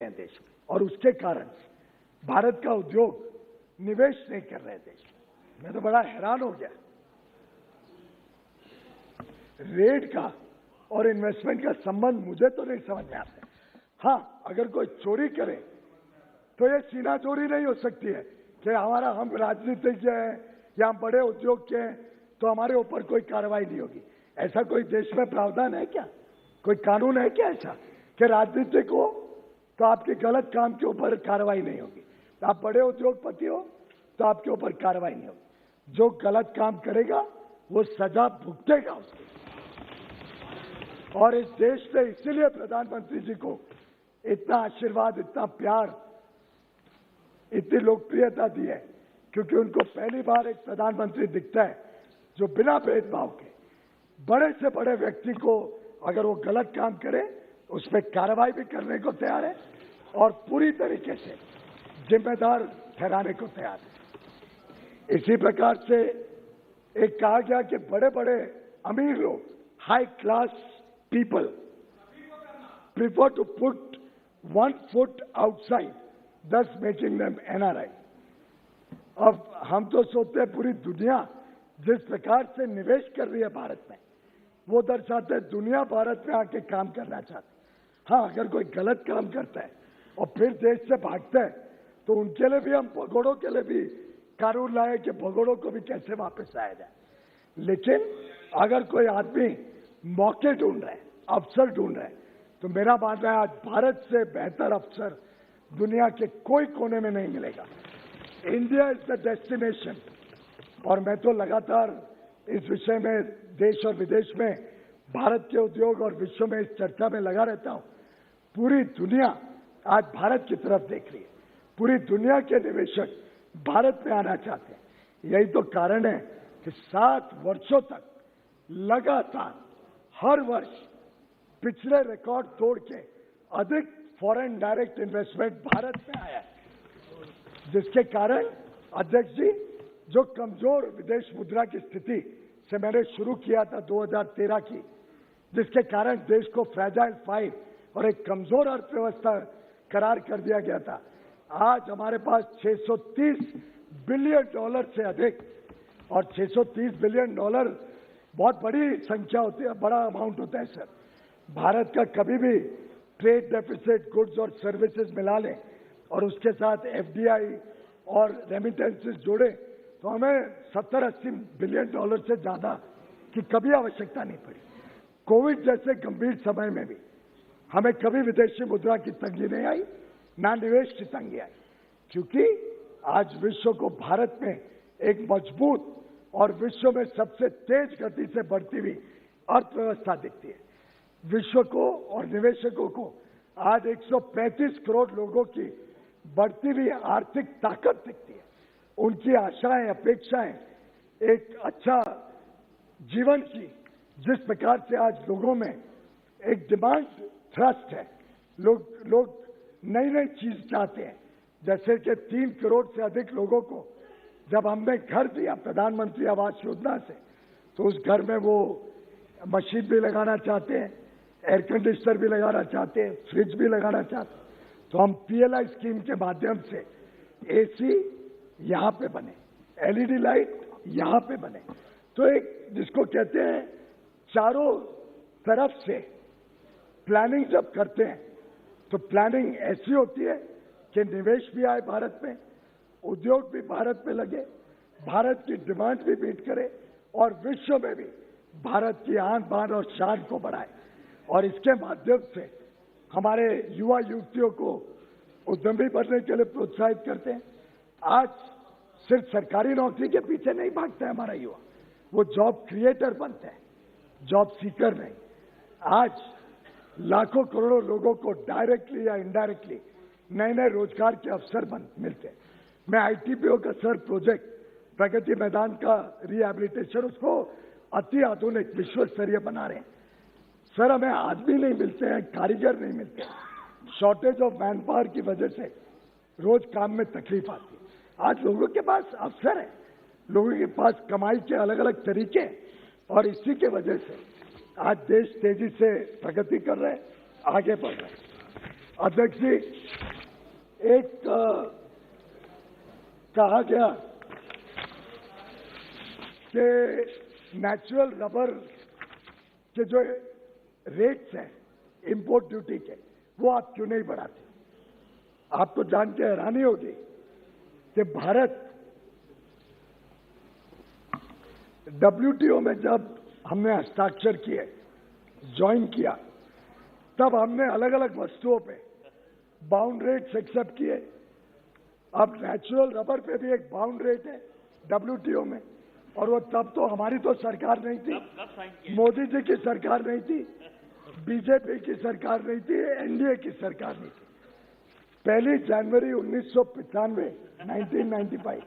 हैं देश में, और उसके कारण भारत का उद्योग निवेश नहीं कर रहे देश में। मैं तो बड़ा हैरान हो गया। रेट का और इन्वेस्टमेंट का संबंध मुझे तो नहीं समझ में आता। हाँ, अगर कोई चोरी करे तो ये सीना चोरी नहीं हो सकती है कि हम राजनीतिज्ञ हैं या हम बड़े उद्योग के हैं तो हमारे ऊपर कोई कार्रवाई नहीं होगी। ऐसा कोई देश में प्रावधान है क्या? कोई कानून है क्या ऐसा कि राजनीतिक हो तो आपके गलत काम के ऊपर कार्रवाई नहीं होगी, आप बड़े उद्योगपति हो तो आपके ऊपर कार्रवाई नहीं होगी। जो गलत काम करेगा वो सजा भुगतेगा उसकी। और इस देश ने इसीलिए प्रधानमंत्री जी को इतना आशीर्वाद, इतना प्यार, इतनी लोकप्रियता दी है क्योंकि उनको पहली बार एक प्रधानमंत्री दिखता है जो बिना भेदभाव के बड़े से बड़े व्यक्ति को अगर वो गलत काम करे उस पर कार्रवाई भी करने को तैयार है और पूरी तरीके से जिम्मेदार ठहराने को तैयार है। इसी प्रकार से एक कहा गया कि बड़े बड़े अमीर लोग, high class people prefer to put one foot outside, thus making them NRI। अब हम तो सोचते हैं पूरी दुनिया जिस प्रकार से निवेश कर रही है भारत में, वो दर्शाते हैं दुनिया भारत में आके काम करना चाहती। हाँ, अगर कोई गलत काम करता है और फिर देश से भागता है तो उनके लिए भी हम भगोड़ों के लिए भी कानून लाए कि भगोड़ों को भी कैसे वापस आया जाए। लेकिन अगर कोई आदमी मौके ढूंढ रहा है, अवसर ढूंढ रहा है, तो मेरा मानना है आज भारत से बेहतर अवसर दुनिया के कोई कोने में नहीं मिलेगा। India is the destination. और मैं तो लगातार इस विषय में देश और विदेश में भारत के उद्योग और विश्व में इस चर्चा में लगा रहता हूं। पूरी दुनिया आज भारत की तरफ देख रही है, पूरी दुनिया के निवेशक भारत में आना चाहते हैं। यही तो कारण है कि 7 वर्षों तक लगातार हर वर्ष पिछले रिकॉर्ड तोड़ के अधिक फॉरेन डायरेक्ट इन्वेस्टमेंट भारत में आया है, जिसके कारण अध्यक्ष जी, जो कमजोर विदेश मुद्रा की स्थिति से मैंने शुरू किया था 2013 की, जिसके कारण देश को फ्रैजाइल 5 और एक कमजोर अर्थव्यवस्था करार कर दिया गया था, आज हमारे पास $630 बिलियन से अधिक, और $630 बिलियन बहुत बड़ी संख्या होती है, बड़ा अमाउंट होता है सर। भारत का कभी भी ट्रेड डेफिसिट गुड्स और सर्विसेज मिला लें और उसके साथ एफडीआई और रेमिटेंसेस जोड़े तो हमें $70-80 बिलियन से ज्यादा की कभी आवश्यकता नहीं पड़ी। कोविड जैसे गंभीर समय में भी हमें कभी विदेशी मुद्रा की तंगी नहीं आई, ना निवेश की तंगी आई, क्योंकि आज विश्व को भारत में एक मजबूत और विश्व में सबसे तेज गति से बढ़ती हुई अर्थव्यवस्था दिखती है। विश्व को और निवेशकों को आज 135 करोड़ लोगों की बढ़ती हुई आर्थिक ताकत दिखती है। उनकी आशाएं, अपेक्षाएं एक अच्छा जीवन की, जिस प्रकार से आज लोगों में एक डिमांड थ्रस्ट है, लोग नई नई चीज चाहते हैं। जैसे कि 3 करोड़ से अधिक लोगों को जब हमने घर दिया प्रधानमंत्री आवास योजना से, तो उस घर में वो मशीन भी लगाना चाहते हैं, एयर कंडीशनर भी लगाना चाहते हैं, फ्रिज भी लगाना चाहते हैं। तो हम पीएलआई स्कीम के माध्यम से एसी यहाँ पे बने, एलईडी लाइट यहाँ पे बने, तो एक जिसको कहते हैं चारों तरफ से प्लानिंग जब करते हैं तो प्लानिंग ऐसी होती है कि निवेश भी आए भारत में, उद्योग भी भारत में लगे, भारत की डिमांड भी मीट करे और विश्व में भी भारत की आन बान और शान को बढ़ाए। और इसके माध्यम से हमारे युवा युवतियों को उद्यमी बनने के लिए प्रोत्साहित करते हैं। आज सिर्फ सरकारी नौकरी के पीछे नहीं भागता है हमारा युवा, वो जॉब क्रिएटर बनते हैं, जॉब सीकर नहीं। आज लाखों करोड़ों लोगों को डायरेक्टली या इनडायरेक्टली नए नए रोजगार के अवसर मिलते हैं। मैं आईटीपीओ का सर प्रोजेक्ट प्रगति मैदान का रिहैबिलिटेशन, उसको अति आधुनिक विश्व स्तरीय बना रहे हैं। सर, हमें आदमी नहीं मिलते हैं, कारीगर नहीं मिलते हैं। शॉर्टेज ऑफ मैन पावर की वजह से रोज काम में तकलीफ आती है। आज लोगों के पास अवसर है, लोगों के पास कमाई के अलग अलग तरीके हैं, और इसी के वजह से आज देश तेजी से प्रगति कर रहे हैं, आगे बढ़ रहे हैं। अध्यक्ष जी, एक कहा गया कि नेचुरल रबर के जो रेट्स हैं इंपोर्ट ड्यूटी के, वो आप क्यों नहीं बढ़ाते? आपको जान के हैरानी होगी कि भारत WTO में जब हमने हस्ताक्षर किए, ज्वाइन किया, तब हमने अलग अलग वस्तुओं पे बाउंड रेट्स एक्सेप्ट किए। अब नेचुरल रबर पे भी एक बाउंड रेट है WTO में, और वो तब तो हमारी तो सरकार नहीं थी, मोदी जी की सरकार नहीं थी, बीजेपी की सरकार नहीं थी, NDA की सरकार नहीं थी। 1 जनवरी 1995 1995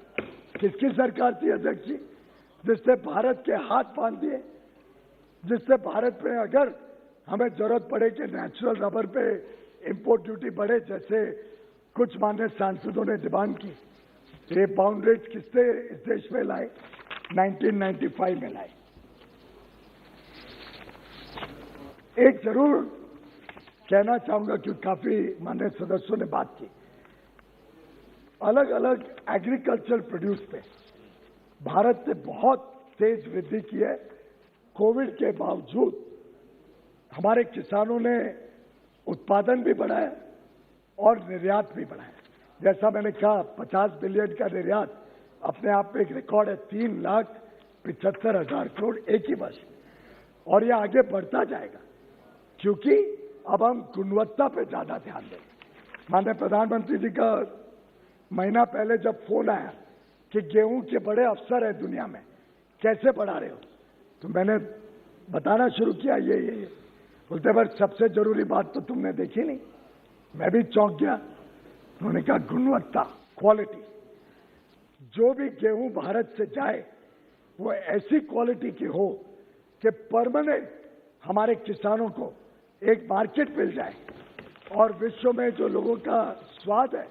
किसकी सरकार थी अध्यक्ष जी? जिससे भारत के हाथ बांध दिए, जिससे भारत में अगर हमें जरूरत पड़े कि नेचुरल रबर पे इंपोर्ट ड्यूटी बढ़े, जैसे कुछ माननीय सांसदों ने डिमांड की, ये बाउंड रेट किससे इस देश में लाए? 1995 में लाए। एक जरूर कहना चाहूंगा, क्योंकि काफी माननीय सदस्यों ने बात की, अलग अलग एग्रीकल्चर प्रोड्यूस पे भारत ने बहुत तेज वृद्धि की है। कोविड के बावजूद हमारे किसानों ने उत्पादन भी बढ़ाया और निर्यात भी बढ़ाया। जैसा मैंने कहा, 50 बिलियन का निर्यात अपने आप में एक रिकॉर्ड है, 3,75,000 करोड़ एक ही वर्ष में, और यह आगे बढ़ता जाएगा, क्योंकि अब हम गुणवत्ता पे ज्यादा ध्यान देंगे। माननीय प्रधानमंत्री जी का महीना पहले जब फोन आया कि गेहूं के बड़े अफसर है दुनिया में, कैसे बढ़ा रहे हो, तो मैंने बताना शुरू किया ये बोलते, पर सबसे जरूरी बात तो तुमने देखी नहीं। मैं भी चौंक गया। उन्होंने कहा गुणवत्ता, क्वालिटी। जो भी गेहूं भारत से जाए वो ऐसी क्वालिटी की हो कि परमानेंट हमारे किसानों को एक मार्केट मिल जाए, और विश्व में जो लोगों का स्वाद है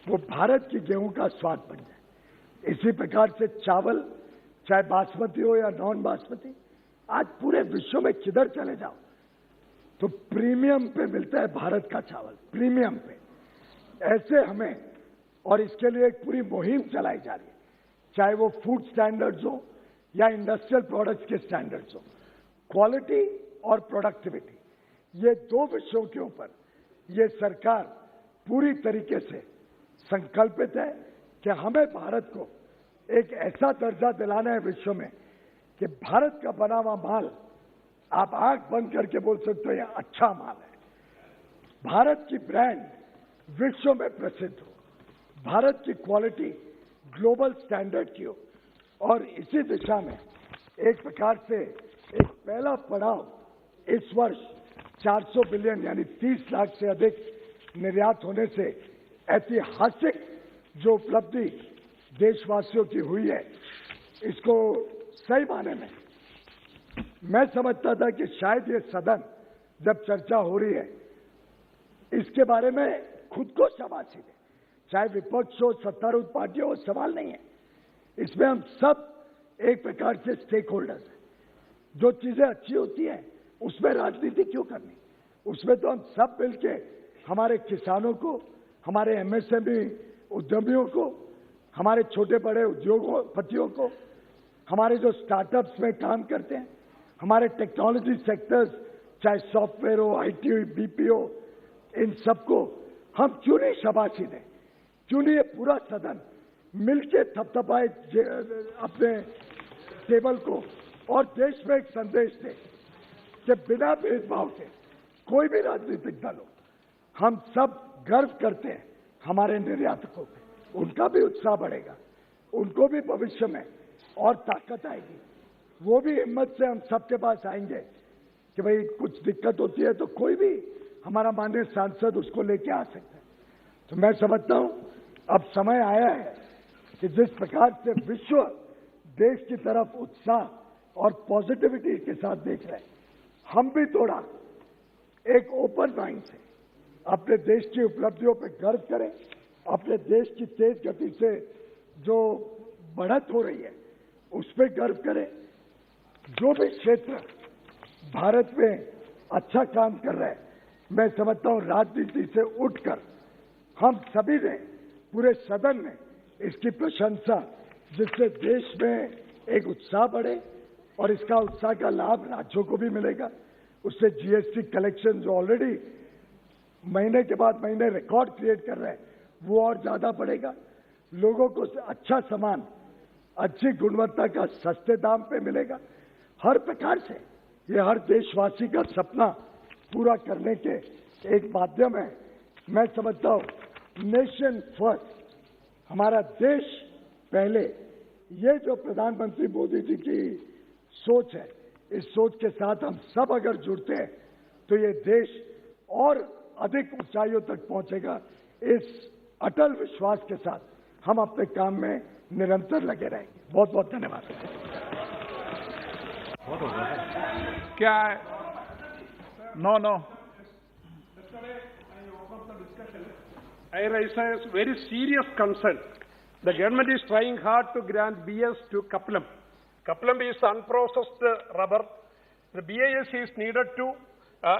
वो भारत की गेहूं का स्वाद बन जाए। इसी प्रकार से चावल, चाहे बासमती हो या नॉन बासमती, आज पूरे विश्व में किधर चले जाओ तो प्रीमियम पे मिलता है भारत का चावल, प्रीमियम पे। ऐसे हमें, और इसके लिए एक पूरी मुहिम चलाई जा रही है, चाहे वो फूड स्टैंडर्ड्स हो या इंडस्ट्रियल प्रोडक्ट्स के स्टैंडर्ड्स हो, क्वालिटी और प्रोडक्टिविटी, ये दो विषयों के ऊपर ये सरकार पूरी तरीके से संकल्पित है कि हमें भारत को एक ऐसा दर्जा दिलाना है विश्व में कि भारत का बना हुआ माल आप आंख बंद करके बोल सकते हो ये अच्छा माल है। भारत की ब्रांड विश्व में प्रसिद्ध हो, भारत की क्वालिटी ग्लोबल स्टैंडर्ड की हो, और इसी दिशा में एक प्रकार से एक पहला पड़ाव इस वर्ष 400 बिलियन यानी 30 लाख से अधिक निर्यात होने से ऐतिहासिक जो उपलब्धि देशवासियों की हुई है, इसको सही माने में मैं समझता था कि शायद ये सदन जब चर्चा हो रही है इसके बारे में खुद को शाबाशी दे, चाहे विपक्ष हो, सत्तारूढ़ पार्टी हो, सवाल नहीं है। इसमें हम सब एक प्रकार से स्टेक होल्डर्स हैं। जो चीजें अच्छी होती हैं उसमें राजनीति क्यों करनी? उसमें तो हम सब मिलके हमारे किसानों को, हमारे MSME उद्यमियों को, हमारे छोटे बड़े उद्योगपतियों को, हमारे जो स्टार्टअप्स में काम करते हैं, हमारे टेक्नोलॉजी सेक्टर्स, चाहे सॉफ्टवेयर हो, IT हो, BPO, इन सबको हम क्यों नहीं शाबाशी दें? क्यों नहीं ये पूरा सदन मिलके थपथपाए अपने टेबल को और देश में एक संदेश दे कि बिना भेदभाव के कोई भी राजनीतिक दल हो, हम सब गर्व करते हैं हमारे निर्यातकों पे, उनका भी उत्साह बढ़ेगा, उनको भी भविष्य में और ताकत आएगी। वो भी हिम्मत से हम सबके पास आएंगे कि भाई कुछ दिक्कत होती है तो कोई भी हमारा माननीय सांसद उसको लेके आ सकता है। तो मैं समझता हूं अब समय आया है कि जिस प्रकार से विश्व देश की तरफ उत्साह और पॉजिटिविटी के साथ देख रहे हैं, हम भी थोड़ा एक ओपन माइंड से अपने देश की उपलब्धियों पर गर्व करें, अपने देश की तेज गति से जो बढ़त हो रही है उस पर गर्व करें। जो भी क्षेत्र भारत में अच्छा काम कर रहा है मैं समझता हूं राजनीति से उठकर हम सभी ने, पूरे सदन ने इसकी प्रशंसा, जिससे देश में एक उत्साह बढ़े और इसका उत्साह का लाभ राज्यों को भी मिलेगा। उससे जीएसटी कलेक्शन जो ऑलरेडी महीने के बाद महीने रिकॉर्ड क्रिएट कर रहे हैं वो और ज्यादा बढ़ेगा। लोगों को अच्छा सामान, अच्छी गुणवत्ता का सस्ते दाम पे मिलेगा। हर प्रकार से ये हर देशवासी का सपना पूरा करने के एक माध्यम है। मैं समझता हूं नेशन फर्स्ट, हमारा देश पहले, ये जो प्रधानमंत्री मोदी जी की सोच है, इस सोच के साथ हम सब अगर जुड़ते हैं तो ये देश और अधिक ऊंचाइयों तक पहुंचेगा। इस अटल विश्वास के साथ हम अपने काम में निरंतर लगे रहेंगे। बहुत बहुत धन्यवाद। क्या है? No I raise a very serious concern. The government is trying hard to grant BS to Kaplam. Kaplam is unprocessed rubber. The BIS is needed to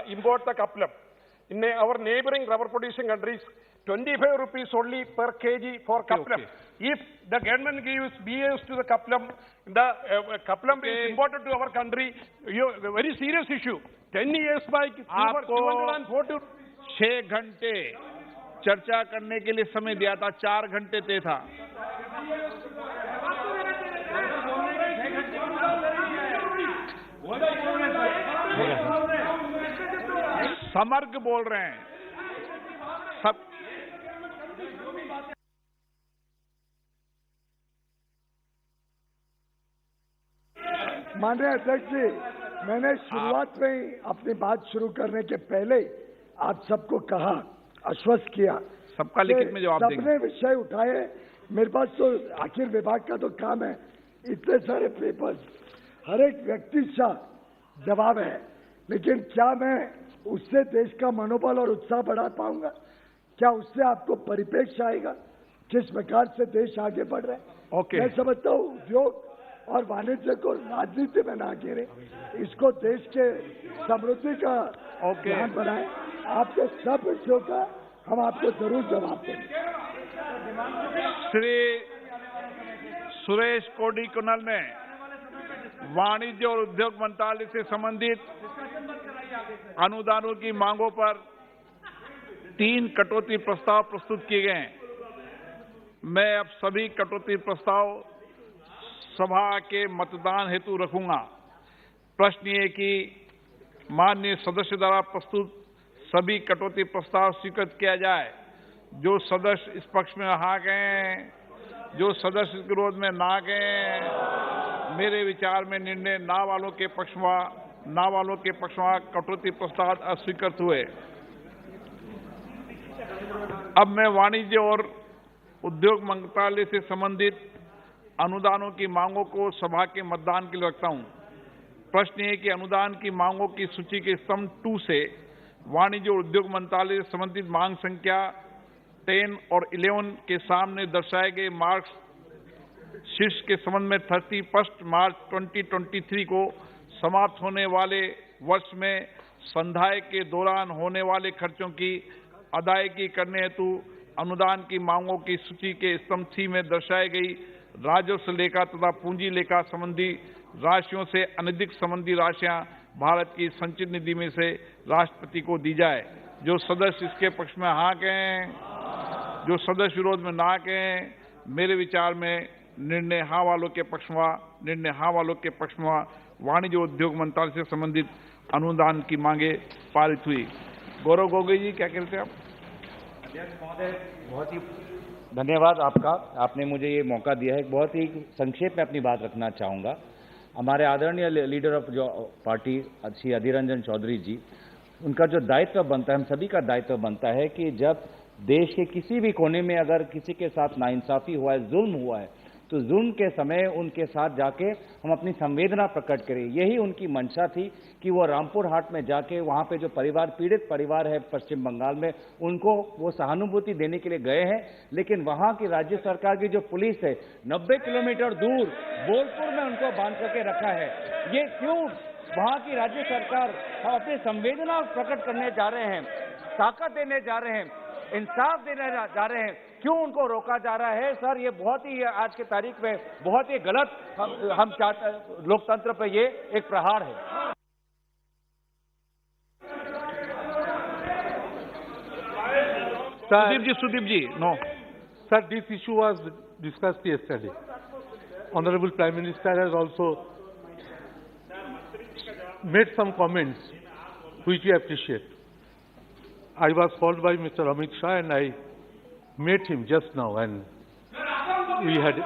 import the Kaplam. In our neighboring rubber producing countries, 25 rupees only per kg for Kaplam. If the government gives BIS to the Kaplam, the Kaplam is imported to our country. A very serious issue. 10 years back, 240 6 घंटे चर्चा करने के लिए समय दिया था, 4 घंटे तय था। समर्ग बोल रहे हैं सब। माननीय अध्यक्ष जी, मैंने शुरुआत में ही अपनी बात शुरू करने के पहले आप सबको कहा, आश्वस्त किया, सबका लिखित में जवाब देंगे। सबने विषय उठाए। मेरे पास तो आखिर विभाग का तो काम है, इतने सारे पेपर्स, हर एक व्यक्ति का जवाब है, लेकिन क्या मैं उससे देश का मनोबल और उत्साह बढ़ा पाऊंगा? क्या उससे आपको परिप्रेक्ष्य आएगा किस प्रकार से देश आगे बढ़ रहा है? मैं समझता हूँ उद्योग और वाणिज्य को राजनीति में ना घेरे, इसको देश के समृद्धि का ध्यान बनाए। आपके सब विषयों का हम आपको जरूर जवाब देंगे। श्री सुरेश कोडीकुन्नल ने वाणिज्य और उद्योग मंत्रालय से संबंधित अनुदानों की मांगों पर 3 कटौती प्रस्ताव प्रस्तुत किए गए हैं। मैं अब सभी कटौती प्रस्ताव सभा के मतदान हेतु रखूंगा। प्रश्न ये कि माननीय सदस्य द्वारा प्रस्तुत सभी कटौती प्रस्ताव स्वीकृत किया जाए। जो सदस्य इस पक्ष में आ गए, जो सदस्य इस विरोध में ना गए, मेरे विचार में निर्णय ना वालों के पक्ष में कटौती प्रस्ताव अस्वीकृत हुए। अब मैं वाणिज्य और उद्योग मंत्रालय से संबंधित अनुदानों की मांगों को सभा के मतदान के लिए रखता हूं। प्रश्न है कि अनुदान की मांगों की सूची के स्तंभ 2 से वाणिज्य और उद्योग मंत्रालय से संबंधित मांग संख्या 10 और 11 के सामने दर्शाए गए मार्क्स शीर्ष के संबंध में 31 मार्च 2023 को समाप्त होने वाले वर्ष में संधाय के दौरान होने वाले खर्चों की अदायगी करने हेतु अनुदान की मांगों की सूची के स्तंभ 3 में दर्शाई गई राजस्व लेखा तथा पूंजी लेखा संबंधी राशियों से अनधिक संबंधी राशियां भारत की संचित निधि में से राष्ट्रपति को दी जाए। जो सदस्य इसके पक्ष में हाँ कहें, जो सदस्य विरोध में ना कहें, मेरे विचार में निर्णय हाँ वालों के पक्ष में वाणिज्य उद्योग मंत्रालय से संबंधित अनुदान की मांगे पारित हुई। गौरव गोगोई जी, क्या कहते हैं आप? अध्यक्ष महोदय, बहुत ही धन्यवाद आपका, आपने मुझे ये मौका दिया है। बहुत ही संक्षेप में अपनी बात रखना चाहूँगा। हमारे आदरणीय लीडर ऑफ जो पार्टी श्री अधीर रंजन चौधरी जी, उनका जो दायित्व बनता है, हम सभी का दायित्व बनता है कि जब देश के किसी भी कोने में अगर किसी के साथ नाइंसाफी हुआ है, जुल्म हुआ है, तो जुल्म के समय उनके साथ जाके हम अपनी संवेदना प्रकट करें। यही उनकी मंशा थी कि वो रामपुर हाट में जाके वहाँ पे जो पीड़ित परिवार है पश्चिम बंगाल में, उनको वो सहानुभूति देने के लिए गए हैं। लेकिन वहाँ की राज्य सरकार की जो पुलिस है 90 किलोमीटर दूर बोलपुर में उनको बांध करके रखा है। ये क्यों? वहाँ की राज्य सरकार हम अपनी संवेदना प्रकट करने जा रहे हैं, ताकत देने जा रहे हैं, इंसाफ देने जा रहे हैं, क्यों उनको रोका जा रहा है? सर, ये बहुत ही आज के तारीख में बहुत ही गलत हम चाहते, लोकतंत्र पे ये एक प्रहार है। सुदीप जी, no Sir, this issue was discussed yesterday. Honorable Prime Minister has also made some comments which we appreciate. I was called by Mr. Amit Shah and I met him just now and we had...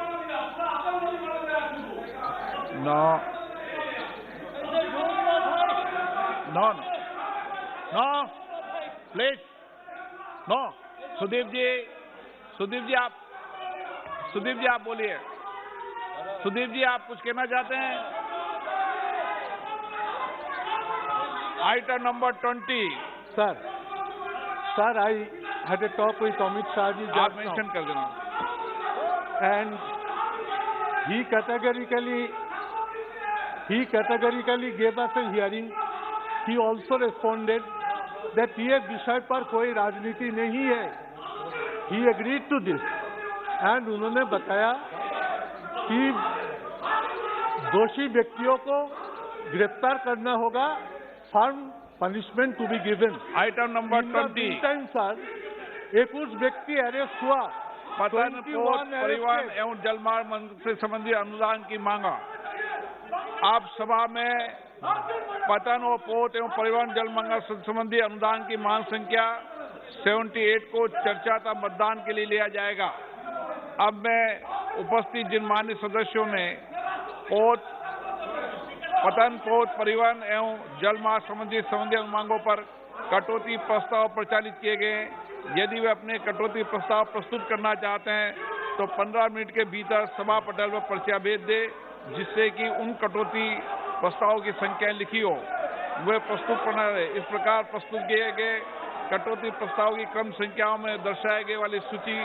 No, please, no. Sudeep ji आप बोलिए। सुदीप जी, आप कुछ कहना चाहते हैं? Item number 20। Sir, I had a talk with Amit Shah ji just आप now. Mention कर देना। And he categorically gave us a hearing. He also responded that ये विषय पर कोई राजनीति नहीं है. He agreed to this. And उन्होंने बताया कि दोषी व्यक्तियों को गिरफ्तार करना होगा, firm punishment to be given. Item number 20। Time sir, एक उस व्यक्ति अरेस्ट हुआ, पतन पोत परिवहन एवं जलमार्ग मंत्री से संबंधित अनुदान की मांगा। आप सभा में पतन और पोत एवं परिवहन जलमार्ग से संबंधी अनुदान की मांग संख्या 78 को चर्चा तथा मतदान के लिए लिया जाएगा। अब मैं उपस्थित जिन मान्य सदस्यों ने पतन पोत परिवहन एवं जलमार्ग संबंधित मांगों पर कटौती प्रस्ताव प्रचारित किए गए, यदि वे अपने कटौती प्रस्ताव प्रस्तुत करना चाहते हैं तो 15 मिनट के भीतर सभा पटल पर पर्चा भेज दे, जिससे कि उन कटौती प्रस्तावों की संख्या लिखी हो, वे प्रस्तुत करना है। इस प्रकार प्रस्तुत किए गए कटौती प्रस्ताव की क्रम संख्याओं में दर्शाए गए वाली सूची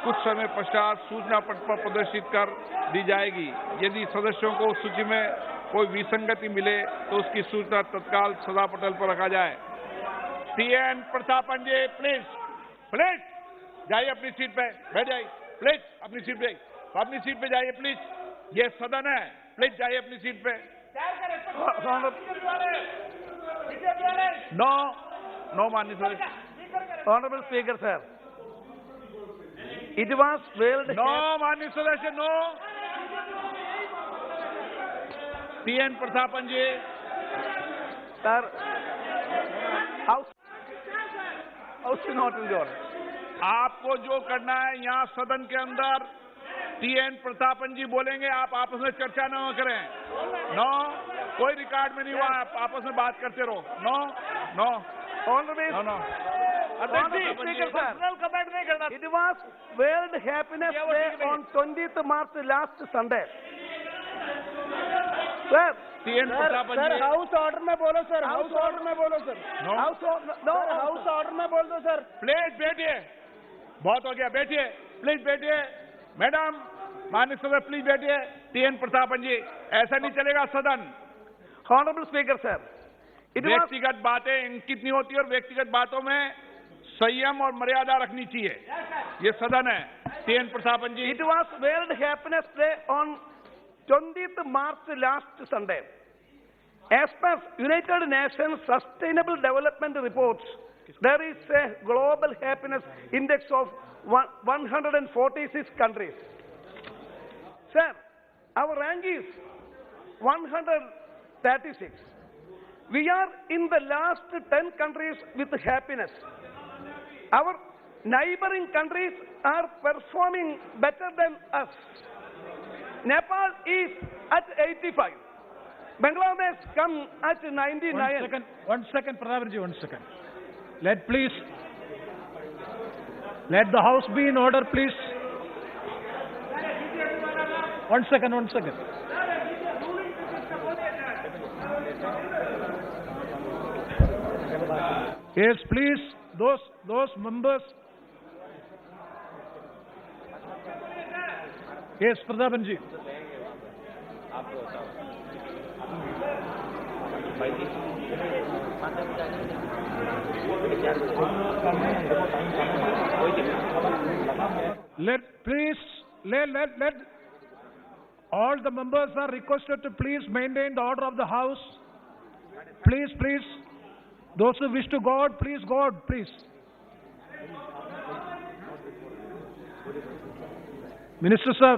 कुछ समय पश्चात सूचना पट पर प्रदर्शित कर दी जाएगी। यदि सदस्यों को सूची में कोई विसंगति मिले तो उसकी सूचना तत्काल सभा पटल पर रखा जाए। TN प्रतापन जी, प्लीज जाइए अपनी सीट पे, बैठ जाइए प्लीज, अपनी सीट पे जाइए प्लीज। ये सदन है, प्लीज जाइए अपनी सीट पे। नो माननीय सदस्य। Honorable Speaker, sir, it was well. No माननीय सदस्य, no. TN Prathapan ji. Sir, House is not in order. आपको जो करना है यहाँ सदन के अंदर TN प्रतापन जी बोलेंगे, आप आपस में चर्चा न करें। नो, कोई रिकॉर्ड में नहीं हुआ, आप आपस में बात करते रहो। No. Honorable Speaker, sir, it was World Happiness Day on 20th March last Sunday. Sir, TN Prathapan sir, ji. House order में बोलो सर, House order में बोलो सर, No. House order में बोल दो सर। प्लीज बैठिए, बहुत हो गया, बैठिए प्लीज, बैठिए मैडम, माननीय सदस्य प्लीज बैठिए। TN प्रतापन जी, ऐसा नहीं चलेगा सदन। Honorable Speaker, sir, it was व्यक्तिगत बातें इंकित नहीं होती और व्यक्तिगत बातों में संयम और मर्यादा रखनी चाहिए। ये सदन है। TN Prathapan ji. It was World Happiness Day on 20th March last Sunday. As per United Nations Sustainable Development Reports, there is a global happiness index of 146 countries. Sir, our rank is 136. We are in the last 10 countries with happiness. Our neighboring countries are performing better than us. Nepal is at 85. Bangladesh come at 99. One second, Pradhanji, one second. Let the House be in order, please. One second. Yes, please, those members. Yes, Pradhanji. Let all the members are requested to please maintain the order of the House. Please. Those who wish to go out, please go out, please. Minister sir.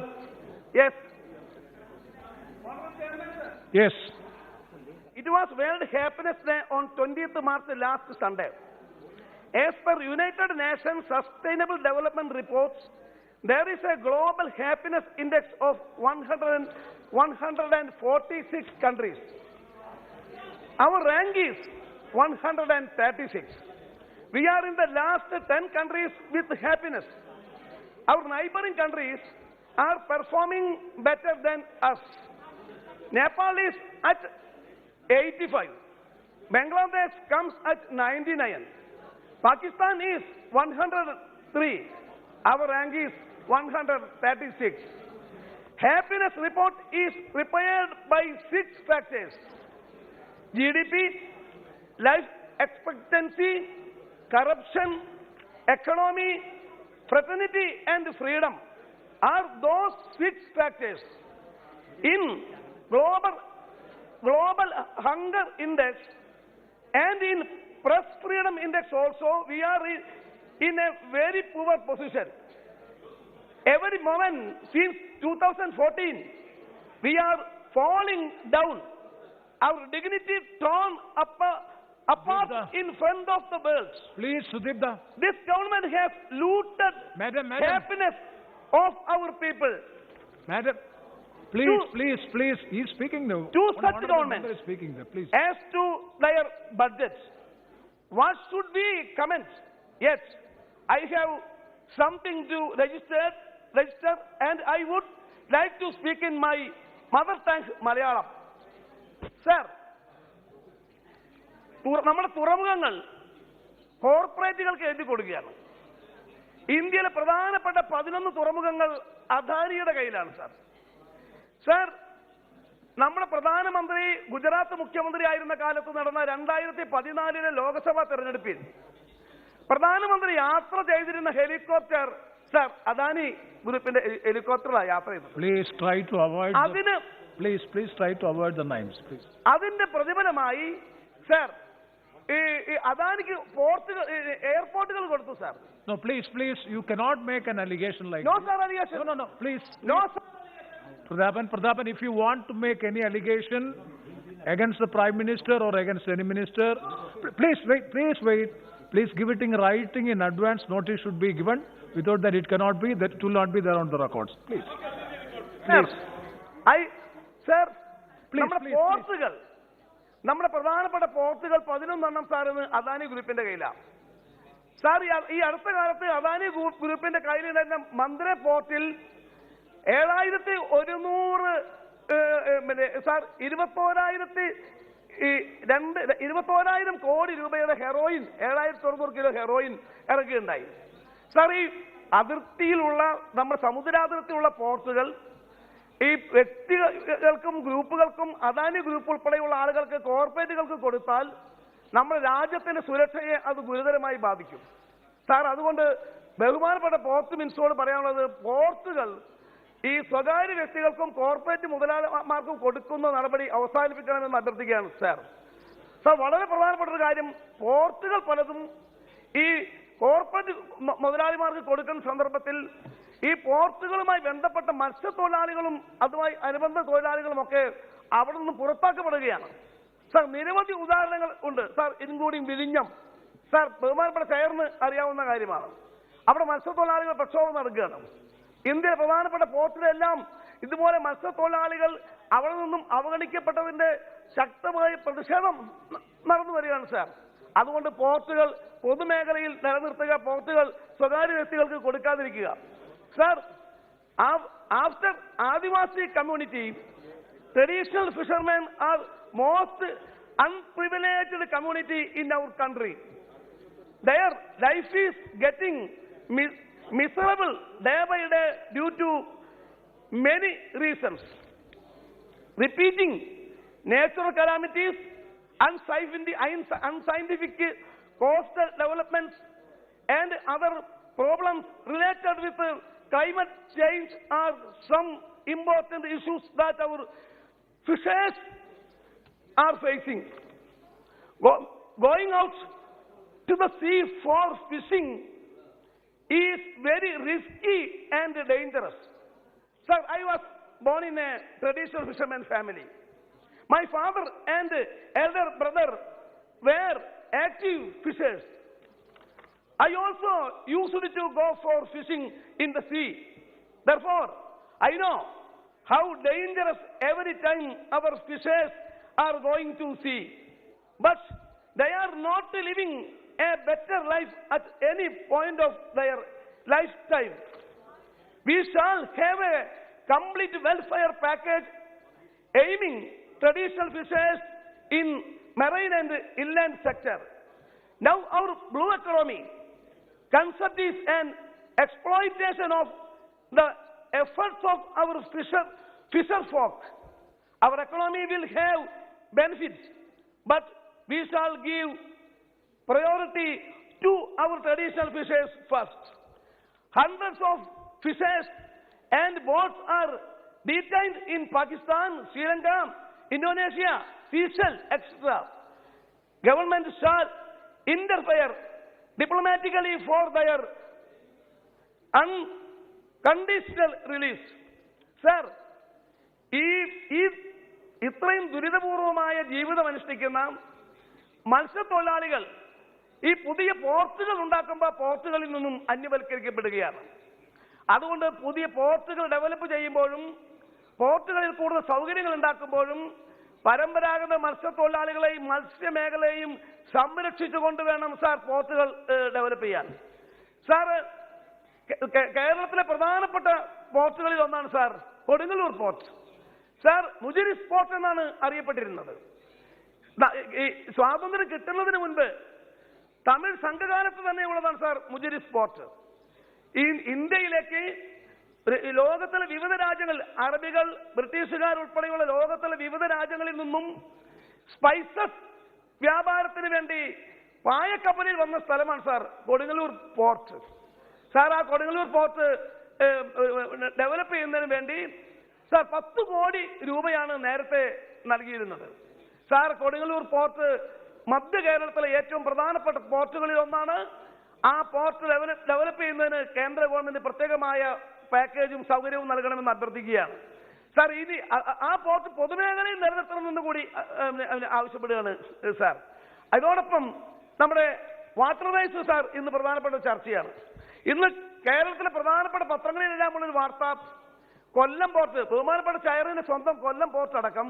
Yes. Yes. It was World Happiness Day on 20th March last Sunday. As per United Nations Sustainable Development Reports, there is a global happiness index of 146 countries. Our rank is 136. We are in the last 10 countries with happiness. Our neighboring countries are performing better than us. Nepal is at 85. Bangladesh comes at 99. Pakistan is 103. Our rank is 136. Happiness report is prepared by 6 factors: GDP, life expectancy, corruption, economy, fraternity and freedom are those 6 factors. In global hunger index and in press freedom index also, we are in a very poor position. Every moment since 2014, we are falling down. Our dignity torn apart in front of the world. Please, Sudipta. This government has looted Madam. happiness of our people. Madam, please. He's speaking now. Two such governments is speaking there, please. as to their budgets. What should we comment? Yes, I have something to register, and I would like to speak in my mother tongue, Malayalam. Sir, നമ്മുടെ തുറമുഖങ്ങൾ കോർപ്പറേറ്റുകൾക്ക് എഴുതി കൊടുക്കുകയാണ്. ഇന്ത്യയിലെ പ്രധാനപ്പെട്ട 11 തുറമുഖങ്ങൾ അദാനിയുടെ കയ്യിലാണ് sir. Sir, നമ്മുടെ പ്രധാനമന്ത്രി ഗുജറാത്ത് മുഖ്യമന്ത്രി ആയിരുന്ന കാലത്ത് നടന്ന 2014 ലോക്സഭാ തെരഞ്ഞെടുപ്പിൽ പ്രധാനമന്ത്രി യാത്ര ചെയ്തിരുന്ന ഹെലികോപ്റ്റർ സാർ അദാനി ഗ്രൂപ്പിന്റെ ഹെലികോപ്റ്ററിലാണ് യാത്ര ചെയ്തത്. Please try to avoid the names, please. അതിന്റെ പ്രതിഫലമായി സാർ ഈ അദാനിക്ക് എയർപോർട്ടുകൾ കൊടുത്തു sir. No, please, you cannot make an allegation like No, this. sir, allegation. No, please. No, sir. Pradhapan, if you want to make any allegation against the Prime Minister or against any minister, please wait. Please give it in writing in advance. Notice should be given. Without that, it cannot be. That it will not be there on the records. Please. Sir, നമ്മുടെ പ്രധാനപ്പെട്ട പോർട്ടുകൾ 11 സാറിന് അദാനി ഗ്രൂപ്പിന്റെ കയ്യിലാണ്. Sir, ഈ അടുത്ത കാലത്ത് അദാനി ഗ്രൂപ്പിന്റെ കയ്യിലുണ്ടായിരുന്ന മന്ത്രി പോർട്ടിൽ 7100 സാർ 21,000 കോടി രൂപയുടെ ഹെറോയിൻ, 7,900 കിലോ ഹെറോയിൻ ഇറക്കുകയുണ്ടായി. സാർ, ഈ അതിർത്തിയിലുള്ള നമ്മുടെ സമുദ്രാതിർത്തിയുള്ള പോർട്ടുകൾ ഈ വ്യക്തികൾക്കും ഗ്രൂപ്പുകൾക്കും അദാനി ഗ്രൂപ്പ് ഉൾപ്പെടെയുള്ള ആളുകൾക്ക്, കോർപ്പറേറ്റുകൾക്ക് കൊടുത്താൽ നമ്മുടെ രാജ്യത്തിന്റെ സുരക്ഷയെ അത് ഗുരുതരമായി ബാധിക്കും. സാർ, അതുകൊണ്ട് ബഹുമാനപ്പെട്ട പോർട്ട് മിനിസ്റ്ററോട് പറയാനുള്ളത്, പോർട്ടുകൾ ഈ സ്വകാര്യ വ്യക്തികൾക്കും കോർപ്പറേറ്റ് മുതലാളിമാർക്കും കൊടുക്കുന്ന നടപടി അവസാനിപ്പിക്കണമെന്ന് അഭ്യർത്ഥിക്കുകയാണ്. സാർ, വളരെ പ്രധാനപ്പെട്ട ഒരു കാര്യം, പോർട്ടുകൾ പലതും ഈ കോർപ്പറേറ്റ് മുതലാളിമാർക്ക് കൊടുക്കുന്ന സന്ദർഭത്തിൽ ഈ പോർട്ടുകളുമായി ബന്ധപ്പെട്ട മത്സ്യത്തൊഴിലാളികളും അതുമായി അനുബന്ധ തൊഴിലാളികളുമൊക്കെ അവിടെ നിന്ന് പുറത്താക്കപ്പെടുകയാണ്. സാർ, നിരവധി ഉദാഹരണങ്ങൾ ഉണ്ട്. സാർ, ഇൻക്ലൂഡിംഗ് വിഴിഞ്ഞം. സാർ, ബഹുമാനപ്പെട്ട ചെയറിന് അറിയാവുന്ന കാര്യമാണ്. അവിടെ മത്സ്യത്തൊഴിലാളികൾ പ്രക്ഷോഭം നടക്കുകയാണ്. ഇന്ത്യയിലെ പ്രധാനപ്പെട്ട പോർട്ടിലെല്ലാം ഇതുപോലെ മത്സ്യത്തൊഴിലാളികൾ അവിടെ നിന്നും അവഗണിക്കപ്പെട്ടതിന്റെ ശക്തമായ പ്രതിഷേധം നടന്നു വരികയാണ്. സാർ, അതുകൊണ്ട് പോർട്ടുകൾ പൊതുമേഖലയിൽ നിലനിർത്തുക, പോർട്ടുകൾ സ്വകാര്യ വ്യക്തികൾക്ക് കൊടുക്കാതിരിക്കുക. Sir, after Adivasi community, traditional fishermen are most unprivileged community in our country. Their life is getting miserable day by day due to many reasons. Repeating natural calamities, unscientific coastal developments and other problems related with climate change are some important issues that our fishers are facing. Going out to the sea for fishing is very risky and dangerous. Sir, I was born in a traditional fisherman family. My father and elder brother were active fishers. I also used to go for fishing in the sea. Therefore, I know how dangerous every time our fishers are going to sea. But they are not living a better life at any point of their lifetime. We shall have a complete welfare package aiming traditional fishers in marine and inland sector. Now our blue economy concept is an exploitation of the efforts of our fisher folk. Our economy will have benefits, but we shall give priority to our traditional fishers first. Hundreds of fishers and boats are detained in Pakistan, Sri Lanka, Indonesia, Seychelles, etc. Government shall interfere diplomatically for their unconditional release. Sir, ഇത്രയും ദുരിതപൂർവമായ ജീവിതം അനുഷ്ഠിക്കുന്ന മത്സ്യത്തൊഴിലാളികൾ ഈ പുതിയ പോർട്ടുകൾ ഉണ്ടാക്കുമ്പോൾ പോർട്ടുകളിൽ നിന്നും അന്യവൽക്കരിക്കപ്പെടുകയാണ്. അതുകൊണ്ട് പുതിയ പോർട്ടുകൾ ഡെവലപ്പ് ചെയ്യുമ്പോഴും പോർട്ടുകളിൽ കൂടുതൽ സൗകര്യങ്ങൾ ഉണ്ടാക്കുമ്പോഴും പരമ്പരാഗത മത്സ്യത്തൊഴിലാളികളെയും മത്സ്യമേഖലയെയും സംരക്ഷിച്ചുകൊണ്ട് വേണം സാർ പോർട്ടുകൾ ഡെവലപ്പ് ചെയ്യാൻ. സാർ, കേരളത്തിലെ പ്രധാനപ്പെട്ട പോർട്ടുകളിൽ ഒന്നാണ് sir Kodungallur port. Sir, Muziris port എന്നാണ് അറിയപ്പെട്ടിരുന്നത്. സ്വാതന്ത്ര്യം കിട്ടുന്നതിന് മുൻപ് തമിഴ് സംഘകാലത്ത് തന്നെ ഉള്ളതാണ് സാർ മുജിരിസ് പോർട്ട്. ഈ ഇന്ത്യയിലേക്ക് ലോകത്തിലെ വിവിധ രാജ്യങ്ങൾ, അറബികൾ, ബ്രിട്ടീഷുകാർ ഉൾപ്പെടെയുള്ള ലോകത്തിലെ വിവിധ രാജ്യങ്ങളിൽ നിന്നും സ്പൈസസ് വ്യാപാരത്തിന് വേണ്ടി പായക്കപ്പലിൽ വന്ന സ്ഥലമാണ് സാർ കൊടുങ്ങല്ലൂർ പോർട്ട്. സാർ, ആ കൊടുങ്ങല്ലൂർ പോർട്ട് ഡെവലപ്പ് ചെയ്യുന്നതിന് വേണ്ടി സാർ 10 കോടി രൂപയാണ് നേരത്തെ നൽകിയിരുന്നത്. സാർ, കൊടുങ്ങല്ലൂർ പോർട്ട് മധ്യ കേരളത്തിലെ ഏറ്റവും പ്രധാനപ്പെട്ട പോർട്ടുകളിൽ ഒന്നാണ്. ആ പോർട്ട് ഡെവലപ്പ് ചെയ്യുന്നതിന് കേന്ദ്ര ഗവൺമെന്റ് പ്രത്യേകമായ പാക്കേജും സൗകര്യവും നൽകണമെന്ന് അഭ്യർത്ഥിക്കുകയാണ്. സാർ, ഇനി ആ പോർട്ട് പൊതുമേഖലയിൽ നിലനിർത്തണമെന്ന് കൂടി ആവശ്യപ്പെടുകയാണ് സാർ. അതോടൊപ്പം നമ്മുടെ വാട്ടർവേസ് സാർ ഇന്ന് പ്രധാനപ്പെട്ട ചർച്ചയാണ്. ഇന്ന് കേരളത്തിലെ പ്രധാനപ്പെട്ട പത്രങ്ങളിലെല്ലാം ഉള്ളൊരു വാർത്ത, കൊല്ലം പോർട്ട്, ബഹുമാനപ്പെട്ട ചെയറിന്റെ സ്വന്തം കൊല്ലം പോർട്ട് അടക്കം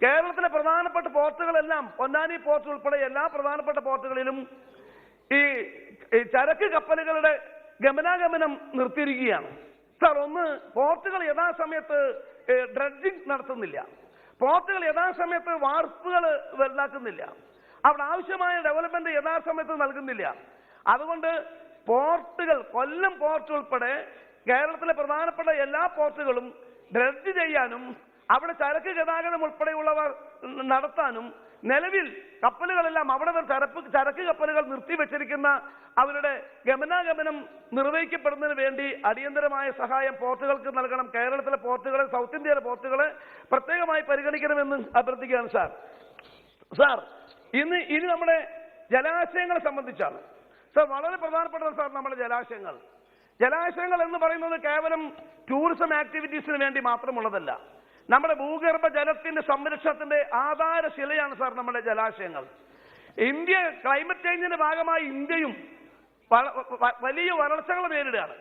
കേരളത്തിലെ പ്രധാനപ്പെട്ട പോർട്ടുകളെല്ലാം, പൊന്നാനി പോർട്ട് ഉൾപ്പെടെ എല്ലാ പ്രധാനപ്പെട്ട പോർട്ടുകളിലും ഈ ചരക്ക് കപ്പലുകളുടെ ഗമനാഗമനം നിർത്തിയിരിക്കുകയാണ്. സാർ, ഒന്ന്, പോർട്ടുകൾ യഥാസമയത്ത് ഡ്രഡ്ജിംഗ് നടത്തുന്നില്ല, പോർട്ടുകൾ യഥാസമയത്ത് വാർപ്പുകൾ വെള്ളാക്കുന്നില്ല, അവിടെ ആവശ്യമായ ഡെവലപ്മെന്റ് യഥാസമയത്ത് നൽകുന്നില്ല. അതുകൊണ്ട് പോർട്ടുകൾ, കൊല്ലം പോർട്ട് ഉൾപ്പെടെ കേരളത്തിലെ പ്രധാനപ്പെട്ട എല്ലാ പോർട്ടുകളും ഡ്രഡ്ജ് ചെയ്യാനും അവിടെ ചരക്ക് ഗതാഗതം ഉൾപ്പെടെയുള്ളവ നടത്താനും നിലവിൽ കപ്പലുകളെല്ലാം അവിടെ ചരക്ക് കപ്പലുകൾ നിർത്തിവെച്ചിരിക്കുന്ന അവരുടെ ഗമനാഗമനം നിർവഹിക്കപ്പെടുന്നതിന് വേണ്ടി അടിയന്തരമായ സഹായം പോർട്ടുകൾക്ക് നൽകണം. കേരളത്തിലെ പോർട്ടുകളെ, സൗത്ത് ഇന്ത്യയിലെ പോർട്ടുകളെ പ്രത്യേകമായി പരിഗണിക്കണമെന്ന് അഭ്യർത്ഥിക്കുകയാണ് സാർ. സാർ, ഇനി നമ്മുടെ ജലാശയങ്ങളെ സംബന്ധിച്ചാണ് സാർ വളരെ പ്രധാനപ്പെട്ടത്. സാർ, നമ്മുടെ ജലാശയങ്ങൾ എന്ന് പറയുന്നത് കേവലം ടൂറിസം ആക്ടിവിറ്റീസിന് വേണ്ടി മാത്രമുള്ളതല്ല. നമ്മുടെ ഭൂഗർഭ ജലത്തിന്റെ സംരക്ഷണത്തിന്റെ ആധാരശിലയാണ് സാർ നമ്മുടെ ജലാശയങ്ങൾ. ഇന്ത്യ ക്ലൈമറ്റ് ചേഞ്ചിന്റെ ഭാഗമായി ഇന്ത്യയും വലിയ വരൾച്ചകൾ നേരിടുകയാണ്.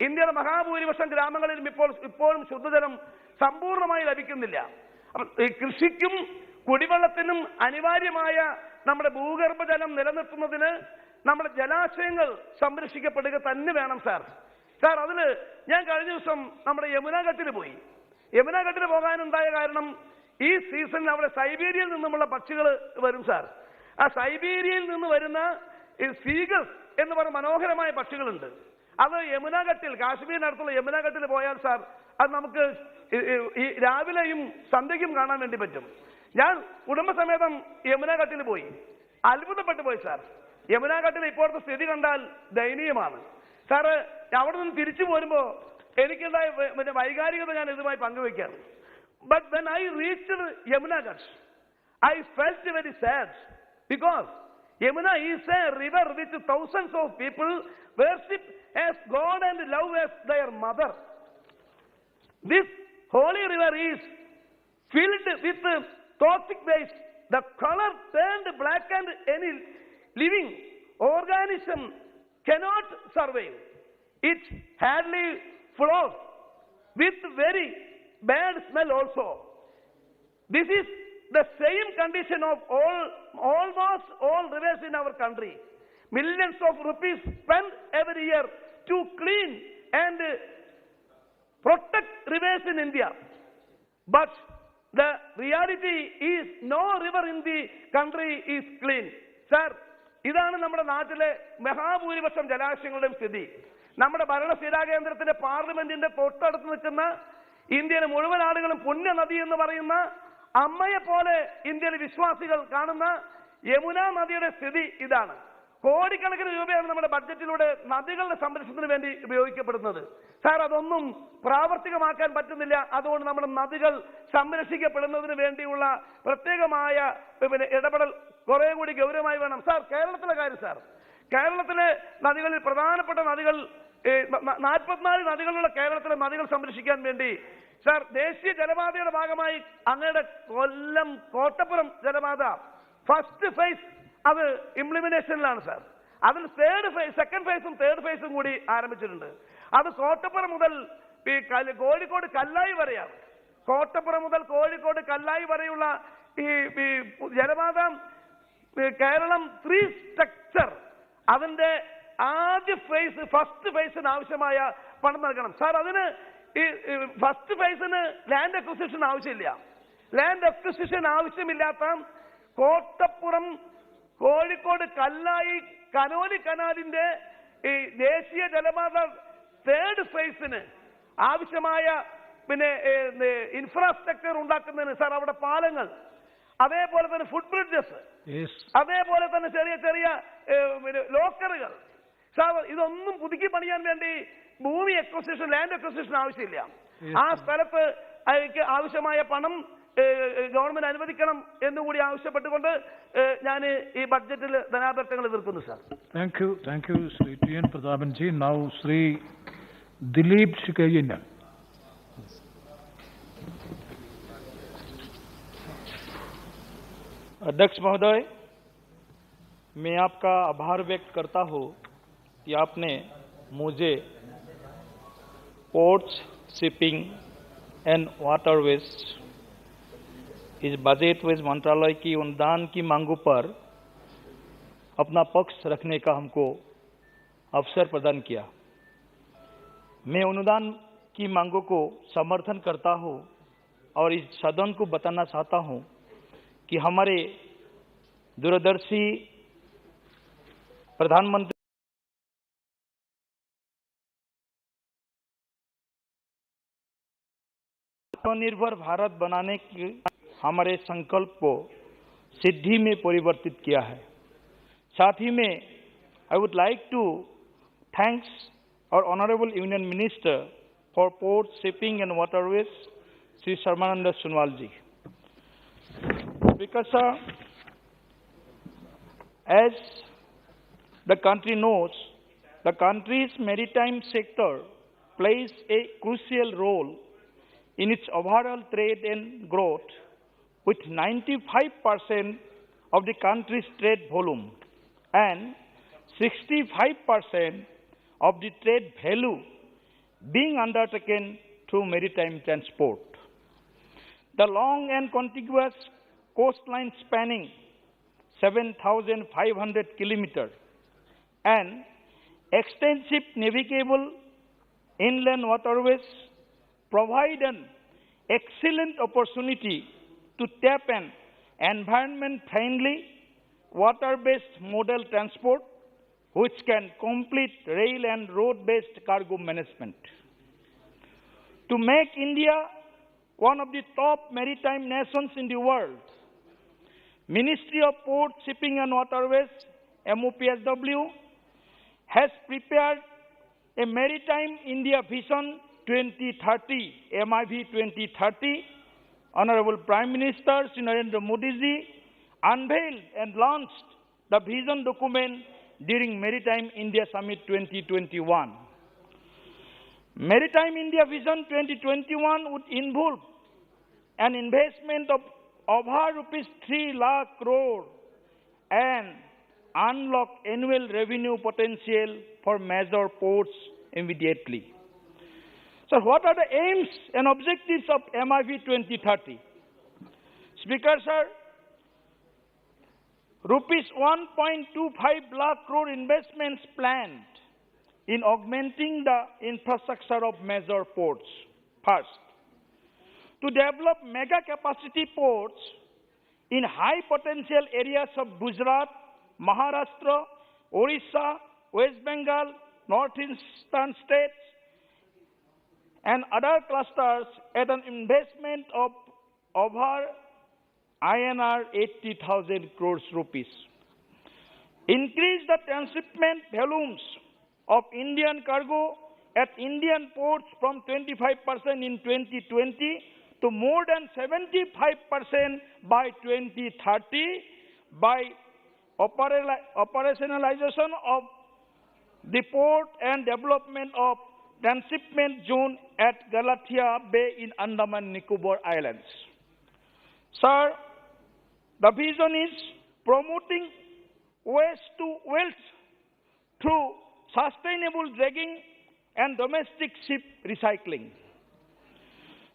ഇന്ത്യയുടെ മഹാഭൂരിപക്ഷം ഗ്രാമങ്ങളിലും ഇപ്പോഴും ശുദ്ധജലം സമ്പൂർണ്ണമായി ലഭിക്കുന്നില്ല. കൃഷിക്കും കുടിവെള്ളത്തിനും അനിവാര്യമായ നമ്മുടെ ഭൂഗർഭജലം നിലനിർത്തുന്നതിന് നമ്മുടെ ജലാശയങ്ങൾ സംരക്ഷിക്കപ്പെടുക തന്നെ വേണം സാർ. സാർ, അതിൽ ഞാൻ കഴിഞ്ഞ ദിവസം നമ്മുടെ യമുനാഘട്ടിൽ പോയി. യമുനാഘട്ടിൽ പോകാനുണ്ടായ കാരണം, ഈ സീസണിൽ അവിടെ സൈബീരിയയിൽ നിന്നുമുള്ള പക്ഷികൾ വരും സാർ. ആ സൈബീരിയയിൽ നിന്ന് വരുന്ന സീഗൾസ് എന്ന് പറയുന്ന മനോഹരമായ പക്ഷികളുണ്ട്. അത് യമുനാഘട്ടിൽ, കാശ്മീരിനടുത്തുള്ള യമുനാഘട്ടിൽ പോയാൽ സാർ അത് നമുക്ക് ഈ രാവിലെയും സന്ധ്യയ്ക്കും കാണാൻ വേണ്ടി പറ്റും. ഞാൻ കുടുംബസമേതം യമുനാഘട്ടിൽ പോയി, അത്ഭുതപ്പെട്ടു പോയി സാർ. യമുനാഘട്ടിൽ ഇപ്പോഴത്തെ സ്ഥിതി കണ്ടാൽ ദയനീയമാണ് സാറ്. അവിടെ നിന്ന് തിരിച്ചു പോരുമ്പോൾ എനിക്കുണ്ടായ വൈകാരികത ഞാൻ ഇതുമായി പങ്കുവയ്ക്കാറ്. But when I reached Yamunaghat, I felt very sad because Yamuna is a river which thousands of people worship as God and love as their mother. This holy river is filled with toxic waste. The color turned black and any living organism cannot survive. It hardly flows with very bad smell also. This is the same condition of almost all rivers in our country. Millions of rupees spent every year to clean and protect rivers in India. But the reality is no river in the country is clean. Sir, ഇതാണ് നമ്മുടെ നാട്ടിലെ മഹാഭൂരിപക്ഷം ജലാശയങ്ങളുടെയും സ്ഥിതി. നമ്മുടെ ഭരണസ്ഥിരാ കേന്ദ്രത്തിന്റെ പാർലമെന്റിന്റെ തൊട്ടടുത്ത് നിൽക്കുന്ന ഇന്ത്യയിലെ മുഴുവൻ ആളുകളും പുണ്യ നദി എന്ന് പറയുന്ന അമ്മയെ പോലെ ഇന്ത്യയിലെ വിശ്വാസികൾ കാണുന്ന യമുന നദിയുടെ സ്ഥിതി ഇതാണ്. കോടിക്കണക്കിന് രൂപയാണ് നമ്മുടെ ബഡ്ജറ്റിലൂടെ നദികളുടെ സംരക്ഷണത്തിന് വേണ്ടി ഉപയോഗിക്കപ്പെടുന്നത്. സാർ, അതൊന്നും പ്രാവർത്തികമാക്കാൻ പറ്റുന്നില്ല. അതുകൊണ്ട് നമ്മുടെ നദികൾ സംരക്ഷിക്കപ്പെടുന്നതിന് വേണ്ടിയുള്ള പ്രത്യേകമായ ഇടപെടൽ കുറെ കൂടി ഗൗരവമായി വേണം. സാർ, കേരളത്തിലെ കാര്യം സാർ, കേരളത്തിലെ നദികളിൽ പ്രധാനപ്പെട്ട നദികൾ 44 നദികളുള്ള കേരളത്തിലെ നദികൾ സംരക്ഷിക്കാൻ വേണ്ടി സാർ ദേശീയ ജലപാതയുടെ ഭാഗമായി അങ്ങയുടെ കൊല്ലം കോട്ടപ്പുറം ജലപാത ഫസ്റ്റ് ഫേസ് അത് ഇംപ്ലിമെന്റേഷനിലാണ് സാർ. അതിൽ സെക്കൻഡ് ഫേസും തേർഡ് ഫേസും കൂടി ആരംഭിച്ചിട്ടുണ്ട്. അത് കോട്ടപ്പുറം മുതൽ കോഴിക്കോട് കല്ലായി വരെയാണ്. കോട്ടപ്പുറം മുതൽ കോഴിക്കോട് കല്ലായി വരെയുള്ള ഈ ജലപാത കേരളം 3 സ്ട്രക്ചർ അതിന്റെ ആദ്യ ഫേസ് ഫസ്റ്റ് ഫേസിന് ആവശ്യമായ പണം നൽകണം സാർ. അതിന് ഈ ഫസ്റ്റ് ഫേസിന് ലാൻഡ് അക്വിസിഷൻ ആവശ്യമില്ല. ലാൻഡ് അക്വിസിഷൻ ആവശ്യമില്ലാത്ത കോട്ടപ്പുറം കോഴിക്കോട് കല്ലായി കനോലി കനാലിന്റെ ഈ ദേശീയ ജലപാത തേർഡ് ഫേസിന് ആവശ്യമായ ഇൻഫ്രാസ്ട്രക്ചർ ഉണ്ടാക്കുന്നതിന് സാർ അവിടെ പാലങ്ങൾ, അതേപോലെ തന്നെ ഫുട് ബ്രിഡ്ജസ്, അതേപോലെ തന്നെ ചെറിയ ചെറിയ ലോക്കറുകൾ സാർ, ഇതൊന്നും പുതുക്കി പണിയാൻ വേണ്ടി ഭൂമി അക്വിസിഷൻ ലാൻഡ് അക്വിസിഷൻ ആവശ്യമില്ല. ആ സ്ഥലത്ത് അതിക്ക് ആവശ്യമായ പണം ഗവൺമെന്റ് അനുവദിക്കണം എന്നുകൂടി ആവശ്യപ്പെട്ടുകൊണ്ട് ഞാൻ ഈ ബഡ്ജറ്റിൽ ധനാഭ്യർത്ഥനകൾ എതിർക്കുന്നു sir. Thank you Shri T N Prathapan ji. Now Shri Dilip Saikia. अध्यक्ष महोदय, मैं आपका आभार व्यक्त करता हूँ कि आपने मुझे पोर्ट्स, शिपिंग एंड वाटरवेज इस बजट वेज मंत्रालय की अनुदान की मांगों पर अपना पक्ष रखने का हमको अवसर प्रदान किया। मैं अनुदान की मांगों को समर्थन करता हूँ और इस सदन को बताना चाहता हूँ कि हमारे दूरदर्शी प्रधानमंत्री आत्मनिर्भर भारत बनाने के हमारे संकल्प को सिद्धि में परिवर्तित किया है। साथ ही में I would like to thanks और honourable union minister for port, shipping and waterways Shri Sarbananda Sonowal ji. Because as the country knows, the country's maritime sector plays a crucial role in its overall trade and growth, with 95% of the country's trade volume and 65% of the trade value being undertaken through maritime transport. The long and contiguous coastline spanning 7,500 kilometers and extensive navigable inland waterways provide an excellent opportunity to tap an environment-friendly, water-based modal transport which can complete rail and road-based cargo management. To make India one of the top maritime nations in the world, Ministry of Port, Shipping and Waterways, MOPSW, has prepared a Maritime India Vision 2030, MIV 2030. Honorable Prime Minister Shri Narendra Modi ji unveiled and launched the vision document during Maritime India Summit 2021. Maritime India Vision 2021 would involve an investment of over rupees 3 lakh crore and unlock annual revenue potential for major ports immediately. So what are the aims and objectives of MIV 2030? Speaker sir, rupees 1.25 lakh crore investments planned in augmenting the infrastructure of major ports. First, to develop mega capacity ports in high potential areas of Gujarat, Maharashtra, Orissa, West Bengal, northeastern states, and other clusters at an investment of over INR 80,000 crores rupees. Increase the transshipment volumes of Indian cargo at Indian ports from 25% in 2020 to more than 75% by 2030 by operationalization of the port and development of transshipment zone at Galathea Bay in Andaman Nicobar Islands. Sir, the vision is promoting waste to wealth through sustainable dragging and domestic ship recycling.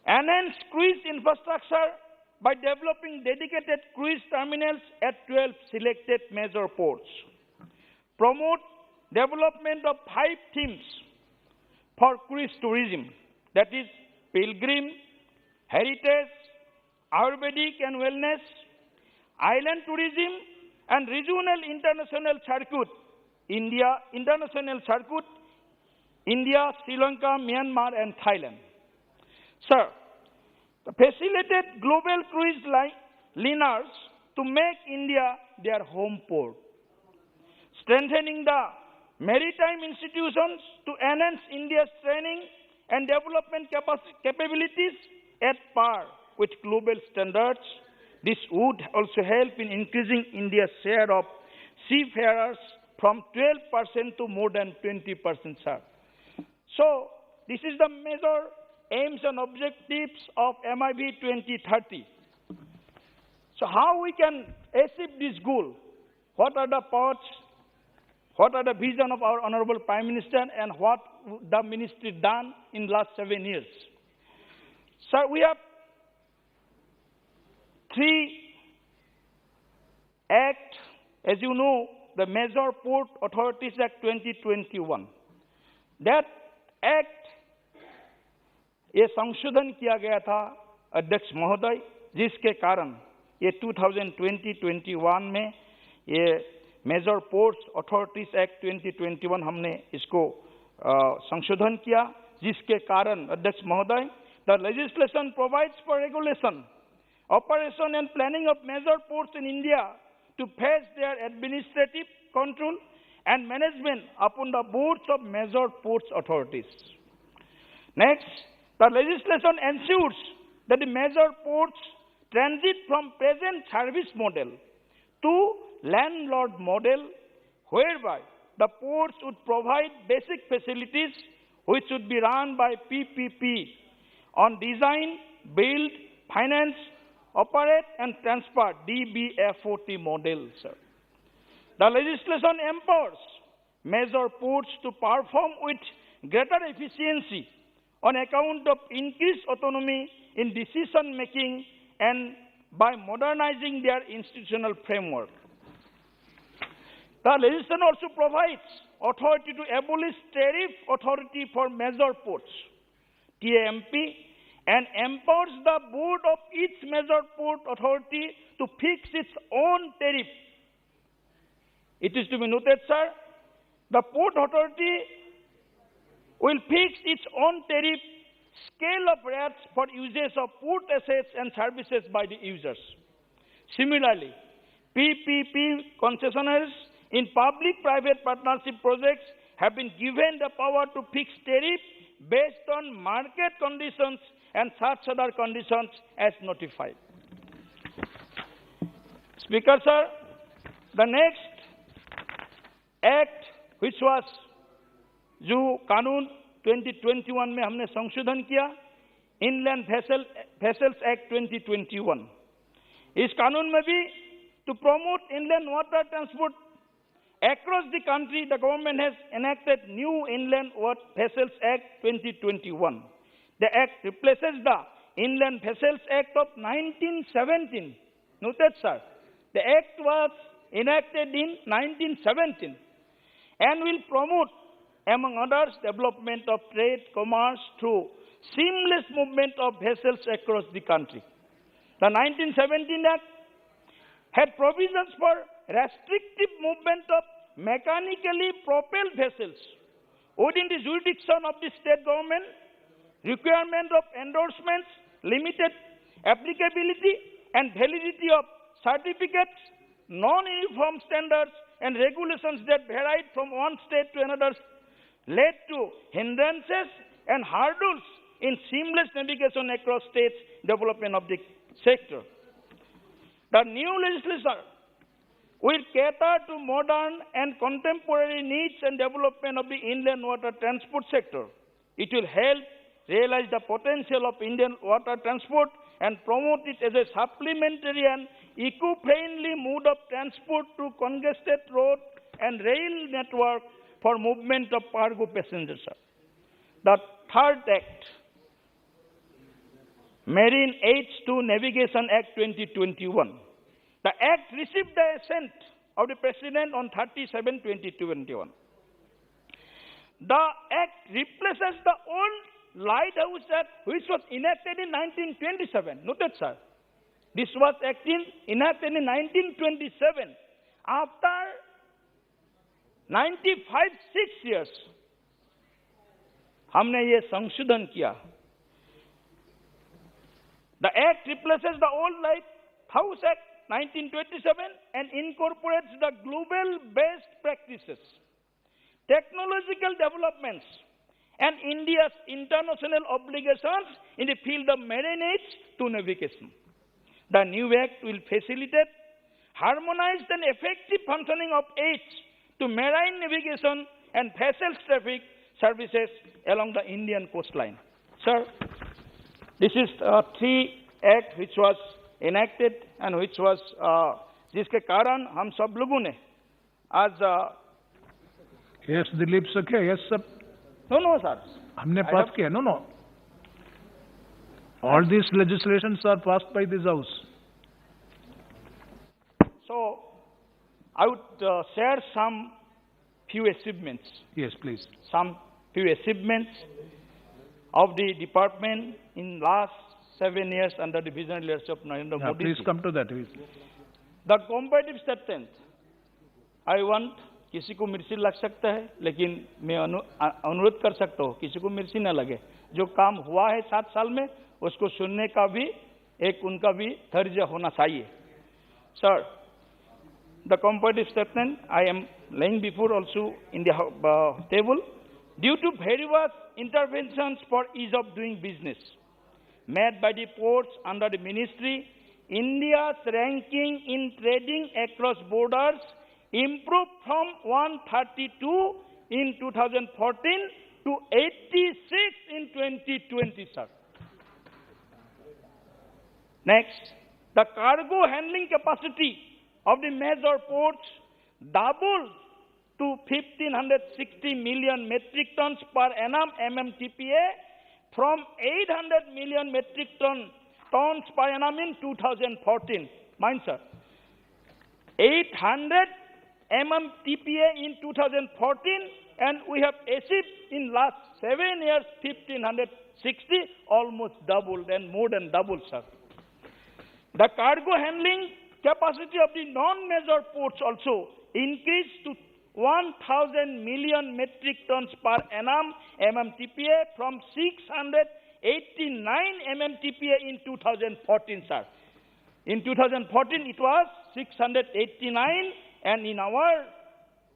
Enhance cruise infrastructure by developing dedicated cruise terminals at 12 selected major ports. Promote development of 5 themes for cruise tourism, that is pilgrim, heritage, Ayurvedic and wellness, island tourism, and regional international circuit, India, Sri Lanka, Myanmar, and Thailand. Sir, facilitate global cruise liners to make India their home port. Strengthening the maritime institutions to enhance India's training and development capabilities at par with global standards. This would also help in increasing India's share of seafarers from 12% to more than 20%, sir. So, this is the major aims and objectives of MIV 2030. So, how we can achieve this goal? What are the parts? What are the vision of our Honorable Prime Minister and what the ministry done in the last 7 years? Sir, we have 3 acts, as you know, the Major Port Authorities Act 2021. That act, ये संशोधन किया गया था अध्यक्ष महोदय, जिसके कारण ये 2020-21 में ये मेजर पोर्ट्स अथॉरिटीज एक्ट 2021 हमने इसको संशोधन किया, जिसके कारण अध्यक्ष महोदय, the legislation provides for regulation, operation and planning of major ports in India to face their administrative control and management upon the boards of major ports authorities. Next, the legislation ensures that the major ports transit from present service model to landlord model, whereby the ports would provide basic facilities which would be run by PPP on design, build, finance, operate and transfer DBFOT model, sir. The legislation empowers major ports to perform with greater efficiency on account of increased autonomy in decision making and by modernizing their institutional framework. The legislation also provides authority to abolish tariff authority for major ports, TAMP, and empowers the board of each major port authority to fix its own tariff. It is to be noted, sir, the port authority will fix its own tariff scale of rates for usage of port assets and services by the users. Similarly, PPP concessionaires in public-private partnership projects have been given the power to fix tariff based on market conditions and such other conditions as notified. Speaker, sir, the next act which was जो कानून 2021 में हमने संशोधन किया, Inland Vessels Act 2021. इस कानून में भी to promote inland water transport across the country, the government has enacted new Inland Vessels Act 2021. The act replaces the Inland Vessels Act of 1917. Noted, sir. The act was enacted in 1917 and will promote, among others, development of trade, commerce through seamless movement of vessels across the country. The 1917 Act had provisions for restrictive movement of mechanically propelled vessels within the jurisdiction of the state government, requirement of endorsements, limited applicability and validity of certificates, non-uniform standards and regulations that varied from one state to another led to hindrances and hurdles in seamless navigation across states' development of the sector. The new legislation will cater to modern and contemporary needs and development of the inland water transport sector. It will help realize the potential of Indian water transport and promote it as a supplementary and eco-friendly mode of transport to congested road and rail network for movement of cargo passengers. The third act, Marine Aids to Navigation Act 2021. The act received the assent of the President on 30/7/2021. The act replaces the old Lighthouse Act, which was enacted in 1927. Noted, sir. This was enacted in 1927. After 6 years, हमने ये संशोधन किया. The act replaces the old Lighthouse Act 1927 and incorporates the global best practices, technological developments, and India's international obligations in the field of marine aids to navigation. The new act will facilitate harmonized and effective functioning of aids to marine navigation and vessels traffic services along the Indian coastline. Sir, this is 3 act which was enacted and which was जिसके कारण हम सब लोगों ने आज Yes, Dilip Sakya, yes, sir. No, sir. हमने पास किया, no. All these legislations are passed by this house. So, I would share some few achievements. Yes, please. Some few achievements of the department in last 7 years under the visionary leadership of Narendra Modi. Please come to that. The competitive strength. I want, किसी को मिर्ची लग सकता है, लेकिन मैं अनुरोध कर सकता हूँ, किसी को मिर्ची न लगे. जो काम हुआ है 7 साल में, उसको सुनने का भी एक उनका भी धैर्य होना चाहिए. Sir, the competitive statement I am laying before also in the table. Due to various interventions for ease of doing business made by the ports under the ministry, India's ranking in trading across borders improved from 132 in 2014 to 86 in 2020, sir. Next, the cargo handling capacity of the major ports doubled to 1,560 million metric tons per annum MMTPA from 800 million metric tons per annum in 2014. Mind, sir. 800 MMTPA in 2014, and we have achieved in last 7 years 1,560, almost doubled and more than doubled, sir. The cargo handling capacity of the non-major ports also increased to 1,000 million metric tons per annum MMTPA from 689 MMTPA in 2014, sir. In 2014, it was 689, and in our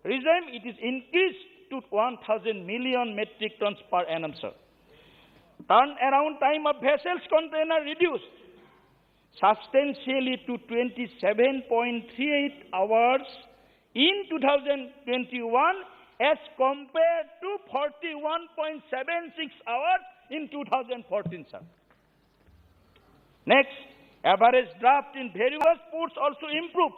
regime, it is increased to 1,000 million metric tons per annum, sir. Turnaround time of vessels container reduced substantially to 27.38 hours in 2021 as compared to 41.76 hours in 2014, sir. Next, average draft in various ports also improved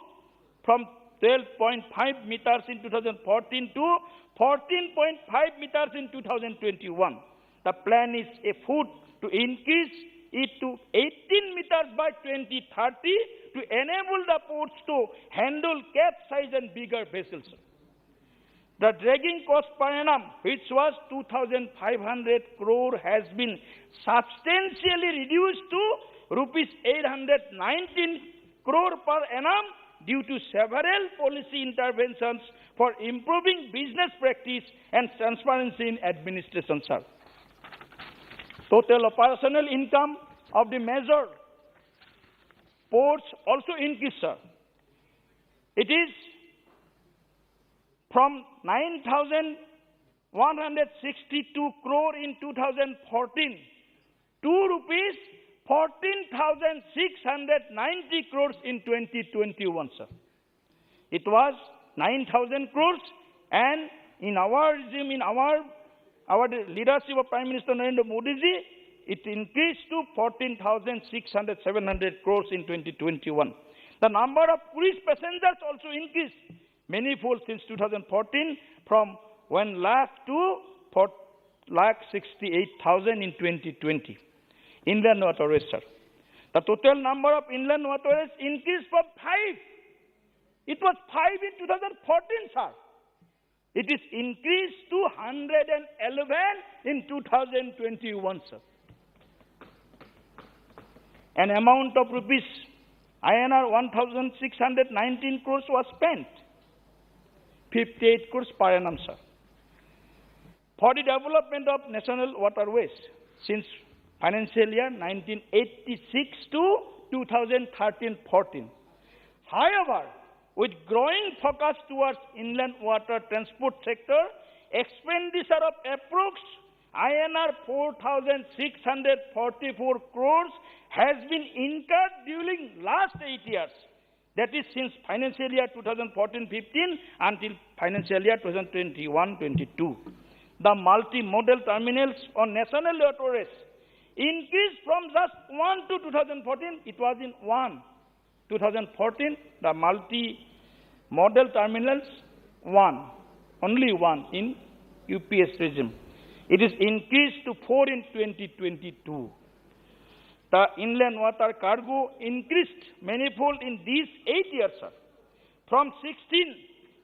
from 12.5 meters in 2014 to 14.5 meters in 2021. The plan is afoot to increase it to 18 meters by 2030 to enable the ports to handle cap-size and bigger vessels. The dragging cost per annum, which was 2,500 crore, has been substantially reduced to rupees 819 crore per annum due to several policy interventions for improving business practice and transparency in administration, sir. Total operational income of the major ports also increased, sir. It is from 9,162 crore in 2014 to rupees 14,690 crores in 2021, sir. It was 9,000 crores, and in our regime, in our leadership of Prime Minister Narendra Modi ji, it increased to 14,700 crores in 2021. The number of cruise passengers also increased manifold since 2014 from 1 lakh to 4,68,000 in 2020. Inland waterways, sir. The total number of inland waterways increased from 5. It was 5 in 2014, sir. It is increased to 111 in 2021, sir. An amount of rupees INR 1,619 crores was spent, 58 crores per annum, sir, for the development of national waterways since financial year 1986 to 2013-14. However, with growing focus towards inland water transport sector, expenditure of approx INR 4,644 crores has been incurred during last 8 years. That is since financial year 2014-15 until financial year 2021-22. The multi-modal terminals on national waterways increased from just 1 to 2014. It was in 1. 2014, the multi-modal terminals, 1. Only 1 in UPS regime. It is increased to 4 in 2022. The inland water cargo increased manifold in these 8 years, sir, from 16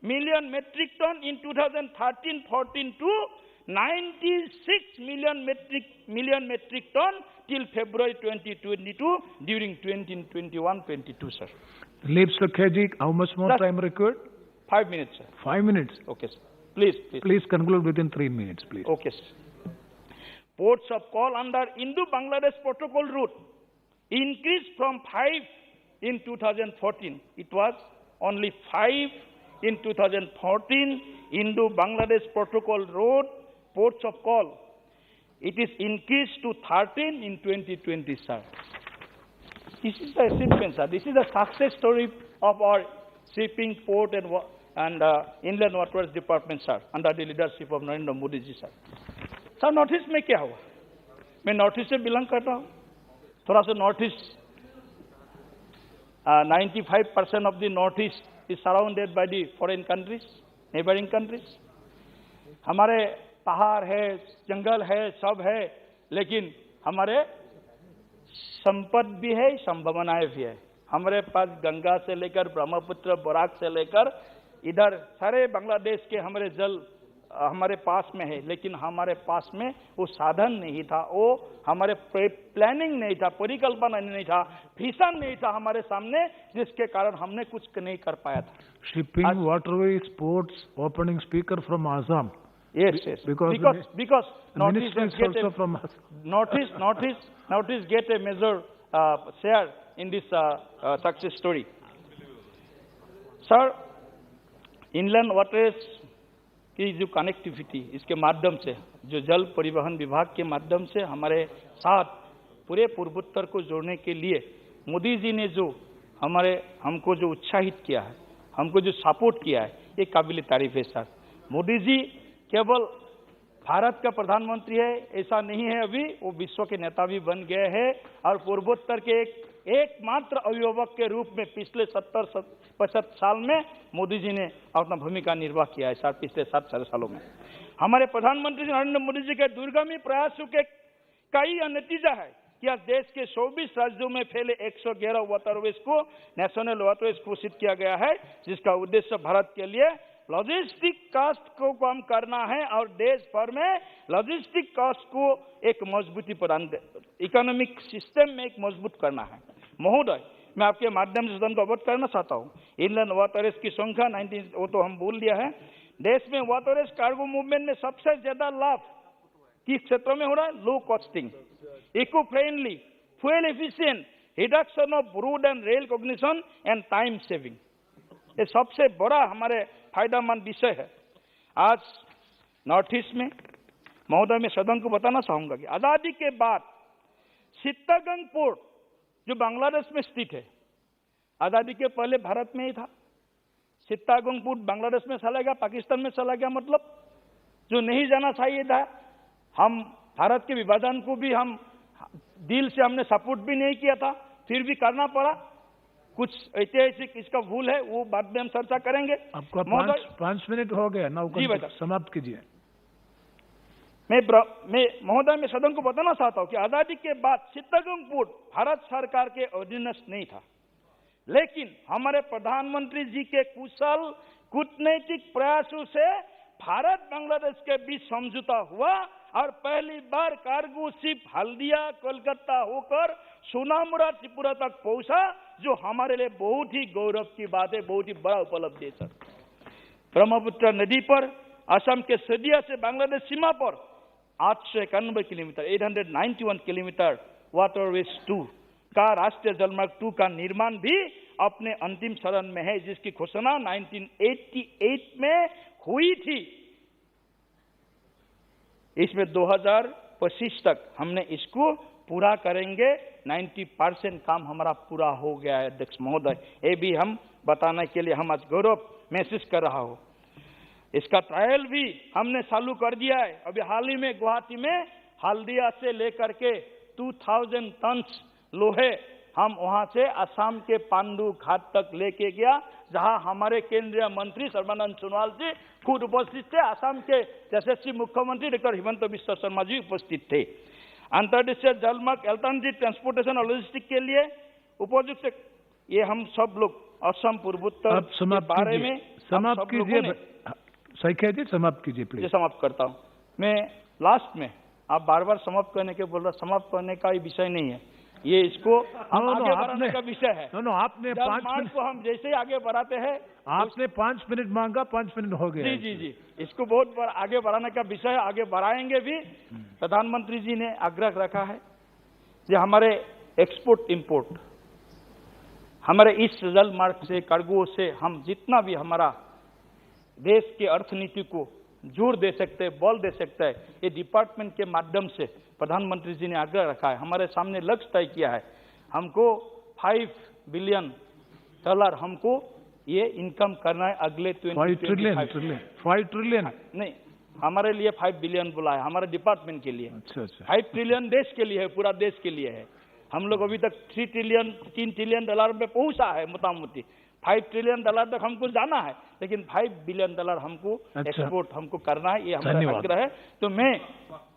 million metric ton in 2013-14 to 96 million metric ton till February 2022 during 2021-22, sir. Leaves the KG, how much more time required? 5 minutes, sir. 5 minutes? Okay, sir. Please. Please conclude within 3 minutes, please. Okay, sir. Ports of call under Indo-Bangladesh Protocol route increased from 5 in 2014. It was only 5 in 2014. Indo-Bangladesh Protocol road ports of call. It is increased to 13 in 2020, sir. This is the achievement, sir. This is the success story of our shipping, port and inland waterways department, sir, under the leadership of Narendra Modi ji, sir. Sir north east में क्या हुआ? मैं north east से belong करता हूँ. थोड़ा सा north east 95% of the north east is surrounded by the foreign countries, neighbouring countries. हमारे पहाड़ है, जंगल है, सब है, लेकिन हमारे संपद भी है, संभावनाएं भी है. हमारे पास गंगा से लेकर ब्रह्मपुत्र, बराक से लेकर इधर सारे बांग्लादेश के हमारे जल हमारे पास में है, लेकिन हमारे पास में वो साधन नहीं था, वो हमारे प्लानिंग नहीं था, परिकल्पना नहीं था, विजन नहीं था हमारे सामने, जिसके कारण हमने कुछ नहीं कर पाया था. Shipping, waterways, ports, opening speaker from Assam. Yes. Because Northeast get a major in this success story. Sir, inland waterways की जो कनेक्टिविटी इसके माध्यम से, जो जल परिवहन विभाग के माध्यम से हमारे साथ पूरे पूर्वोत्तर को जोड़ने के लिए मोदी जी ने जो हमको जो उत्साहित किया है, हमको जो सपोर्ट किया है, ये काबिल तारीफ है सर। मोदी जी केवल भारत का प्रधानमंत्री है ऐसा नहीं है, अभी वो विश्व के नेता भी बन गए हैं और पूर्वोत्तर के एकमात्र अभिभावक के रूप में पिछले 70-75 साल में मोदी जी ने अपना भूमिका निर्वाह किया है सर। पिछले 7 सालों में हमारे प्रधानमंत्री नरेंद्र मोदी जी के दूरगामी प्रयासों के कई नतीजा है कि आज देश के 24 राज्यों में फैले 111 वाटरवेज को नेशनल वाटरवेज घोषित किया गया है, जिसका उद्देश्य भारत के लिए लॉजिस्टिक कॉस्ट को कम करना है और देश भर में लॉजिस्टिक कॉस्ट को एक मजबूती प्रदान, इकोनॉमिक सिस्टम में एक मजबूत करना है। महोदय, मैं आपके माध्यम से सदन को अवगत करना चाहता हूँ, इनलैंड वाटरवेज की संख्या 19 वो तो हम बोल दिया है। देश में वाटरवेज कार्गो मूवमेंट में सबसे ज्यादा लाभ किस क्षेत्र में हो रहा है? Low costing, eco friendly, fuel efficient, reduction of road and rail cognition and time saving, ये सबसे बड़ा हमारे फायदेमंद विषय है। आज नॉर्थ ईस्ट में महोदय मैं सदन को बताना चाहूंगा कि आजादी के बाद चित्तगंग पोर्ट जो बांग्लादेश में स्थित है, आजादी के पहले भारत में ही था। चित्तगंग पोर्ट बांग्लादेश में चला गया, पाकिस्तान में चला गया, मतलब जो नहीं जाना चाहिए था। हम भारत के विभाजन को भी हम दिल से हमने सपोर्ट भी नहीं किया था, फिर भी करना पड़ा। कुछ ऐतिहासिक इसका भूल है, वो बाद में हम चर्चा करेंगे। आपका 5 मिनट हो गया ना, समाप्त कीजिए। मैं महोदय मैं सदन को बताना चाहता हूं कि आजादी के बाद चित्तगंग पोर्ट भारत सरकार के अधीनस्थ नहीं था, लेकिन हमारे प्रधानमंत्री जी के कुशल कूटनीतिक प्रयासों से भारत बांग्लादेश के बीच समझौता हुआ और पहली बार कार्गो शिप हल्दिया कोलकाता होकर सोनामुरा त्रिपुरा तक पहुंचा, जो हमारे लिए बहुत ही गौरव की बात है, बहुत ही बड़ा उपलब्धि है सर। ब्रह्मपुत्र नदी पर असम के सदिया से बांग्लादेश सीमा पर 891 किलोमीटर 891 किलोमीटर वाटरवेज 2 का राष्ट्रीय जलमार्ग 2 का निर्माण भी अपने अंतिम चरण में है, जिसकी घोषणा 1988 में हुई थी। इसमें 2025 तक हमने इसको पूरा करेंगे। 90% काम हमारा पूरा हो गया है अध्यक्ष महोदय, ये भी हम बताने के लिए हम आज गौरव महसूस कर रहा हूं। इसका ट्रायल भी हमने चालू कर दिया है। अभी हाल ही में गुवाहाटी में हल्दिया से लेकर के 2000 टन लोहे हम वहां से असम के पांडु घाट तक लेके गया, जहां हमारे केंद्रीय मंत्री सर्बानंद सोनोवाल जी खुद उपस्थित थे, असम के यशस्वी मुख्यमंत्री डॉक्टर हिमंत बिस्वा शर्मा जी उपस्थित थे। अंतर्देशीय जलमार्ग एल्टर्नेटिव ट्रांसपोर्टेशन और लॉजिस्टिक के लिए उपयुक्त, ये हम सब लोग असम पूर्वोत्तर के बारे में समाप्त कीजिए। सैखिया जी समाप्त कीजिए प्लीज। समाप्त करता हूँ मैं। लास्ट में आप बार बार समाप्त करने के बोल रहे, समाप्त करने का ये विषय नहीं है, ये इसको हम आगे बढ़ाने का विषय है। आपने 5 मिनट को हम जैसे ही आगे बढ़ाते हैं, आपने 5 मिनट मांगा, 5 मिनट हो गए। जी, इसको बहुत आगे बढ़ाने का विषय है, आगे बढ़ाएंगे भी। प्रधानमंत्री जी ने आग्रह रखा है कि हमारे एक्सपोर्ट इंपोर्ट, हमारे इस जल मार्ग से कार्गो से हम जितना भी हमारा देश के अर्थनीति को जोर दे सकते हैं, बल दे सकता है, ये डिपार्टमेंट के माध्यम से प्रधानमंत्री जी ने आग्रह रखा है। हमारे सामने लक्ष्य तय किया है, हमको $5 बिलियन हमको ये इनकम करना है अगले 5 ट्रिलियन नहीं, हमारे लिए 5 बिलियन बोला है, हमारे डिपार्टमेंट के लिए। अच्छा। 5 ट्रिलियन देश के लिए है, पूरा देश के लिए है। हम लोग अभी तक $3 ट्रिलियन में पहुंचा है मोटामोटी। $5 ट्रिलियन तक हमको जाना है, लेकिन $5 बिलियन हमको एक्सपोर्ट हमको करना है, ये हमारा आग्रह है। तो मैं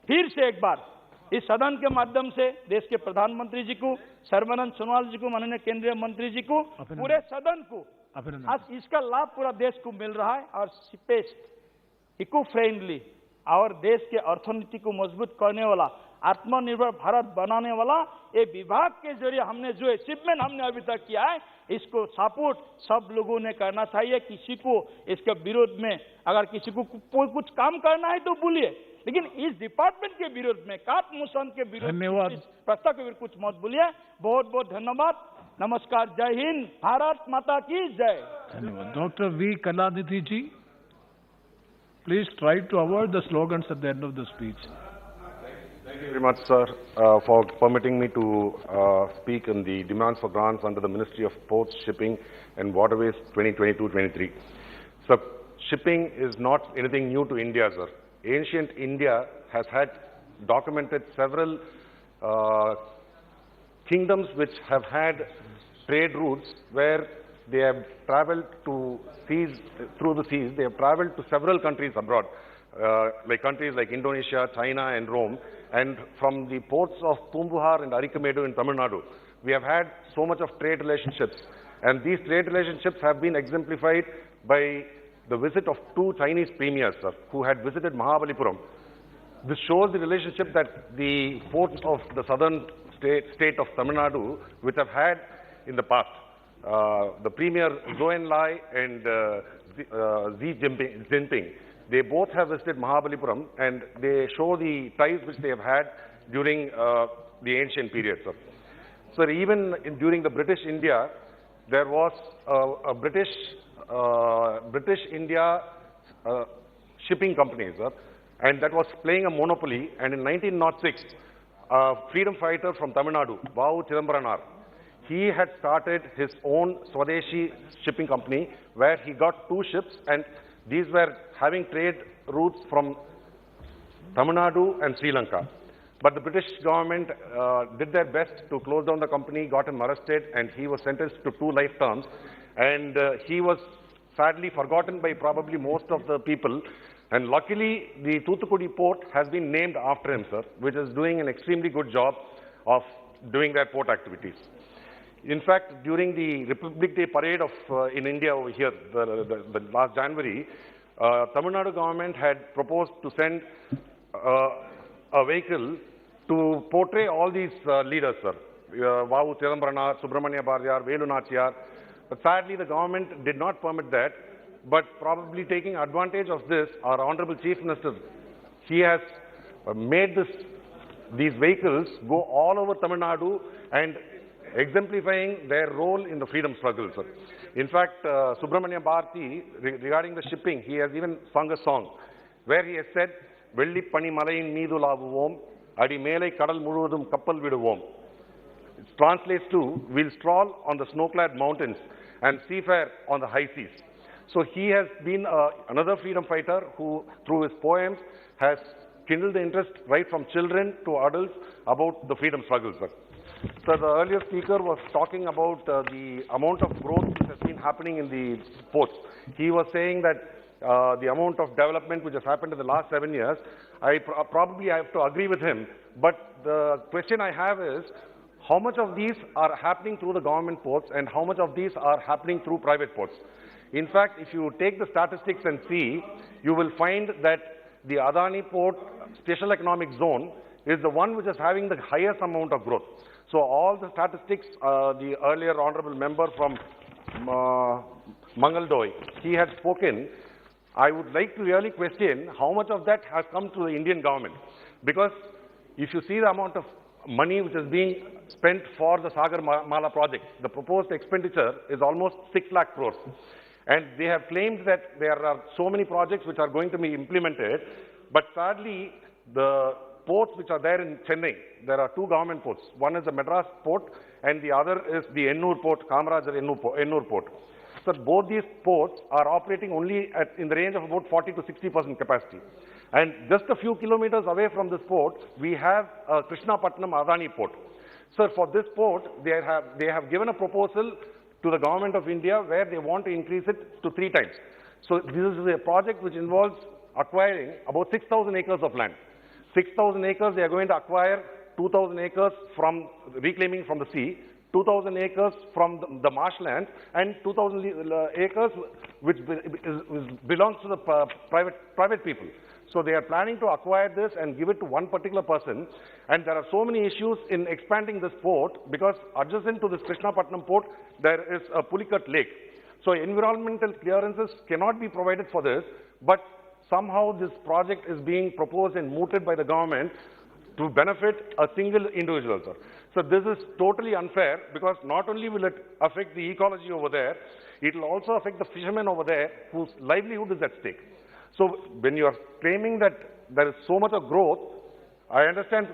फिर से एक बार इस सदन के माध्यम से देश के प्रधानमंत्री जी को, सर्बानंद सोनोवाल जी को, माननीय केंद्रीय मंत्री जी को, पूरे सदन को, आज इसका लाभ पूरा देश को मिल रहा है और स्पेस्ट इको फ्रेंडली और देश के अर्थनीति को मजबूत करने वाला, आत्मनिर्भर भारत बनाने वाला ये विभाग के जरिए हमने जो अचीवमेंट हमने अभी तक किया है, इसको सपोर्ट सब लोगों ने करना चाहिए। किसी को इसके विरोध में, अगर किसी को कोई कुछ काम करना है तो बोलिए, लेकिन इस डिपार्टमेंट के विरोध में, काट मोशन के विरोध में, प्रस्ताव के विरोध कुछ मत बोलिए। बहुत बहुत धन्यवाद। नमस्कार, जय हिंद, भारत माता की जय। धन्यवाद। Dr. V. Kalanidhi ji, please try to avoid the slogans at the end of the speech. Thank you very much, sir, for permitting me to speak on the demands for grants under the Ministry of Ports, Shipping and Waterways 2022-23. So, shipping is not anything new to India, sir. Ancient India has had documented several kingdoms which have had trade routes where they have traveled to seas, through the seas. They have traveled to several countries abroad, like countries like Indonesia, China and Rome. And from the ports of Pumbuhar and Arikamedu in Tamil Nadu, we have had so much of trade relationships. And these trade relationships have been exemplified by the visit of two Chinese premiers, sir, who had visited Mahabalipuram. This shows the relationship that the ports of the southern state of Tamil Nadu, which have had in the past. The Premier Zhou Enlai and Xi Jinping, they both have visited Mahabalipuram and they show the ties which they have had during the ancient period, sir. So even during the British India, there was a British India shipping company, sir, and that was playing a monopoly. And in 1906, a freedom fighter from Tamil Nadu, Vavu Chidambaram, he had started his own Swadeshi shipping company where he got two ships, and these were having trade routes from Tamil Nadu and Sri Lanka. But the British government did their best to close down the company, got him arrested, and he was sentenced to 2 life terms. And he was sadly forgotten by probably most of the people. And luckily, the Thoothukudi port has been named after him, sir, which is doing an extremely good job of doing their port activities. In fact, during the Republic Day parade in India over here, the last January, Tamil Nadu government had proposed to send a vehicle to portray all these leaders, sir. Vavu Chidambaram, Subramania Bharatiar, Velu Nachiyar. But sadly, the government did not permit that. But probably taking advantage of this, our Honorable Chief Minister, he has made these vehicles go all over Tamil Nadu and exemplifying their role in the freedom struggle, sir. In fact, Subramania Bharati, regarding the shipping, he has even sung a song where he has said, Velli Pani Malayin Meedu Lavuvom, Adi Melai Kadal Murudum Kappal Viduvom. It translates to, we'll stroll on the snow-clad mountains and seafare on the high seas. So he has been another freedom fighter who, through his poems, has kindled the interest right from children to adults about the freedom struggle, sir. So the earlier speaker was talking about the amount of growth which has been happening in the ports. He was saying that the amount of development which has happened in the last 7 years, I probably have to agree with him. But the question I have is, how much of these are happening through the government ports and how much of these are happening through private ports? In fact, if you take the statistics and see, you will find that the Adani Port Special Economic Zone is the one which is having the highest amount of growth. So all the statistics, the earlier honorable member from Mangaldoi, he had spoken. I would like to really question how much of that has come to the Indian government. Because if you see the amount of money which is being spent for the Sagar Mala project, the proposed expenditure is almost 6 lakh crores. And they have claimed that there are so many projects which are going to be implemented, but sadly, the ports which are there in Chennai, there are 2 government ports. One is the Madras port and the other is the Ennur port, Kamarajar Ennur port. So both these ports are operating only in the range of about 40 to 60% capacity. And just a few kilometers away from this port, we have Krishnapatnam Adani port. So for this port, they have given a proposal to the government of India where they want to increase it to 3 times. So this is a project which involves acquiring about 6,000 acres of land. 6,000 acres, they are going to acquire 2,000 acres from reclaiming from the sea, 2,000 acres from the marshland, and 2,000 acres which belongs to the private people. So they are planning to acquire this and give it to one particular person. And there are so many issues in expanding this port because adjacent to this Krishnapatnam port, there is a Pulikat lake. So environmental clearances cannot be provided for this, but somehow this project is being proposed and mooted by the government to benefit a single individual, sir. So this is totally unfair because not only will it affect the ecology over there, it will also affect the fishermen over there whose livelihood is at stake. So when you are claiming that there is so much of growth, I understand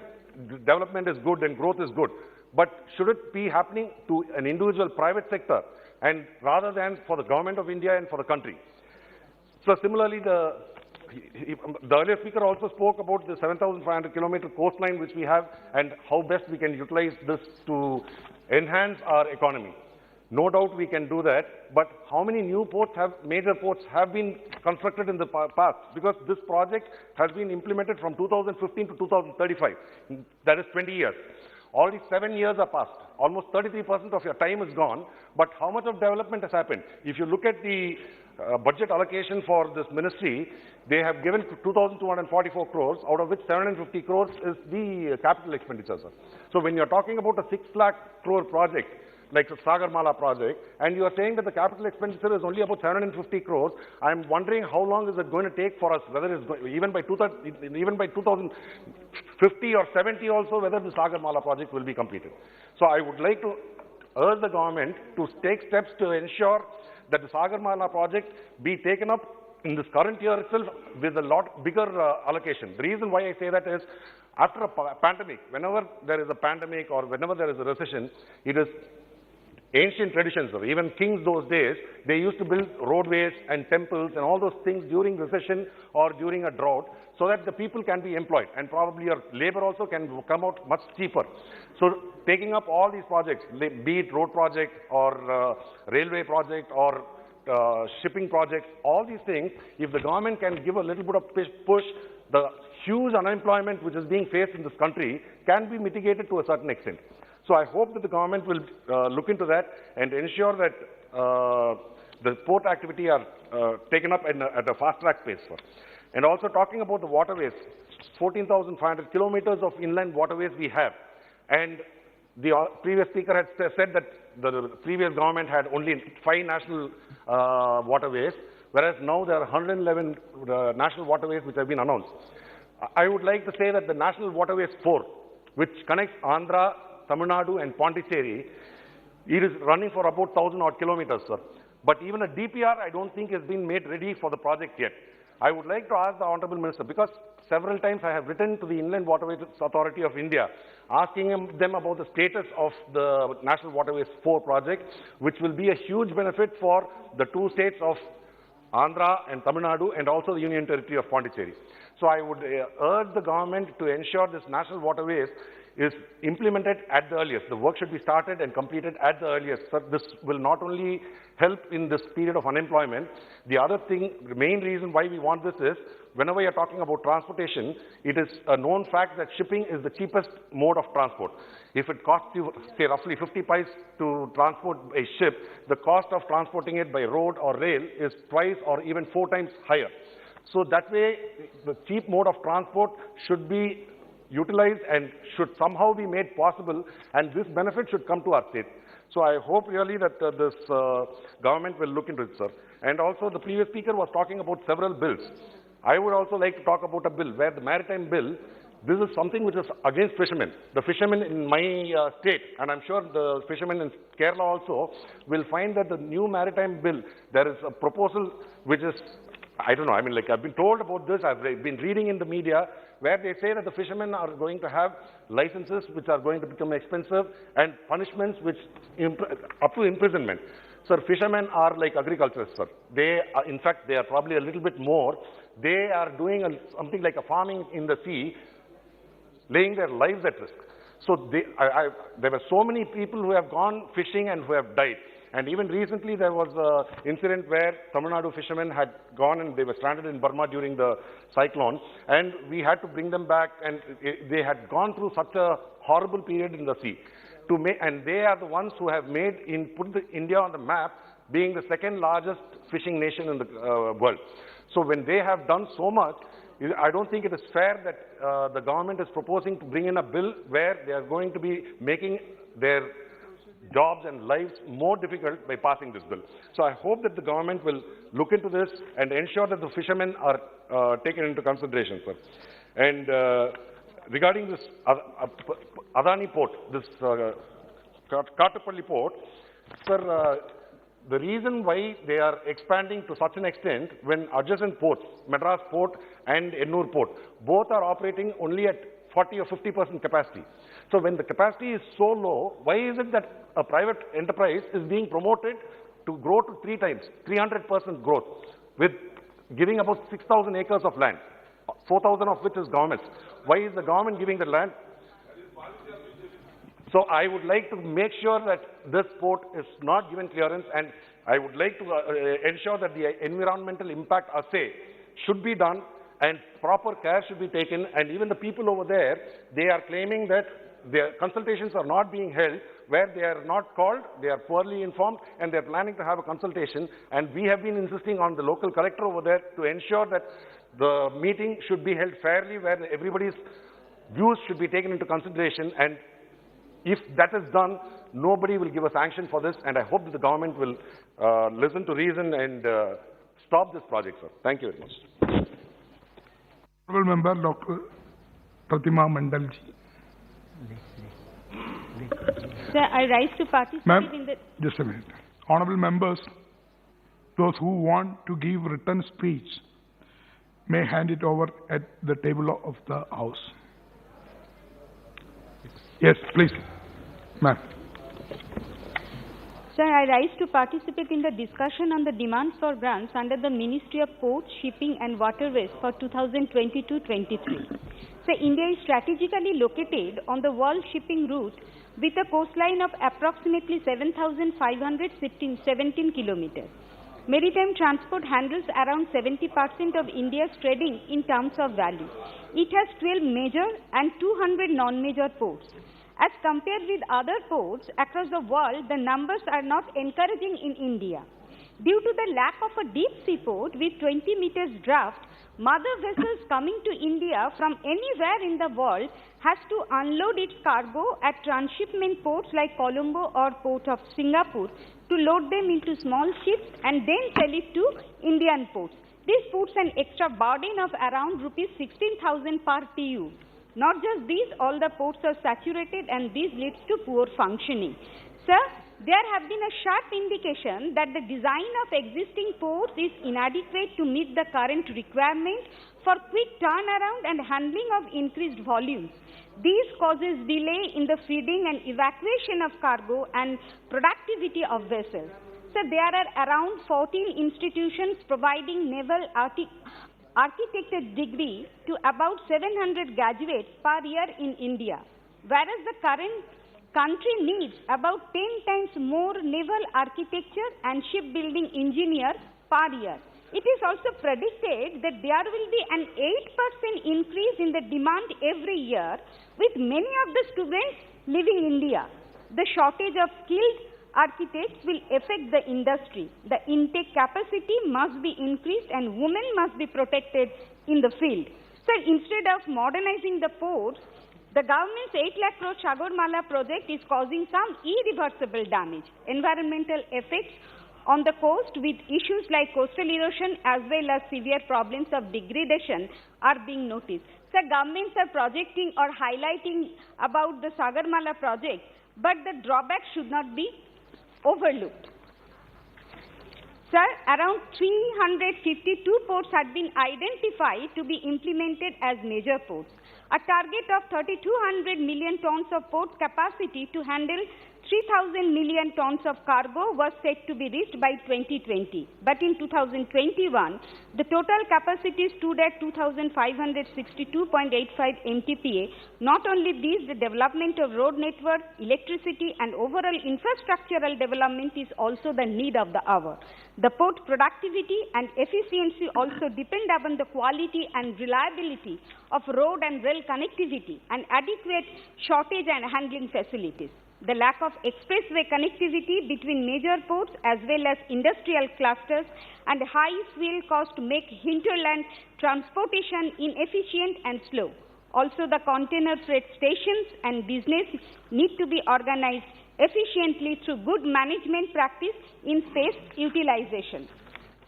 development is good and growth is good, but should it be happening to an individual private sector and rather than for the government of India and for the country? So similarly, the earlier speaker also spoke about the 7,500 kilometer coastline which we have and how best we can utilize this to enhance our economy. No doubt we can do that, but how many new ports major ports have been constructed in the past? Because this project has been implemented from 2015 to 2035. That is 20 years. Already 7 years are passed. Almost 33% of your time is gone, but how much of development has happened? If you look at the budget allocation for this ministry, they have given 2,244 crores, out of which 750 crores is the capital expenditure, sir. So when you're talking about a 6 lakh crore project, like the Sagar project, and you are saying that the capital expenditure is only about 750 crores, I'm wondering how long is it going to take for us, whether it's even by 2050 or 70 also, whether the Sagar project will be completed. So I would like to urge the government to take steps to ensure that the Sagar project be taken up in this current year itself with a lot bigger allocation. The reason why I say that is, after a pandemic, whenever there is a pandemic or whenever there is a recession, it is ancient traditions, or even kings those days, they used to build roadways and temples and all those things during recession or during a drought so that the people can be employed and probably your labor also can come out much cheaper. So taking up all these projects, be it road project or railway project or shipping projects, all these things, if the government can give a little bit of push, the huge unemployment which is being faced in this country can be mitigated to a certain extent. So I hope that the government will look into that and ensure that the port activity are taken up at a fast-track pace. And also talking about the waterways, 14,500 kilometers of inland waterways we have. And the previous speaker had said that the previous government had only 5 national waterways, whereas now there are 111 national waterways which have been announced. I would like to say that the National Waterways 4, which connects Andhra, Tamil Nadu and Pondicherry, it is running for about 1,000 odd kilometers, sir. But even a DPR, I don't think has been made ready for the project yet. I would like to ask the Honorable Minister, because several times I have written to the Inland Waterways Authority of India, asking them about the status of the National Waterways 4 project, which will be a huge benefit for the 2 states of Andhra and Tamil Nadu and also the Union Territory of Pondicherry. So I would urge the government to ensure this National Waterways is implemented at the earliest. The work should be started and completed at the earliest. So this will not only help in this period of unemployment. The other thing, the main reason why we want this is, whenever you're talking about transportation, it is a known fact that shipping is the cheapest mode of transport. If it costs you, say, roughly 50 paise to transport a ship, the cost of transporting it by road or rail is twice or even 4 times higher. So that way, the cheap mode of transport should be utilized and should somehow be made possible, and this benefit should come to our state. So I hope really that this government will look into it, sir. And also the previous speaker was talking about several bills. I would also like to talk about a bill where the Maritime Bill, this is something which is against fishermen. The fishermen in my state, and I'm sure the fishermen in Kerala also, will find that the new Maritime Bill, there is a proposal which is, I don't know, I mean, like I've been told about this, I've been reading in the media, where they say that the fishermen are going to have licenses which are going to become expensive and punishments which up to imprisonment. Sir, fishermen are like agriculturists, sir. They are, in fact, they are probably a little bit more. They are doing something like a farming in the sea, laying their lives at risk. So there were so many people who have gone fishing and who have died. And even recently there was an incident where Tamil Nadu fishermen had gone and they were stranded in Burma during the cyclone, and we had to bring them back, and they had gone through such a horrible period in the sea. And they are the ones who have put India on the map, being the 2nd largest fishing nation in the world. So when they have done so much, I don't think it is fair that the government is proposing to bring in a bill where they are going to be making their jobs and lives more difficult by passing this bill. So I hope that the government will look into this and ensure that the fishermen are taken into consideration, sir. And regarding this Adani port, this Kattupalli port, sir, the reason why they are expanding to such an extent when adjacent ports, Madras port and Ennur port, both are operating only at 40 or 50% capacity. So when the capacity is so low, why is it that a private enterprise is being promoted to grow to 3 times, 300% growth, with giving about 6,000 acres of land, 4,000 of which is government? Why is the government giving the land? So I would like to make sure that this port is not given clearance, and I would like to ensure that the environmental impact assay should be done and proper care should be taken. And even the people over there, they are claiming that their consultations are not being held, where they are not called, they are poorly informed, and they are planning to have a consultation. And we have been insisting on the local collector over there to ensure that the meeting should be held fairly, where everybody's views should be taken into consideration. And if that is done, nobody will give a sanction for this, and I hope that the government will listen to reason and stop this project, sir. Thank you very much. Honorable Member Dr. Pratima Mandal ji. Sir, I rise to participate in the... Just a minute. Honorable members, those who want to give written speech may hand it over at the table of the House. Yes, please. Ma'am. Sir, I rise to participate in the discussion on the demand for grants under the Ministry of Ports, Shipping and Waterways for 2022-23. Sir, India is strategically located on the world shipping route with a coastline of approximately 7,517 kilometers. Maritime transport handles around 70% of India's trading in terms of value. It has 12 major and 200 non-major ports. As compared with other ports across the world, the numbers are not encouraging in India. Due to the lack of a deep sea port with 20 meters draft, mother vessels coming to India from anywhere in the world has to unload its cargo at transshipment ports like Colombo or Port of Singapore to load them into small ships and then sell it to Indian ports. This puts an extra burden of around rupees 16,000 per TEU. Not just these, all the ports are saturated, and this leads to poor functioning. Sir, there have been a sharp indication that the design of existing ports is inadequate to meet the current requirement for quick turnaround and handling of increased volumes. This causes delay in the feeding and evacuation of cargo and productivity of vessels. So there are around 14 institutions providing naval architecture degree to about 700 graduates per year in India, whereas the current country needs about 10 times more naval architecture and shipbuilding engineers per year. It is also predicted that there will be an 8% increase in the demand every year, with many of the students leaving India. The shortage of skilled architects will affect the industry. The intake capacity must be increased and women must be protected in the field. So instead of modernizing the ports, the government's 8 lakh crore Sagar project is causing some irreversible damage. Environmental effects on the coast with issues like coastal erosion as well as severe problems of degradation are being noticed. So governments are projecting or highlighting about the Sagar project, but the drawbacks should not be overlooked. Sir, around 352 ports had been identified to be implemented as major ports. A target of 3,200 million tons of port capacity to handle 3,000 million tons of cargo was set to be reached by 2020. But in 2021, the total capacity stood at 2,562.85 MTPA. Not only this, the development of road network, electricity, and overall infrastructural development is also the need of the hour. The port productivity and efficiency also depend upon the quality and reliability of road and rail connectivity and adequate shortage and handling facilities. The lack of expressway connectivity between major ports as well as industrial clusters and high fuel cost make hinterland transportation inefficient and slow. Also, the container freight stations and business need to be organized efficiently through good management practice in space utilization.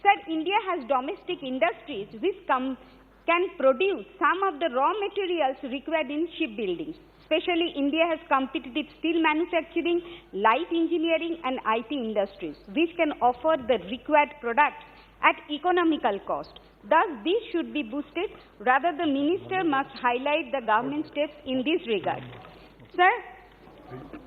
Sir, India has domestic industries which can produce some of the raw materials required in shipbuilding. Especially India has competed with steel manufacturing, light engineering and IT industries, which can offer the required products at economical cost. Thus, this should be boosted. Rather, the minister must highlight the government steps in this regard. Sir,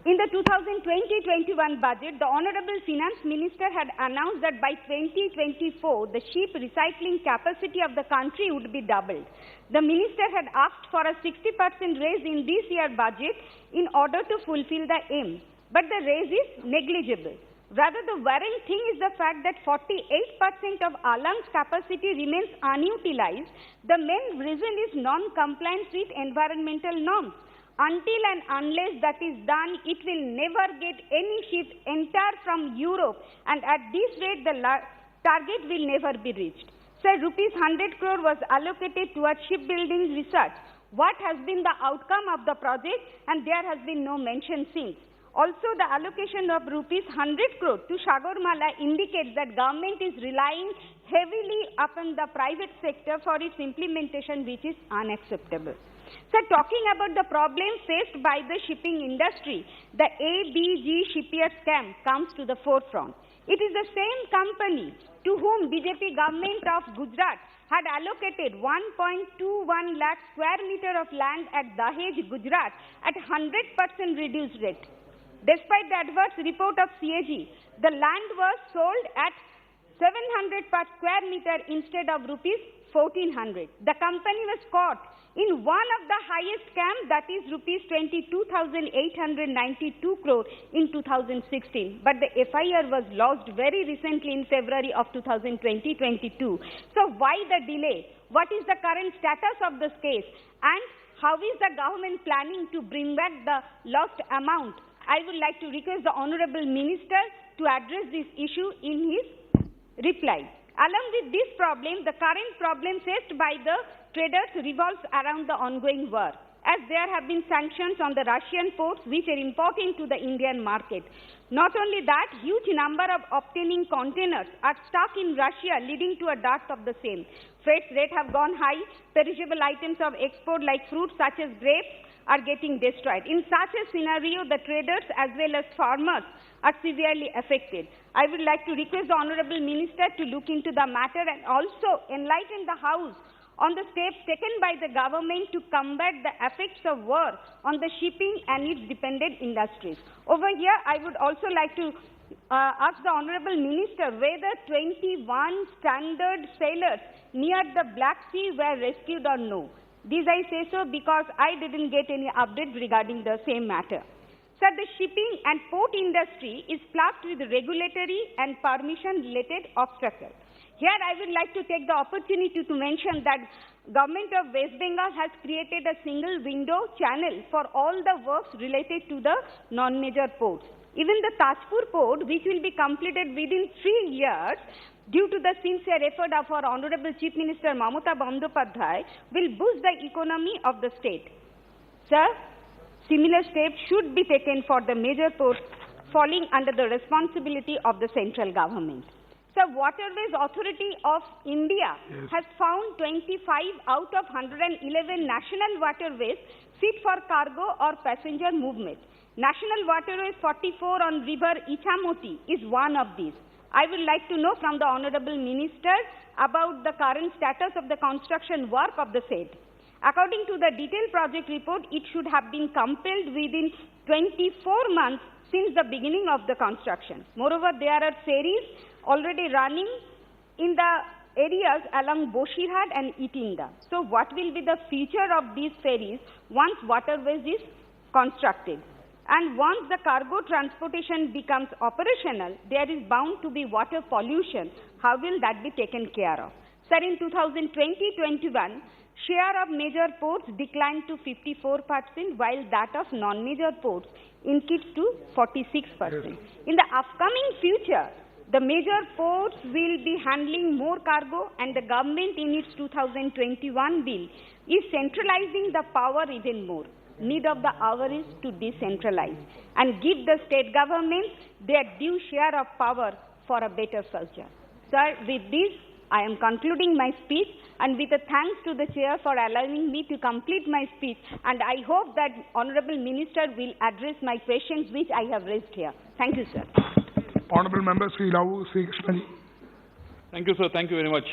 in the 2020-21 budget, the Honorable Finance Minister had announced that by 2024, the ship recycling capacity of the country would be doubled. The minister had asked for a 60% raise in this year's budget in order to fulfill the aim. But the raise is negligible. Rather, the worrying thing is the fact that 48% of Alam's capacity remains unutilized. The main reason is non-compliance with environmental norms. Until and unless that is done, it will never get any ship enter from Europe, and at this rate, the target will never be reached. Sir, rupees 100 crore was allocated towards shipbuilding research. What has been the outcome of the project? And there has been no mention since. Also, the allocation of rupees 100 crore to Sagarmala indicates that government is relying heavily upon the private sector for its implementation, which is unacceptable. So, talking about the problem faced by the shipping industry, the ABG shipyard scam comes to the forefront. It is the same company to whom BJP government of Gujarat had allocated 1.21 lakh square meter of land at Dahej, Gujarat at 100% reduced rate. Despite the adverse report of CAG, the land was sold at 700 per square meter instead of rupees 1400. The company was caught in one of the highest scams, that is rupees 22,892 crore in 2016. But the FIR was lodged very recently in February of 2022. So why the delay? What is the current status of this case? And how is the government planning to bring back the lost amount? I would like to request the Honorable Minister to address this issue in his reply. Along with this problem, the current problem faced by the traders revolves around the ongoing war, as there have been sanctions on the Russian ports which are important to the Indian market. Not only that, huge number of obtaining containers are stuck in Russia, leading to a dearth of the same. Freight rates have gone high. Perishable items of export like fruits such as grapes are getting destroyed. In such a scenario, the traders as well as farmers are severely affected. I would like to request the Honorable Minister to look into the matter and also enlighten the House on the steps taken by the government to combat the effects of war on the shipping and its dependent industries. Over here, I would also like to ask the Honorable Minister whether 21 standard sailors near the Black Sea were rescued or no. This I say so because I didn't get any updates regarding the same matter. Sir, the shipping and port industry is plagued with regulatory and permission-related obstacles. Here, I would like to take the opportunity to mention that Government of West Bengal has created a single window channel for all the works related to the non-major ports. Even the Tajpur port, which will be completed within 3 years, due to the sincere effort of our Honorable Chief Minister Mamata Bandyopadhyay, will boost the economy of the state. Sir, similar steps should be taken for the major ports falling under the responsibility of the central government. Sir, Waterways Authority of India has found 25 out of 111 national waterways fit for cargo or passenger movement. National Waterways 44 on River Ichamoti is one of these. I would like to know from the Honorable Minister about the current status of the construction work of the said. According to the detailed project report, it should have been completed within 24 months since the beginning of the construction. Moreover, there are ferries already running in the areas along Boshirhat and Itinda. So what will be the future of these ferries once Waterways is constructed? And once the cargo transportation becomes operational, there is bound to be water pollution. How will that be taken care of? Sir, in 2020-21, share of major ports declined to 54%, while that of non-major ports increased to 46%. In the upcoming future, the major ports will be handling more cargo, and the government in its 2021 bill is centralizing the power even more. Need of the hour is to decentralize and give the state governments their due share of power for a better future. Sir, with this, I am concluding my speech, and with a thanks to the Chair for allowing me to complete my speech, and I hope that Honourable Minister will address my questions which I have raised here. Thank you, sir. Honourable Member Sri Rao Sri Krishnan. Thank you, sir. Thank you very much.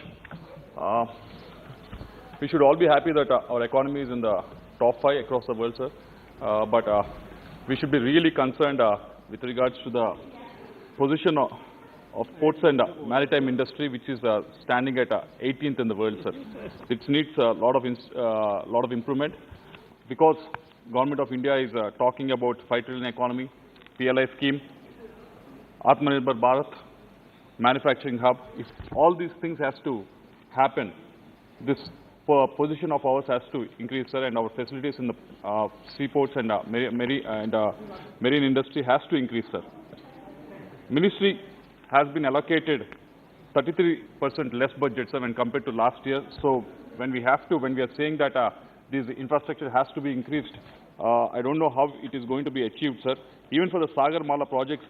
We should all be happy that our economy is in the top 5 across the world, sir. But we should be really concerned with regards to the position of ports and maritime industry, which is standing at 18th in the world, sir. It needs a lot of improvement, because Government of India is talking about 5 trillion economy, PLI scheme, Atmanirbhar Bharat, manufacturing hub. If all these things has to happen, this position of ours has to increase, sir, and our facilities in the seaports and marine industry has to increase, sir. Ministry has been allocated 33% less budget, sir, when compared to last year. So when we are saying that this infrastructure has to be increased, I don't know how it is going to be achieved, sir. Even for the Sagar Mala projects,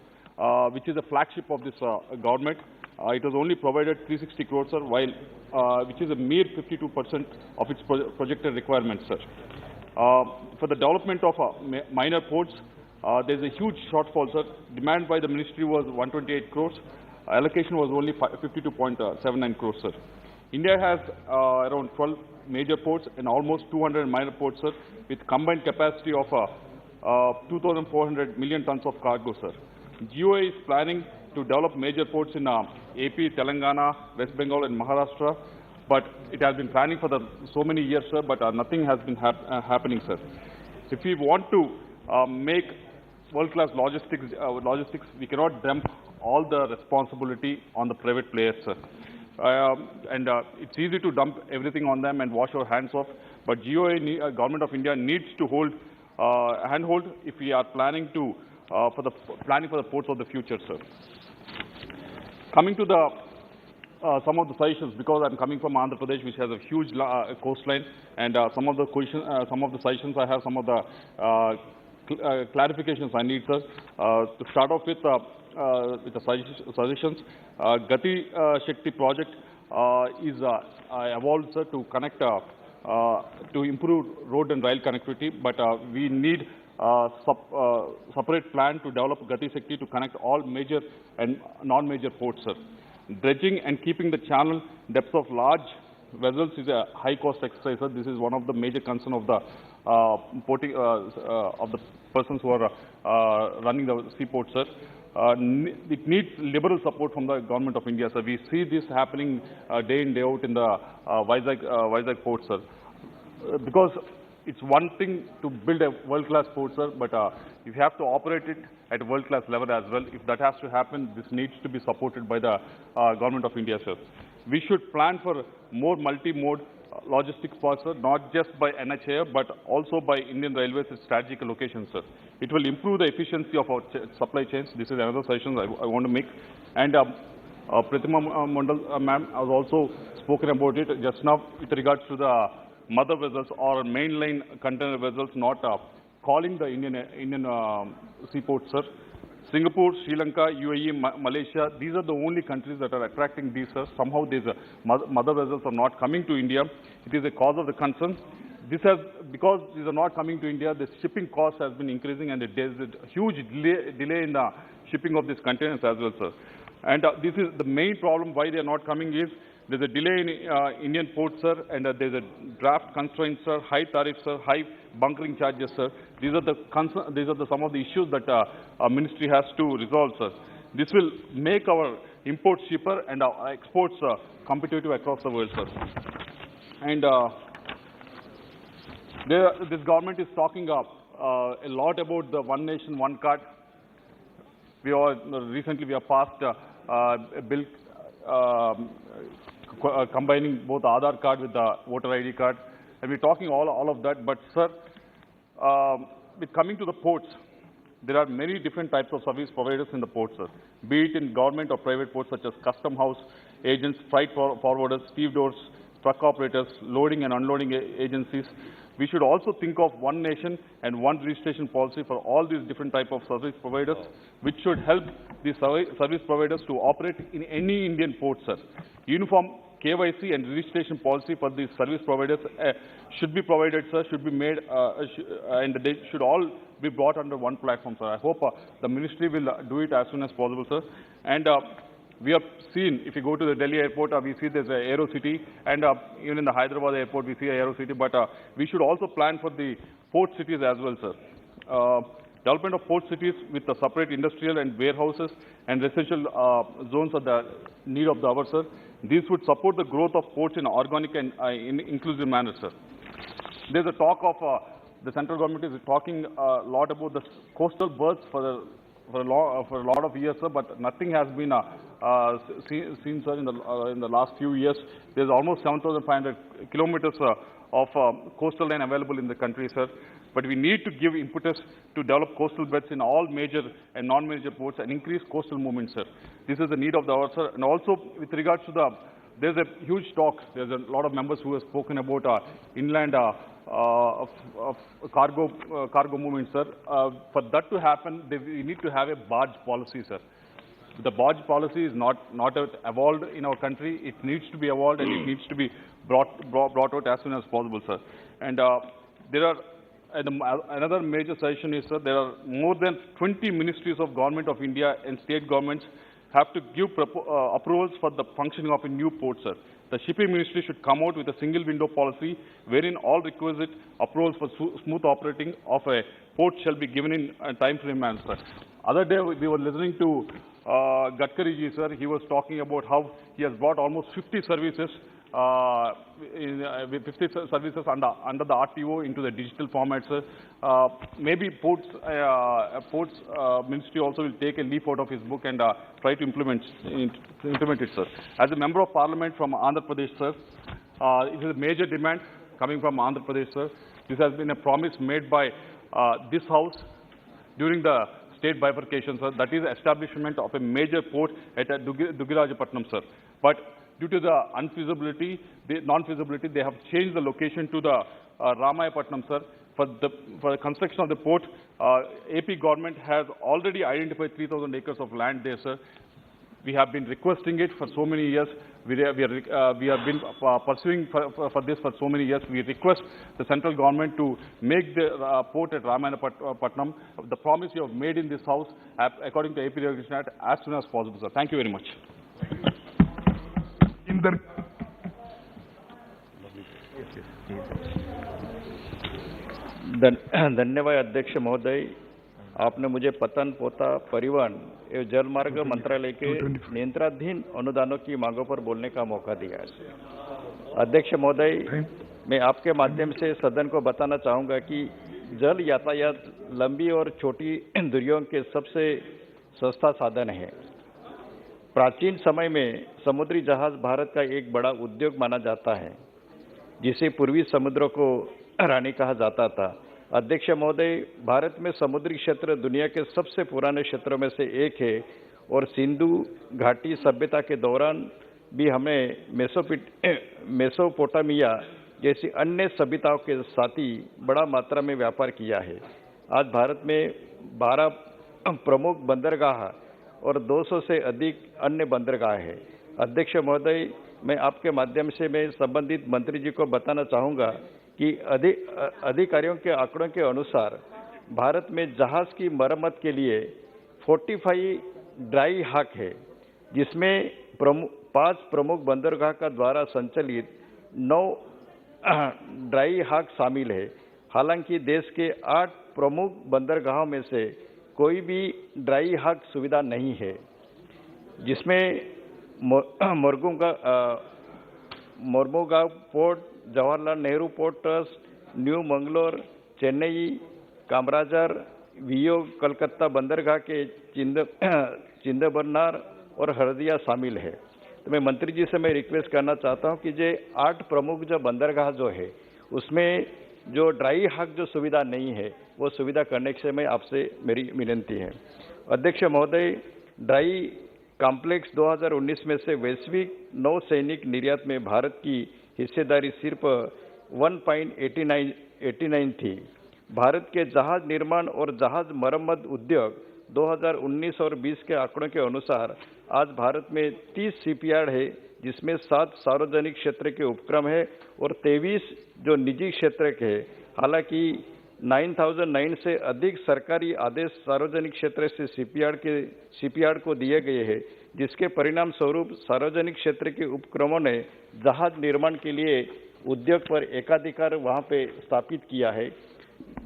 which is a flagship of this government, it was only provided 360 crores, sir, while which is a mere 52% of its projected requirements, sir. For the development of minor ports, there is a huge shortfall, sir. Demand by the ministry was 128 crores. Allocation was only 52.79 crores, sir. India has around 12 major ports and almost 200 minor ports, sir, with combined capacity of 2,400 million tons of cargo, sir. GOA is planning to develop major ports in AP, Telangana, West Bengal and Maharashtra, but it has been planning for so many years, sir, but nothing has been happening, sir. If we want to make world-class logistics, we cannot dump all the responsibility on the private players, sir. It's easy to dump everything on them and wash our hands off, but GOA, Government of India, needs to hold handhold if we are planning to for the ports of the future, sir. Coming to the some of the suggestions, because I'm coming from Andhra Pradesh, which has a huge coastline, and some of the suggestions I have, some of the clarifications I need, sir. To start off with the suggestions, Gati Shakti project is evolved, sir, to connect to improve road and rail connectivity, but we need separate plan to develop Gati Shakti to connect all major and non-major ports, sir. Dredging and keeping the channel depth of large vessels is a high-cost exercise, sir. This is one of the major concerns of the persons who are running the seaports, sir. It needs liberal support from the Government of India, sir. We see this happening day in, day out in the Vizag port, sir. Because it's one thing to build a world-class port, sir, but if you have to operate it at a world-class level as well, if that has to happen, this needs to be supported by the Government of India, sir. We should plan for more multi-mode logistics parks, sir, not just by NHAI, but also by Indian Railways at strategic locations, sir. It will improve the efficiency of our supply chains. This is another suggestion I want to make. And Pratima Mandal, ma'am, has also spoken about it just now with regards to the mother vessels or mainline container vessels not calling the Indian seaports, sir. Singapore, Sri Lanka, UAE, Malaysia, these are the only countries that are attracting these, sir. Somehow these mother vessels are not coming to India. It is a cause of the concern. Because these are not coming to India, the shipping cost has been increasing, and there is a huge delay in the shipping of these containers as well, sir. And this is the main problem why they are not coming is there's a delay in Indian ports, sir, and there's a draft constraints, sir, high tariffs, sir, high bunkering charges, sir. These are some of the issues that our ministry has to resolve, sir. This will make our imports cheaper and our exports competitive across the world, sir. And this government is talking a lot about the one nation, one card. Recently we have passed a bill combining both Aadhaar card with the voter ID card, and we're talking all of that. But sir, with coming to the ports, there are many different types of service providers in the ports, sir. Be it in government or private ports such as custom house agents, freight forwarders, stevedores, truck operators, loading and unloading agencies. We should also think of one nation and one registration policy for all these different types of service providers, which should help these service providers to operate in any Indian port, sir. Uniform KYC and registration policy for these service providers should be provided, sir, should be made, and they should all be brought under one platform, sir. I hope the ministry will do it as soon as possible, sir. And we have seen, if you go to the Delhi airport, we see there's a Aero City, and even in the Hyderabad airport, we see a Aero City, but we should also plan for the port cities as well, sir. Development of port cities with the separate industrial and warehouses and residential zones are the need of the hour, sir. These would support the growth of ports in an organic and inclusive manner, sir. There's a talk of the central government is talking a lot about the coastal berths for a lot of years, sir, but nothing has been seen, sir, in the last few years. There's almost 7,500 kilometers of coastal line available in the country, sir. But we need to give impetus to develop coastal beds in all major and non-major ports and increase coastal movement, sir. This is the need of the hour, sir. And also, with regards to there's a huge talk. There's a lot of members who have spoken about inland cargo movement, sir. For that to happen, we need to have a barge policy, sir. The barge policy is not evolved in our country. It needs to be evolved and it needs to be brought out as soon as possible, sir. And another major suggestion is, sir, there are more than 20 ministries of Government of India and state governments have to give approvals for the functioning of a new port, sir. The shipping ministry should come out with a single window policy wherein all requisite approvals for smooth operating of a port shall be given in a time frame manner, sir. Other day we were listening to Gadkari ji, sir. He was talking about how he has brought almost 50 services under the RTO into the digital format, sir. Maybe ports ministry also will take a leaf out of his book and try to implement it, sir. As a member of parliament from Andhra Pradesh, sir, it is a major demand coming from Andhra Pradesh, sir. This has been a promise made by this house during the state bifurcation, sir. That is establishment of a major port at Dugirajapatnam, sir. But due to the non-feasibility, they have changed the location to the Ramayapatnam, sir. For the construction of the port, AP government has already identified 3,000 acres of land there, sir. We have been requesting it for so many years. We have been pursuing for this for so many years. We request the central government to make the port at Ramayapatnam the promise you have made in this house, according to AP Regulation Act, as soon as possible, sir. Thank you very much. धन्यवाद अध्यक्ष महोदय, आपने मुझे पतन, पोता, परिवहन एवं जलमार्ग मंत्रालय के नियंत्रणाधीन अनुदानों की मांगों पर बोलने का मौका दिया है। अध्यक्ष महोदय, मैं आपके माध्यम से सदन को बताना चाहूँगा कि जल यातायात लंबी और छोटी दूरियों के सबसे सस्ता साधन है। प्राचीन समय में समुद्री जहाज भारत का एक बड़ा उद्योग माना जाता है, जिसे पूर्वी समुद्रों को रानी कहा जाता था। अध्यक्ष महोदय, भारत में समुद्री क्षेत्र दुनिया के सबसे पुराने क्षेत्रों में से एक है और सिंधु घाटी सभ्यता के दौरान भी हमें मेसोपोटामिया जैसी अन्य सभ्यताओं के साथ ही बड़ा मात्रा में व्यापार किया है। आज भारत में 12 प्रमुख बंदरगाह और 200 से अधिक अन्य बंदरगाह है। अध्यक्ष महोदय, मैं आपके माध्यम से मैं संबंधित मंत्री जी को बताना चाहूँगा कि अधिकारियों के आंकड़ों के अनुसार भारत में जहाज की मरम्मत के लिए 45 ड्राई हाक है, जिसमें 5 प्रमुख बंदरगाह का द्वारा संचालित 9 ड्राई हाक शामिल है। हालांकि देश के 8 प्रमुख बंदरगाहों में से कोई भी ड्राई हाक सुविधा नहीं है, जिसमें Mormugao port, Jawaharlal Nehru port trust, new Mangalore, Chennai, Kamarajar, वियोग, कलकत्ता बंदरगाह के चिंदबरनार और हरदिया शामिल है। तो मैं मंत्री जी से मैं रिक्वेस्ट करना चाहता हूं कि जो 8 प्रमुख जो बंदरगाह जो है, उसमें जो ड्राई हाक जो सुविधा नहीं है, वो सुविधा करने से मैं आपसे मेरी विनती है। अध्यक्ष महोदय, ड्राई कॉम्प्लेक्स 2019 में से वैश्विक नौसैनिक निर्यात में भारत की हिस्सेदारी सिर्फ 1.89 थी। भारत के जहाज निर्माण और जहाज मरम्मत उद्योग 2019 और 20 के आंकड़ों के अनुसार आज भारत में 30 शिपयार्ड है, जिसमें 7 सार्वजनिक क्षेत्र के उपक्रम है और 23 जो निजी क्षेत्र के है। हालांकि 9009 से अधिक सरकारी आदेश सार्वजनिक क्षेत्र से शिपयार्ड को दिए गए हैं, जिसके परिणाम स्वरूप सार्वजनिक क्षेत्र के उपक्रमों ने जहाज निर्माण के लिए उद्योग पर एकाधिकार वहां पे स्थापित किया है,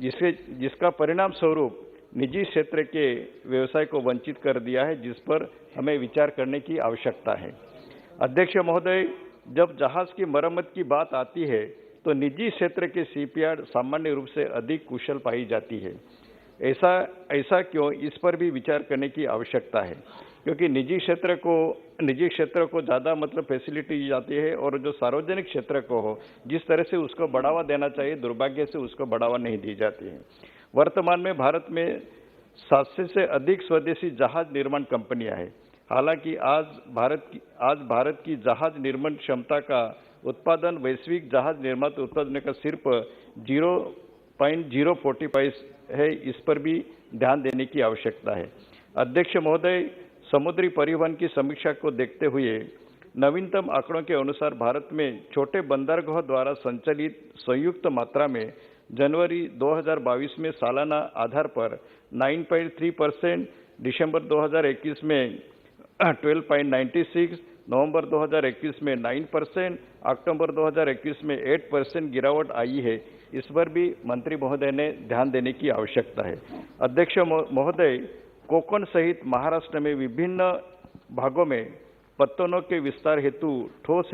जिसका परिणाम स्वरूप निजी क्षेत्र के व्यवसाय को वंचित कर दिया है, जिस पर हमें विचार करने की आवश्यकता है। अध्यक्ष महोदय, जब जहाज की मरम्मत की बात आती है तो निजी क्षेत्र के शिपयार्ड सामान्य रूप से अधिक कुशल पाई जाती है। ऐसा क्यों, इस पर भी विचार करने की आवश्यकता है, क्योंकि निजी क्षेत्र को ज़्यादा मतलब फैसिलिटी दी जाती है और जो सार्वजनिक क्षेत्र को हो जिस तरह से उसको बढ़ावा देना चाहिए, दुर्भाग्य से उसको बढ़ावा नहीं दी जाती है। वर्तमान में भारत में 700 से अधिक स्वदेशी जहाज निर्माण कंपनियां हैं। हालांकि आज भारत की जहाज निर्माण क्षमता का उत्पादन वैश्विक जहाज निर्माता उत्पादन का सिर्फ 0.045 है, इस पर भी ध्यान देने की आवश्यकता है। अध्यक्ष महोदय, समुद्री परिवहन की समीक्षा को देखते हुए नवीनतम आंकड़ों के अनुसार भारत में छोटे बंदरगाहों द्वारा संचालित संयुक्त मात्रा में जनवरी 2022 में सालाना आधार पर 9.3%, दिसंबर 2021 में 12.96%, नवंबर 2021 में 9%, अक्टूबर 2021 में 8% गिरावट आई है। इस पर भी मंत्री महोदय ने ध्यान देने की आवश्यकता है। अध्यक्ष महोदय, कोकण सहित महाराष्ट्र में विभिन्न भागों में पत्तनों के विस्तार हेतु ठोस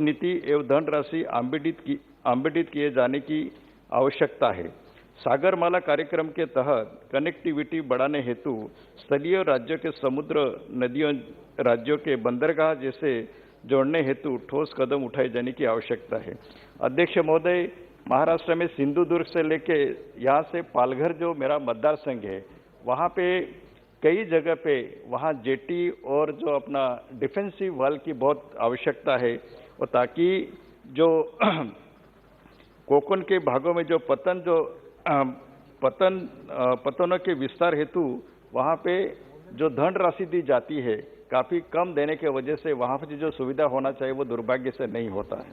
नीति एवं धनराशि आवंटित किए जाने की आवश्यकता है। सागरमाला कार्यक्रम के तहत कनेक्टिविटी बढ़ाने हेतु स्थलीय राज्यों के समुद्र नदियों राज्यों के बंदरगाह जैसे जोड़ने हेतु ठोस कदम उठाए जाने की आवश्यकता है। अध्यक्ष महोदय, महाराष्ट्र में सिंधुदुर्ग से लेके यहाँ से पालघर जो मेरा मतदार संघ है, वहाँ पे कई जगह पे वहाँ जेटी और जो अपना डिफेंसिव वाल की बहुत आवश्यकता है, और ताकि जो कोकण के भागों में जो पतनों के विस्तार हेतु वहाँ पे जो धनराशि दी जाती है काफ़ी कम देने के वजह से वहाँ पर जो सुविधा होना चाहिए वो दुर्भाग्य से नहीं होता है।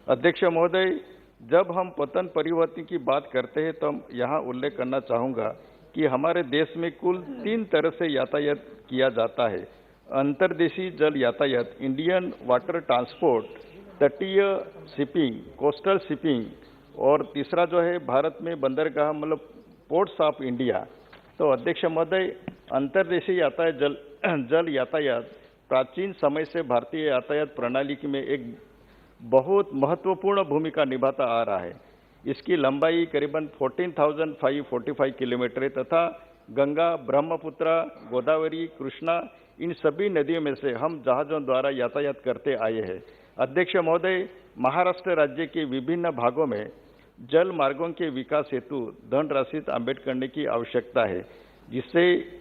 अध्यक्ष महोदय, जब हम पतन परिवर्तन की बात करते हैं तो यहाँ उल्लेख करना चाहूँगा कि हमारे देश में कुल 3 तरह से यातायात किया जाता है। अंतर्देशीय जल यातायात, इंडियन वाटर ट्रांसपोर्ट, तटीय शिपिंग, कोस्टल शिपिंग, और तीसरा जो है भारत में बंदरगाह मतलब पोर्ट्स ऑफ इंडिया। तो अध्यक्ष महोदय, अंतर्देशीय यातायात जल यातायात प्राचीन समय से भारतीय यातायात प्रणाली में एक बहुत महत्वपूर्ण भूमिका निभाता आ रहा है। इसकी लंबाई करीबन 14,545 किलोमीटर है तथा गंगा, ब्रह्मपुत्र, गोदावरी, कृष्णा इन सभी नदियों में से हम जहाजों द्वारा यातायात करते आए हैं। अध्यक्ष महोदय, महाराष्ट्र राज्य के विभिन्न भागों में जल मार्गों के विकास हेतु धनराशि आवंटित करने की आवश्यकता है, जिससे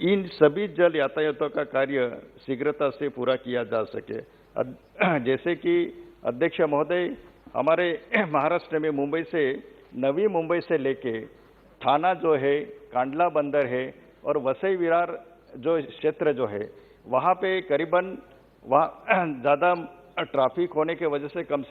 इन सभी जल यातायातों का कार्य शीघ्रता से पूरा किया जा सके। जैसे कि अध्यक्ष महोदय, हमारे महाराष्ट्र में नवी मुंबई से लेके थाना जो है, कांडला बंदर है और वसई विरार जो क्षेत्र जो है, वहाँ पे करीबन वहाँ ज़्यादा ट्रैफिक होने के वजह से कम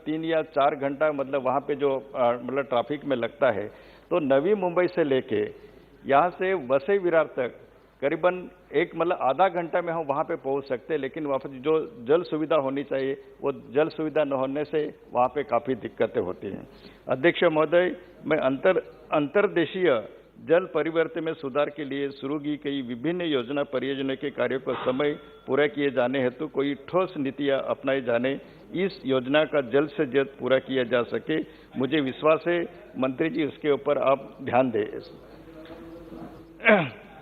3 या 4 घंटा मतलब वहाँ पे जो मतलब ट्रैफिक में लगता है। तो नवी मुंबई से लेके यहाँ से वसई विरार तक करीबन आधा घंटा में हम वहाँ पे पहुँच सकते हैं, लेकिन वहाँ पर जो जल सुविधा होनी चाहिए वो जल सुविधा न होने से वहाँ पे काफ़ी दिक्कतें होती हैं। अध्यक्ष महोदय, मैं अंतर्देशीय जल परिवर्तन में सुधार के लिए शुरू की गई विभिन्न योजना परियोजना के कार्यों को समय पूरा किए जाने हेतु कोई ठोस नीतियाँ अपनाई जाने, इस योजना का जल्द से जल्द पूरा किया जा सके। मुझे विश्वास है मंत्री जी उसके ऊपर आप ध्यान दें।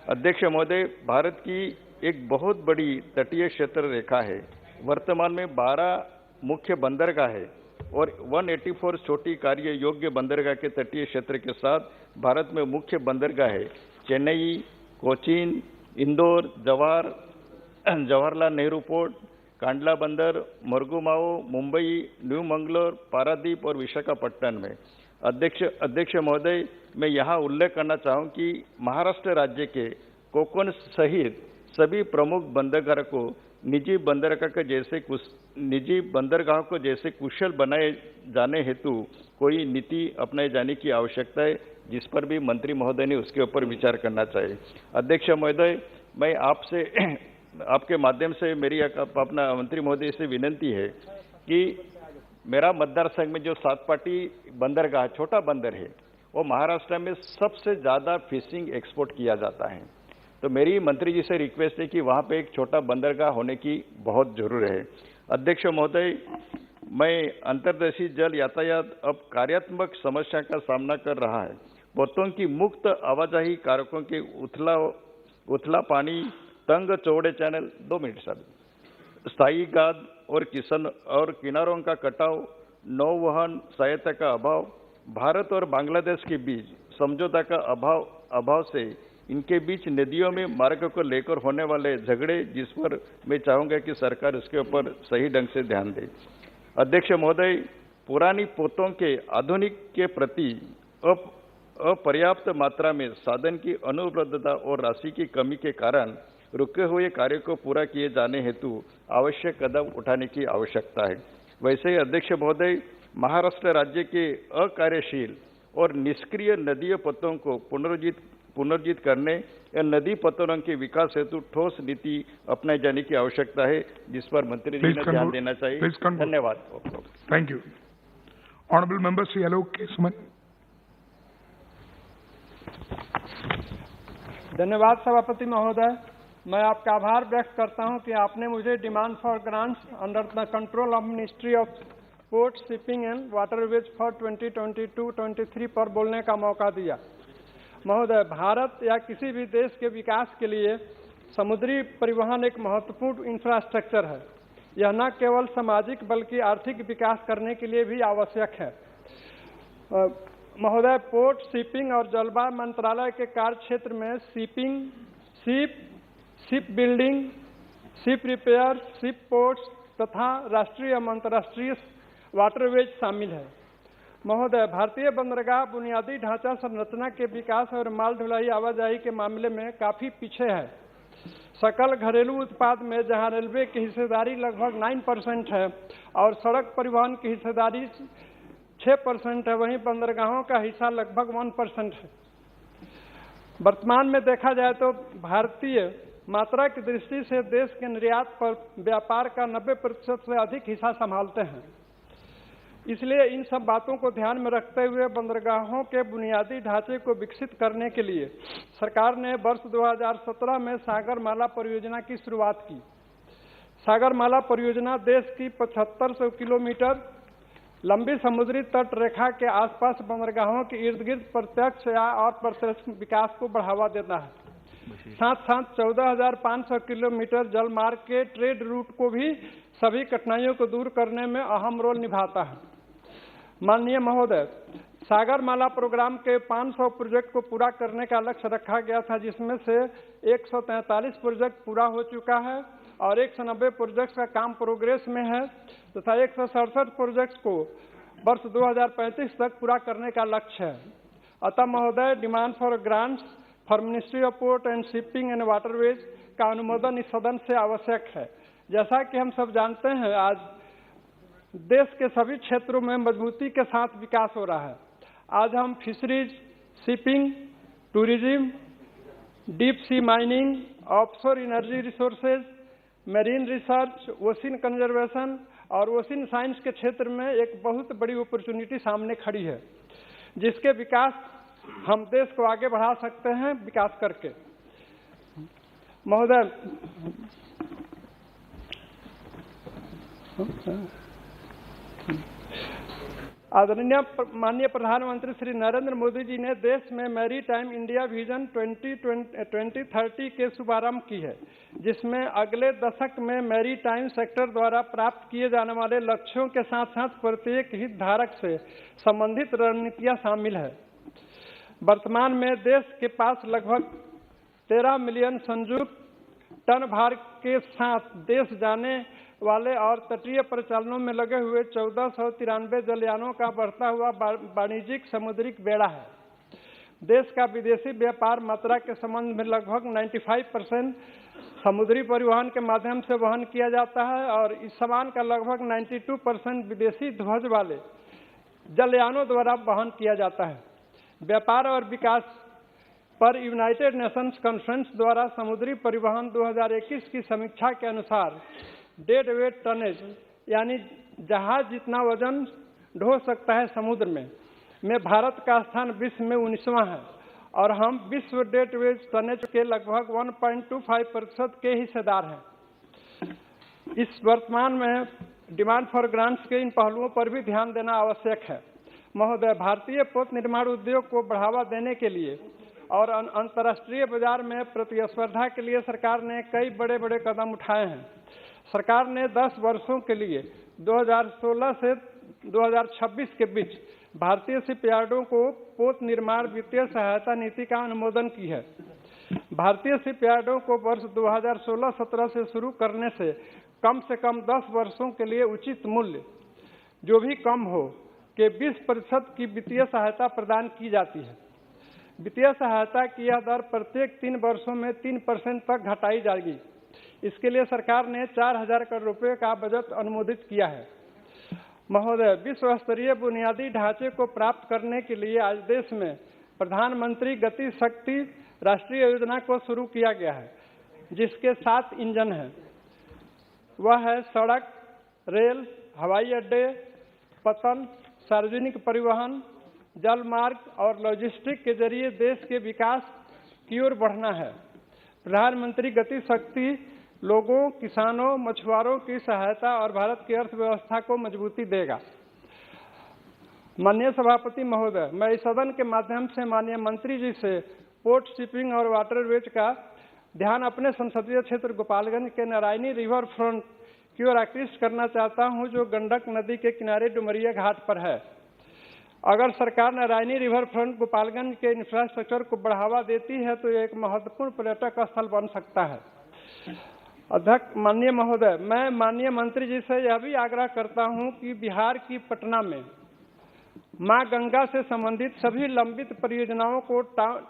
अध्यक्ष महोदय, भारत की एक बहुत बड़ी तटीय क्षेत्र रेखा है। वर्तमान में 12 मुख्य बंदरगाह है और 184 छोटी कार्य योग्य बंदरगाह के तटीय क्षेत्र के साथ भारत में मुख्य बंदरगाह है चेन्नई, कोचीन, इंदौर, जवाहरलाल नेहरू पोर्ट, कांडला बंदर, मुरुगामाओ, मुंबई, न्यू मंगलोर, पारादीप और विशाखापट्टनम में। अध्यक्ष महोदय, मैं यहाँ उल्लेख करना चाहूँ कि महाराष्ट्र राज्य के कोकण सहित सभी प्रमुख बंदरगाह को निजी बंदरगाह को जैसे कुशल बनाए जाने हेतु कोई नीति अपनाए जाने की आवश्यकता है, जिस पर भी मंत्री महोदय ने उसके ऊपर विचार करना चाहिए। अध्यक्ष महोदय, मैं आपसे आपके माध्यम से मेरी अपना मंत्री महोदय से विनंती है कि मेरा मतदार संघ में जो सातपाटी बंदरगाह छोटा बंदर है, वो महाराष्ट्र में सबसे ज्यादा फिशिंग एक्सपोर्ट किया जाता है। तो मेरी मंत्री जी से रिक्वेस्ट है कि वहां पे एक छोटा बंदरगाह होने की बहुत जरूर है। अध्यक्ष महोदय, मैं अंतर्देशीय जल यातायात अब कार्यात्मक समस्या का सामना कर रहा है। बोटों की मुक्त आवाजाही, कारकों के उथला पानी, तंग चौड़े चैनल, 2 मिनट सर, स्थायी गाद और किनारों का कटाव, नौवहन सहायता का अभाव, भारत और बांग्लादेश के बीच समझौता का अभाव से इनके बीच नदियों में मार्ग को लेकर होने वाले झगड़े, जिस पर मैं चाहूंगा कि सरकार उसके ऊपर सही ढंग से ध्यान दे। अध्यक्ष महोदय, पुरानी पोतों के आधुनिक के प्रति अपर्याप्त मात्रा में साधन की अनुपलब्धता और राशि की कमी के कारण रुके हुए कार्य को पूरा किए जाने हेतु आवश्यक कदम उठाने की आवश्यकता है। वैसे ही अध्यक्ष महोदय, महाराष्ट्र राज्य के अकार्यशील और निष्क्रिय नदी पथों को पुनर्जीत करने या नदी पथों के विकास हेतु ठोस नीति अपनाए जाने की आवश्यकता है, जिस पर मंत्री जी ने ध्यान देना चाहिए। धन्यवाद। Thank you. Honourable member Shri Alok Kesman. धन्यवाद सभापति महोदय। मैं आपका आभार व्यक्त करता हूं कि आपने मुझे demand for grants under the control of ministry of port, shipping and waterways for 2022-23 पर बोलने का मौका दिया। महोदय, भारत या किसी भी देश के विकास के लिए समुद्री परिवहन एक महत्वपूर्ण इंफ्रास्ट्रक्चर है। यह न केवल सामाजिक बल्कि आर्थिक विकास करने के लिए भी आवश्यक है। महोदय, पोर्ट, शिपिंग और जलवायु मंत्रालय के कार्य क्षेत्र में ship building, ship repair, ship ports तथा राष्ट्रीय एवं अंतर्राष्ट्रीय वाटरवेज शामिल है। महोदय, भारतीय बंदरगाह बुनियादी ढांचा संरचना के विकास और माल ढुलाई आवाजाही के मामले में काफी पीछे है। सकल घरेलू उत्पाद में जहां रेलवे की हिस्सेदारी लगभग 9% है और सड़क परिवहन की हिस्सेदारी 6% है, वहीं बंदरगाहों का हिस्सा लगभग 1% है। वर्तमान में देखा जाए तो भारतीय मात्रा की दृष्टि से देश के निर्यात पर व्यापार का 90% से अधिक हिस्सा संभालते हैं। इसलिए इन सब बातों को ध्यान में रखते हुए बंदरगाहों के बुनियादी ढांचे को विकसित करने के लिए सरकार ने वर्ष 2017 में सागर माला परियोजना की शुरुआत की। सागर माला परियोजना देश की 7500 किलोमीटर लंबी समुद्री तट रेखा के आसपास बंदरगाहों के इर्द गिर्द प्रत्यक्ष या अप्रत्यक्ष विकास को बढ़ावा देता है। साथ साथ 14,500 किलोमीटर जल मार्ग के ट्रेड रूट को भी सभी कठिनाइयों को दूर करने में अहम रोल निभाता है। माननीय महोदय, सागर माला प्रोग्राम के 500 प्रोजेक्ट को पूरा करने का लक्ष्य रखा गया था, जिसमें से 143 प्रोजेक्ट पूरा हो चुका है और 190 प्रोजेक्ट्स का काम प्रोग्रेस में है तथा 167 प्रोजेक्ट्स को वर्ष 2035 तक पूरा करने का लक्ष्य है। अतः महोदय, demand for grants for ministry of port and shipping and waterways का अनुमोदन इस सदन से आवश्यक है। जैसा कि हम सब जानते हैं, आज देश के सभी क्षेत्रों में मजबूती के साथ विकास हो रहा है। आज हम fisheries, shipping, tourism, deep sea mining, offshore energy resources, marine research, ocean conservation और ओशियन साइंस के क्षेत्र में एक बहुत बड़ी अपॉर्चुनिटी सामने खड़ी है, जिसके विकास हम देश को आगे बढ़ा सकते हैं विकास करके। महोदय, आदरणीय माननीय प्रधानमंत्री श्री नरेंद्र मोदी जी ने देश में मैरीटाइम इंडिया विजन 2030 के शुभारंभ की है, जिसमें अगले दशक में मैरीटाइम सेक्टर द्वारा प्राप्त किए जाने वाले लक्ष्यों के साथ साथ प्रत्येक हितधारक से संबंधित रणनीतियां शामिल है। वर्तमान में देश के पास लगभग 13 मिलियन संयुक्त टन भार के साथ देश जाने वाले और तटीय परिचालनों में लगे हुए 1493 जलयानों का बढ़ता हुआ वाणिज्यिक समुद्रिक बेड़ा है। देश का विदेशी व्यापार मात्रा के संबंध में लगभग 95% समुद्री परिवहन के माध्यम से वहन किया जाता है और इस सामान का लगभग 92% विदेशी ध्वज वाले जलयानों द्वारा वहन किया जाता है। व्यापार और विकास पर यूनाइटेड नेशंस कॉन्फ्रेंस द्वारा समुद्री परिवहन 2021 की समीक्षा के अनुसार डेड वेट टनेज यानी जहाज जितना वजन ढो सकता है समुद्र में भारत का स्थान विश्व में 19वां है और हम विश्व डेड वेट टनेज के लगभग 1.25% के हिस्सेदार हैं। इस वर्तमान में डिमांड फॉर ग्रांट्स के इन पहलुओं पर भी ध्यान देना आवश्यक है। महोदय, भारतीय पोत निर्माण उद्योग को बढ़ावा देने के लिए और अंतर्राष्ट्रीय बाजार में प्रतिस्पर्धा के लिए सरकार ने कई बड़े बड़े कदम उठाए हैं। सरकार ने 10 वर्षों के लिए 2016 से 2026 के बीच भारतीय शिपयार्डों को पोत निर्माण वित्तीय सहायता नीति का अनुमोदन की है। भारतीय शिपयार्डों को वर्ष 2016-17 से शुरू करने से कम 10 वर्षों के लिए उचित मूल्य जो भी कम हो के 20% की वित्तीय सहायता प्रदान की जाती है। वित्तीय सहायता की यह दर प्रत्येक 3 वर्षों में 3% तक घटाई जाएगी। इसके लिए सरकार ने 4,000 करोड़ रुपए का बजट अनुमोदित किया है। महोदय, विश्व स्तरीय बुनियादी ढांचे को प्राप्त करने के लिए आज देश में प्रधानमंत्री गति शक्ति राष्ट्रीय योजना को शुरू किया गया है, जिसके 7 इंजन हैं। वह है सड़क, रेल, हवाई अड्डे, पतन, सार्वजनिक परिवहन, जल मार्ग और लॉजिस्टिक के जरिए देश के विकास की ओर बढ़ना है। प्रधानमंत्री गति शक्ति लोगों, किसानों, मछुआरों की सहायता और भारत की अर्थव्यवस्था को मजबूती देगा। माननीय सभापति महोदय, मैं इस सदन के माध्यम से माननीय मंत्री जी से पोर्ट, शिपिंग और वाटरवेज का ध्यान अपने संसदीय क्षेत्र गोपालगंज के नारायणी रिवर फ्रंट की ओर आकृष्ट करना चाहता हूं, जो गंडक नदी के किनारे डुमरिया घाट पर है। अगर सरकार नारायणी रिवर फ्रंट गोपालगंज के इंफ्रास्ट्रक्चर को बढ़ावा देती है तो यह एक महत्वपूर्ण पर्यटक स्थल बन सकता है। अध्यक्ष, माननीय महोदय, मैं माननीय मंत्री जी से यह भी आग्रह करता हूं कि बिहार की पटना में मां गंगा से संबंधित सभी लंबित परियोजनाओं को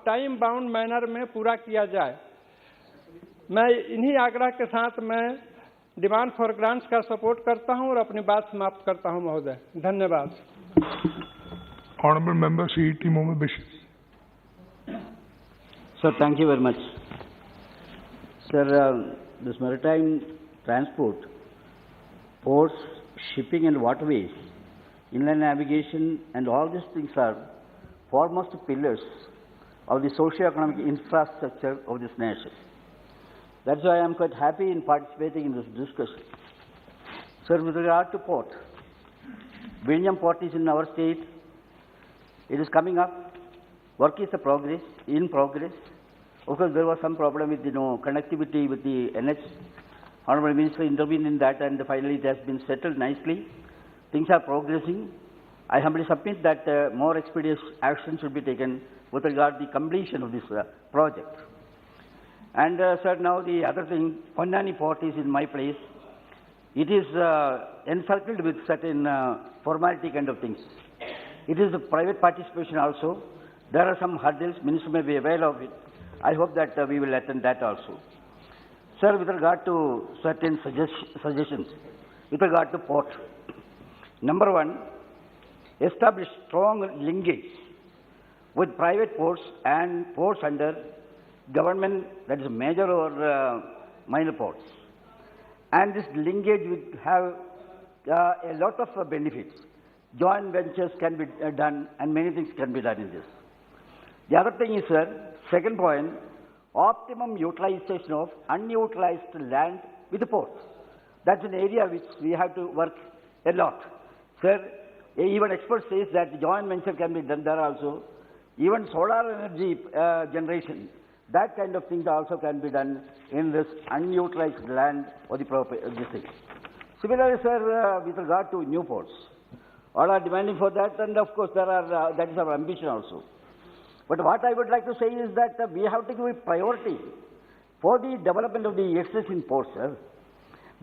टाइम बाउंड मैनर में पूरा किया जाए। मैं इन्हीं आग्रह के साथ मैं डिमांड फॉर ग्रांट्स का सपोर्ट करता हूं और अपनी बात समाप्त करता हूं महोदय। धन्यवाद। Honorable Member C.T. Mohammed Bashir. Sir, thank you very much. Sir, this maritime transport, ports, shipping and waterways, inland navigation and all these things are foremost pillars of the socio-economic infrastructure of this nation. That's why I am quite happy in participating in this discussion. Sir, with regard to port, Vinyam port is in our state. It is coming up. Work is in progress. Of course, there was some problem with connectivity with the NH. Honorable Minister intervened in that, and finally it has been settled nicely. Things are progressing. I humbly submit that more expeditious action should be taken with regard to the completion of this project. And sir, now the other thing, Ponnani port is in my place. It is encircled with certain formality kind of things. It is a private participation also. There are some hurdles. Minister may be aware of it. I hope that we will attend that also. Sir, with regard to certain suggestions, with regard to port, number one, establish strong linkage with private ports and ports under government, that is major or minor ports. And this linkage will have a lot of benefits. Joint ventures can be done and many things can be done in this. The other thing is, sir, second point, optimum utilization of unutilized land with the ports. That's an area which we have to work a lot. Sir, even experts say that joint venture can be done there also. Even solar energy generation, that kind of things also can be done in this unutilized land or the proper thing. Similarly, sir, with regard to new ports, all are demanding for that, and of course there are, that is our ambition also. But what I would like to say is that we have to give priority for the development of the existing ports, sir.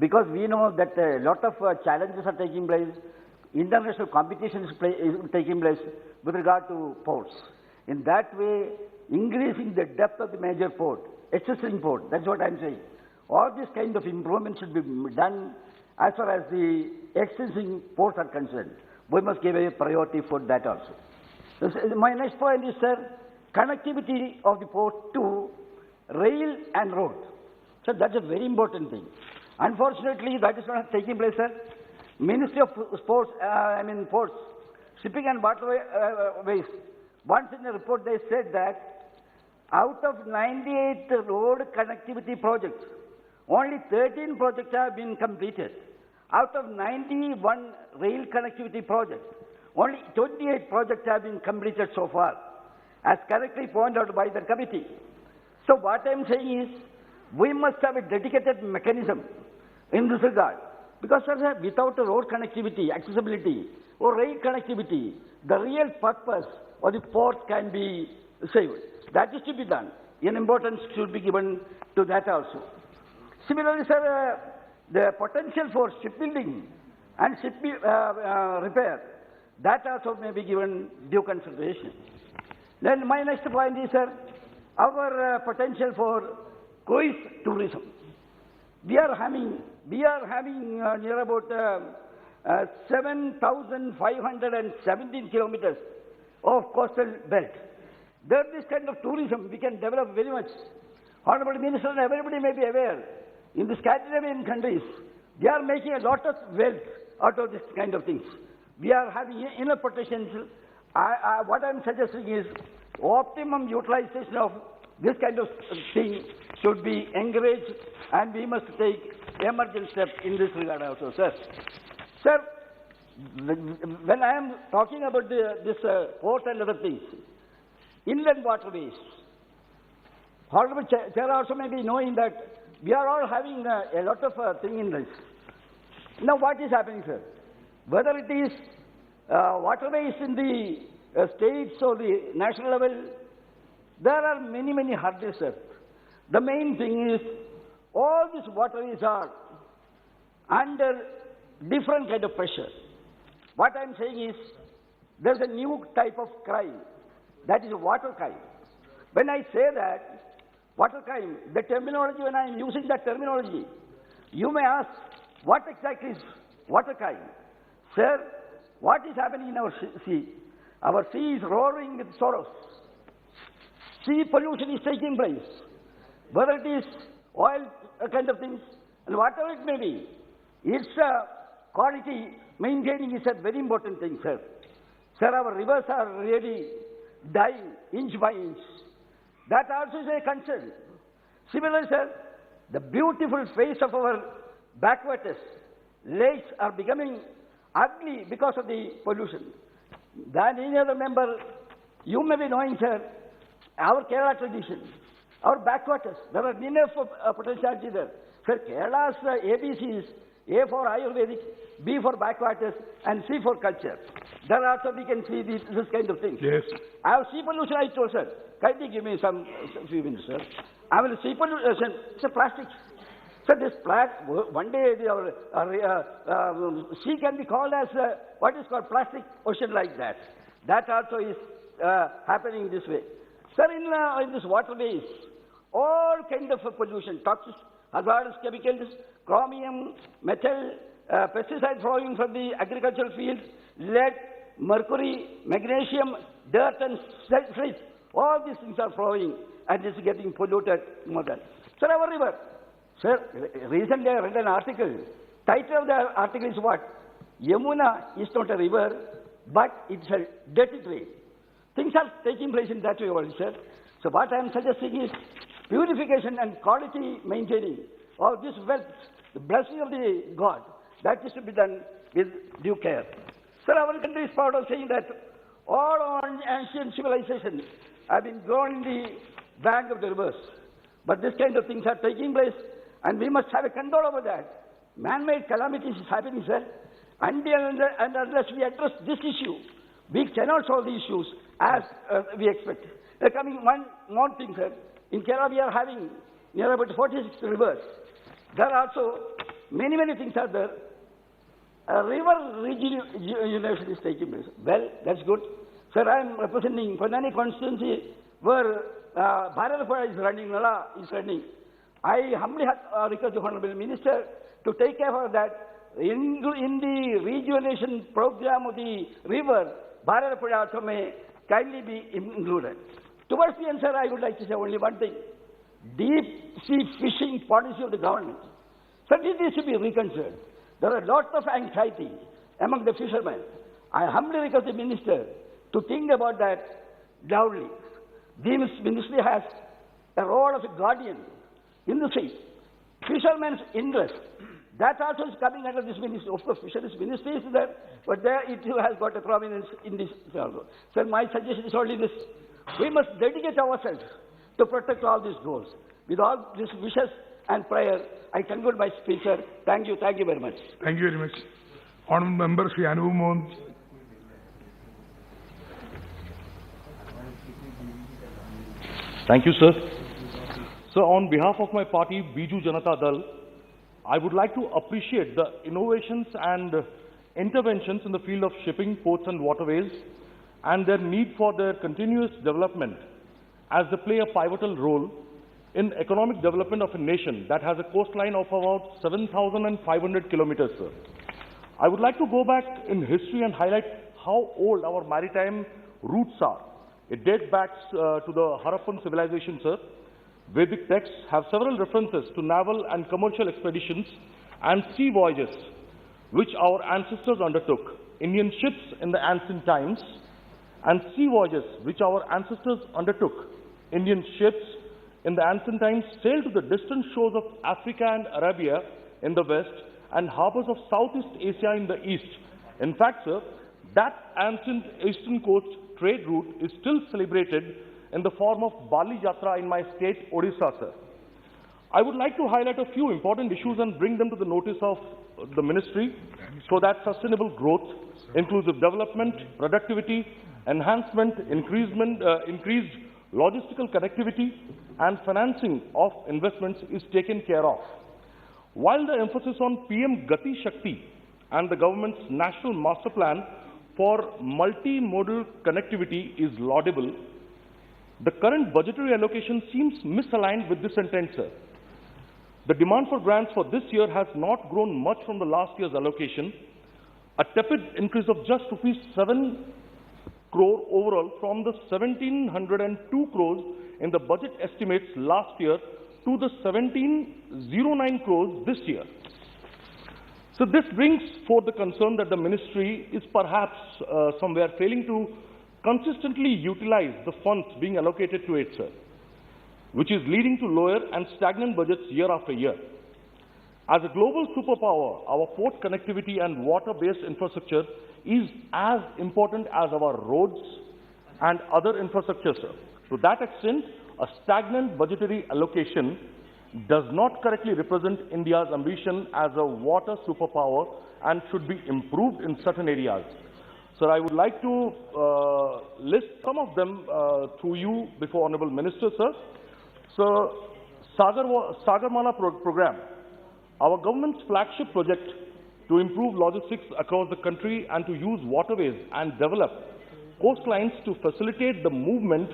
Because we know that a lot of challenges are taking place, international competition is taking place with regard to ports. In that way, increasing the depth of the major port, existing port, that's what I'm saying. All this kind of improvement should be done as far as the existing ports are concerned. We must give a priority for that also. My next point is, sir, connectivity of the port to rail and road. So that's a very important thing. Unfortunately, that is not taking place, sir. Ministry of Ports, Ports, Shipping and Waterways, once in a report they said that out of 98 road connectivity projects, only 13 projects have been completed. Out of 91 rail connectivity projects, only 28 projects have been completed so far, as correctly pointed out by the committee. So what I am saying is, we must have a dedicated mechanism in this regard. Because, sir, without a road connectivity, accessibility, or rail connectivity, the real purpose of the port can be saved. That is to be done. An importance should be given to that also. Similarly, sir, the potential for shipbuilding and ship repair, that also may be given due consideration. Then my next point is, sir, our potential for cruise tourism. We are having near about 7,517 kilometers of coastal belt. There, this kind of tourism we can develop very much. Honorable Minister and everybody may be aware, in the Scandinavian countries, they are making a lot of wealth out of this kind of things. We are having enough potential. What I am suggesting is optimum utilization of this kind of thing should be encouraged, and we must take emergent steps in this regard also, sir. Sir, when I am talking about this port and other things, inland waterways, Honorable Chair also may be knowing that we are all having a lot of thing in this. Now what is happening, sir? Whether it is waterways in the states or the national level, there are many, many hurdles, sir. The main thing is all these waterways are under different kind of pressure. What I am saying is there is a new type of crime, that is water crime. When I say that, water crime, the terminology, when I am using that terminology, you may ask, what exactly is water crime? Sir, what is happening in our sea? Our sea is roaring with sorrows. Sea pollution is taking place. Whether it is oil kind of things, and whatever it may be, its quality maintaining is a very important thing, sir. Sir, our rivers are really dying inch by inch. That also is a concern. Similarly, sir, the beautiful face of our backwaters, lakes are becoming ugly because of the pollution. Then any other member, you may be knowing, sir, our Kerala tradition, our backwaters, there are enough potentiality there. Sir, Kerala's ABCs, A for Ayurvedic, B for backwaters, and C for culture. There also we can see this kind of thing. Yes. I have sea pollution, I told, sir. Kindly give me some few minutes, sir. I will sea pollution, it's a plastic. So this one day our sea can be called as what is called plastic ocean like that. That also is happening this way. Sir, in this waterways, all kind of pollution, toxic, hazardous chemicals, chromium, metal, pesticides flowing from the agricultural fields, lead, mercury, magnesium, dirt and silt, all these things are flowing and it's getting polluted more than. Sir, our river. Sir, recently I read an article. Title of the article is what? Yamuna is not a river, but it's a dirty drain. Things are taking place in that way only, sir. So what I am suggesting is purification and quality maintaining of this wealth, the blessing of the God, that is to be done with due care. Sir, our country is proud of saying that all ancient civilizations have been grown in the bank of the rivers. But this kind of things are taking place, and we must have a control over that. Man-made calamities is happening, sir. Until and unless we address this issue, we cannot solve the issues as we expect. Coming one more thing, sir. In Kerala, we are having near about 46 rivers. There are also many, many things are there. A river regeneration is taking place. Well, that's good. Sir, I am representing Pannani constituency where Bharat is running, Nala is running. I humbly request the Honorable Minister to take care of that. In the rejuvenation program of the river, Bharat also may kindly be included. Towards the end, sir, I would like to say only one thing. Deep sea fishing policy of the government. Certainly this should be reconsidered. There are lots of anxiety among the fishermen. I humbly request the minister to think about that loudly. This ministry has a role of a guardian in the sea. Fishermen's interest, that also is coming under this ministry. Of course, fisheries ministry is there, but there it has got a prominence in this also. So my suggestion is only this. We must dedicate ourselves to protect all these goals. With all these wishes and prayer, I conclude my speech, sir. Thank you very much. Thank you very much. Honourable Member Shri Anubhav Mohan. Thank you, sir. So on behalf of my party, Biju Janata Dal, I would like to appreciate the innovations and interventions in the field of shipping, ports and waterways and their need for their continuous development as they play a pivotal role in economic development of a nation that has a coastline of about 7,500 kilometers, sir. I would like to go back in history and highlight how old our maritime roots are. It dates back to the Harappan civilization, sir. Vedic texts have several references to naval and commercial expeditions and sea voyages which our ancestors undertook. Indian ships in the ancient times and sea voyages which our ancestors undertook. Indian ships in the ancient times sailed to the distant shores of Africa and Arabia in the west and harbors of Southeast Asia in the east. In fact, sir, that ancient eastern coast trade route is still celebrated in the form of Bali Yatra in my state, Odisha, sir. I would like to highlight a few important issues and bring them to the notice of the ministry so that sustainable growth, inclusive development, productivity, enhancement, increased logistical connectivity and financing of investments is taken care of. While the emphasis on PM Gati Shakti and the government's national master plan for multimodal connectivity is laudable, the current budgetary allocation seems misaligned with this intent, sir. The demand for grants for this year has not grown much from the last year's allocation, a tepid increase of just ₹7 crore overall from the 1,702 crores in the budget estimates last year to the 1,709 crores this year. So this brings forth the concern that the ministry is perhaps somewhere failing to consistently utilize the funds being allocated to it, sir, which is leading to lower and stagnant budgets year after year. As a global superpower, our port connectivity and water-based infrastructure is as important as our roads and other infrastructure, sir. To that extent, a stagnant budgetary allocation does not correctly represent India's ambition as a water superpower and should be improved in certain areas. Sir, I would like to list some of them through you before Honourable Minister, sir. So, Sagarmala program, our government's flagship project to improve logistics across the country and to use waterways and develop coastlines to facilitate the movement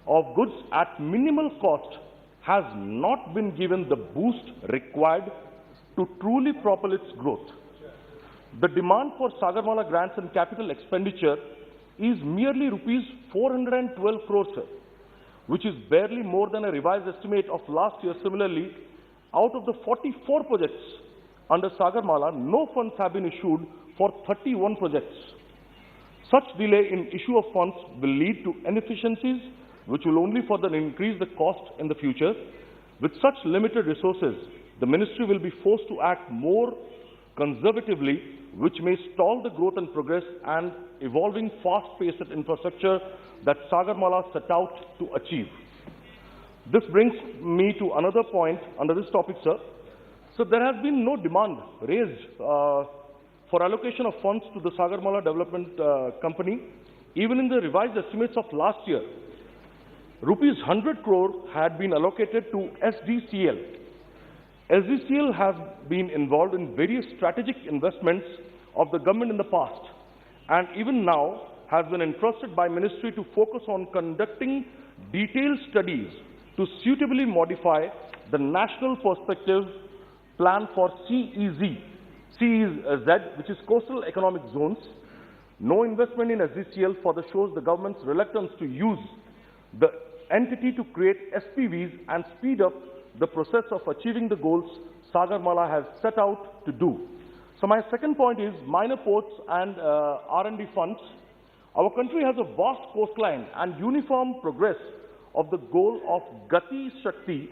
of goods at minimal cost has not been given the boost required to truly propel its growth. The demand for Sagarmala grants and capital expenditure is merely ₹412 crores, sir, which is barely more than a revised estimate of last year. Similarly, out of the 44 projects under Sagarmala, no funds have been issued for 31 projects. Such delay in issue of funds will lead to inefficiencies, which will only further increase the cost in the future. With such limited resources, the ministry will be forced to act more conservatively, which may stall the growth and progress and evolving fast-paced infrastructure that Sagarmala set out to achieve. This brings me to another point under this topic, sir. So there has been no demand raised for allocation of funds to the Sagarmala Development Company. Even in the revised estimates of last year, ₹100 crore had been allocated to SDCL. SDCL has been involved in various strategic investments of the government in the past and even now has been entrusted by ministry to focus on conducting detailed studies to suitably modify the National Perspective Plan for CEZ, which is Coastal Economic Zones. No investment in SDCL further shows the government's reluctance to use the entity to create SPVs and speed up the process of achieving the goals Sagar Mala has set out to do. So my second point is minor ports and R&D funds. Our country has a vast coastline, and uniform progress of the goal of Gati Shakti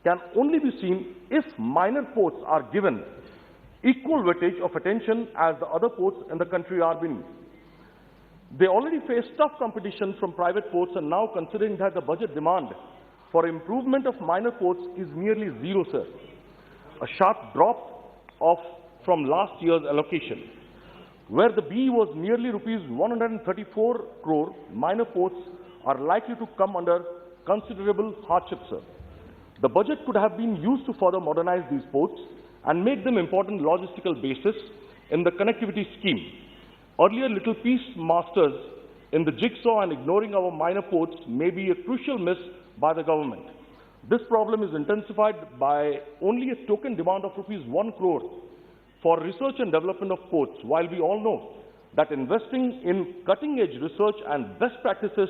can only be seen if minor ports are given equal weightage of attention as the other ports in the country are being. They already face tough competition from private ports, and now considering that the budget demand for improvement of minor ports is nearly zero, sir. A sharp drop from last year's allocation. Where the BE was nearly rupees 134 crore, minor ports are likely to come under considerable hardship, sir. The budget could have been used to further modernize these ports and make them important logistical bases in the connectivity scheme. Earlier little piece masters in the jigsaw and ignoring our minor ports may be a crucial miss by the government. This problem is intensified by only a token demand of rupees 1 crore for research and development of ports, while we all know that investing in cutting-edge research and best practices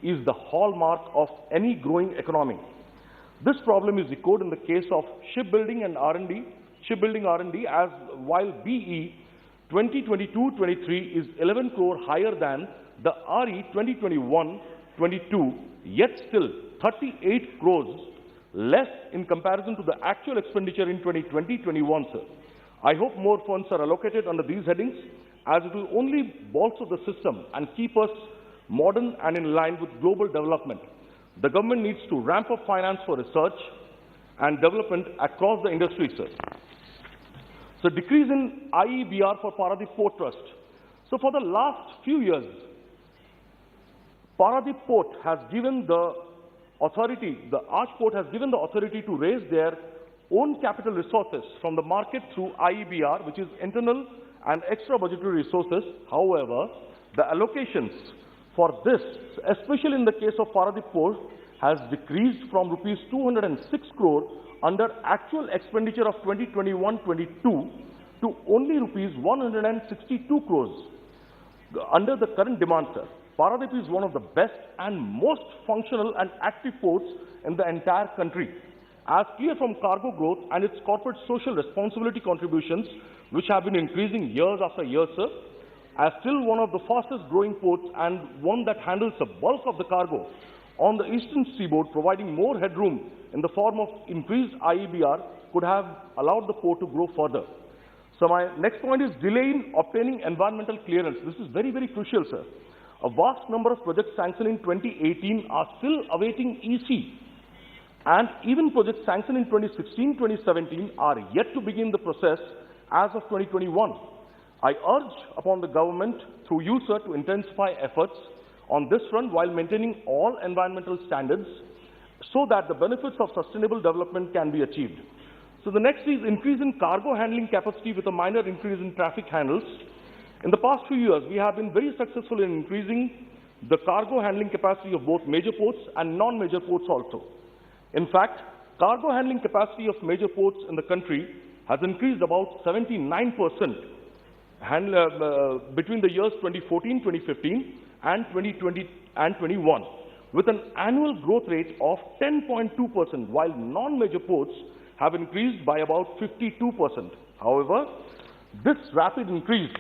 is the hallmark of any growing economy. This problem is echoed in the case of shipbuilding R&D, as while BE 2022-23 is 11 crore higher than the RE 2021-22, yet still 38 crores less in comparison to the actual expenditure in 2020-21, sir. I hope more funds are allocated under these headings, as it will only bolster the system and keep us modern and in line with global development. The government needs to ramp up finance for research and development across the industry, sir. So decrease in IEBR for Paradip Port Trust. So for the last few years, Paradip Port has given the authority, the Arch Port has given the authority to raise their own capital resources from the market through IEBR, which is internal and extra budgetary resources. However, the allocations for this, especially in the case of Paradip Port, has decreased from rupees 206 crore under actual expenditure of 2021-22 to only rupees 162 crores under the current demand, sir. Paradip is one of the best and most functional and active ports in the entire country. As clear from cargo growth and its corporate social responsibility contributions, which have been increasing years after years, sir, as still one of the fastest growing ports and one that handles the bulk of the cargo on the eastern seaboard, providing more headroom in the form of increased IEBR, could have allowed the port to grow further. So my next point is delay in obtaining environmental clearance. This is very, very crucial, sir. A vast number of projects sanctioned in 2018 are still awaiting EC. And even projects sanctioned in 2016-2017 are yet to begin the process as of 2021. I urge upon the government, through you, sir, to intensify efforts on this front while maintaining all environmental standards so that the benefits of sustainable development can be achieved. So the next is increase in cargo handling capacity with a minor increase in traffic handles. In the past few years, we have been very successful in increasing the cargo handling capacity of both major ports and non-major ports also. In fact, cargo handling capacity of major ports in the country has increased about 79% between the years 2014, 2015 and 2020 and 21, with an annual growth rate of 10.2%, while non-major ports have increased by about 52%. However, this rapid increase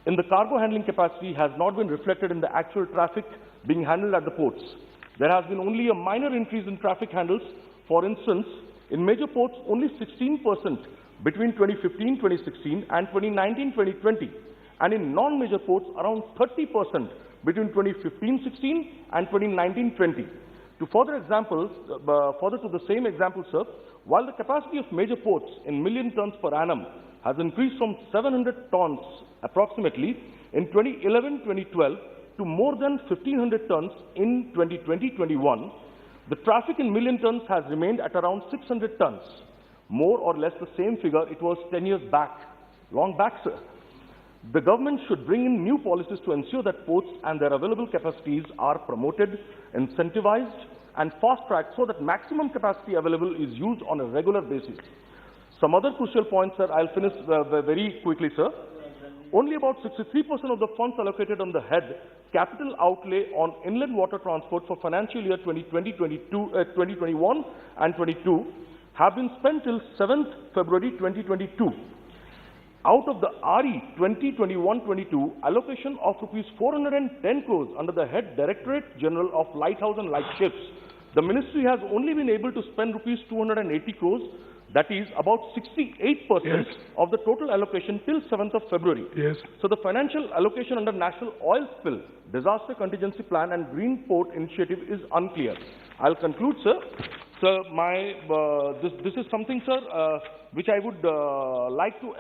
in the cargo handling capacity has not been reflected in the actual traffic being handled at the ports. There has been only a minor increase in traffic handles. For instance, in major ports, only 16% between 2015-2016 and 2019-2020, and in non-major ports, around 30% between 2015-16 and 2019-20. To further to the same example, sir, while the capacity of major ports in million tons per annum has increased from 700 tons approximately in 2011-2012 to more than 1,500 tons in 2020-21, the traffic in million tons has remained at around 600 tons, more or less the same figure it was 10 years back, long back, sir. The government should bring in new policies to ensure that ports and their available capacities are promoted, incentivized, and fast-tracked so that maximum capacity available is used on a regular basis. Some other crucial points, sir, I'll finish very quickly, sir. Only about 63% of the funds allocated on the head capital outlay on inland water transport for financial year 2021 and 22 have been spent till 7th February 2022. Out of the RE 2021-22 allocation of rupees 410 crores under the head Directorate General of Lighthouse and Lightships, the ministry has only been able to spend rupees 280 crores, that is about 68% of the total allocation till 7th of February. So the financial allocation under National Oil Spill, Disaster Contingency Plan and Green Port Initiative is unclear. I'll conclude, sir. Sir, this is something, sir, which I would like to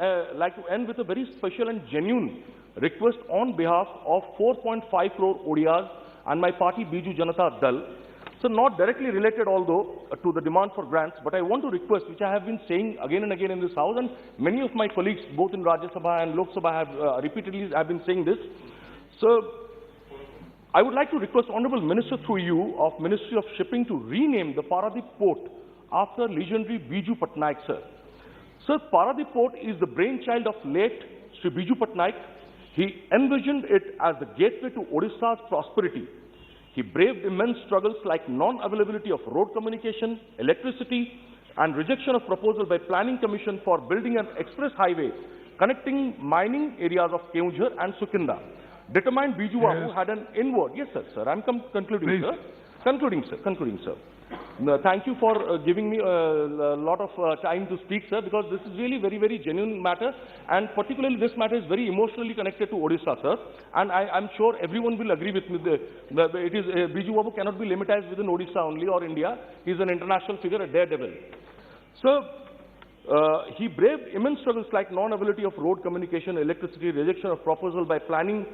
end with a very special and genuine request on behalf of 4.5 crore ODIs and my party Biju Janata Dal. So not directly related, although, to the demand for grants, but I want to request, which I have been saying again and again in this House, and many of my colleagues, both in Rajya Sabha and Lok Sabha, have repeatedly been saying this. So I would like to request Honourable Minister through you of Ministry of Shipping to rename the Paradip Port after legendary Biju Patnaik, sir. Sir, Paradip Port is the brainchild of late Sri Biju Patnaik. He envisioned it as the gateway to Odisha's prosperity. He braved immense struggles like non-availability of road communication, electricity, and rejection of proposal by Planning Commission for building an express highway connecting mining areas of Keonjhar and Sukinda. Determined Biju Babu had an inward... Yes, sir. I'm concluding, sir. Concluding, sir. Thank you for giving me a lot of time to speak, sir, because this is really very, very genuine matter, and particularly this matter is very emotionally connected to Odisha, sir. And I'm sure everyone will agree with me. Biju Babu cannot be limited within Odisha only or India. He's an international figure, a daredevil. So, he braved immense struggles like non-availability of road communication, electricity, rejection of proposal by Planning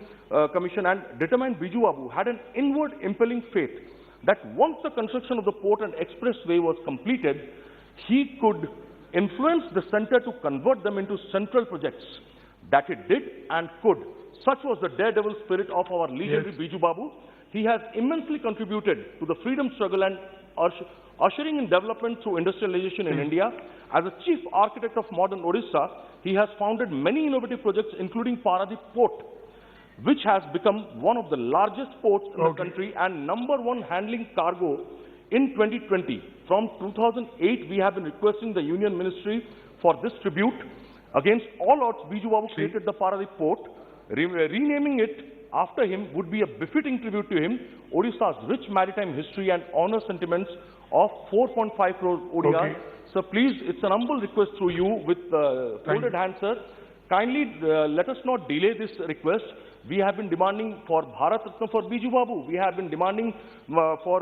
Commission, and determined Biju Babu had an inward impelling faith that once the construction of the port and expressway was completed, he could influence the center to convert them into central projects. That it did and could. Such was the daredevil spirit of our legendary Biju Babu. He has immensely contributed to the freedom struggle and ushering in development through industrialization in India. As a chief architect of modern Odisha, he has founded many innovative projects, including Paradip Port, which has become one of the largest ports in the country and #1 handling cargo in 2020. From 2008, we have been requesting the Union Ministry for this tribute. Against all odds, Biju Babu created the Paradip Port. Renaming it after him would be a befitting tribute to him. Odisha's rich maritime history and honor sentiments of 4.5 crore ODI. So please, it's an humble request through you with folded hands, sir. Kindly let us not delay this request. We have been demanding for Bharat Ratna for Biju Babu. We have been demanding for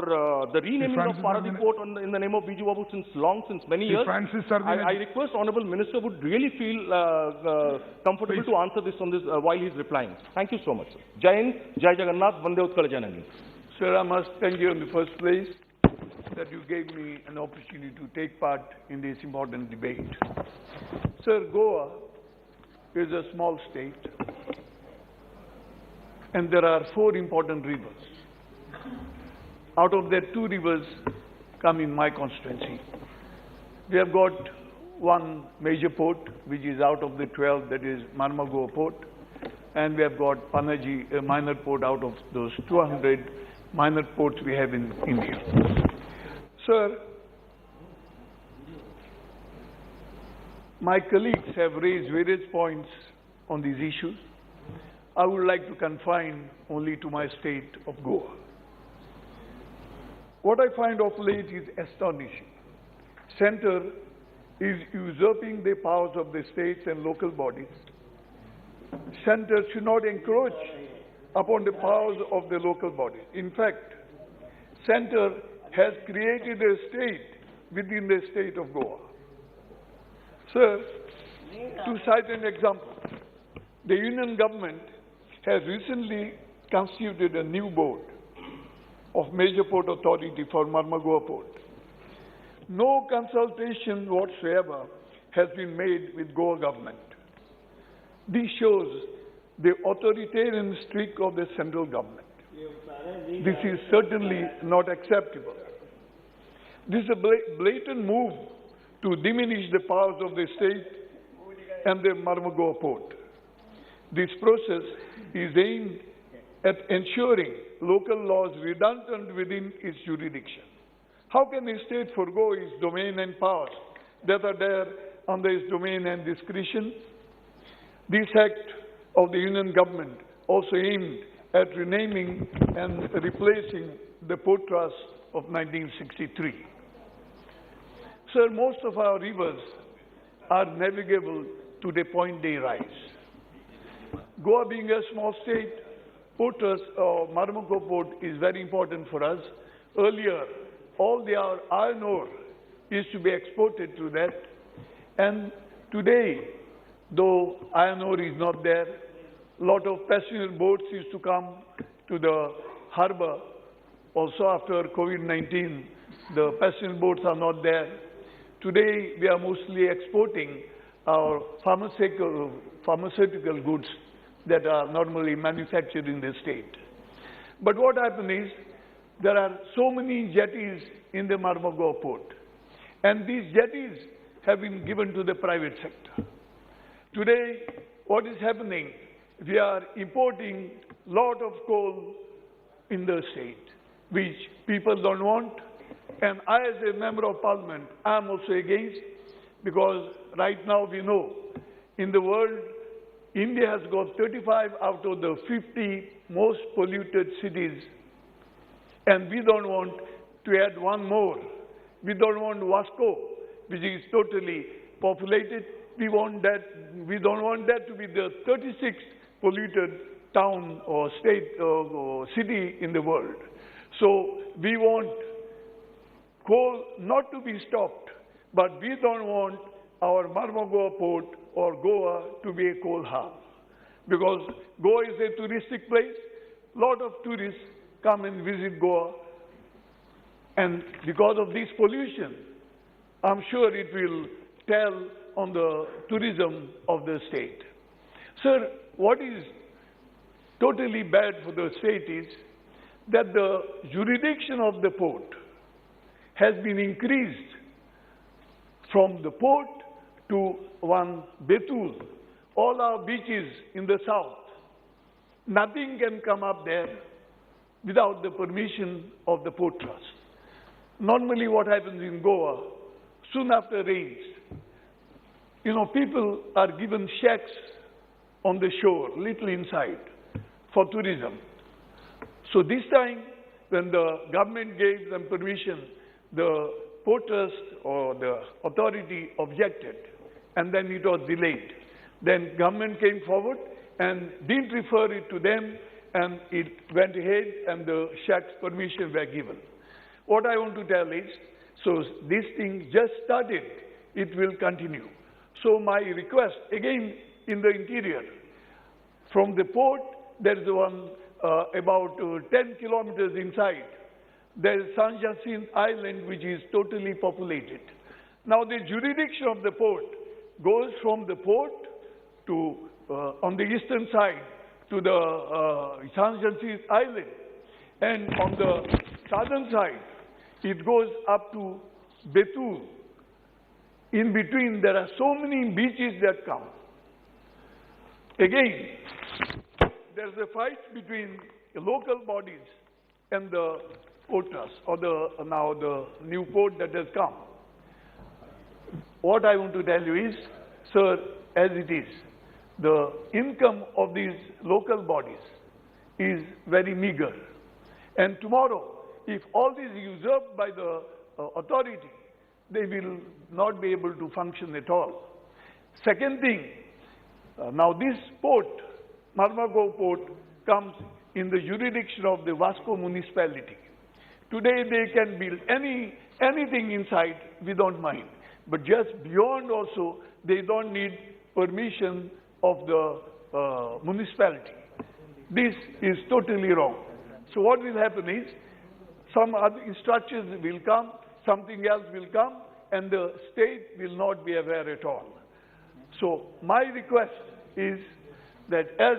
the renaming of Paradip Port in the name of Biju Babu since many years. I request Honourable Minister would really feel comfortable to answer this on this while he is replying. Thank you so much, sir. Jai Hind, Jai Jagannath, Vande Utkal Janani. Sir, I must thank you in the first place that you gave me an opportunity to take part in this important debate. Sir, Goa is a small state, and there are 4 important rivers. Out of that, 2 rivers come in my constituency. We have got one major port, which is out of the 12, that is Marmagoa Port, and we have got Panaji, a minor port out of those 200 minor ports we have in India. Sir, my colleagues have raised various points on these issues. I would like to confine only to my state of Goa. What I find of late is astonishing. Centre is usurping the powers of the states and local bodies. Centre should not encroach upon the powers of the local bodies. In fact, Centre has created a state within the state of Goa. Sir, to cite an example, the Union government has recently constituted a new board of Major Port Authority for Marmagoa Port. No consultation whatsoever has been made with Goa government. This shows the authoritarian streak of the central government. This is certainly not acceptable. This is a blatant move to diminish the powers of the state and the Marmagao port. This process is aimed at ensuring local laws redundant within its jurisdiction. How can a state forego its domain and powers that are there under its domain and discretion? This act of the Union government also aimed at renaming and replacing the Port Trust of 1963. Sir, most of our rivers are navigable to the point they rise. Goa being a small state, Port Trust or Marmagao port is very important for us. Earlier, all our iron ore used to be exported to that. And today, though iron ore is not there, a lot of passenger boats used to come to the harbor. Also after COVID-19, the passenger boats are not there. Today, we are mostly exporting our pharmaceutical goods that are normally manufactured in the state. But what happened is, there are so many jetties in the Marmagao port. And these jetties have been given to the private sector. Today, what is happening? We are importing a lot of coal in the state, which people don't want. And I, as a member of parliament, I am also against, because right now we know in the world, India has got 35 out of the 50 most polluted cities, and we don't want to add one more. We don't want Vasco, which is totally populated. We don't want that to be the 36th polluted town or state or city in the world. So we want coal not to be stopped, but we don't want our Marmagao port or Goa to be a coal hub. Because Goa is a touristic place. A lot of tourists come and visit Goa. And because of this pollution, I'm sure it will tell on the tourism of the state. Sir, what is totally bad for the state is that the jurisdiction of the port has been increased from the port to one Betul. All our beaches in the south, nothing can come up there without the permission of the Port Trust. Normally what happens in Goa, soon after rains, people are given shacks on the shore, little inside, for tourism. So this time, when the government gave them permission, the Port Trust or the authority objected, and then it was delayed. Then government came forward and didn't refer it to them, and it went ahead and the shacks permission were given. What I want to tell is, so this thing just started, it will continue. So my request, again in the interior, from the port, there is one about 10 kilometers inside, there is San Jacinto Island, which is totally populated. Now the jurisdiction of the port goes from the port to, on the eastern side, to the San Jacinto Island. And on the southern side, it goes up to Betul. In between, there are so many beaches that come. Again, there's a fight between the local bodies and the Port Trust, or now the new port that has come. What I want to tell you is, sir, as it is, the income of these local bodies is very meager. And tomorrow, if all this is usurped by the authority, they will not be able to function at all. Second thing, now this port, Marmagao port, comes in the jurisdiction of the Vasco municipality. Today they can build anything inside, we don't mind. But just beyond also, they don't need permission of the municipality. This is totally wrong. So what will happen is, some other instructions will come, something else will come, and the state will not be aware at all. So my request is that, as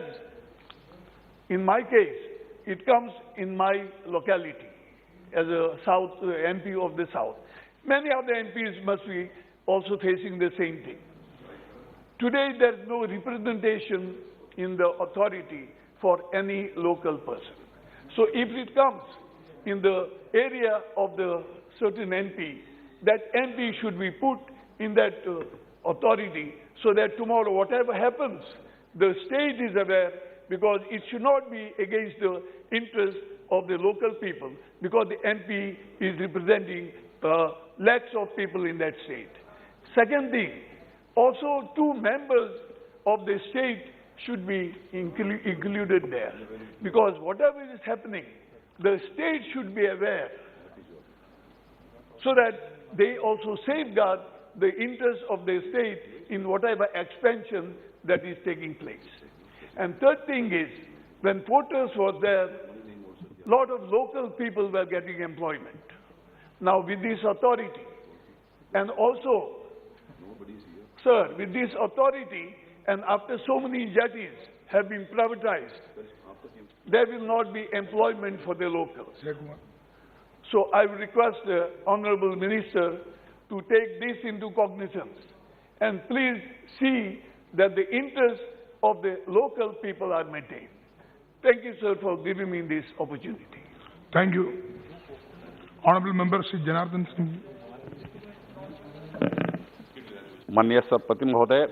in my case, it comes in my locality. as a MP of the South. Many other MPs must be also facing the same thing. Today, there is no representation in the authority for any local person. So if it comes in the area of the certain MP, that MP should be put in that authority so that tomorrow, whatever happens, the state is aware, because it should not be against the interest of the local people, because the MP is representing lakhs of people in that state. Second thing, also 2 members of the state should be included there, because whatever is happening, the state should be aware, so that they also safeguard the interests of the state in whatever expansion that is taking place. And third thing is, when Porters was there, a lot of local people were getting employment. Now with this authority, and also, sir, with this authority, and after so many jetties have been privatized, there will not be employment for the locals. So I will request the Honorable Minister to take this into cognizance, and please see that the interests of the local people are maintained. Thank you, sir, for giving me this opportunity. Thank you. Honorable Member Shri Janardhan Singh. माननीय सभापति महोदय,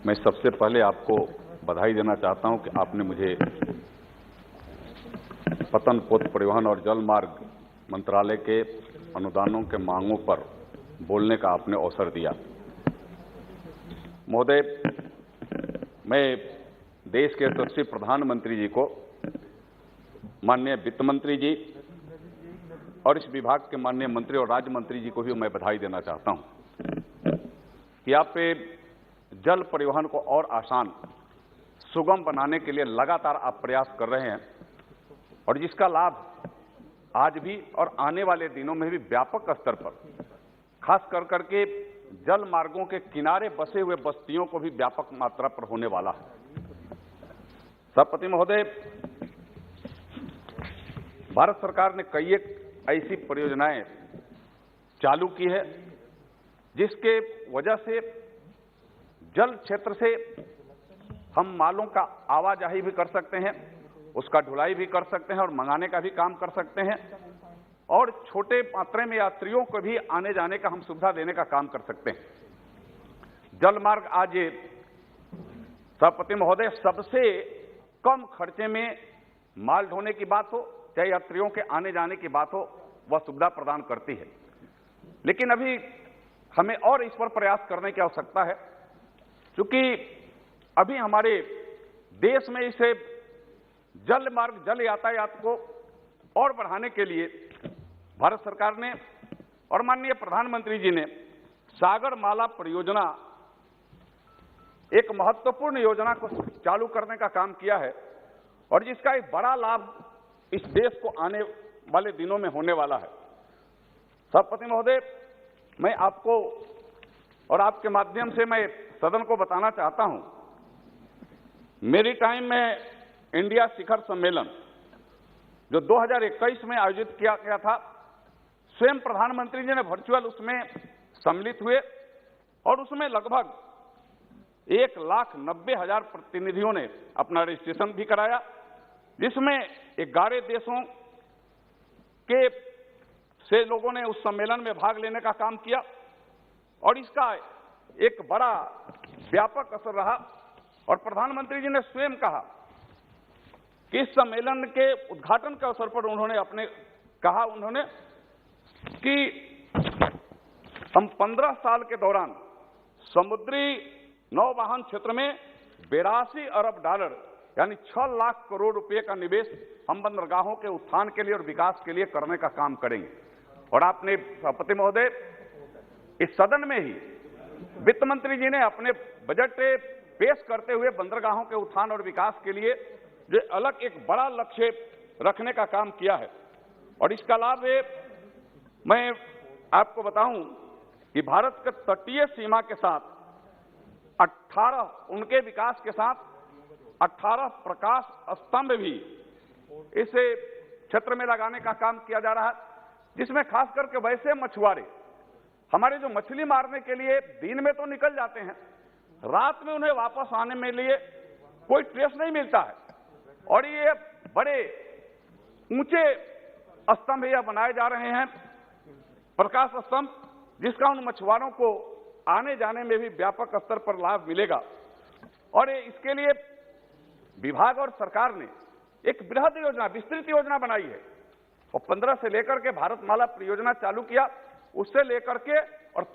मैं सबसे पहले आपको बधाई देना चाहता हूं कि आपने मुझे पतन पोत परिवहन और जल मार्ग मंत्रालय के अनुदानों के मांगों पर बोलने का आपने अवसर दिया। महोदय, मैं देश के यशस्वी प्रधानमंत्री जी को, माननीय वित्त मंत्री जी और इस विभाग के माननीय मंत्री और राज्य मंत्री जी को भी मैं बधाई देना चाहता हूं कि आप जल परिवहन को और आसान, सुगम बनाने के लिए लगातार आप प्रयास कर रहे हैं, और जिसका लाभ आज भी और आने वाले दिनों में भी व्यापक स्तर पर, खास कर करके जल मार्गों के किनारे बसे हुए बस्तियों को भी व्यापक मात्रा पर होने वाला है। सभापति महोदय, भारत सरकार ने कई एक ऐसी परियोजनाएं चालू की है जिसके वजह से जल क्षेत्र से हम मालों का आवाजाही भी कर सकते हैं, उसका ढुलाई भी कर सकते हैं और मंगाने का भी काम कर सकते हैं, और छोटे मात्रा में यात्रियों को भी आने जाने का हम सुविधा देने का काम कर सकते हैं। जल मार्ग आज सभापति महोदय सबसे कम खर्चे में माल ढोने की बात हो, चाहे यात्रियों के आने जाने की बात हो, वह सुविधा प्रदान करती है। लेकिन अभी हमें और इस पर प्रयास करने की आवश्यकता है, क्योंकि अभी हमारे देश में इसे जल मार्ग, जल यातायात को और बढ़ाने के लिए भारत सरकार ने और माननीय प्रधानमंत्री जी ने सागर माला परियोजना, एक महत्वपूर्ण योजना को चालू करने का काम किया है, और जिसका एक बड़ा लाभ इस देश को आने वाले दिनों में होने वाला है। सभापति महोदय, मैं आपको और आपके माध्यम से मैं सदन को बताना चाहता हूं, मैरीटाइम में इंडिया शिखर सम्मेलन जो 2021 में आयोजित किया गया था, स्वयं प्रधानमंत्री जी ने वर्चुअल उसमें सम्मिलित हुए, और उसमें लगभग 1,90,000 प्रतिनिधियों ने अपना रजिस्ट्रेशन भी कराया, जिसमें 11 देशों के से लोगों ने उस सम्मेलन में भाग लेने का काम किया, और इसका एक बड़ा व्यापक असर रहा। और प्रधानमंत्री जी ने स्वयं कहा कि इस सम्मेलन के उद्घाटन के अवसर पर उन्होंने कि हम 15 साल के दौरान समुद्री नौवहन क्षेत्र में 82 अरब डॉलर यानी 6 लाख करोड़ रुपए का निवेश हम बंदरगाहों के उत्थान के लिए और विकास के लिए करने का काम करेंगे। और आपने सभापति महोदय, इस सदन में ही वित्त मंत्री जी ने अपने बजट पेश करते हुए बंदरगाहों के उत्थान और विकास के लिए जो अलग एक बड़ा लक्ष्य रखने का काम किया है। और इसका लाभ मैं आपको बताऊं कि भारत के तटीय सीमा के साथ 18 उनके विकास के साथ 18 प्रकाश स्तंभ भी इस क्षेत्र में लगाने का काम किया जा रहा है, जिसमें खास करके वैसे मछुआरे हमारे जो मछली मारने के लिए दिन में तो निकल जाते हैं, रात में उन्हें वापस आने में लिए कोई ट्रेस नहीं मिलता है। और ये बड़े ऊंचे स्तंभ यह बनाए जा रहे हैं, प्रकाश स्तंभ, जिसका उन मछुआरों को आने जाने में भी व्यापक स्तर पर लाभ मिलेगा। और इसके लिए विभाग और सरकार ने एक बृहद योजना, विस्तृत योजना बनाई है और 15 से लेकर के भारतमाला परियोजना चालू किया, उससे लेकर के और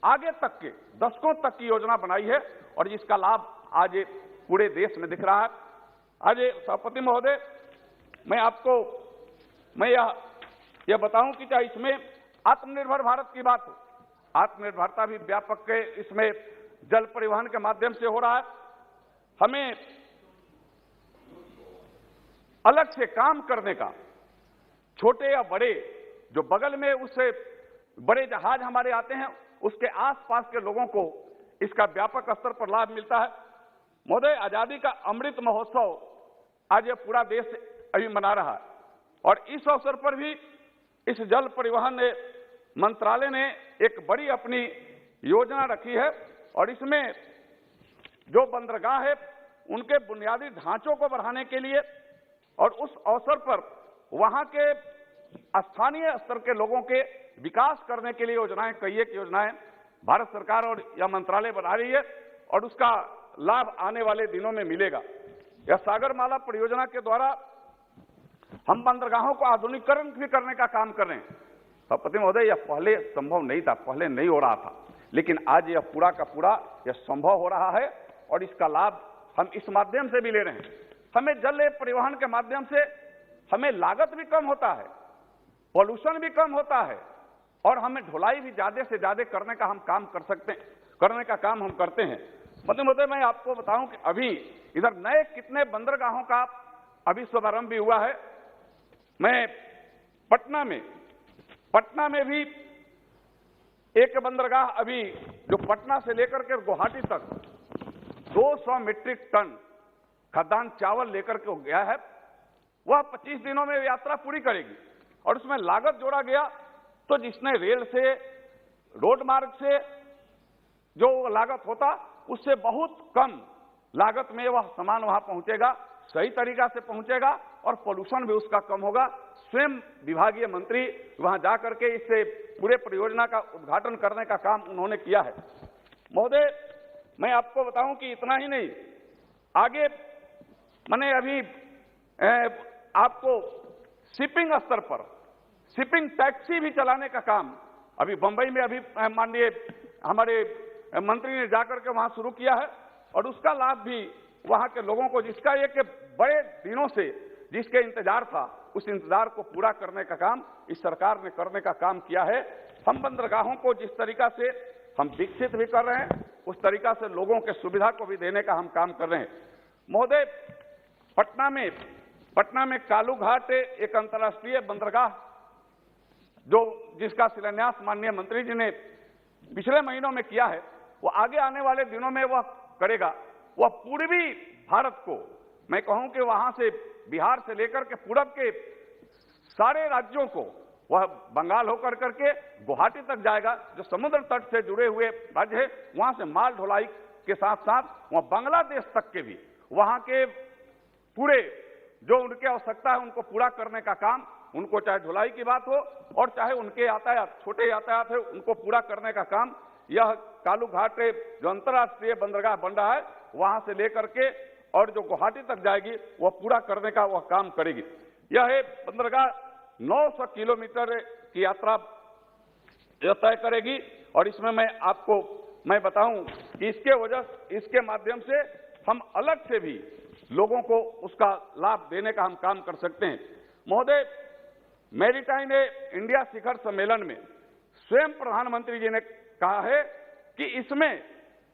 आगे तक के दशकों तक की योजना बनाई है और जिसका लाभ आज पूरे देश में दिख रहा है। आज सभापति महोदय, मैं आपको यह बताऊं कि चाहे इसमें आत्मनिर्भर भारत की बात हो, आत्मनिर्भरता भी व्यापक के इसमें जल परिवहन के माध्यम से हो रहा है। हमें अलग से काम करने का, छोटे या बड़े, जो बगल में उससे बड़े जहाज हमारे आते हैं, उसके आसपास के लोगों को इसका व्यापक स्तर पर लाभ मिलता है। महोदय, आजादी का अमृत महोत्सव आज ये पूरा देश अभी मना रहा है और इस अवसर पर भी इस जल परिवहन मंत्रालय ने एक बड़ी अपनी योजना रखी है और इसमें जो बंदरगाह है उनके बुनियादी ढांचों को बढ़ाने के लिए और उस अवसर पर वहां के स्थानीय स्तर के लोगों के विकास करने के लिए योजनाएं, कई एक योजनाएं भारत सरकार और यह मंत्रालय बना रही है और उसका लाभ आने वाले दिनों में मिलेगा। यह सागर माला परियोजना के द्वारा हम बंदरगाहों को आधुनिकीकरण भी करने का काम कर रहे हैं। सभापति महोदय, यह पहले संभव नहीं था, पहले नहीं हो रहा था, लेकिन आज यह पूरा का पूरा यह संभव हो रहा है और इसका लाभ हम इस माध्यम से भी ले रहे हैं। हमें जल परिवहन के माध्यम से हमें लागत भी कम होता है, पॉल्यूशन भी कम होता है और हमें ढुलाई भी ज्यादा से ज्यादा करने का हम काम कर सकते हैं, करने का काम हम करते हैं। महोदय, मैं आपको बताऊं कि अभी इधर नए कितने बंदरगाहों का अभी शुभारंभ भी हुआ है। मैं पटना में भी एक बंदरगाह अभी जो पटना से लेकर के गुवाहाटी तक 200 मीट्रिक टन खाद्यान्न चावल लेकर के गया है, वह 25 दिनों में यात्रा पूरी करेगी और उसमें लागत जोड़ा गया तो जिसने रेल से, रोड मार्ग से जो लागत होता उससे बहुत कम लागत में वह सामान वहां पहुंचेगा, सही तरीका से पहुंचेगा और पोल्यूशन भी उसका कम होगा। स्वयं विभागीय मंत्री वहां जाकर के इससे पूरे परियोजना का उद्घाटन करने का काम उन्होंने किया है। महोदय, मैं आपको बताऊं कि इतना ही नहीं, आगे मैंने अभी आपको शिपिंग स्तर पर शिपिंग टैक्सी भी चलाने का काम अभी बंबई में अभी माननीय हमारे मंत्री ने जाकर के वहां शुरू किया है और उसका लाभ भी वहां के लोगों को, जिसका एक बड़े दिनों से जिसके इंतजार था, उस इंतजार को पूरा करने का काम इस सरकार ने करने का काम किया है। हम बंदरगाहों को जिस तरीका से हम विकसित भी कर रहे हैं, उस तरीका से लोगों के सुविधा को भी देने का हम काम कर रहे हैं। महोदय, पटना में कालू घाट एक अंतर्राष्ट्रीय बंदरगाह जिसका शिलान्यास माननीय मंत्री जी ने पिछले महीनों में किया है, वो आगे आने वाले दिनों में वह करेगा। वह पूर्वी भारत को, मैं कहूं कि वहां से बिहार से लेकर के पूरब के सारे राज्यों को, वह बंगाल होकर करके गुवाहाटी तक जाएगा, जो समुद्र तट से जुड़े हुए राज्य है, वहां से माल ढुलाई के साथ साथ वहां बांग्लादेश तक के भी वहां के पूरे जो उनकी आवश्यकता है उनको पूरा करने का काम, उनको चाहे ढुलाई की बात हो और चाहे उनके यातायात, छोटे यातायात है, उनको पूरा करने का काम यह कालू घाट जो अंतर्राष्ट्रीय बंदरगाह बन रहा है वहां से लेकर के और जो गुवाहाटी तक जाएगी वह पूरा करने का वह काम करेगी। यह बंदरगाह 900 किलोमीटर की यात्रा तय करेगी और इसमें मैं बताऊं कि इसके माध्यम से हम अलग से भी लोगों को उसका लाभ देने का हम काम कर सकते हैं। महोदय, मैरीटाइम इंडिया शिखर सम्मेलन में स्वयं प्रधानमंत्री जी ने कहा है कि इसमें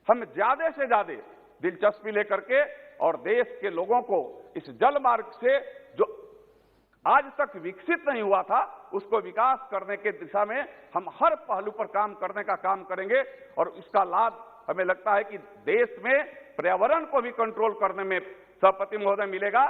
हम ज्यादा से ज्यादा दिलचस्पी लेकर के और देश के लोगों को इस जल मार्ग से जो आज तक विकसित नहीं हुआ था उसको विकास करने के दिशा में हम हर पहलू पर काम करने का काम करेंगे और इसका लाभ हमें लगता है कि देश में पर्यावरण को भी कंट्रोल करने में सभापति महोदय मिलेगा।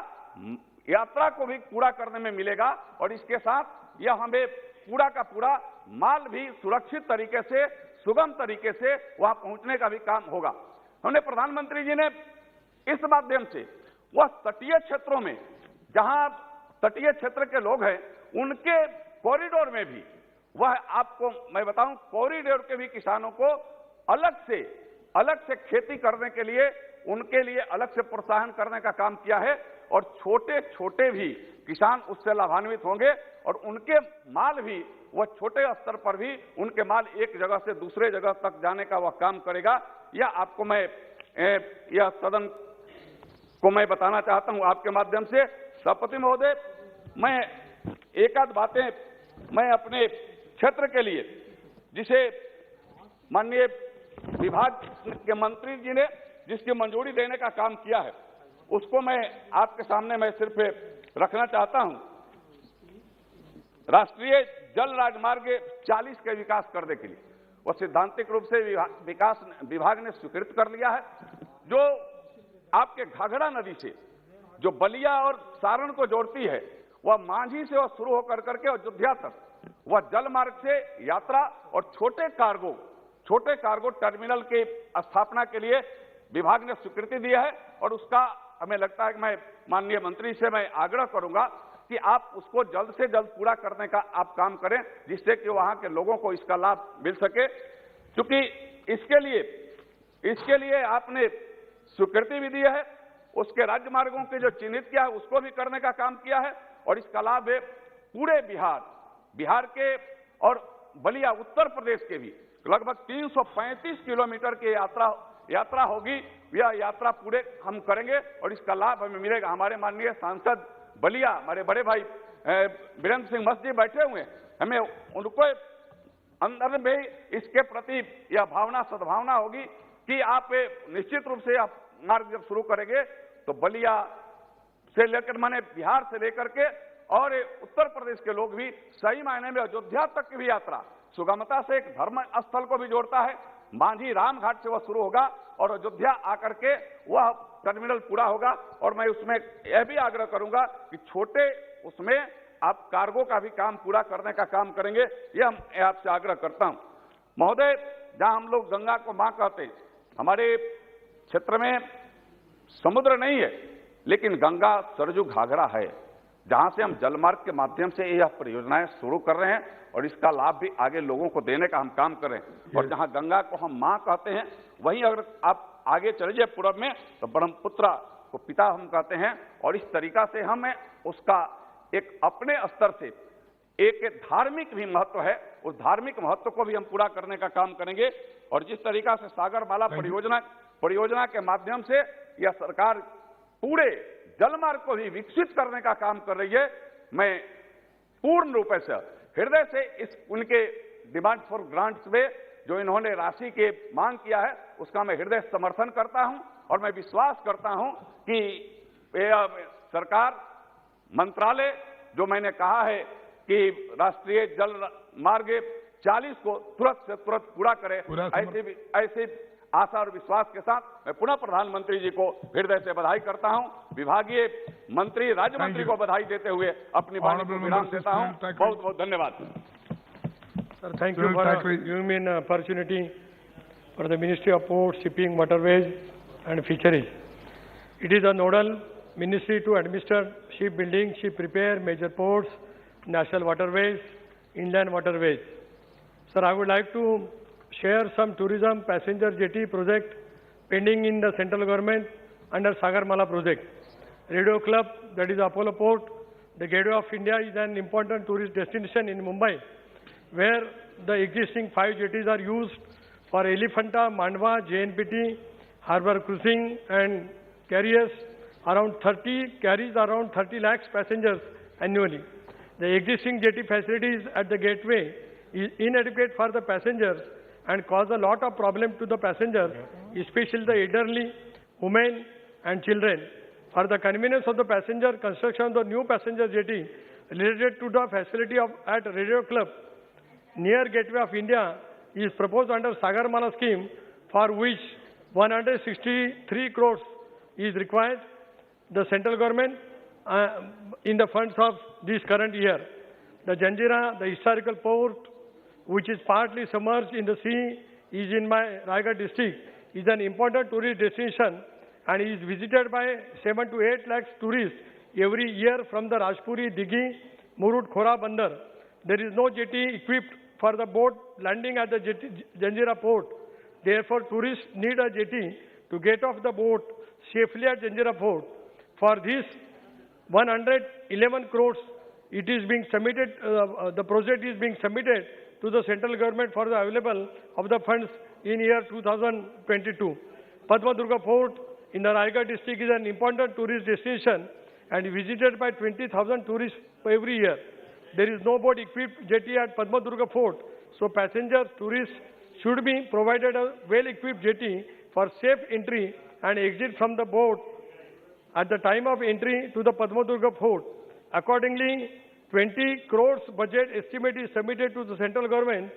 यात्रा को भी पूरा करने में मिलेगा और इसके साथ यह हमें पूरा का पूरा माल भी सुरक्षित तरीके से, सुगम तरीके से वहां पहुंचने का भी काम होगा। हमने प्रधानमंत्री जी ने इस माध्यम से वह तटीय क्षेत्रों में, जहां तटीय क्षेत्र के लोग हैं, उनके कॉरिडोर में भी वह, आपको मैं बताऊं, कॉरिडोर के भी किसानों को अलग से खेती करने के लिए, उनके लिए अलग से प्रोत्साहन करने का काम किया है और छोटे छोटे भी किसान उससे लाभान्वित होंगे और उनके माल भी, वह छोटे स्तर पर भी उनके माल एक जगह से दूसरे जगह तक जाने का वह काम करेगा। यह आपको मैं, यह सदन को मैं बताना चाहता हूं आपके माध्यम से। सभापति महोदय, मैं एक आध बातें मैं अपने क्षेत्र के लिए, जिसे माननीय विभाग के मंत्री जी ने जिसकी मंजूरी देने का काम किया है, उसको मैं आपके सामने मैं सिर्फ रखना चाहता हूं। राष्ट्रीय जल राजमार्ग 40 के विकास करने के लिए वह सैद्धांतिक रूप से विकास विभाग ने स्वीकृत कर लिया है। जो आपके घाघरा नदी से जो बलिया और सारण को जोड़ती है, वह मांझी से वह शुरू होकर करके अयोध्या तक वह जल मार्ग से यात्रा और छोटे कार्गो टर्मिनल की स्थापना के लिए विभाग ने स्वीकृति दी है और उसका हमें लगता है कि मैं माननीय मंत्री से मैं आग्रह करूंगा कि आप उसको जल्द से जल्द पूरा करने का आप काम करें, जिससे कि वहां के लोगों को इसका लाभ मिल सके। क्योंकि इसके लिए आपने स्वीकृति भी दी है, उसके राज्य मार्गों के जो चिन्हित किया है उसको भी करने का काम किया है और इसका लाभ है पूरे बिहार के और बलिया उत्तर प्रदेश के भी लगभग 335 किलोमीटर की यात्रा होगी। यह यात्रा पूरे हम करेंगे और इसका लाभ हमें मिलेगा। हमारे माननीय सांसद बलिया, हमारे बड़े भाई वीरेंद्र सिंह मस्त जी बैठे हुए, हमें उनको अंदर में इसके प्रति यह भावना, सद्भावना होगी कि आप निश्चित रूप से आप मार्ग जब शुरू करेंगे तो बलिया से लेकर, माने बिहार से लेकर के और उत्तर प्रदेश के लोग भी सही मायने में अयोध्या तक की भी यात्रा सुगमता से एक धर्म स्थल को भी जोड़ता है। मांझी रामघाट से वह शुरू होगा और अयोध्या आकर के वह टर्मिनल पूरा होगा। और मैं उसमें यह भी आग्रह करूंगा कि छोटे उसमें आप कार्गो का भी काम पूरा करने का काम करेंगे, यह मैं आपसे आग्रह करता हूं। महोदय, जहां हम लोग गंगा को मां कहते हैं, हमारे क्षेत्र में समुद्र नहीं है, लेकिन गंगा सरजू घाघरा है, जहां से हम जलमार्ग के माध्यम से यह परियोजनाएं शुरू कर रहे हैं और इसका लाभ भी आगे लोगों को देने का हम काम कर रहे हैं। और जहां गंगा को हम मां कहते हैं, वहीं अगर आप आगे चले जाए पूरब में तो ब्रह्मपुत्र को पिता हम कहते हैं और इस तरीका से हमें उसका एक अपने स्तर से एक धार्मिक भी महत्व है, उस धार्मिक महत्व को भी हम पूरा करने का काम करेंगे। और जिस तरीका से सागर माला परियोजना के माध्यम से यह सरकार पूरे जलमार्ग को भी विकसित करने का काम कर रही है, मैं पूर्ण रूप से हृदय से इस उनके डिमांड फॉर ग्रांट्स में जो इन्होंने राशि के मांग किया है उसका मैं हृदय समर्थन करता हूं और मैं विश्वास करता हूं कि सरकार मंत्रालय जो मैंने कहा है कि राष्ट्रीय जल मार्ग 40 को तुरंत से तुरंत पूरा करे, ऐसे आशा और विश्वास के साथ मैं पुनः प्रधानमंत्री जी को हृदय से बधाई करता हूं, विभागीय मंत्री, राज्य मंत्री को बधाई देते हुए अपनी वाणी को विराम देता हूं। बहुत बहुत धन्यवाद। Sir, thank you for giving me an opportunity for the Ministry of Ports, Shipping, Waterways and Fisheries. It is a nodal ministry to administer shipbuilding, ship repair, major ports, national waterways, inland waterways. Sir, I would like to share some tourism passenger jetty project pending in the central government under Sagar Mala project. Radio Club, that is Apollo Port, the Gateway of India, is an important tourist destination in Mumbai, where the existing 5 jetties are used for Elephanta, Mandwa, JNPT, harbor cruising and carries around 30 lakhs passengers annually. The existing jetty facilities at the gateway is inadequate for the passengers and cause a lot of problem to the passengers, especially the elderly, women and children. For the convenience of the passenger, construction of the new passenger jetty related to the facility at Radio Club near Gateway of India is proposed under Sagar Mala scheme, for which 163 crores is required. The central government in the funds of this current year. The Janjira, the historical port, which is partly submerged in the sea, is in my Raigad district, is an important tourist destination and is visited by 7 to 8 lakhs tourists every year from the Rajpuri, Dighi, Murud, Khora, Bandar. There is no jetty equipped for the boat landing at the Janjira port. Therefore, tourists need a jetty to get off the boat safely at Janjira port. For this, 111 crores, it is being submitted, the project is being submitted to the central government for the available of the funds in year 2022. Padma Durga Fort in the Raigad district is an important tourist destination and visited by 20,000 tourists every year. There is no boat-equipped jetty at Padma Durga Fort, so passengers, tourists should be provided a well-equipped jetty for safe entry and exit from the boat at the time of entry to the Padma Durga Fort. Accordingly, 20 crores budget estimate is submitted to the central government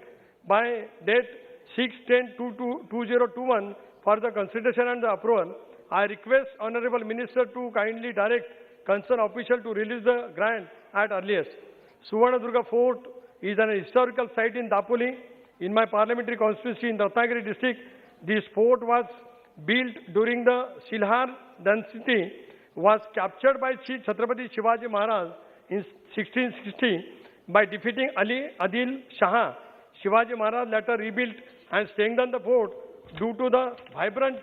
by date 6/10/2021 for the consideration and the approval. I request Honorable Minister to kindly direct concerned official to release the grant at earliest. Suvarnadurga Fort is an historical site in Dapoli, in my parliamentary constituency in Ratnagiri district. This fort was built during the Silhar dynasty, was captured by Chhatrapati Shivaji Maharaj in 1660 by defeating Ali Adil Shah. Shivaji Maharaj later rebuilt and strengthened the fort. Due to the vibrant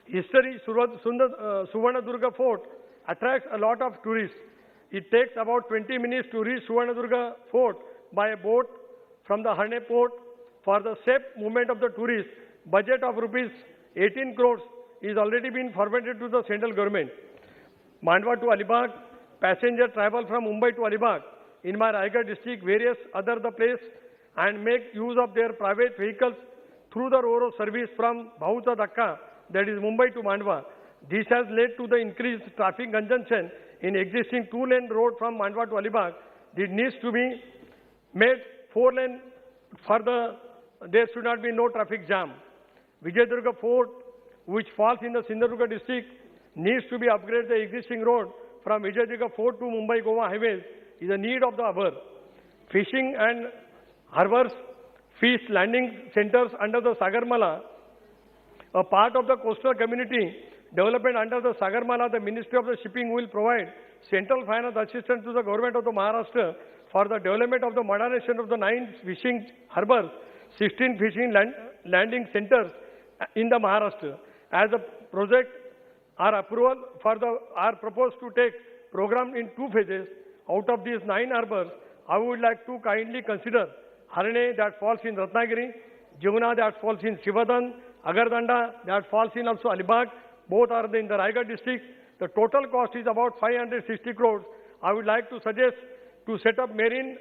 history, Suvarnadurga Fort attracts a lot of tourists. It takes about 20 minutes to reach Suvarnadurga Fort by a boat from the Harne port. For the safe movement of the tourists, budget of rupees 18 crores is already been forwarded to the central government. Mandwa to Alibag, passenger travel from Mumbai to Alibag in my Raigad district, various other the place, and make use of their private vehicles through the Ro-Ro service from Bhauta Dhaka, that is Mumbai to Mandwa. This has led to the increased traffic congestion in existing 2-lane road from Mandwa to Alibag. This needs to be made 4-lane for there should not be no traffic jam. Vijayadurga Fort, which falls in the Sindhudurga district, needs to be upgraded. The existing road from Vijayadurga Fort to Mumbai-Goa highways is a need of the hour. Fishing and harbors, fish landing centers under the Sagarmala, a part of the coastal community development under the Sagarmala, the Ministry of the Shipping will provide central finance assistance to the government of the Maharashtra for the development of the modernization of the 9 fishing harbors, 16 fishing landing centers in the Maharashtra. As a project, our approval are proposed to take program in 2 phases. Out of these 9 harbors, I would like to kindly consider Harne, that falls in Ratnagiri, Jumna, that falls in Sivadan, Agardanda, that falls in also Alibag. Both are in the Raigad district. The total cost is about 560 crores. I would like to suggest to set up marine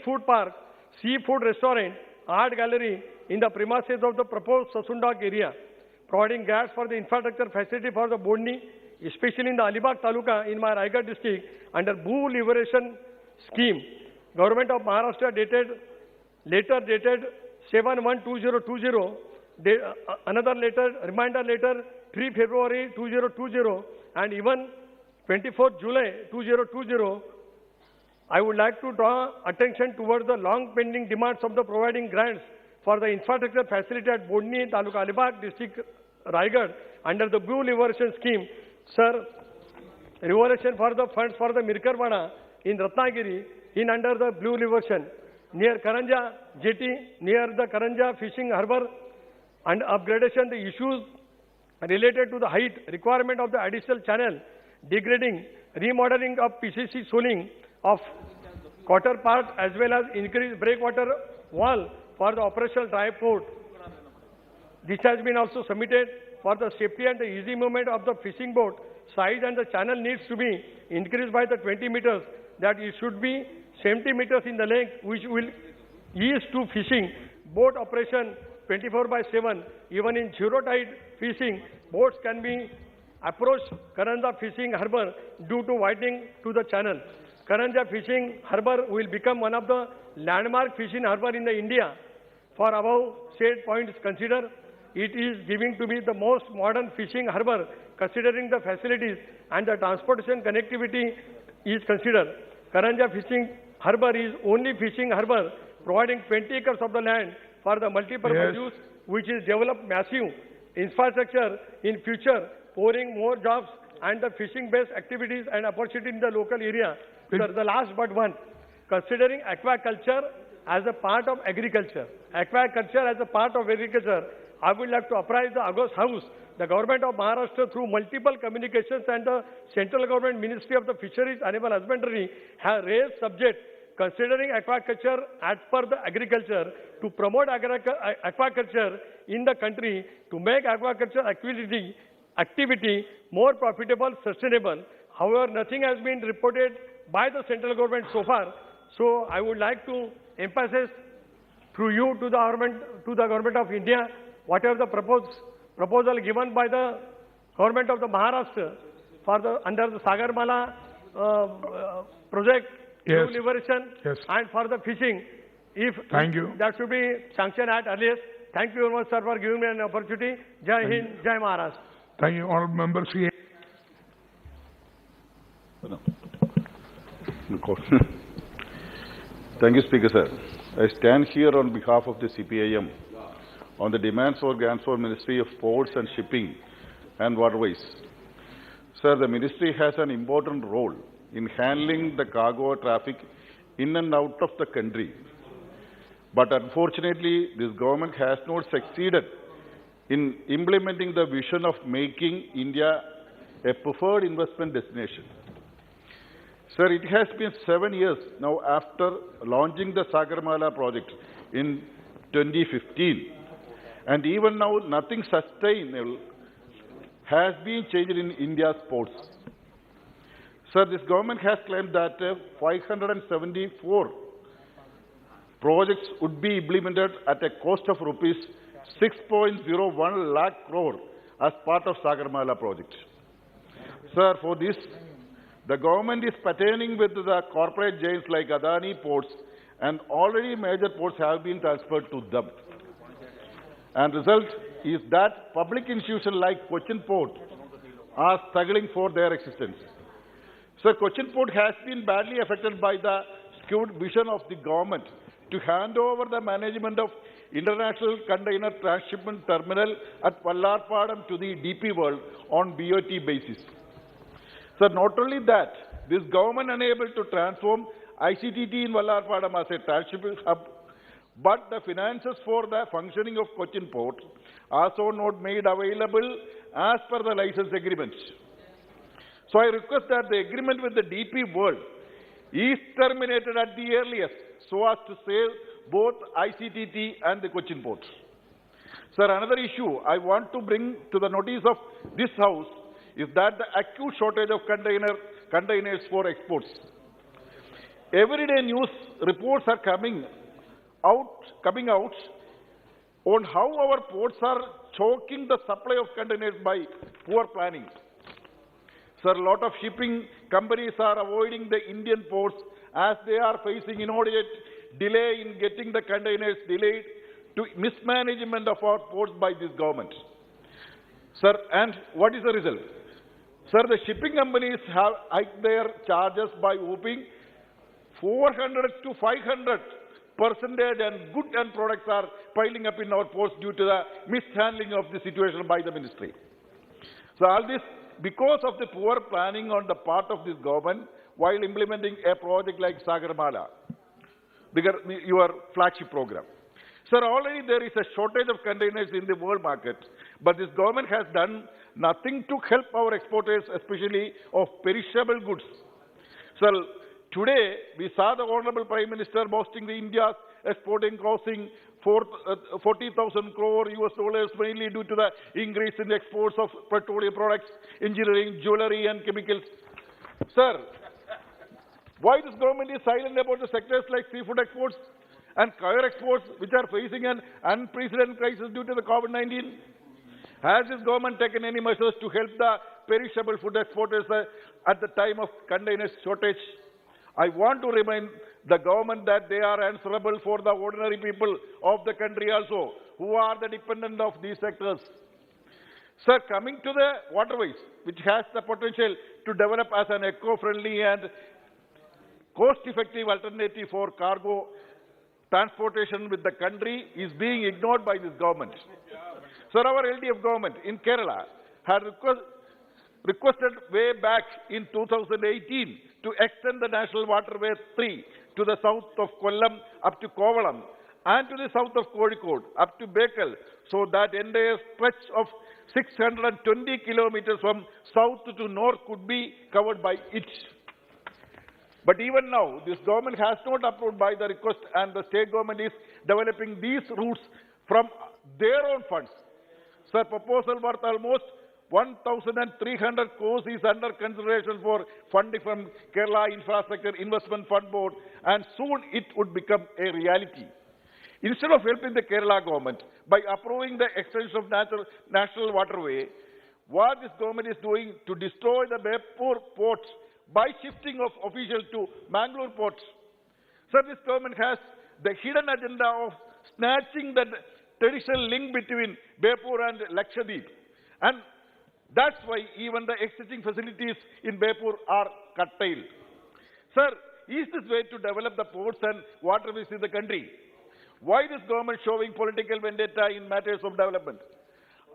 food park, seafood restaurant, art gallery in the premises of the proposed Sasundak area, providing gas for the infrastructure facility for the Bodni, especially in the Alibag Taluka in my Raigad district under Bhu Liberation Scheme. Government of Maharashtra letter dated 7/1/2020, another letter, reminder letter 3 February 2020, and even 24 July 2020. I would like to draw attention towards the long pending demands of the providing grants for the infrastructure facility at Bodni, Taluka Alibag district, Raigad under the Blue Liberation Scheme. Sir, revolution for the funds for the Mirkarvada in Ratnagiri in under the Blue Liberation near Karanja jetty, near the Karanja fishing harbor, and upgradation the issues related to the height requirement of the additional channel, degrading, remodeling of PCC soling of quarter part as well as increased breakwater wall for the operational dry port. This has been also submitted for the safety and the easy movement of the fishing boat. Size and the channel needs to be increased by the 20 meters, that it should be 70 meters in the length, which will ease to fishing. Boat operation 24/7. Even in zero tide fishing, boats can be approached Karanja fishing harbor due to widening to the channel. Karanja fishing harbor will become one of the landmark fishing harbor in the India. For above said points consider, it is giving to be the most modern fishing harbor considering the facilities and the transportation connectivity is considered. Karanja Fishing Harbour is only fishing harbour providing 20 acres of the land for the multi-purpose use, which is developed massive infrastructure in future, pouring more jobs and the fishing-based activities and opportunity in the local area. Sir, the last but one, considering aquaculture as a part of agriculture, I would like to apprise the August House, the government of Maharashtra through multiple communications and the central government Ministry of the Fisheries Animal Husbandry have raised subject considering aquaculture as per the agriculture to promote aquaculture in the country to make aquaculture activity more profitable, sustainable. However, nothing has been reported by the central government so far. So I would like to emphasize through you to the government of India, whatever the proposal given by the government of the Maharashtra for under the Sagar project, liberation and for the fishing, if that should be sanctioned at earliest. Thank you very much, sir, for giving me an opportunity. Jai Hind, Jai Maharashtra. Thank you, honorable members. Thank you, Speaker, sir. I stand here on behalf of the CPIM on the demands for grants for Ministry of Ports and Shipping and Waterways. Sir, the ministry has an important role in handling the cargo traffic in and out of the country. But unfortunately, this government has not succeeded in implementing the vision of making India a preferred investment destination. Sir, it has been 7 years now after launching the Sagarmala project in 2015. And even now, nothing sustainable has been changed in India's ports. Sir, this government has claimed that 574 projects would be implemented at a cost of rupees 6.01 lakh crore as part of Sagarmala project. Sir, for this, the government is patterning with the corporate giants like Adani Ports, and already major ports have been transferred to them. And result is that public institutions like Cochin Port are struggling for their existence. So Cochin Port has been badly affected by the skewed vision of the government to hand over the management of International Container Transshipment Terminal at Vallarpadam to the DP World on BOT basis. So not only that, this government unable to transform ICTT in Vallarpadam as a transshipment hub, but the finances for the functioning of Cochin Port are also not made available as per the license agreements. So I request that the agreement with the DP World is terminated at the earliest so as to save both ICTT and the Cochin Port. Sir, another issue I want to bring to the notice of this House is that the acute shortage of containers for exports. Everyday news reports are coming out on how our ports are choking the supply of containers by poor planning. Sir, a lot of shipping companies are avoiding the Indian ports as they are facing inordinate delay in getting the containers delayed to mismanagement of our ports by this government. Sir, and what is the result? Sir, the shipping companies have hiked their charges by whooping 400 to 500%, and goods and products are piling up in our ports due to the mishandling of the situation by the ministry. So all this because of the poor planning on the part of this government while implementing a project like Sagarmala, your flagship program. Sir, already there is a shortage of containers in the world market, but this government has done nothing to help our exporters, especially of perishable goods. Sir, today we saw the Honorable Prime Minister boasting the India's exporting crossing 40,000 crore US dollars, mainly due to the increase in the exports of petroleum products, engineering, jewelry and chemicals. Sir, why this government is silent about the sectors like seafood exports and coir exports, which are facing an unprecedented crisis due to the COVID-19? Has this government taken any measures to help the perishable food exporters at the time of container shortage? I want to remind the government that they are answerable for the ordinary people of the country also, who are the dependent of these sectors. Sir, coming to the waterways, which has the potential to develop as an eco-friendly and cost-effective alternative for cargo transportation with the country, is being ignored by this government. Sir, our LDF government in Kerala had requested way back in 2018 to extend the National Waterway 3 to the south of Kollam up to Kovalam and to the south of Kozhikode up to Bekal, so that entire stretch of 620 kilometers from south to north could be covered by it. But even now, this government has not approved by the request, and the state government is developing these routes from their own funds. Sir, proposal worth almost 1,300 crores is under consideration for funding from Kerala Infrastructure Investment Fund Board, and soon it would become a reality. Instead of helping the Kerala government by approving the extension of national waterway, what this government is doing to destroy the Bhopal ports by shifting of officials to Mangalore ports. Sir, this government has the hidden agenda of snatching the traditional link between Bhopal and Lakshadweep. And that's why even the existing facilities in Bhopal are curtailed. Sir, is this way to develop the ports and waterways in the country? Why this government showing political vendetta in matters of development?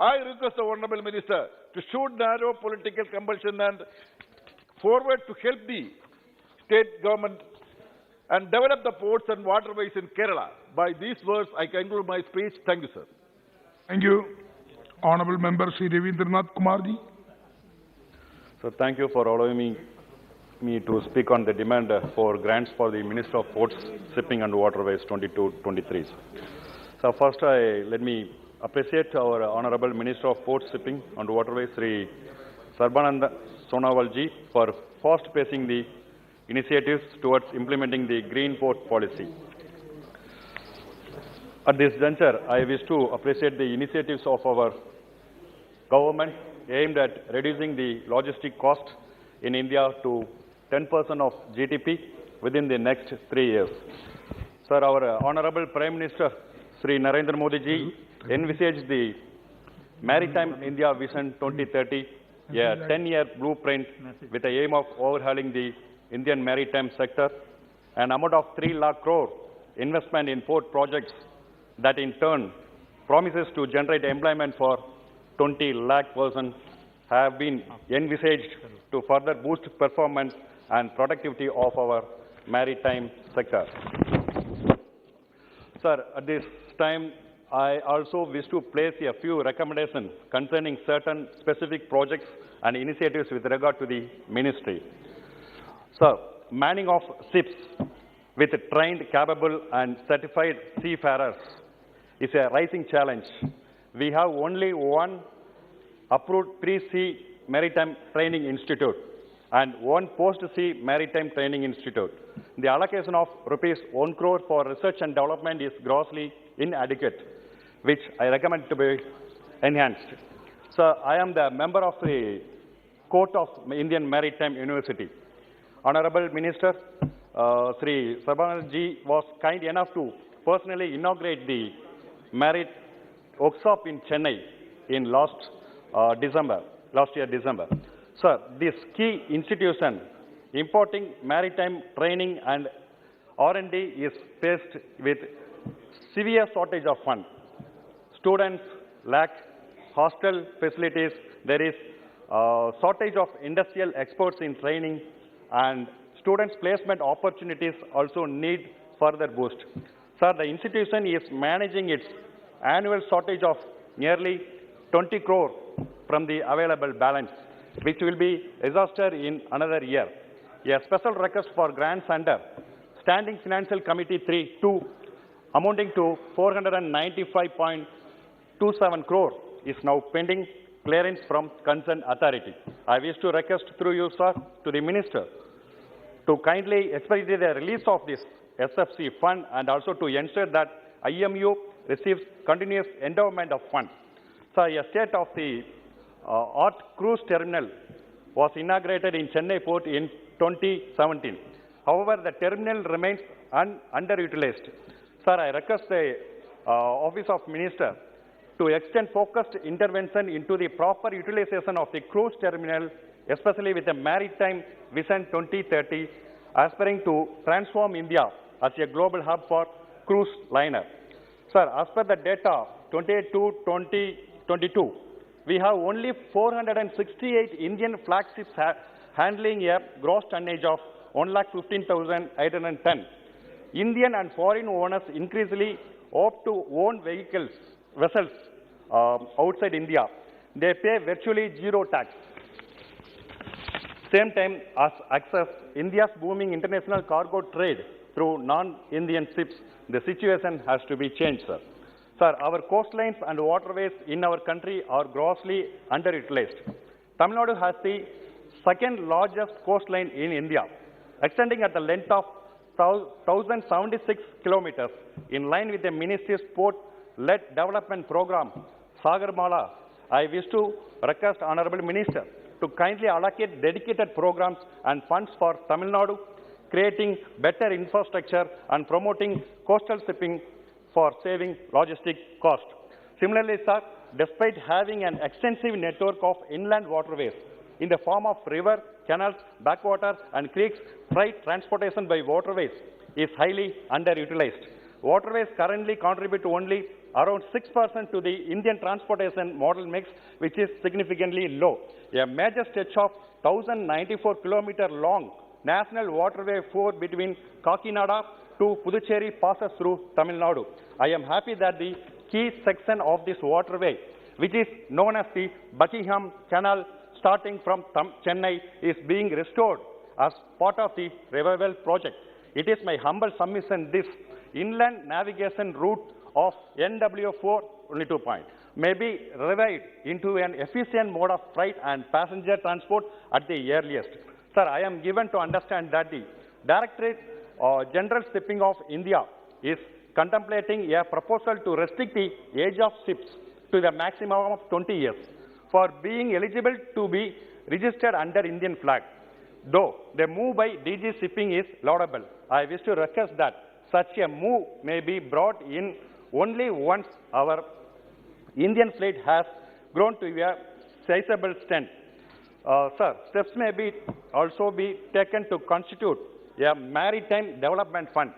I request the Honorable Minister to shoot narrow political compulsion and forward to help the state government and develop the ports and waterways in Kerala. By these words, I conclude my speech. Thank you, sir. Thank you. Honorable Member Sri Ravindranath Kumarji. So thank you for allowing me to speak on the demand for grants for the Minister of Ports, Shipping and Waterways 22-23. So first, let me appreciate our Honorable Minister of Ports, Shipping and Waterways, Sri Sarbananda Sonawalji, for fast-pacing the initiatives towards implementing the Green Port Policy. At this juncture, I wish to appreciate the initiatives of our government aimed at reducing the logistic cost in India to 10% of GDP within the next 3 years. Sir, our Honorable Prime Minister, Sri Narendra Modi ji, envisaged the Maritime India Vision 2030, a 10-year blueprint with the aim of overhauling the Indian maritime sector, an amount of 3 lakh crore investment in port projects that in turn promises to generate employment for 20 lakh persons have been envisaged to further boost performance and productivity of our maritime sector. Sir, at this time, I also wish to place a few recommendations concerning certain specific projects and initiatives with regard to the ministry. Sir, manning of ships with trained, capable and certified seafarers is a rising challenge. We have only one approved pre-sea maritime training institute and one post-sea maritime training institute. The allocation of ₹1 crore for research and development is grossly inadequate, which I recommend to be enhanced. Sir, I am the member of the Court of Indian Maritime University. Honorable Minister, Sri Sarbanji was kind enough to personally inaugurate the Merit workshop in Chennai in last year December. Sir, this key institution importing maritime training and R&D is faced with severe shortage of funds. Students lack hostel facilities. There is shortage of industrial experts in training, and students' placement opportunities also need further boost. Sir, the institution is managing its annual shortage of nearly 20 crore from the available balance, which will be exhausted in another year. A special request for grants under Standing Financial Committee 3-2 amounting to 495.27 crore is now pending clearance from concerned authority. I wish to request through you, sir, to the Minister to kindly expedite the release of this SFC fund and also to ensure that IMU receives continuous endowment of funds. Sir, a state of the art cruise terminal was inaugurated in Chennai port in 2017. However, the terminal remains underutilized. Sir, I request the Office of Minister to extend focused intervention into the proper utilization of the cruise terminal, especially with the Maritime Vision 2030, aspiring to transform India as a global hub for cruise liner. Sir, as per the data 2022, we have only 468 Indian flagships handling a gross tonnage of 1,15,810. Indian and foreign owners increasingly opt to own vessels outside India. They pay virtually zero tax. Same time as access India's booming international cargo trade through non-Indian ships, the situation has to be changed, sir. Sir, our coastlines and waterways in our country are grossly underutilized. Tamil Nadu has the second largest coastline in India, extending at the length of 1,076 kilometers, in line with the Ministry's port-led development program, Sagar. I wish to request Honorable Minister to kindly allocate dedicated programs and funds for Tamil Nadu, creating better infrastructure and promoting coastal shipping for saving logistic cost. Similarly, sir, despite having an extensive network of inland waterways in the form of river, canals, backwaters, and creeks, freight transportation by waterways is highly underutilized. Waterways currently contribute only around 6% to the Indian transportation model mix, which is significantly low. A major stretch of 1,094-kilometer long National Waterway 4 between Kakinada to Puducherry passes through Tamil Nadu. I am happy that the key section of this waterway, which is known as the Buckingham Canal, starting from Chennai, is being restored as part of the revival project. It is my humble submission this inland navigation route of NW4 only 2 points may be revived into an efficient mode of freight and passenger transport at the earliest. Sir, I am given to understand that the Directorate General Shipping of India is contemplating a proposal to restrict the age of ships to the maximum of 20 years for being eligible to be registered under Indian flag. Though the move by DG Shipping is laudable, I wish to request that such a move may be brought in only once our Indian fleet has grown to a sizable extent. Sir, steps may also be taken to constitute a maritime development fund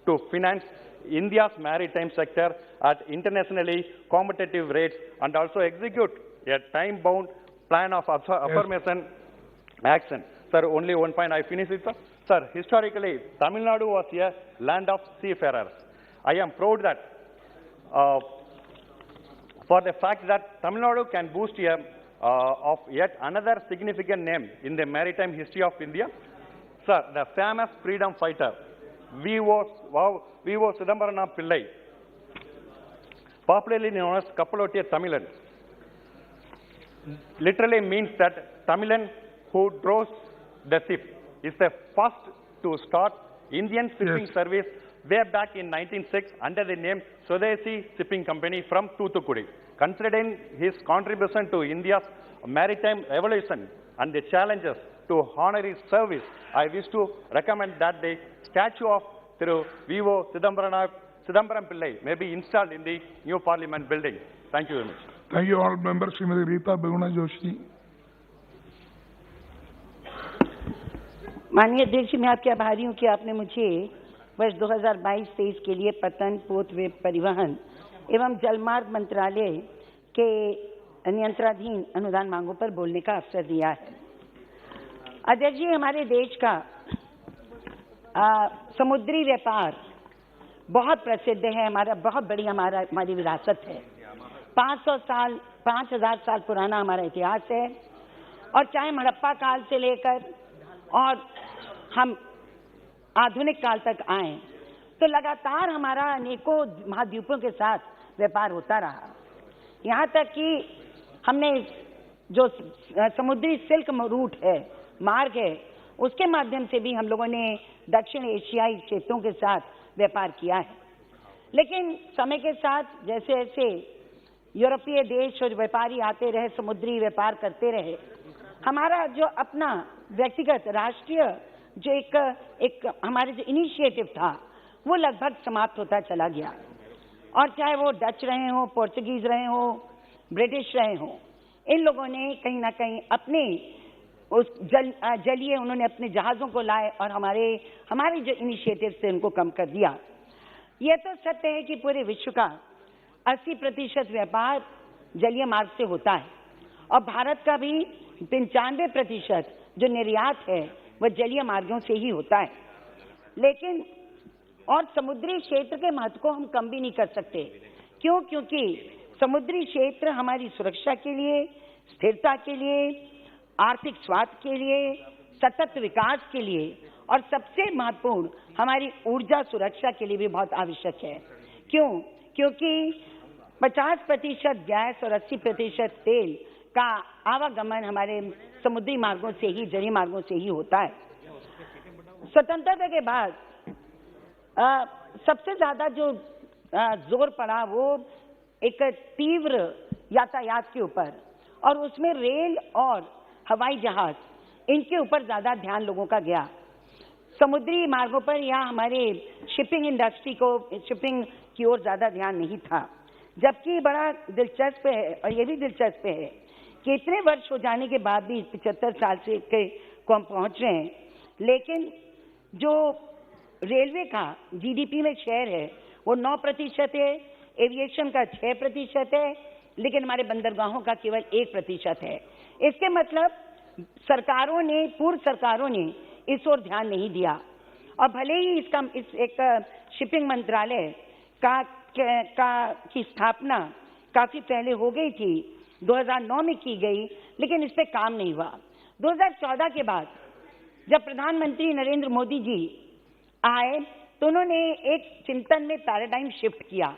to finance India's maritime sector at internationally competitive rates and also execute a time-bound plan of affirmation action. Sir, only 1 point, I finish it, sir. Sir, historically, Tamil Nadu was a land of seafarers. I am proud that for the fact that Tamil Nadu can boast of yet another significant name in the maritime history of India. Sir, the famous freedom fighter, V.O. Sidambarana Pillai, popularly known as Kapalotiya Tamilan, literally means that Tamilan who draws the ship, is the first to start Indian shipping service way back in 1906 under the name Swadeshi Shipping Company from Thoothukudi. Considering his contribution to India's maritime revolution and the challenges to honor his service, I wish to recommend that the statue of Thiru V.O. Sidambaram Pillai may be installed in the new Parliament building. Thank you very much. Thank you, all members. Srimati Rita Beguna Joshi. माननीय अध्यक्ष, मैं आपके आभारी हूं कि आपने मुझे वर्ष 2022-23 के लिए पतन, पोत, परिवहन एवं जलमार्ग मंत्रालय के नियंत्रणाधीन अनुदान मांगों पर बोलने का अवसर दिया है। अध्यक्ष जी, हमारे देश का समुद्री व्यापार बहुत प्रसिद्ध है, हमारा बहुत बड़ी हमारी विरासत है। 5000 साल पुराना हमारा इतिहास है और चाहे हड़प्पा काल से लेकर और हम आधुनिक काल तक आए तो लगातार हमारा अनेकों महाद्वीपों के साथ व्यापार होता रहा। यहाँ तक कि हमने जो समुद्री सिल्क रूट है, मार्ग है, उसके माध्यम से भी हम लोगों ने दक्षिण एशियाई क्षेत्रों के साथ व्यापार किया है। लेकिन समय के साथ जैसे जैसे यूरोपीय देश और व्यापारी आते रहे, समुद्री व्यापार करते रहे, हमारा जो अपना व्यक्तिगत राष्ट्रीय जो एक हमारे जो इनिशिएटिव था वो लगभग समाप्त होता चला गया। और चाहे वो डच रहे हो, पोर्चुगीज रहे हो, ब्रिटिश रहे हो, इन लोगों ने कहीं ना कहीं अपने उस जलिए उन्होंने अपने जहाज़ों को लाए और हमारे जो इनिशिएटिव से उनको कम कर दिया। ये तो सत्य है कि पूरे विश्व का 80% व्यापार जलीय मार्ग से होता है और भारत का भी 95% जो निर्यात है वह जलीय मार्गों से ही होता है। लेकिन और समुद्री क्षेत्र के महत्व को हम कम भी नहीं कर सकते। क्यों? क्योंकि समुद्री क्षेत्र हमारी सुरक्षा के लिए, स्थिरता के लिए, आर्थिक स्वास्थ्य के लिए, सतत विकास के लिए और सबसे महत्वपूर्ण हमारी ऊर्जा सुरक्षा के लिए भी बहुत आवश्यक है। क्यों? क्योंकि 50% गैस और 80% तेल का आवागमन हमारे समुद्री मार्गों से ही, जलीय मार्गों से ही होता है। स्वतंत्रता के बाद सबसे ज्यादा जो जोर पड़ा वो एक तीव्र यातायात के ऊपर और उसमें रेल और हवाई जहाज, इनके ऊपर ज्यादा ध्यान लोगों का गया। समुद्री मार्गों पर या हमारे शिपिंग इंडस्ट्री को, शिपिंग की ओर ज्यादा ध्यान नहीं था। जबकि बड़ा दिलचस्प है और ये भी दिलचस्प है कि इतने वर्ष हो जाने के बाद भी 75 साल से को हम पहुंच रहे हैं, लेकिन जो रेलवे का जीडीपी में शेयर है वो 9% है, एविएशन का 6% है, लेकिन हमारे बंदरगाहों का केवल 1% है। इसके मतलब सरकारों ने, पूर्व सरकारों ने इस ओर ध्यान नहीं दिया और भले ही इस एक शिपिंग मंत्रालय की स्थापना काफी पहले हो गई थी, 2009 में की गई, लेकिन इस पे काम नहीं हुआ। 2014 के बाद जब प्रधानमंत्री नरेंद्र मोदी जी आए तो उन्होंने एक चिंतन में पैराडाइम शिफ्ट किया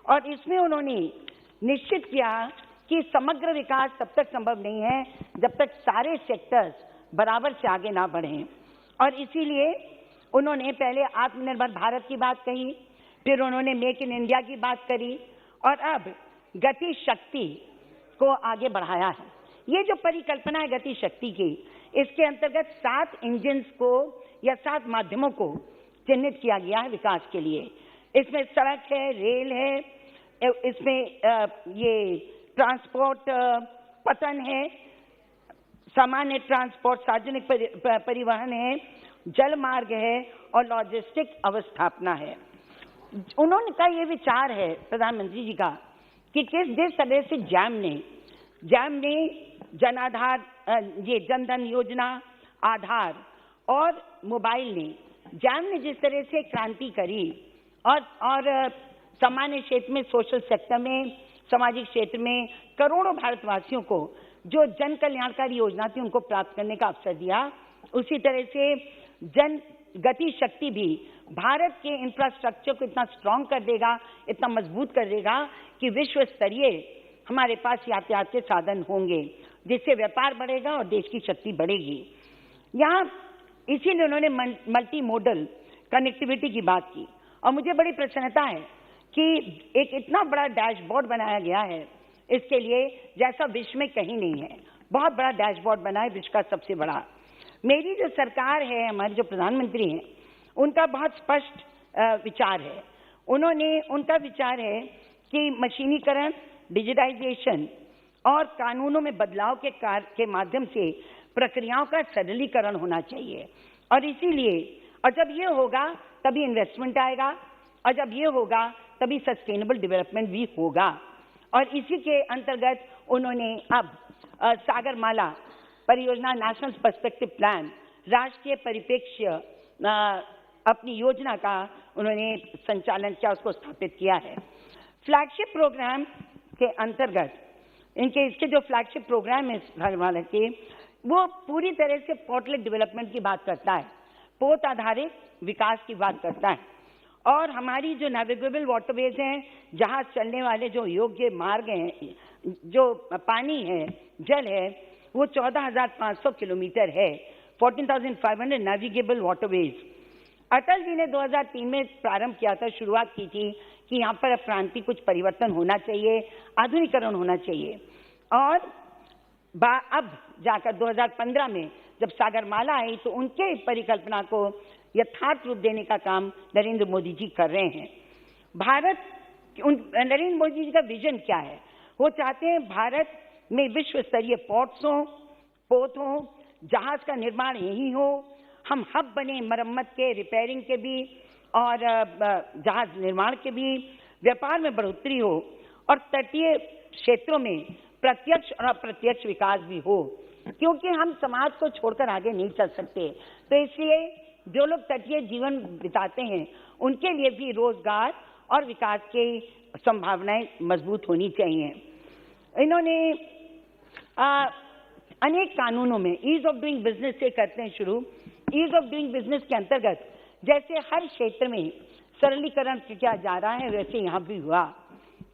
और इसमें उन्होंने निश्चित किया कि समग्र विकास तब तक संभव नहीं है जब तक सारे सेक्टर्स बराबर से आगे ना बढ़ें। और इसीलिए उन्होंने पहले आत्मनिर्भर भारत की बात कही, फिर उन्होंने मेक इन इंडिया की बात करी और अब गति शक्ति को आगे बढ़ाया है। ये जो परिकल्पना है गति शक्ति की, इसके अंतर्गत 7 इंजन्स को या 7 माध्यमों को चिन्हित किया गया है विकास के लिए। इसमें सड़क है, रेल है, इसमें ये ट्रांसपोर्ट पतन है, सामान्य ट्रांसपोर्ट, सार्वजनिक परिवहन है, जल मार्ग है और लॉजिस्टिक अवस्थापना है। उन्होंने का ये विचार है प्रधानमंत्री जी का कि जिस तरह से जैम ने जनाधार, ये जनधन योजना, आधार और मोबाइल ने, जैम ने जिस तरह से क्रांति करी और सामान्य क्षेत्र में, सोशल सेक्टर में, सामाजिक क्षेत्र में करोड़ों भारतवासियों को जो जन कल्याणकारी योजना थी उनको प्राप्त करने का अवसर दिया, उसी तरह से जन गति शक्ति भी भारत के इंफ्रास्ट्रक्चर को इतना स्ट्रांग कर देगा, इतना मजबूत कर देगा कि विश्व स्तरीय हमारे पास यातायात के साधन होंगे, जिससे व्यापार बढ़ेगा और देश की शक्ति बढ़ेगी। यहाँ इसीलिए उन्होंने मल्टी मोडल कनेक्टिविटी की बात की और मुझे बड़ी प्रसन्नता है कि एक इतना बड़ा डैशबोर्ड बनाया गया है इसके लिए, जैसा विश्व में कहीं नहीं है। बहुत बड़ा डैशबोर्ड बना है, विश्व का सबसे बड़ा। मेरी जो सरकार है, हमारे जो प्रधानमंत्री हैं, उनका बहुत स्पष्ट विचार है। उनका विचार है कि मशीनीकरण, डिजिटाइजेशन और कानूनों में बदलाव के माध्यम से प्रक्रियाओं का सरलीकरण होना चाहिए और इसीलिए, और जब ये होगा तभी इन्वेस्टमेंट आएगा और जब ये होगा तभी सस्टेनेबल डेवलपमेंट भी होगा। और इसी के अंतर्गत उन्होंने अब सागर माला परियोजना, नेशनल पर्सपेक्टिव प्लान, राष्ट्रीय परिप्रेक्ष्य अपनी योजना का उन्होंने संचालन किया, उसको स्थापित किया है। फ्लैगशिप प्रोग्राम के अंतर्गत इसके जो फ्लैगशिप प्रोग्राम है सागरमाला के, वो पूरी तरह से पोर्टलेट डेवलपमेंट की बात करता है, पोत आधारित विकास की बात करता है और हमारी जो नेविगेबल वाटरवेज हैं, जहाज चलने वाले जो योग्य मार्ग हैं, जो पानी है, जल है, वो 14,500 किलोमीटर है, 14,500 नेविगेबल वाटरवेज। अटल जी ने 2003 में प्रारंभ किया था, शुरुआत की थी कि यहाँ पर प्रांतीय कुछ परिवर्तन होना चाहिए, आधुनिकीकरण होना चाहिए और अब जाकर 2015 में जब सागरमाला आई तो उनके परिकल्पना को यथार्थ रूप देने का काम नरेंद्र मोदी जी कर रहे हैं। भारत नरेंद्र मोदी जी का विजन क्या है। वो चाहते हैं भारत में विश्व स्तरीय पोर्ट्स हो, पोर्ट हो, जहाज का निर्माण यही हो, हम हब बने मरम्मत के, रिपेयरिंग के भी और जहाज निर्माण के भी, व्यापार में बढ़ोतरी हो और तटीय क्षेत्रों में प्रत्यक्ष और अप्रत्यक्ष विकास भी हो, क्योंकि हम समाज को छोड़कर आगे नहीं चल सकते। तो इसलिए जो लोग तटीय जीवन बिताते हैं उनके लिए भी रोजगार और विकास की संभावनाएं मजबूत होनी चाहिए। इन्होंने अनेक कानूनों में ईज ऑफ डूइंग बिजनेस से करते हैं शुरू। ईज ऑफ डूइंग बिजनेस के अंतर्गत जैसे हर क्षेत्र में सरलीकरण किया जा रहा है, वैसे यहाँ भी हुआ।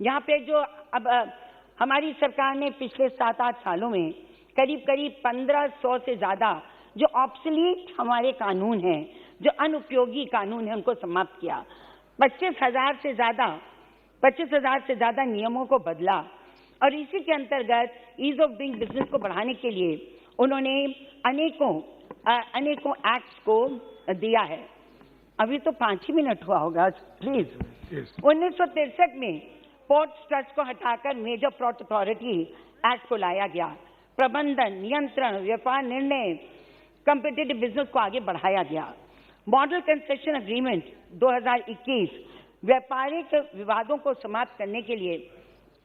यहाँ पे जो अब हमारी सरकार ने पिछले 7-8 सालों में करीब 1500 से ज्यादा जो ऑब्सोलीट हमारे कानून हैं, जो अनुपयोगी कानून हैं, उनको समाप्त किया। 25,000 से ज्यादा नियमों को बदला और इसी के अंतर्गत ईज ऑफ डूइंग बिजनेस को बढ़ाने के लिए उन्होंने अनेकों एक्ट्स को दिया है। अभी तो 5 ही मिनट हुआ होगा, प्लीज। 1963 में पोर्ट ट्रस्ट को हटाकर मेजर पोर्ट अथॉरिटी एक्ट को लाया गया। प्रबंधन, नियंत्रण, व्यापार निर्णय, कॉम्पिटिटिव बिजनेस को आगे बढ़ाया गया। मॉडल कंसेशन एग्रीमेंट 2021 व्यापारिक विवादों को समाप्त करने के लिए,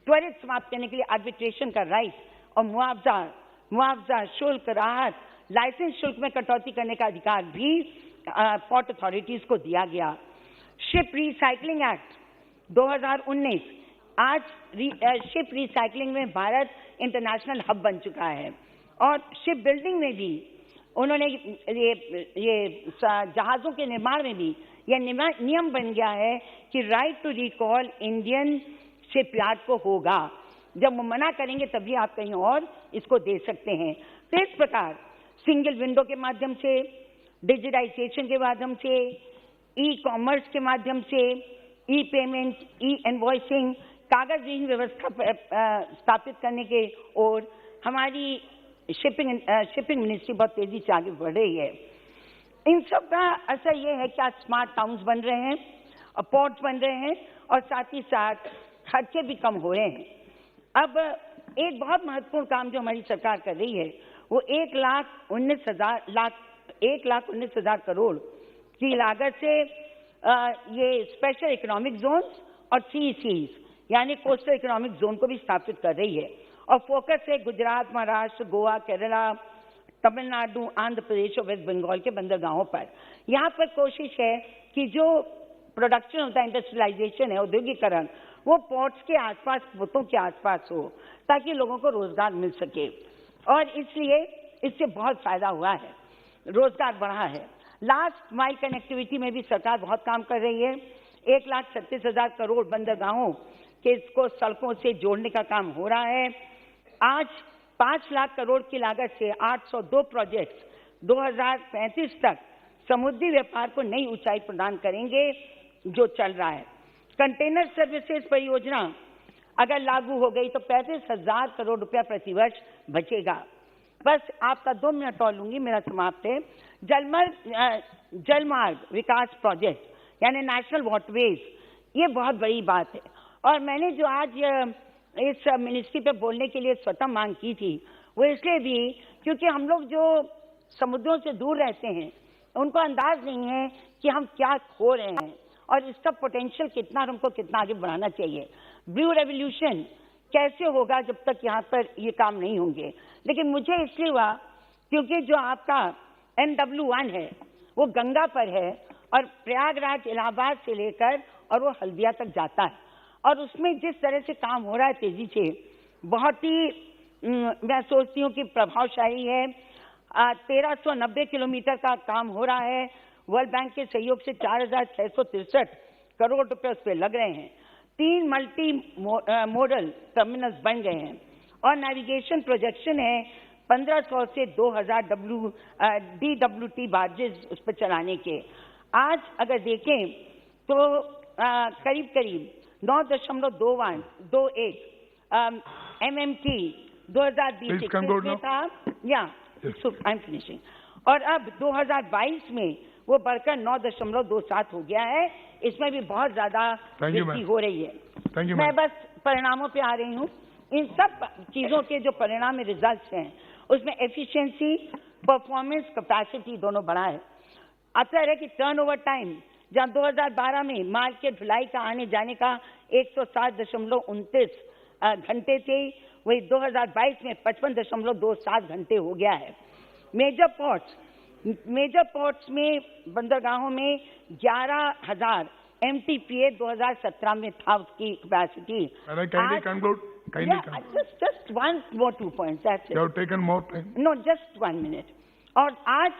त्वरित समाप्त करने के लिए आर्बिट्रेशन का राइट और मुआवजा, शुल्क राहत, लाइसेंस शुल्क में कटौती करने का अधिकार भी पोर्ट अथॉरिटीज को दिया गया। शिप रिसाइकलिंग एक्ट 2019, आज शिप रिसाइकलिंग में भारत इंटरनेशनल हब बन चुका है और शिप बिल्डिंग में भी उन्होंने ये जहाजों के निर्माण में भी यह नियम बन गया है कि right to recall Indian shipyard को होगा। जब वो मना करेंगे तभी आप कहीं और इसको दे सकते हैं। तो इस प्रकार सिंगल विंडो के माध्यम से, डिजिटाइजेशन के माध्यम से, ई कॉमर्स के माध्यम से, ई पेमेंट, ई इनवॉइसिंग, कागज विहीन व्यवस्था स्थापित करने के ओर हमारी शिपिंग मिनिस्ट्री बहुत तेजी से आगे बढ़ रही है। इन सब का असर ये है कि आज स्मार्ट टाउन्स बन रहे हैं, पोर्ट्स बन रहे हैं और साथ ही साथ खर्चे भी कम हो रहे हैं। अब एक बहुत महत्वपूर्ण काम जो हमारी सरकार कर रही है वो 1,19,000 करोड़ की लागत से ये स्पेशल इकोनॉमिक जोन्स और CECs यानी कोस्टल इकोनॉमिक जोन को भी स्थापित कर रही है और फोकस है गुजरात, महाराष्ट्र, गोवा, केरला, तमिलनाडु, आंध्र प्रदेश और वेस्ट बंगाल के बंदरगाहों पर। यहाँ पर कोशिश है कि जो प्रोडक्शन होता है, इंडस्ट्रियलाइजेशन है, औद्योगिकरण, वो पोर्ट्स के आसपास, पोतों के आसपास हो ताकि लोगों को रोजगार मिल सके और इसलिए इससे बहुत फायदा हुआ है, रोजगार बढ़ा है। लास्ट माइल कनेक्टिविटी में भी सरकार बहुत काम कर रही है। 1,36,000 करोड़ बंदरगाहों के इसको सड़कों से जोड़ने का काम हो रहा है। आज 5 लाख करोड़ की लागत से 802 प्रोजेक्ट्स 2035 तक समुद्री व्यापार को नई ऊंचाई प्रदान करेंगे, जो चल रहा है। कंटेनर सर्विसेज परियोजना अगर लागू हो गई तो 35,000 करोड़ रुपया प्रतिवर्ष बचेगा। बस आपका 2 मिनट और लूंगी, मेरा समाप्त है। जलमार्ग विकास प्रोजेक्ट यानी नेशनल वाटरवेज, ये बहुत बड़ी बात है और मैंने जो आज इस मिनिस्ट्री पे बोलने के लिए स्वतः मांग की थी वो इसलिए भी क्योंकि हम लोग जो समुद्रों से दूर रहते हैं उनको अंदाज नहीं है कि हम क्या खो रहे हैं और इसका पोटेंशियल कितना और हमको कितना आगे बढ़ाना चाहिए। ब्लू रेवोल्यूशन कैसे होगा जब तक यहाँ पर ये काम नहीं होंगे। लेकिन मुझे इसलिए हुआ क्योंकि जो आपका NW1 है वो गंगा पर है और प्रयागराज, इलाहाबाद से लेकर और वो हल्दिया तक जाता है और उसमें जिस तरह से काम हो रहा है तेजी से, बहुत ही मैं सोचती हूँ कि प्रभावशाली है। 1390 किलोमीटर का काम हो रहा है। वर्ल्ड बैंक के सहयोग से 4,663 करोड़ रुपए उस पर लग रहे हैं। 3 मल्टी मॉडल टर्मिनल्स बन गए हैं और नेविगेशन प्रोजेक्शन है 1500 से 2000 DWT बार्जेस उस पर चलाने के। आज अगर देखें तो करीब 9.21 MMT 2020 था, आई एम फिनिशिंग, और अब 2022 में वो बढ़कर 9.27 हो गया है। इसमें भी बहुत ज्यादा वृद्धि हो रही है। मैं बस परिणामों पे आ रही हूँ। इन सब चीजों के जो परिणाम रिजल्ट्स हैं उसमें एफिशिएंसी, परफॉर्मेंस, कैपेसिटी दोनों बढ़ा है। असर है कि टर्नओवर टाइम जब 2012 में माल के ढुलाई का आने जाने का 107.29 घंटे थे, वही 2022 में 55.27 घंटे हो गया है। मेजर पोर्ट्स में बंदरगाहों में 11,000 MTPA 2017 में था उसकी capacity. Just one more 2 points. That's it. You have taken more time. No, just 1 minute. और आज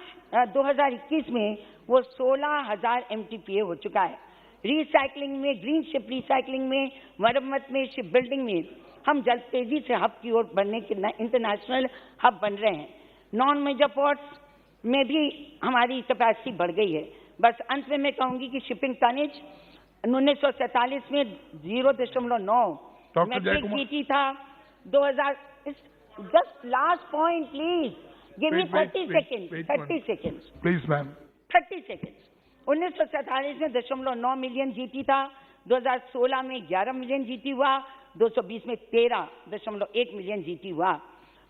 2021 में वो 16,000 MTPA हो चुका है। रिसाइकलिंग में, ग्रीन शिप रिसाइकलिंग में, मरम्मत में, शिप बिल्डिंग में हम जल्द तेजी से हब की ओर बढ़ने के इंटरनेशनल हब बन रहे हैं। नॉन मेजर पोर्ट्स में भी हमारी कैपेसिटी बढ़ गई है। बस अंत में मैं कहूंगी कि शिपिंग टनेज 1947 में 0.9 मेट्रिक GT था। 2000 just last point please, give me 30 seconds please ma'am. 30 seconds। 1947 में 0.9 मिलियन GT था, 2016 में 11 मिलियन GT हुआ, 220 में 13.1 मिलियन GT हुआ।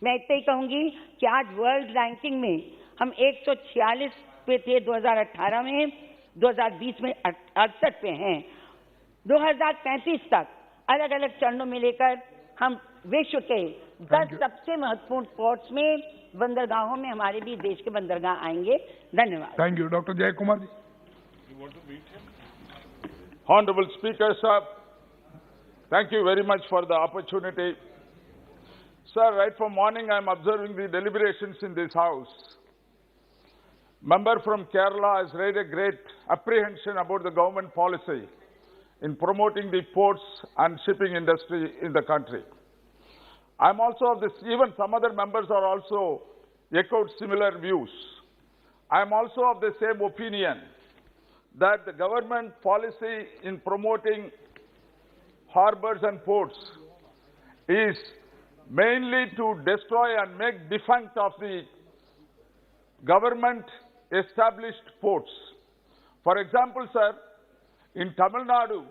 मैं इतना ही कहूंगी कि आज वर्ल्ड रैंकिंग में हम 146 पे थे 2018 में, 2020 में 68 पे हैं। 2035 तक अलग अलग चरणों में लेकर हम विश्व के 10 सबसे महत्वपूर्ण पोर्ट्स में, बंदरगाहों में हमारे भी देश के बंदरगाह आएंगे। धन्यवाद। Thank you. डॉक्टर जय कुमार जी। Honorable Speaker, sir, thank you very much for the opportunity. Sir, right from morning I am observing the deliberations in this House. Member from Kerala has raised a great apprehension about the government policy in promoting the ports and shipping industry in the country. I am also of this, even some other members are also echoed similar views. I am also of the same opinion that the government policy in promoting harbors and ports is mainly to destroy and make defunct of the government established ports. For example, sir, in Tamil Nadu,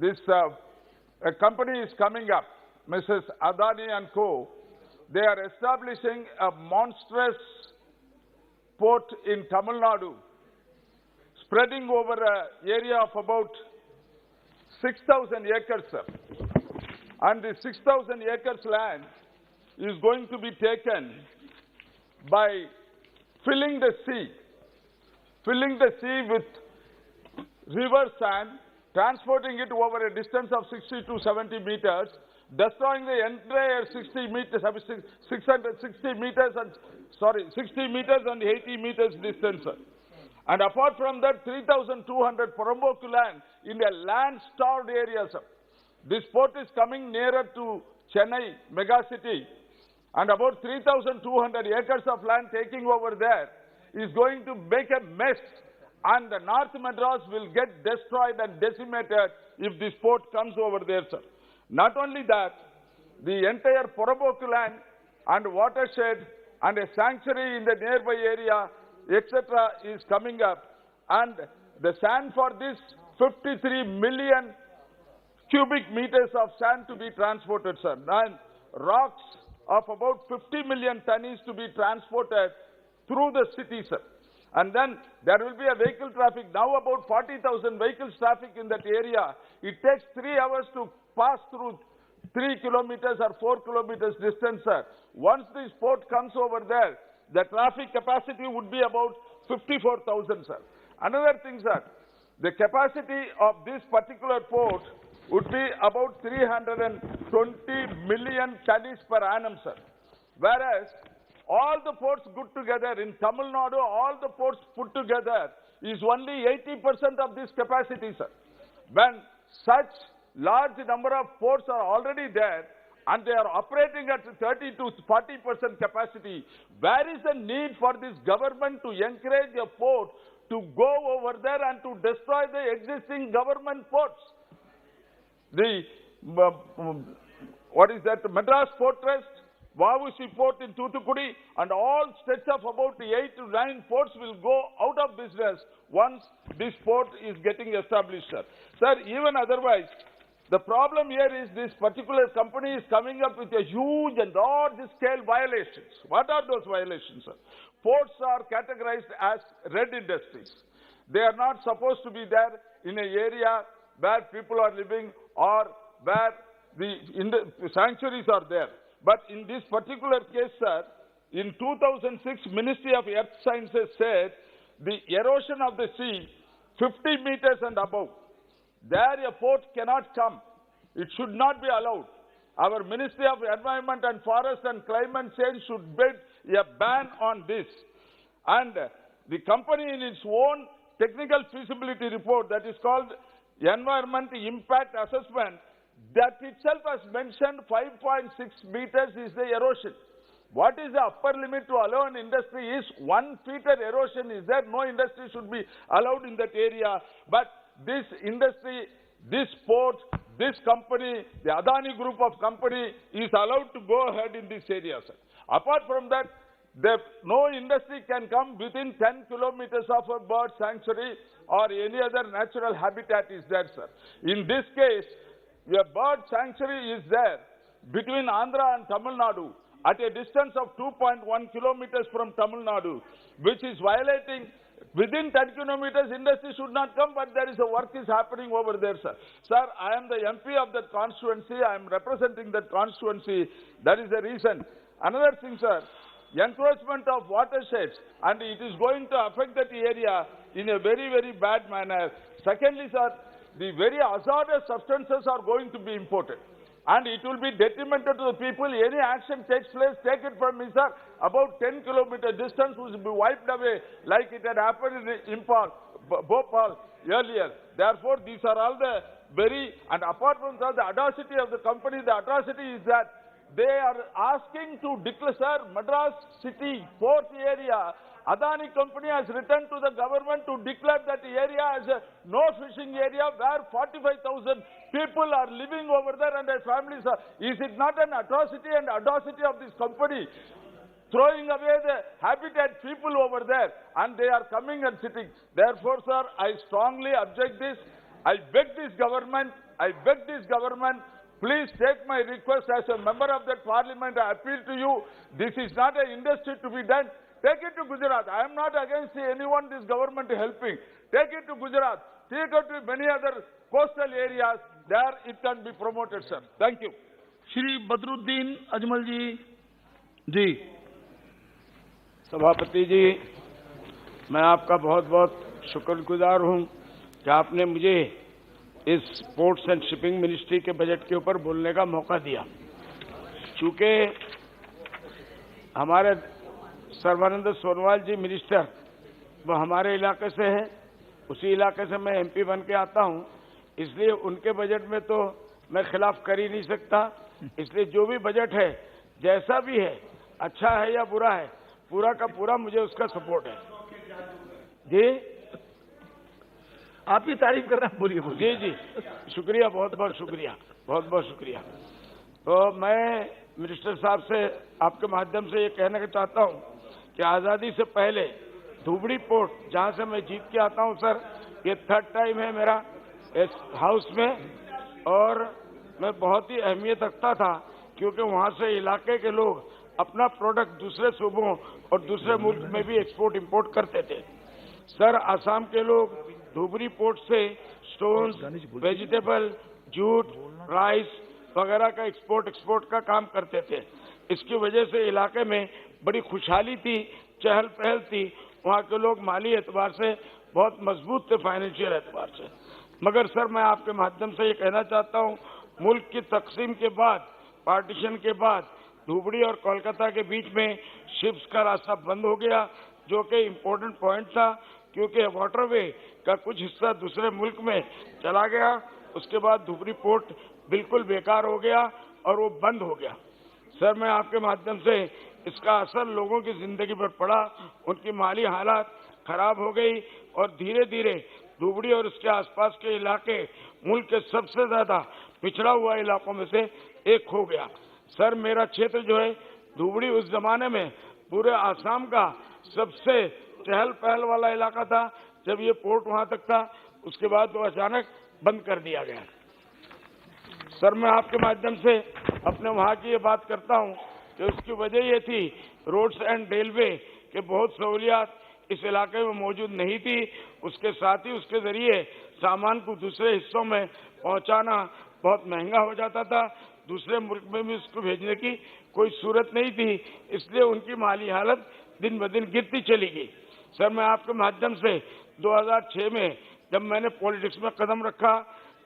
this a company is coming up, Mrs. Adani and Co. They are establishing a monstrous port in Tamil Nadu, spreading over an area of about 6,000 acres, sir. And the 6,000 acres land is going to be taken by filling the sea with river sand, transporting it over a distance of 60 to 70 meters, destroying the entire 60 meters and 80 meters distance. And apart from that, 3,200 Poromboku land in a land-starved area, sir. This port is coming nearer to Chennai, megacity, and about 3,200 acres of land taking over there is going to make a mess, and the North Madras will get destroyed and decimated if this port comes over there, sir. Not only that, the entire Poromboku land and watershed and a sanctuary in the nearby area, etc., is coming up, and the sand for this 53 million cubic meters of sand to be transported, sir, and rocks of about 50 million tons to be transported through the city, sir. And then there will be a vehicle traffic, now about 40,000 vehicles traffic in that area. It takes 3 hours to pass through 3 kilometers or 4 kilometers distance, sir. Once this port comes over there, the traffic capacity would be about 54,000, sir. Another thing, sir, the capacity of this particular port would be about 320 million tons per annum, sir. Whereas all the ports put together in Tamil Nadu, all the ports put together is only 80% of this capacity, sir. When such large number of ports are already there and they are operating at 30 to 40% capacity, where is the need for this government to encourage a port to go over there and to destroy the existing government ports? The, what is that, Madras Port Trust Vausi port in Thoothukudi, and all stretch of about 8 to 9 ports will go out of business once this port is getting established, sir. Sir, even otherwise, the problem here is this particular company is coming up with a huge and large-scale violations. What are those violations, sir? Ports are categorized as red industries. They are not supposed to be there in an area where people are living or where the sanctuaries are there. But in this particular case, sir, in 2006, Ministry of Earth Sciences said the erosion of the sea 50 meters and above, there a port cannot come. It should not be allowed. Our Ministry of Environment and Forest and Climate Change should build a ban on this. And the company in its own technical feasibility report that is called Environment Impact Assessment, that itself has mentioned 5.6 meters is the erosion. What is the upper limit to allow an industry is 1 meter erosion is there. No industry should be allowed in that area. But this industry, this port, this company, the Adani group of company is allowed to go ahead in this area, sir. Apart from that, no industry can come within 10 kilometers of a bird sanctuary or any other natural habitat is there, sir. In this case, a bird sanctuary is there between Andhra and Tamil Nadu at a distance of 2.1 kilometers from Tamil Nadu, which is violating. Within 10 kilometers, industry should not come, but there is a work is happening over there, sir. Sir, I am the MP of that constituency. I am representing that constituency. That is the reason. Another thing, sir, encroachment of watersheds, and it is going to affect that area in a very, very bad manner. Secondly, sir, the very hazardous substances are going to be imported. And it will be detrimental to the people. Any action takes place, take it from me, sir. About 10 kilometer distance will be wiped away like it had happened in Bhopal earlier. Therefore, these are all the very, and apart from that, the audacity of the company, the atrocity is that they are asking to declare, sir, Madras city, port area, Adani company has written to the government to declare that area as a no fishing area where 45,000 people are living over there and their families are. Is it not an atrocity and audacity of this company throwing away the habitat people over there, and they are coming and sitting? Therefore, sir, I strongly object this. I beg this government, please take my request as a member of that parliament. I appeal to you. This is not an industry to be done. Take it to Gujarat. I am not against anyone this government helping. Take it to Gujarat. Take it to many other coastal areas. There it can be promoted, sir. Thank you. Shri Badruddin Ajmal जी। सभापति जी, मैं आपका बहुत बहुत शुक्रगुजार हूं कि आपने मुझे इस पोर्ट्स एंड शिपिंग मिनिस्ट्री के बजट के ऊपर बोलने का मौका दिया। चूंकि हमारे सर्बानंद सोनोवाल जी मिनिस्टर वो हमारे इलाके से है, उसी इलाके से मैं एमपी बन के आता हूं, इसलिए उनके बजट में तो मैं खिलाफ कर ही नहीं सकता। इसलिए जो भी बजट है, जैसा भी है, अच्छा है या बुरा है, पूरा का पूरा मुझे उसका सपोर्ट है। जी, आप ही तारीफ कर रहे हैं, बोलिए। जी जी, शुक्रिया, बहुत बहुत शुक्रिया, बहुत बहुत शुक्रिया। तो मैं मिनिस्टर साहब से आपके माध्यम से ये कहना चाहता हूं कि आज़ादी से पहले धुबड़ी पोर्ट, जहां से मैं जीत के आता हूं सर, ये 3rd टाइम है मेरा इस हाउस में, और मैं बहुत ही अहमियत रखता था क्योंकि वहां से इलाके के लोग अपना प्रोडक्ट दूसरे सूबों और दूसरे मुल्क में भी एक्सपोर्ट इंपोर्ट करते थे। सर, आसाम के लोग धुबरी पोर्ट से स्टोन्स, वेजिटेबल, जूट, राइस वगैरह का एक्सपोर्ट का काम करते थे। इसकी वजह से इलाके में बड़ी खुशहाली थी, चहल पहल थी। वहाँ के लोग माली एतबार से बहुत मजबूत थे, फाइनेंशियल एतबार से। मगर सर, मैं आपके माध्यम से ये कहना चाहता हूँ, मुल्क की तकसीम के बाद, पार्टीशन के बाद, धुबड़ी और कोलकाता के बीच में शिप्स का रास्ता बंद हो गया, जो कि इम्पोर्टेंट पॉइंट था, क्योंकि वाटरवे का कुछ हिस्सा दूसरे मुल्क में चला गया। उसके बाद धुबड़ी पोर्ट बिल्कुल बेकार हो गया और वो बंद हो गया। सर, मैं आपके माध्यम से इसका असर लोगों की जिंदगी पर पड़ा, उनकी माली हालात खराब हो गई और धीरे धीरे धुबड़ी और उसके आसपास के इलाके मुल्क के सबसे ज्यादा पिछड़ा हुआ इलाकों में से एक हो गया। सर, मेरा क्षेत्र जो है धुबड़ी उस जमाने में पूरे आसाम का सबसे चहल पहल वाला इलाका था जब ये पोर्ट वहां तक था। उसके बाद वो अचानक बंद कर दिया गया। सर, मैं आपके माध्यम से अपने वहां की ये बात करता हूं कि उसकी वजह ये थी रोड्स एंड रेलवे के बहुत सहूलियात इस इलाके में मौजूद नहीं थी। उसके साथ ही उसके जरिए सामान को दूसरे हिस्सों में पहुंचाना बहुत महंगा हो जाता था। दूसरे मुल्क में भी उसको भेजने की कोई सूरत नहीं थी, इसलिए उनकी माली हालत दिन ब दिन गिरती चली गई। सर, मैं आपके माध्यम से 2006 में जब मैंने पॉलिटिक्स में कदम रखा,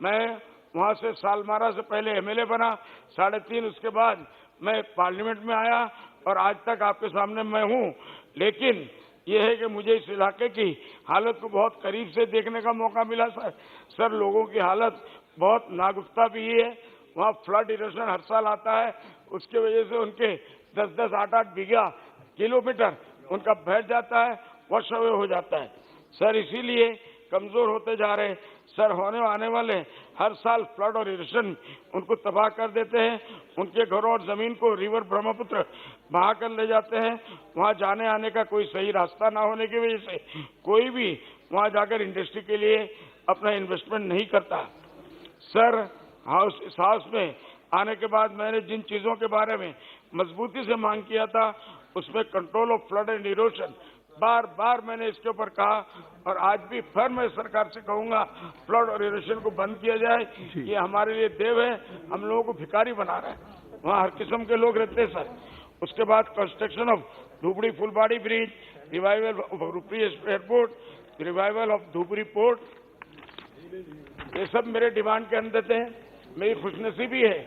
मैं वहां से सालमारा से पहले एमएलए बना, 3.5 उसके बाद मैं पार्लियामेंट में आया और आज तक आपके सामने मैं हूं। लेकिन यह है कि मुझे इस इलाके की हालत को बहुत करीब से देखने का मौका मिला। सर, लोगों की हालत बहुत नागुफ्ता भी है। वहाँ फ्लड इरोशन हर साल आता है, उसकी वजह से उनके 10-10, 8-8 बीघा किलोमीटर उनका बैठ जाता है, वॉश अवे हो जाता है। सर, इसीलिए कमजोर होते जा रहे हैं। सर, होने आने वाले हर साल फ्लड और इरोशन उनको तबाह कर देते हैं। उनके घरों और जमीन को रिवर ब्रह्मपुत्र बहा कर ले जाते हैं। वहां जाने आने का कोई सही रास्ता ना होने की वजह से कोई भी वहां जाकर इंडस्ट्री के लिए अपना इन्वेस्टमेंट नहीं करता। सर, इस हाउस में आने के बाद मैंने जिन चीजों के बारे में मजबूती से मांग किया था, उसमें control of flood and erosion बार बार मैंने इसके ऊपर कहा और आज भी फिर मैं सरकार से कहूंगा फ्लड और इरोशन को बंद किया जाए। ये हमारे लिए देव है, हम लोगों को भिखारी बना रहा है। वहाँ हर किस्म के लोग रहते हैं। सर, उसके बाद construction of Dhubri Phulbari bridge, revival of Rupsi airport, revival of Dhubri port, ये सब मेरे डिमांड के अंदर थे। मेरी खुशनसीबी है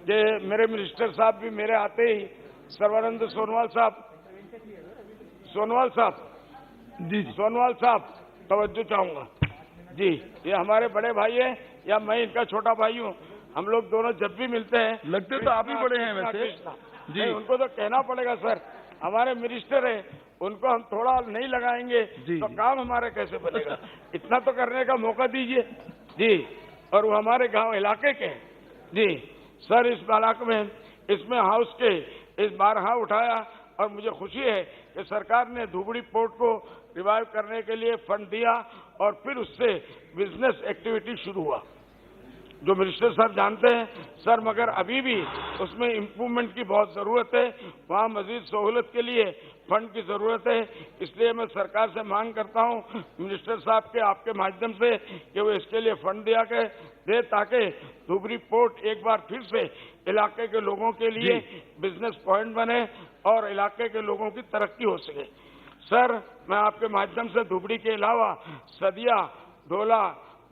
कि मेरे मिनिस्टर साहब भी मेरे आते ही सर्वानंद सोनवाल साहब तवज्जो चाहूंगा जी। ये हमारे बड़े भाई हैं या मैं इनका छोटा भाई हूँ। हम लोग दोनों जब भी मिलते हैं, लगते तो आप ही बड़े हैं वैसे जी। उनको तो कहना पड़ेगा सर, हमारे मिनिस्टर है, उनको हम थोड़ा नहीं लगाएंगे तो काम हमारा कैसे बनेगा। इतना तो करने का मौका दीजिए जी। और वो हमारे गांव इलाके के हैं जी। सर, इस इलाके में इसमें हाउस के इस बार उठाया और मुझे खुशी है कि सरकार ने धुबड़ी पोर्ट को रिवाइव करने के लिए फंड दिया और फिर उससे बिजनेस एक्टिविटी शुरू हुआ, जो मिनिस्टर साहब जानते हैं। सर, मगर अभी भी उसमें इम्प्रूवमेंट की बहुत जरूरत है। वहाँ मजीद सहूलत के लिए फंड की जरूरत है। इसलिए मैं सरकार से मांग करता हूँ मिनिस्टर साहब के आपके माध्यम से कि वो इसके लिए फंड दिया दे ताकि धुबरी पोर्ट एक बार फिर से इलाके के लोगों के लिए बिजनेस पॉइंट बने और इलाके के लोगों की तरक्की हो सके। सर, मैं आपके माध्यम से धुबरी के अलावा सदिया, ढोला,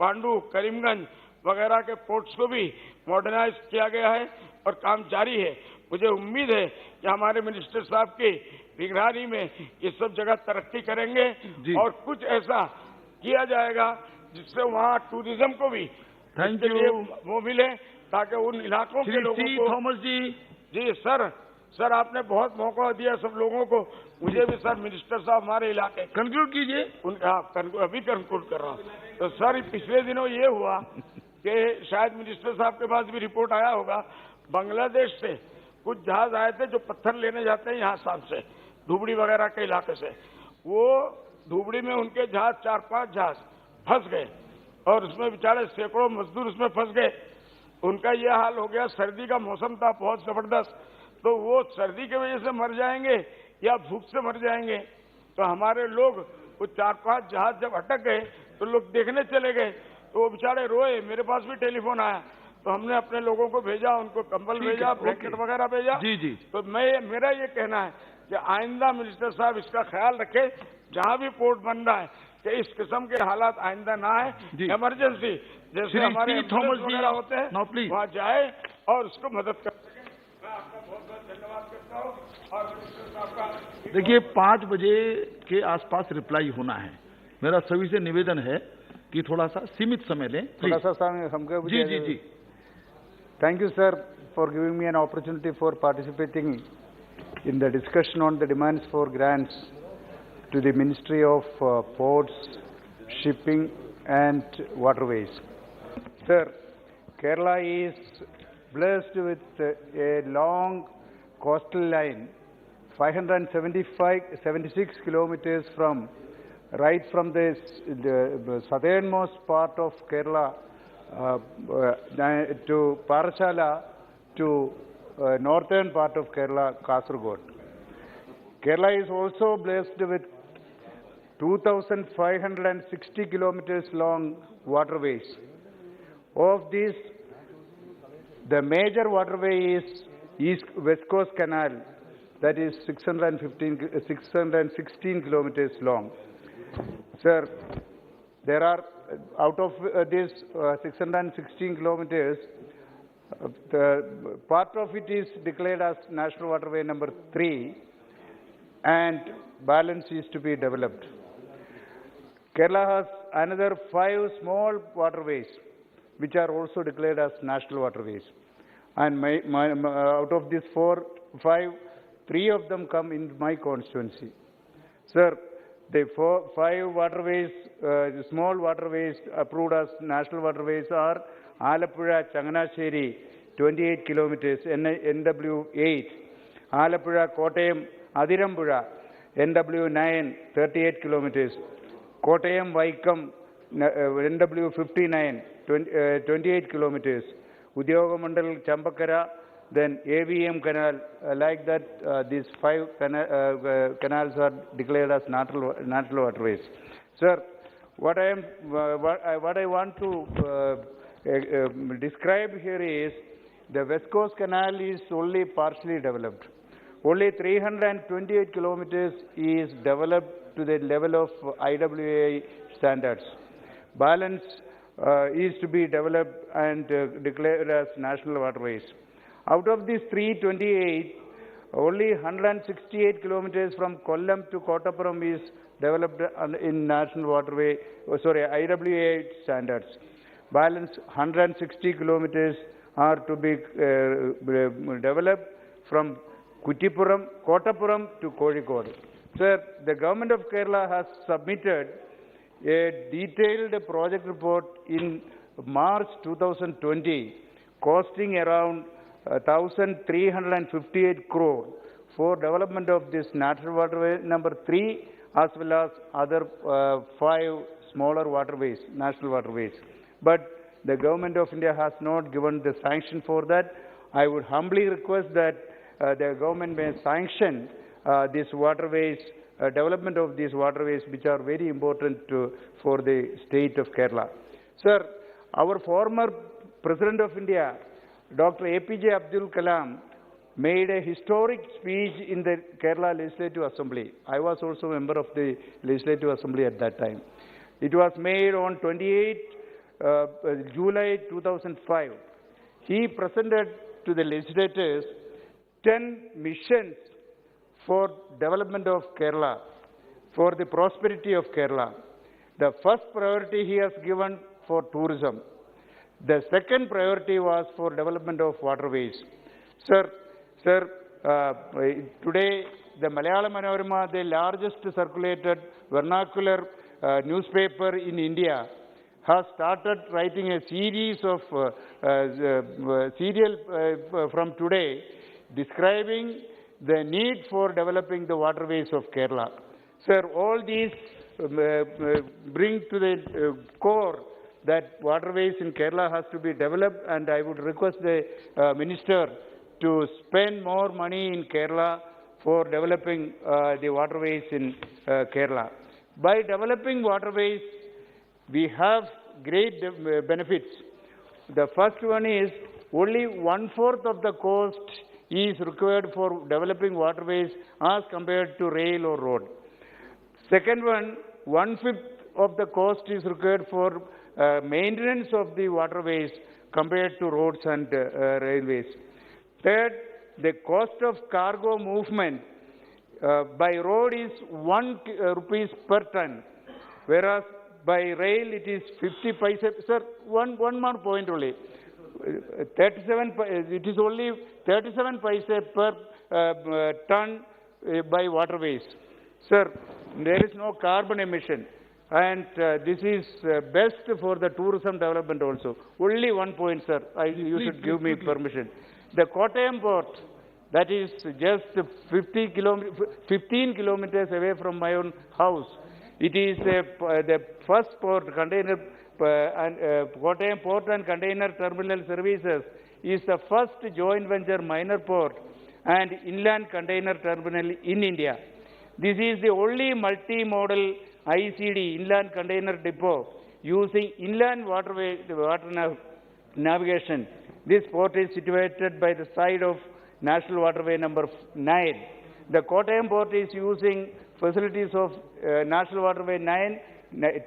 पांडू, करीमगंज वगैरह के पोर्ट्स को भी मॉडर्नाइज किया गया है और काम जारी है। मुझे उम्मीद है कि हमारे मिनिस्टर साहब की निगरानी में ये सब जगह तरक्की करेंगे और कुछ ऐसा किया जाएगा जिससे वहाँ टूरिज्म को भी इसके लिए वो मिले ताकि उन इलाकों के लोगों को। थॉमस जी सर, आपने बहुत मौका दिया सब लोगों को। मुझे भी सर मिनिस्टर साहब हमारे इलाके कंक्लूड कीजिए। अभी कंक्लूड कर रहा हूँ। तो सर, पिछले दिनों ये हुआ कि शायद मिनिस्टर साहब के पास भी रिपोर्ट आया होगा, बांग्लादेश से कुछ जहाज आए थे जो पत्थर लेने जाते हैं यहाँ साहब से, धुबड़ी वगैरह के इलाके से। वो धुबड़ी में उनके जहाज 4-5 जहाज फंस गए और उसमें बेचारे सैकड़ों मजदूर उसमें फंस गए। उनका यह हाल हो गया, सर्दी का मौसम था बहुत जबरदस्त, तो वो सर्दी की वजह से मर जाएंगे या भूख से मर जाएंगे। तो हमारे लोग वो 4-5 जहाज जब अटक गए तो लोग देखने चले गए, तो वो बेचारे रोए। मेरे पास भी टेलीफोन आया तो हमने अपने लोगों को भेजा, उनको कंबल भेजा, ब्लैंकेट वगैरह भेजा। जी। तो मेरा ये कहना है कि आइंदा मिनिस्टर साहब इसका ख्याल रखे, जहां भी पोर्ट बन रहा है कि इस किस्म के हालात आइंदा ना आए। इमरजेंसी जैसे हमारे थॉमस वगैरह होते हैं वहाँ जाए और उसको मदद कर। मैं आपका बहुत बहुत धन्यवाद करता हूँ और मिनिस्टर साहब का देखिए 5 बजे के आसपास रिप्लाई होना है। मेरा सभी से निवेदन है कि थोड़ा सा सीमित समय लें। थोड़ा सा समय हमको जी। Thank you, sir, for giving me an opportunity for participating in the discussion on the demands for grants to the Ministry of Ports, Shipping and Waterways. Sir, Kerala is blessed with a long coastal line, 76 kilometers from, right from the southernmost part of Kerala to Parachala to northern part of Kerala, Kasaragod. Kerala is also blessed with 2,560 kilometers long waterways. Of these, the major waterway is West Coast Canal, that is 616 kilometers long. Sir, there are, out of this 616 kilometers, the part of it is declared as National Waterway number 3, and balance is to be developed. Kerala has another 5 small waterways, which are also declared as national waterways. And out of these 5, 3 of them come in my constituency. Sir, the 5 waterways, small waterways approved as national waterways are Alappuzha, Changanasheri, 28 kilometers, NW 8, Alappuzha, Kottayam, Adirampuzha, NW 9, 38 kilometers, Kottayam, Vaikam, NW 59, 28 kilometers, Udyogamandal, Champakara, then AVM canal, like that, these 5 canals are declared as natural waterways. Sir, what I want to describe here is the West Coast Canal is only partially developed. Only 328 kilometers is developed to the level of IWA standards. Balance is to be developed and declared as national waterways. Out of these 328, only 168 kilometers from Kollam to Kottapuram is developed in national waterway, IWA standards. Balance 160 kilometers are to be developed from Kottapuram to Kozhikode. Sir, the government of Kerala has submitted a detailed project report in March 2020, costing around 1,358 crore for development of this national waterway number 3 as well as other 5 smaller waterways, national waterways. But the government of India has not given the sanction for that. I would humbly request that the government may sanction these waterways, development of these waterways, which are very important for the state of Kerala. Sir, our former President of India, Dr. APJ Abdul Kalam, made a historic speech in the Kerala Legislative Assembly. I was also a member of the Legislative Assembly at that time. It was made on 28 July 2005. He presented to the legislators 10 missions for development of Kerala, for the prosperity of Kerala. The first priority he has given for tourism. The second priority was for development of waterways. Sir, today the Malayalam Manorama, the largest circulated vernacular newspaper in India, has started writing a series of serial from today describing the need for developing the waterways of Kerala. Sir, all these bring to the core that waterways in Kerala has to be developed, and I would request the minister to spend more money in Kerala for developing the waterways in Kerala. By developing waterways, we have great benefits. The first one is only 1/4 of the cost is required for developing waterways as compared to rail or road. Second one, 1/5 of the cost is required for maintenance of the waterways compared to roads and railways. Third, the cost of cargo movement by road is 1 rupees per ton, whereas by rail it is 50 paise. Sir, one more point only. 37, it is only 37 paise per ton by waterways. Sir, there is no carbon emission, and this is best for the tourism development also. Only one point, sir. You should give me permission. The Kottayam port, that is just 15 kilometers away from my own house. It is the first port container Kottayam Port and Container Terminal Services is the first joint venture minor port and inland container terminal in India. This is the only multi-modal ICD, inland container depot, using inland water navigation. This port is situated by the side of National Waterway number 9. The Kottayam port is using facilities of National Waterway 9,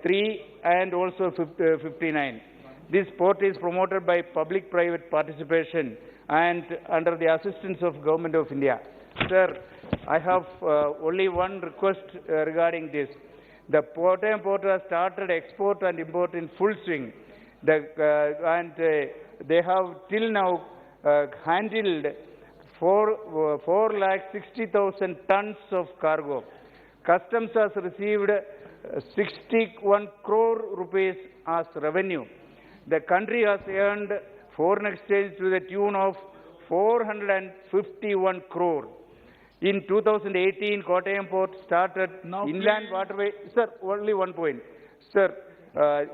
3 and also 59. This port is promoted by public-private participation and under the assistance of Government of India. Sir, I have only one request regarding this. The Kottayam port has started export and import in full swing. They have till now handled 460,000 tons of cargo. Customs has received 61 crore rupees as revenue. The country has earned foreign exchange to the tune of 451 crore. In 2018, Kottayam port started inland waterway. Sir, only one point. Sir,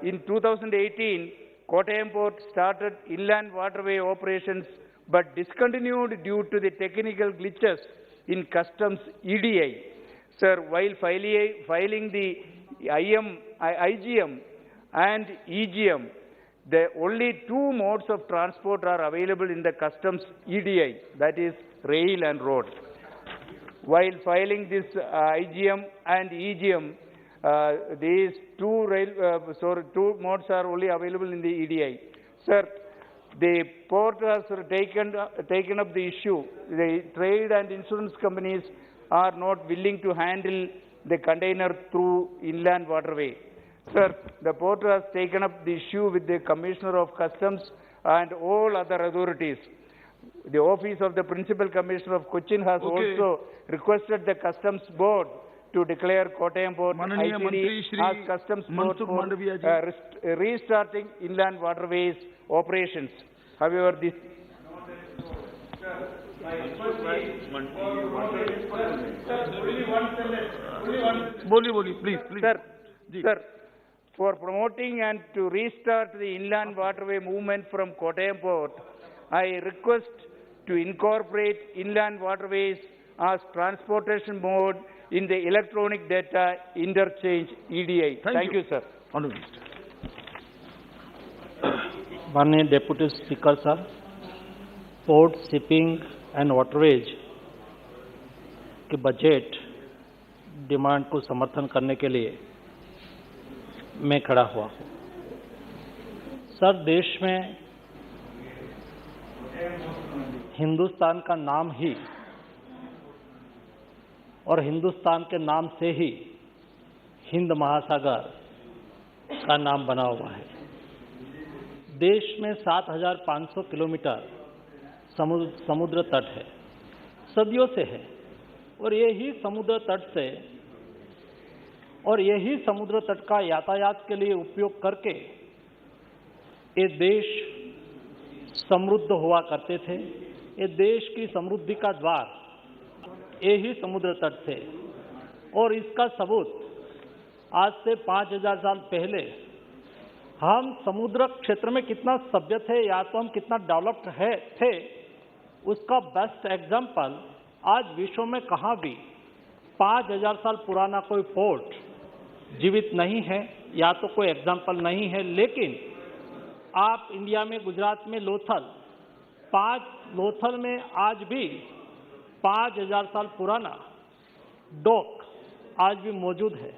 in 2018, Kottayam port started inland waterway operations but discontinued due to the technical glitches in customs EDI. Sir, while filing the IGM and EGM, the only two modes of transport are available in the customs EDI, that is rail and road. While filing this IGM and EGM, these two modes are only available in the EDI. Sir, the port has taken up the issue. The trade and insurance companies are not willing to handle the container through inland waterway. Sir, the port has taken up the issue with the Commissioner of Customs and all other authorities. The Office of the Principal Commissioner of Cochin has also requested the Customs Board to declare Kottayam Port ICD as Customs Board for restarting inland waterways operations. However, this... please. Sir, for promoting and to restart the inland waterway movement from Kottayam Port, I request to incorporate inland waterways as transportation mode in the electronic data interchange EDI. Thank you, sir. माननीय deputy speaker साहब, port, shipping and waterways के budget demand को समर्थन करने के लिए मैं खड़ा हुआ हूँ। सर, देश में हिंदुस्तान का नाम ही और हिंदुस्तान के नाम से ही हिंद महासागर का नाम बना हुआ है। देश में 7,500 किलोमीटर समुद्र तट है, सदियों से है, और यही समुद्र तट का यातायात के लिए उपयोग करके ये देश समृद्ध हुआ करते थे। ये देश की समृद्धि का द्वार यही समुद्र तट थे, और इसका सबूत आज से 5,000 साल पहले हम समुद्र क्षेत्र में कितना सभ्य थे या तो हम कितना डेवलप्ड थे, उसका बेस्ट एग्जाम्पल आज विश्व में कहाँ भी 5,000 साल पुराना कोई पोर्ट जीवित नहीं है या तो कोई एग्जाम्पल नहीं है। लेकिन आप इंडिया में गुजरात में लोथल में आज भी 5,000 साल पुराना डॉक आज भी मौजूद है।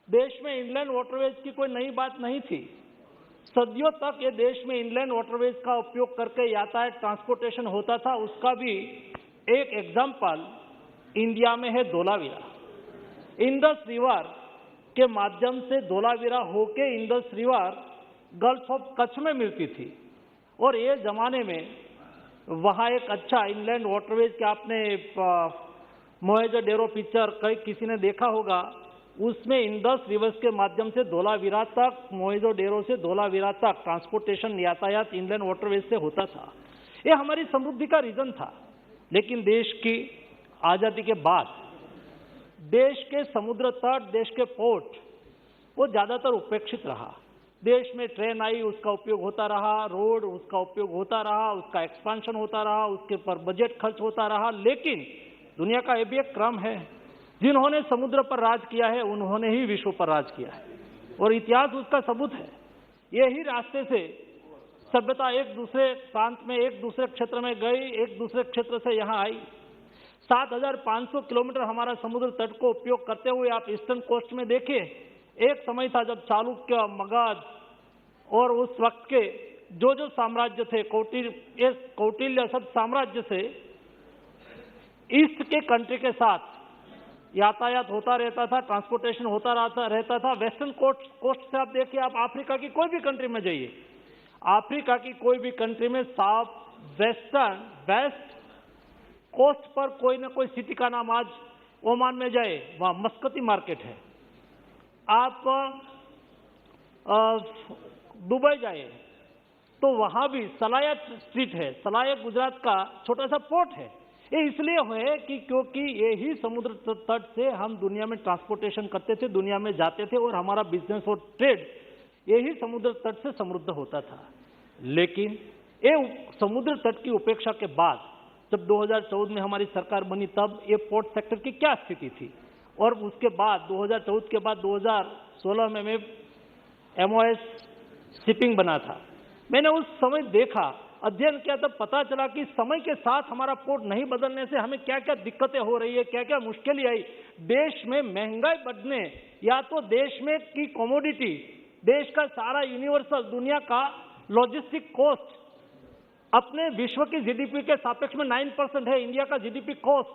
देश में इंलैंड वाटरवेज की कोई नई बात नहीं थी। सदियों तक ये देश में इंलैंड वाटरवेज का उपयोग करके यातायात ट्रांसपोर्टेशन होता था। उसका भी एक एग्जाम्पल इंडिया में है धोलावीरा। इंडस रिवर के माध्यम से धोलावीरा होके Indus river gulf of Kutch में मिलती थी, और ये जमाने में वहाँ एक अच्छा इंलैंड वाटरवेज के आपने मोहेंजोदड़ो पिक्चर किसी ने देखा होगा, उसमें इंडस रिवर्स के माध्यम से धोलावीरा तक, मोहेंजोदड़ो से धोलावीरा तक ट्रांसपोर्टेशन यातायात इंलैंड वाटरवेज से होता था। ये हमारी समृद्धि का रीजन था। लेकिन देश की आज़ादी के बाद देश के समुद्र तट, देश के पोर्ट वो ज़्यादातर उपेक्षित रहा। देश में ट्रेन आई, उसका उपयोग होता रहा, रोड उसका उपयोग होता रहा, उसका एक्सपेंशन होता रहा, उसके पर बजट खर्च होता रहा। लेकिन दुनिया का ये भी एक क्रम है, जिन्होंने समुद्र पर राज किया है उन्होंने ही विश्व पर राज किया है, और इतिहास उसका सबूत है। यही रास्ते से सभ्यता एक दूसरे प्रांत में, एक दूसरे क्षेत्र में गई, एक दूसरे क्षेत्र से यहाँ आई। 7,500 किलोमीटर हमारा समुद्र तट को उपयोग करते हुए आप ईस्टर्न कोस्ट में देखिए, एक समय था जब चालुक्य, मगध और उस वक्त के जो साम्राज्य थे, कौटिल्य सब साम्राज्य से ईस्ट के कंट्री के साथ यातायात होता रहता था, ट्रांसपोर्टेशन होता रहता था। वेस्टर्न कोस्ट से आप देखिए, आप अफ्रीका की कोई भी कंट्री में जाइए, अफ्रीका की कोई भी कंट्री में वेस्ट कोस्ट पर कोई ना कोई सिटी का नाम, आज ओमान में जाए वहां मस्कती मार्केट है, आप दुबई जाए तो वहां भी सलाया स्ट्रीट है, सलाया गुजरात का छोटा सा पोर्ट है। ये इसलिए है कि क्योंकि यही समुद्र तट से हम दुनिया में ट्रांसपोर्टेशन करते थे, दुनिया में जाते थे, और हमारा बिजनेस और ट्रेड यही समुद्र तट से समृद्ध होता था। लेकिन ये समुद्र तट की उपेक्षा के बाद जब 2014 में हमारी सरकार बनी, तब ये पोर्ट सेक्टर की क्या स्थिति थी, और उसके बाद 2014 के बाद 2016 में MOS शिपिंग बना था। मैंने उस समय देखा, अध्ययन किया, तब पता चला कि समय के साथ हमारा पोर्ट नहीं बदलने से हमें क्या क्या दिक्कतें हो रही है, क्या क्या मुश्किलें आई। देश में महंगाई बढ़ने, या तो देश में की कमोडिटी, देश का सारा यूनिवर्सल दुनिया का लॉजिस्टिक कॉस्ट अपने विश्व की जीडीपी के सापेक्ष में 9% है। इंडिया का जीडीपी कॉस्ट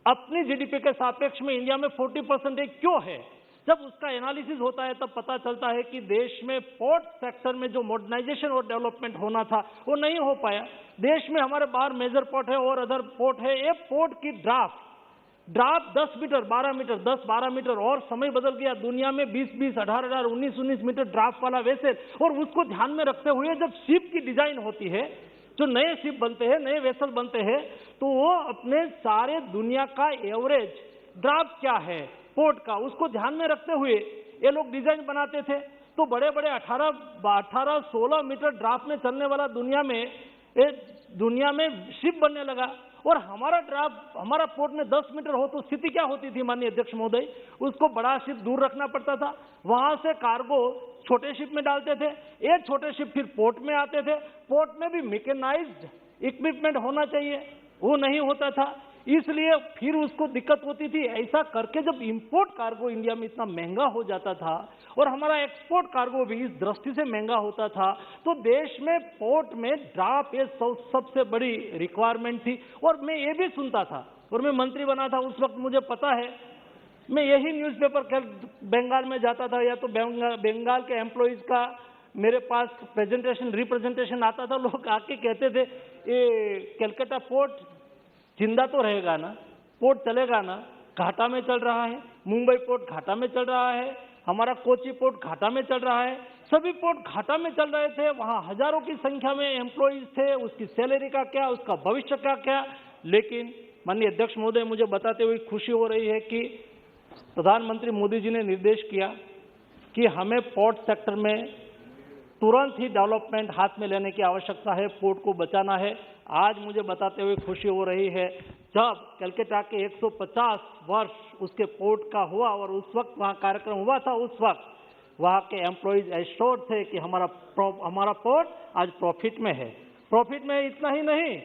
अपनी जीडीपी के सापेक्ष में इंडिया में 40% है। क्यों है? जब उसका एनालिसिस होता है तब पता चलता है कि देश में पोर्ट सेक्टर में जो मॉडर्नाइजेशन और डेवलपमेंट होना था वो नहीं हो पाया। देश में हमारे बाहर मेजर पोर्ट है और अदर पोर्ट है। ये पोर्ट की ड्राफ्ट 10 मीटर, 12 मीटर, 10-12 मीटर, और समय बदल गया। दुनिया में 20-20, 18-18, 19-19 मीटर ड्राफ्ट वाला वेसल, और उसको ध्यान में रखते हुए जब शिप की डिजाइन होती है, जो नए शिप बनते हैं, नए वेसल बनते हैं, तो वो अपने सारे दुनिया का एवरेज ड्राफ्ट क्या है पोर्ट का, उसको ध्यान में रखते हुए ये लोग डिजाइन बनाते थे। तो बड़े बड़े 18-16 मीटर ड्राफ्ट में चलने वाला दुनिया में शिप बनने लगा, और हमारा ड्राफ्ट, हमारा पोर्ट में 10 मीटर हो तो स्थिति क्या होती थी माननीय अध्यक्ष महोदय? उसको बड़ा शिप दूर रखना पड़ता था, वहां से कार्गो छोटे शिप में डालते थे, ये छोटे शिप फिर पोर्ट में आते थे। पोर्ट में भी मैकेनाइज्ड इक्विपमेंट होना चाहिए, वो नहीं होता था, इसलिए फिर उसको दिक्कत होती थी। ऐसा करके जब इंपोर्ट कार्गो इंडिया में इतना महंगा हो जाता था और हमारा एक्सपोर्ट कार्गो भी इस दृष्टि से महंगा होता था, तो देश में पोर्ट में ड्राफ्ट ये सबसे बड़ी रिक्वायरमेंट थी। और मैं ये भी सुनता था, और मैं मंत्री बना था उस वक्त, मुझे पता है, मैं यही न्यूज़पेपर बंगाल में जाता था, या तो बंगाल के एम्प्लॉइज का मेरे पास रिप्रेजेंटेशन आता था। लोग आके कहते थे ये कलकत्ता पोर्ट जिंदा तो रहेगा ना, पोर्ट चलेगा ना? घाटा में चल रहा है। मुंबई पोर्ट घाटा में चल रहा है, हमारा कोची पोर्ट घाटा में चल रहा है, सभी पोर्ट घाटा में चल रहे थे। वहां हजारों की संख्या में एम्प्लॉइज थे, उसकी सैलरी का क्या, उसका भविष्य का क्या। लेकिन माननीय अध्यक्ष महोदय, मुझे बताते हुए खुशी हो रही है कि प्रधानमंत्री मोदी जी ने निर्देश किया कि हमें पोर्ट सेक्टर में तुरंत ही डेवलपमेंट हाथ में लेने की आवश्यकता है, पोर्ट को बचाना है। आज मुझे बताते हुए खुशी हो रही है, जब कलकत्ता के 150 वर्ष उसके पोर्ट का हुआ और उस वक्त वहाँ कार्यक्रम हुआ था, उस वक्त वहाँ के एम्प्लॉइज एश्योर्ड थे कि हमारा पोर्ट आज प्रॉफिट में है। प्रॉफिट में इतना ही नहीं,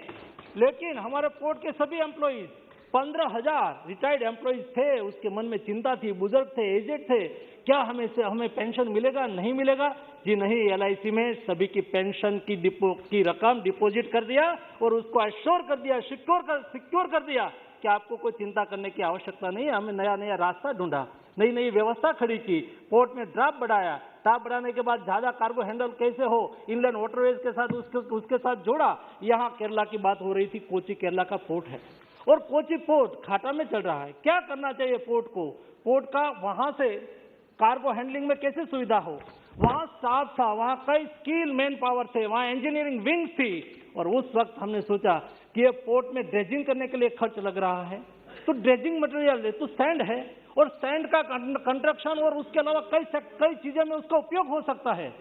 लेकिन हमारे पोर्ट के सभी एम्प्लॉइज 15,000 रिटायर्ड एम्प्लॉइज थे, उसके मन में चिंता थी, बुजुर्ग थे, एजेड थे, क्या हमें पेंशन मिलेगा, नहीं मिलेगा? जी नहीं, LIC में सभी की पेंशन की रकम डिपॉजिट कर दिया और उसको एश्योर कर दिया, सिक्योर कर दिया कि आपको कोई चिंता करने की आवश्यकता नहीं है। हमने नया रास्ता ढूंढा, नई व्यवस्था खड़ी की, पोर्ट में ड्राफ्ट बढ़ाया, ड्राफ्ट बढ़ाने के बाद ज्यादा कार्गो हैंडल कैसे हो, इनलैंड वाटरवेज के साथ उसके साथ जोड़ा। यहाँ केरला की बात हो रही थी, कोची केरला का पोर्ट है और कोची पोर्ट घाटा में चल रहा है। क्या करना चाहिए पोर्ट को? पोर्ट का वहां से कार्गो हैंडलिंग में कैसे सुविधा हो? वहाँ स्टाफ था, वहाँ कई स्किल मैन पावर थे, वहाँ इंजीनियरिंग विंग थी। और उस वक्त हमने सोचा कि ये पोर्ट में ड्रेजिंग करने के लिए खर्च लग रहा है, तो ड्रेजिंग मटेरियल है तो सैंड है, और सैंड का कंस्ट्रक्शन और उसके अलावा कई चीजें में उसका उपयोग हो सकता है।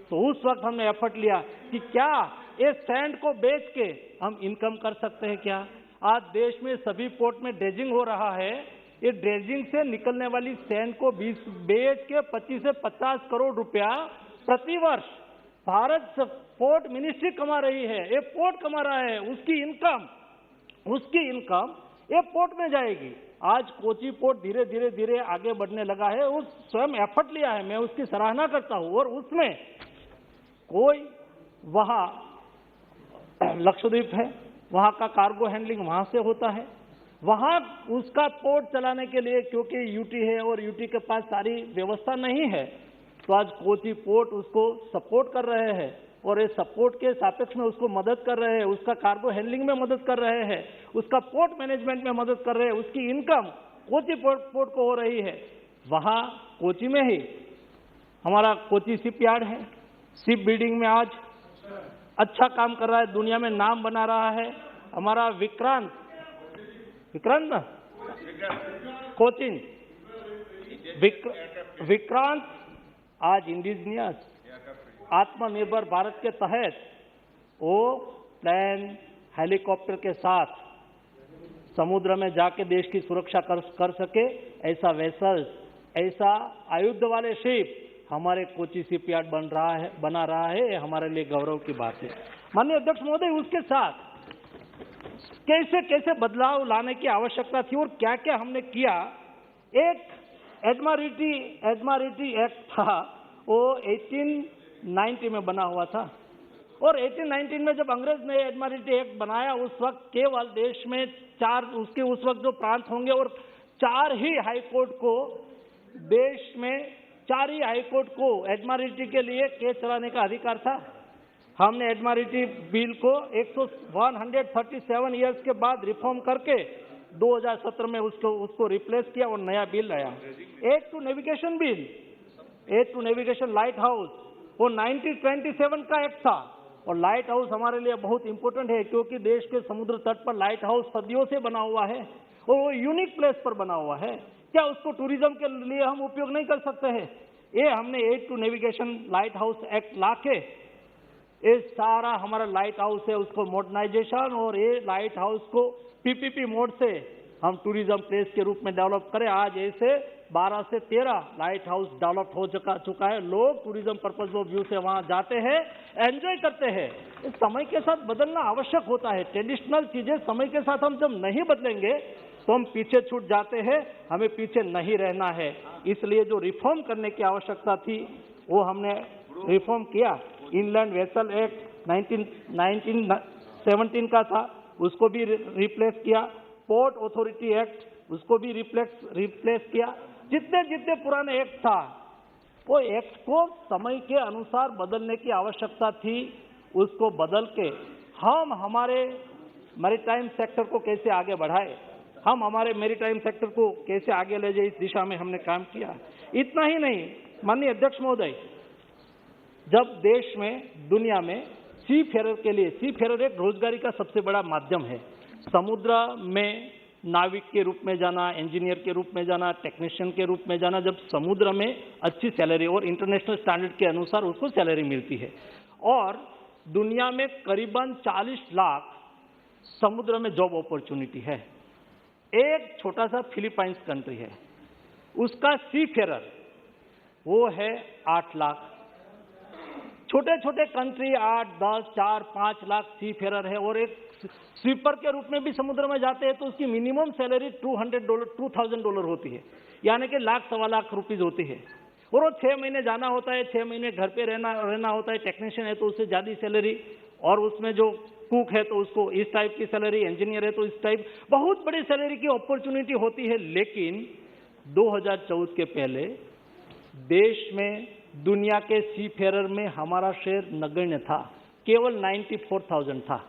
तो उस वक्त हमने एफर्ट लिया कि क्या ये सैंड को बेच के हम इनकम कर सकते हैं क्या। आज देश में सभी पोर्ट में ड्रेजिंग हो रहा है, ये ड्रेजिंग से निकलने वाली सैंड को बेच के 25 से 50 करोड़ रुपया प्रति वर्ष भारत पोर्ट मिनिस्ट्री कमा रही है, ये पोर्ट कमा रहा है। उसकी इनकम ये पोर्ट में जाएगी। आज कोची पोर्ट धीरे धीरे आगे बढ़ने लगा है, उस स्वयं एफर्ट लिया है, मैं उसकी सराहना करता हूं। और उसमें कोई वहां लक्षद्वीप है, वहां का कार्गो हैंडलिंग वहां से होता है, वहां उसका पोर्ट चलाने के लिए क्योंकि यूटी है और यूटी के पास सारी व्यवस्था नहीं है, तो आज कोची पोर्ट उसको सपोर्ट कर रहे हैं और इस सपोर्ट के सापेक्ष में उसको मदद कर रहे हैं, उसका कार्गो हैंडलिंग में मदद कर रहे हैं, उसका पोर्ट मैनेजमेंट में मदद कर रहे हैं, उसकी इनकम कोची पोर्ट को हो रही है। वहां कोची में ही हमारा कोची शिपयार्ड है, शिप बिल्डिंग में आज अच्छा काम कर रहा है, दुनिया में नाम बना रहा है। हमारा विक्रांत ना कोचिन विक्रांत आज इंडिजिनियस आत्मनिर्भर भारत के तहत वो प्लेन हेलीकॉप्टर के साथ समुद्र में जाके देश की सुरक्षा कर सके, ऐसा वेसल्स, ऐसा आयुध वाले शिप हमारे कोची शिपयार्ड बना रहा है। हमारे लिए गौरव की बात है। माननीय अध्यक्ष महोदय, उसके साथ कैसे बदलाव लाने की आवश्यकता थी और क्या क्या हमने किया। एक एडमरिटी एक्ट था, वो 1890 में बना हुआ था, और 1819 में जब अंग्रेज ने एडमरिटी एक्ट बनाया, उस वक्त केवल देश में उसके उस वक्त जो प्रांत होंगे और 4 ही हाईकोर्ट को, देश में 4 ही हाईकोर्ट को एडमरिटी के लिए केस चलाने का अधिकार था। हमने एडमरिटी बिल को 137 इयर्स के बाद रिफॉर्म करके 2017 में उसको रिप्लेस किया और नया बिल लाया। Act to navigation bill, act to navigation lighthouse, वो 1927 का एक्ट था। और लाइट हाउस हमारे लिए बहुत इंपॉर्टेंट है क्योंकि देश के समुद्र तट पर लाइट हाउस सदियों से बना हुआ है और वो यूनिक प्लेस पर बना हुआ है। क्या उसको टूरिज्म के लिए हम उपयोग नहीं कर सकते हैं? ये हमने act to navigation lighthouse act लाके ये सारा हमारा लाइट हाउस है उसको मॉडर्नाइजेशन और ये लाइट हाउस को पीपीपी मोड से हम टूरिज्म प्लेस के रूप में डेवलप करें। आज ऐसे 12 से 13 लाइट हाउस डेवलप हो चुका है। लोग टूरिज्म पर्पज ऑफ व्यू से वहां जाते हैं, एंजॉय करते हैं। इस समय के साथ बदलना आवश्यक होता है। ट्रेडिशनल चीजें समय के साथ हम जब नहीं बदलेंगे तो हम पीछे छूट जाते हैं, हमें पीछे नहीं रहना है। इसलिए जो रिफॉर्म करने की आवश्यकता थी वो हमने रिफॉर्म किया। इनलैंड वेसल एक्ट 1917 का था, उसको भी रिप्लेस किया। पोर्ट अथॉरिटी एक्ट, उसको भी रिप्लेस किया। जितने पुराने एक्ट था वो एक्ट को समय के अनुसार बदलने की आवश्यकता थी। उसको बदल के हम हमारे मैरीटाइम सेक्टर को कैसे आगे बढ़ाए, हम हमारे मैरीटाइम सेक्टर को कैसे आगे ले जाए, इस दिशा में हमने काम किया। इतना ही नहीं माननीय अध्यक्ष महोदय, जब देश में दुनिया में सी फेरर के लिए, सी फेरर एक रोजगारी का सबसे बड़ा माध्यम है। समुद्र में नाविक के रूप में जाना, इंजीनियर के रूप में जाना, टेक्नीशियन के रूप में जाना, जब समुद्र में अच्छी सैलरी और इंटरनेशनल स्टैंडर्ड के अनुसार उसको सैलरी मिलती है। और दुनिया में करीबन 40 लाख समुद्र में जॉब अपॉर्चुनिटी है। एक छोटा सा फिलीपाइंस कंट्री है, उसका सी फेरर वो है 8 लाख। छोटे छोटे कंट्री 8, 10, 4, 5 लाख सी फेरर है। और एक स्वीपर के रूप में भी समुद्र में जाते हैं तो उसकी मिनिमम सैलरी $2,000 होती है, यानी कि लाख सवा लाख रुपीज होती है। और वो 6 महीने जाना होता है, 6 महीने घर पे रहना होता है। टेक्नीशियन है तो उससे ज्यादा सैलरी, और उसमें जो कुक है तो उसको इस टाइप की सैलरी, इंजीनियर है तो इस टाइप, बहुत बड़ी सैलरी की अपॉर्चुनिटी होती है। लेकिन 2014 के पहले देश में दुनिया के सी फेरर में हमारा शेयर नगण्य था, केवल 94,000 था।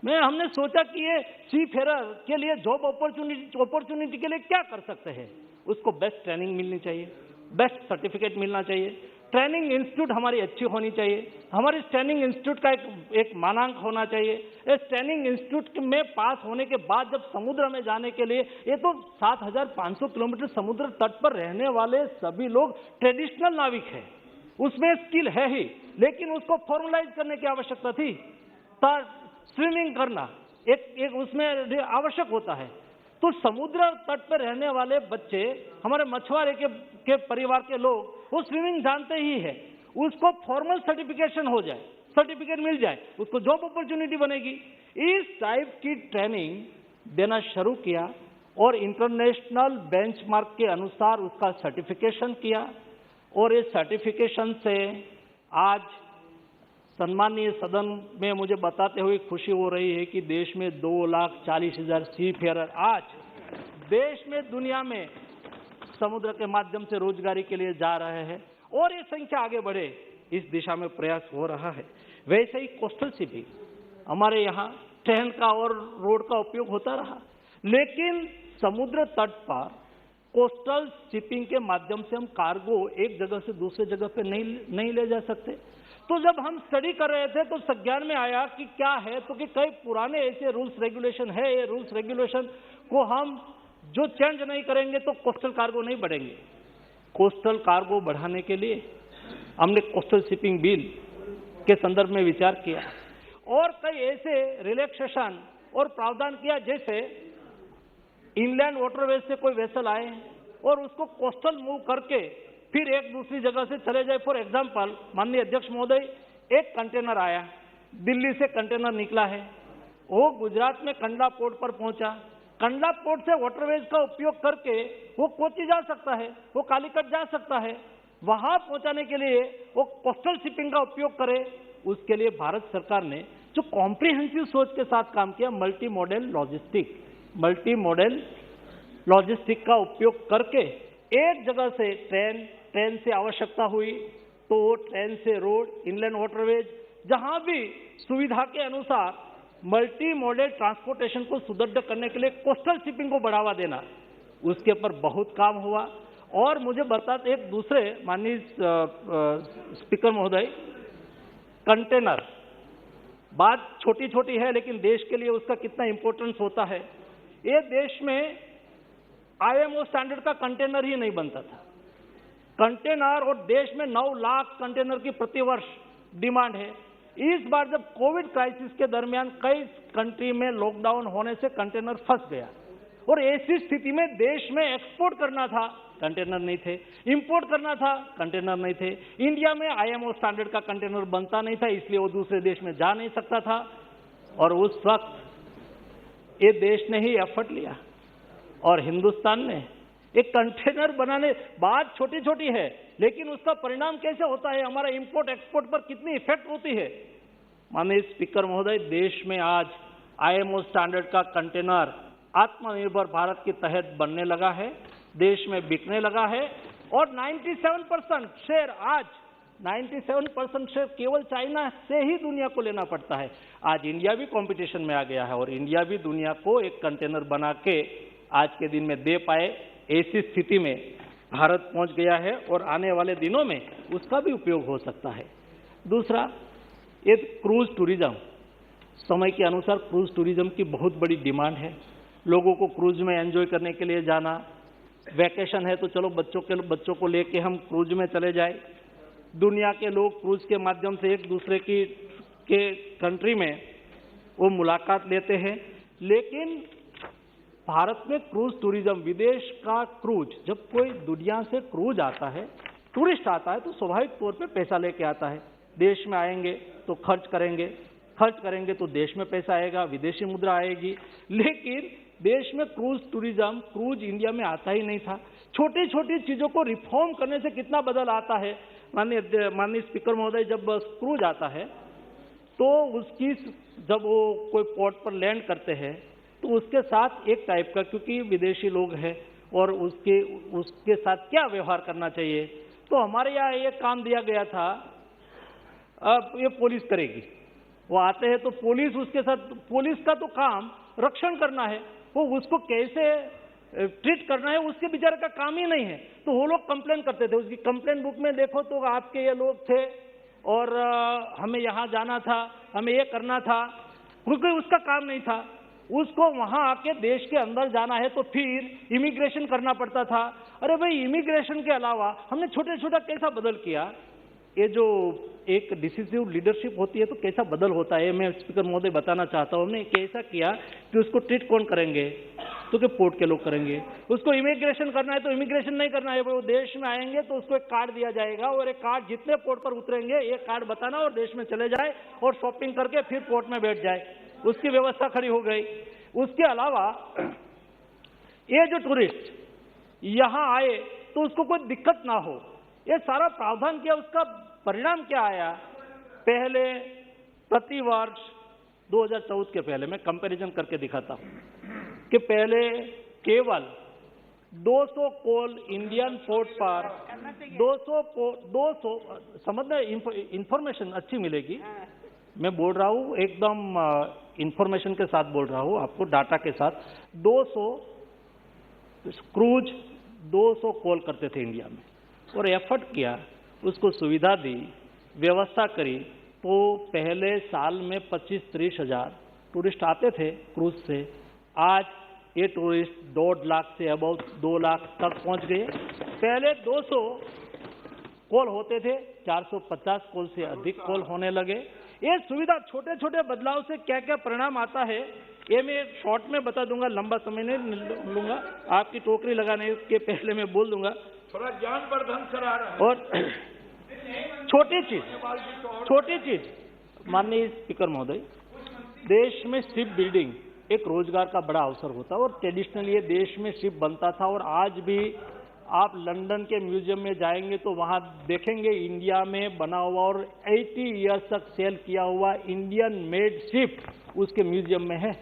हमने सोचा कि ये सी फेरर के लिए जॉब अपॉर्चुनिटी के लिए क्या कर सकते हैं। उसको बेस्ट ट्रेनिंग मिलनी चाहिए, बेस्ट सर्टिफिकेट मिलना चाहिए, ट्रेनिंग इंस्टीट्यूट हमारी अच्छी होनी चाहिए, हमारी ट्रेनिंग इंस्टीट्यूट का एक मानांक होना चाहिए। इस ट्रेनिंग इंस्टीट्यूट में पास होने के बाद जब समुद्र में जाने के लिए, ये तो 7,500 किलोमीटर समुद्र तट पर रहने वाले सभी लोग ट्रेडिशनल नाविक हैं, उसमें स्किल है ही, लेकिन उसको फॉर्मलाइज करने की आवश्यकता थी। स्विमिंग करना एक उसमें आवश्यक होता है। तो समुद्र तट पर रहने वाले बच्चे, हमारे मछुआरे के परिवार के लोग, वो स्विमिंग जानते ही है, उसको फॉर्मल सर्टिफिकेशन हो जाए, सर्टिफिकेट मिल जाए, उसको जॉब अपॉर्चुनिटी बनेगी। इस टाइप की ट्रेनिंग देना शुरू किया और इंटरनेशनल बेंचमार्क के अनुसार उसका सर्टिफिकेशन किया, और इस सर्टिफिकेशन से आज सम्मानीय सदन में मुझे बताते हुए खुशी हो रही है कि देश में 2,40,000 सी फेयर आज देश में दुनिया में समुद्र के माध्यम से रोजगारी के लिए जा रहे हैं, और ये संख्या आगे बढ़े इस दिशा में प्रयास हो रहा है। वैसे ही कोस्टल शिपिंग, हमारे यहाँ ट्रेन का और रोड का उपयोग होता रहा, लेकिन समुद्र तट पर कोस्टल शिपिंग के माध्यम से हम कार्गो एक जगह से दूसरे जगह पे नहीं ले जा सकते। तो जब हम स्टडी कर रहे थे तो संज्ञान में आया कि क्या है, तो कि कई पुराने ऐसे रूल्स रेगुलेशन है, ये रूल्स रेगुलेशन को हम जो चेंज नहीं करेंगे तो कोस्टल कार्गो नहीं बढ़ेंगे। कोस्टल कार्गो बढ़ाने के लिए हमने कोस्टल शिपिंग बिल के संदर्भ में विचार किया और कई ऐसे रिलैक्सेशन और प्रावधान किया, जैसे इनलैंड वाटरवेज से कोई वेसल आए और उसको कोस्टल मूव करके फिर एक दूसरी जगह से चले जाए। फॉर एग्जाम्पल, माननीय अध्यक्ष महोदय, एक कंटेनर आया, दिल्ली से कंटेनर निकला है, वो गुजरात में कंडला पोर्ट पर पहुंचा, कंडला पोर्ट से वाटरवेज का उपयोग करके वो कोची जा सकता है, वो कालीकट जा सकता है, वहां पहुंचाने के लिए वो कोस्टल शिपिंग का उपयोग करे। उसके लिए भारत सरकार ने जो कॉम्प्रिहेंसिव सोच के साथ काम किया, मल्टी मॉडल लॉजिस्टिक का उपयोग करके एक जगह से ट्रेन से आवश्यकता हुई तो ट्रेन से रोड, इनलैंड वाटरवेज, जहां भी सुविधा के अनुसार मल्टी मॉडल ट्रांसपोर्टेशन को सुदृढ़ करने के लिए कोस्टल शिपिंग को बढ़ावा देना, उसके ऊपर बहुत काम हुआ। और मुझे बताते एक दूसरे माननीय स्पीकर महोदय, कंटेनर बात छोटी छोटी है लेकिन देश के लिए उसका कितना इंपॉर्टेंस होता है। ये देश में IMO स्टैंडर्ड का कंटेनर ही नहीं बनता था, कंटेनर, और देश में 9 लाख कंटेनर की प्रतिवर्ष डिमांड है। इस बार जब कोविड क्राइसिस के दरमियान कई कंट्री में लॉकडाउन होने से कंटेनर फंस गया, और ऐसी स्थिति में देश में एक्सपोर्ट करना था, कंटेनर नहीं थे, इंपोर्ट करना था, कंटेनर नहीं थे। इंडिया में IMO स्टैंडर्ड का कंटेनर बनता नहीं था, इसलिए वो दूसरे देश में जा नहीं सकता था, और उस वक्त ये देश ने ही एफर्ट लिया और हिंदुस्तान ने एक कंटेनर बनाने, बात छोटी छोटी है लेकिन उसका परिणाम कैसे होता है, हमारा इंपोर्ट एक्सपोर्ट पर कितनी इफेक्ट होती है। माननीय स्पीकर महोदय, देश में आज IMO स्टैंडर्ड का कंटेनर आत्मनिर्भर भारत के तहत बनने लगा है, देश में बिकने लगा है, और 97% शेयर, आज 97% शेयर केवल चाइना से ही दुनिया को लेना पड़ता है। आज इंडिया भी कंपटीशन में आ गया है और इंडिया भी दुनिया को एक कंटेनर बना के आज के दिन में दे पाए, ऐसी स्थिति में भारत पहुंच गया है और आने वाले दिनों में उसका भी उपयोग हो सकता है। दूसरा, ये क्रूज टूरिज्म, समय के अनुसार क्रूज टूरिज्म की बहुत बड़ी डिमांड है। लोगों को क्रूज में एंजॉय करने के लिए जाना, वैकेशन है तो चलो बच्चों को लेके हम क्रूज में चले जाए। दुनिया के लोग क्रूज के माध्यम से एक दूसरे के कंट्री में वो मुलाकात लेते हैं, लेकिन भारत में क्रूज टूरिज्म, विदेश का क्रूज, जब कोई दुनिया से क्रूज आता है, टूरिस्ट आता है, तो स्वाभाविक तौर पे पैसा लेके आता है। देश में आएंगे तो खर्च करेंगे तो देश में पैसा आएगा, विदेशी मुद्रा आएगी। लेकिन देश में क्रूज इंडिया में आता ही नहीं था। छोटी छोटी चीजों को रिफॉर्म करने से कितना बदल आता है। माननीय स्पीकर महोदय, जब क्रूज आता है तो उसकी, जब वो कोई पोर्ट पर लैंड करते हैं तो उसके साथ एक टाइप का, क्योंकि विदेशी लोग हैं और उसके साथ क्या व्यवहार करना चाहिए, तो हमारे यहाँ ये काम दिया गया था, अब ये पुलिस करेगी। वो आते हैं तो पुलिस उसके साथ, पुलिस का तो काम रक्षण करना है, वो उसको कैसे ट्रीट करना है, उसके बेचारे का काम ही नहीं है। तो वो लोग कंप्लेन करते थे। उसकी कंप्लेन बुक में देखो तो आपके ये लोग थे और हमें यहाँ जाना था, हमें ये करना था, क्योंकि उसका काम नहीं था। उसको वहां आके देश के अंदर जाना है तो फिर इमिग्रेशन करना पड़ता था। अरे भाई, इमिग्रेशन के अलावा हमने छोटे छोटा कैसा बदल किया। ये जो एक डिसिसिव लीडरशिप होती है तो कैसा बदल होता है, मैं स्पीकर महोदय बताना चाहता हूँ। हमने कैसा किया कि उसको ट्रीट कौन करेंगे, तो कि पोर्ट के लोग करेंगे। उसको इमिग्रेशन करना है तो इमिग्रेशन नहीं करना है, वो देश में आएंगे तो उसको एक कार्ड दिया जाएगा और एक कार्ड जितने पोर्ट पर उतरेंगे एक कार्ड बताना और देश में चले जाए और शॉपिंग करके फिर पोर्ट में बैठ जाए। उसकी व्यवस्था खड़ी हो गई। उसके अलावा ये जो टूरिस्ट यहाँ आए तो उसको कोई दिक्कत ना हो, ये सारा प्रावधान किया। उसका परिणाम क्या आया? पहले प्रति वर्ष 2014 के पहले मैं कंपैरिजन करके दिखाता हूं कि पहले केवल 200 कोल इंडियन पोर्ट पर 200 समझना, इंफॉर्मेशन अच्छी मिलेगी। मैं बोल रहा हूं एकदम इंफॉर्मेशन के साथ बोल रहा हूं, आपको डाटा के साथ। 200 क्रूज 200 कॉल करते थे इंडिया में और एफर्ट किया, उसको सुविधा दी, व्यवस्था करी, तो पहले साल में 25-30 हजार टूरिस्ट आते थे क्रूज से। आज ये टूरिस्ट 1.5 लाख से अबाउ 2 लाख तक पहुंच गए। पहले 200 कॉल होते थे, 450 कॉल से अधिक कॉल होने लगे। ये सुविधा, छोटे छोटे बदलाव से क्या क्या परिणाम आता है ये मैं शॉर्ट में बता दूंगा, लंबा समय नहीं लूंगा। आपकी टोकरी लगाने के पहले मैं बोल दूंगा। थोड़ा ज्ञानवर्धन करा रहा है। और छोटी चीज माननीय स्पीकर महोदय, देश में शिप बिल्डिंग एक रोजगार का बड़ा अवसर होता है और ट्रेडिशनली ये देश में शिप बनता था। और आज भी आप लंदन के म्यूजियम में जाएंगे तो वहां देखेंगे इंडिया में बना हुआ और 80 इयर्स तक सेल किया हुआ इंडियन मेड शिप उसके म्यूजियम में है।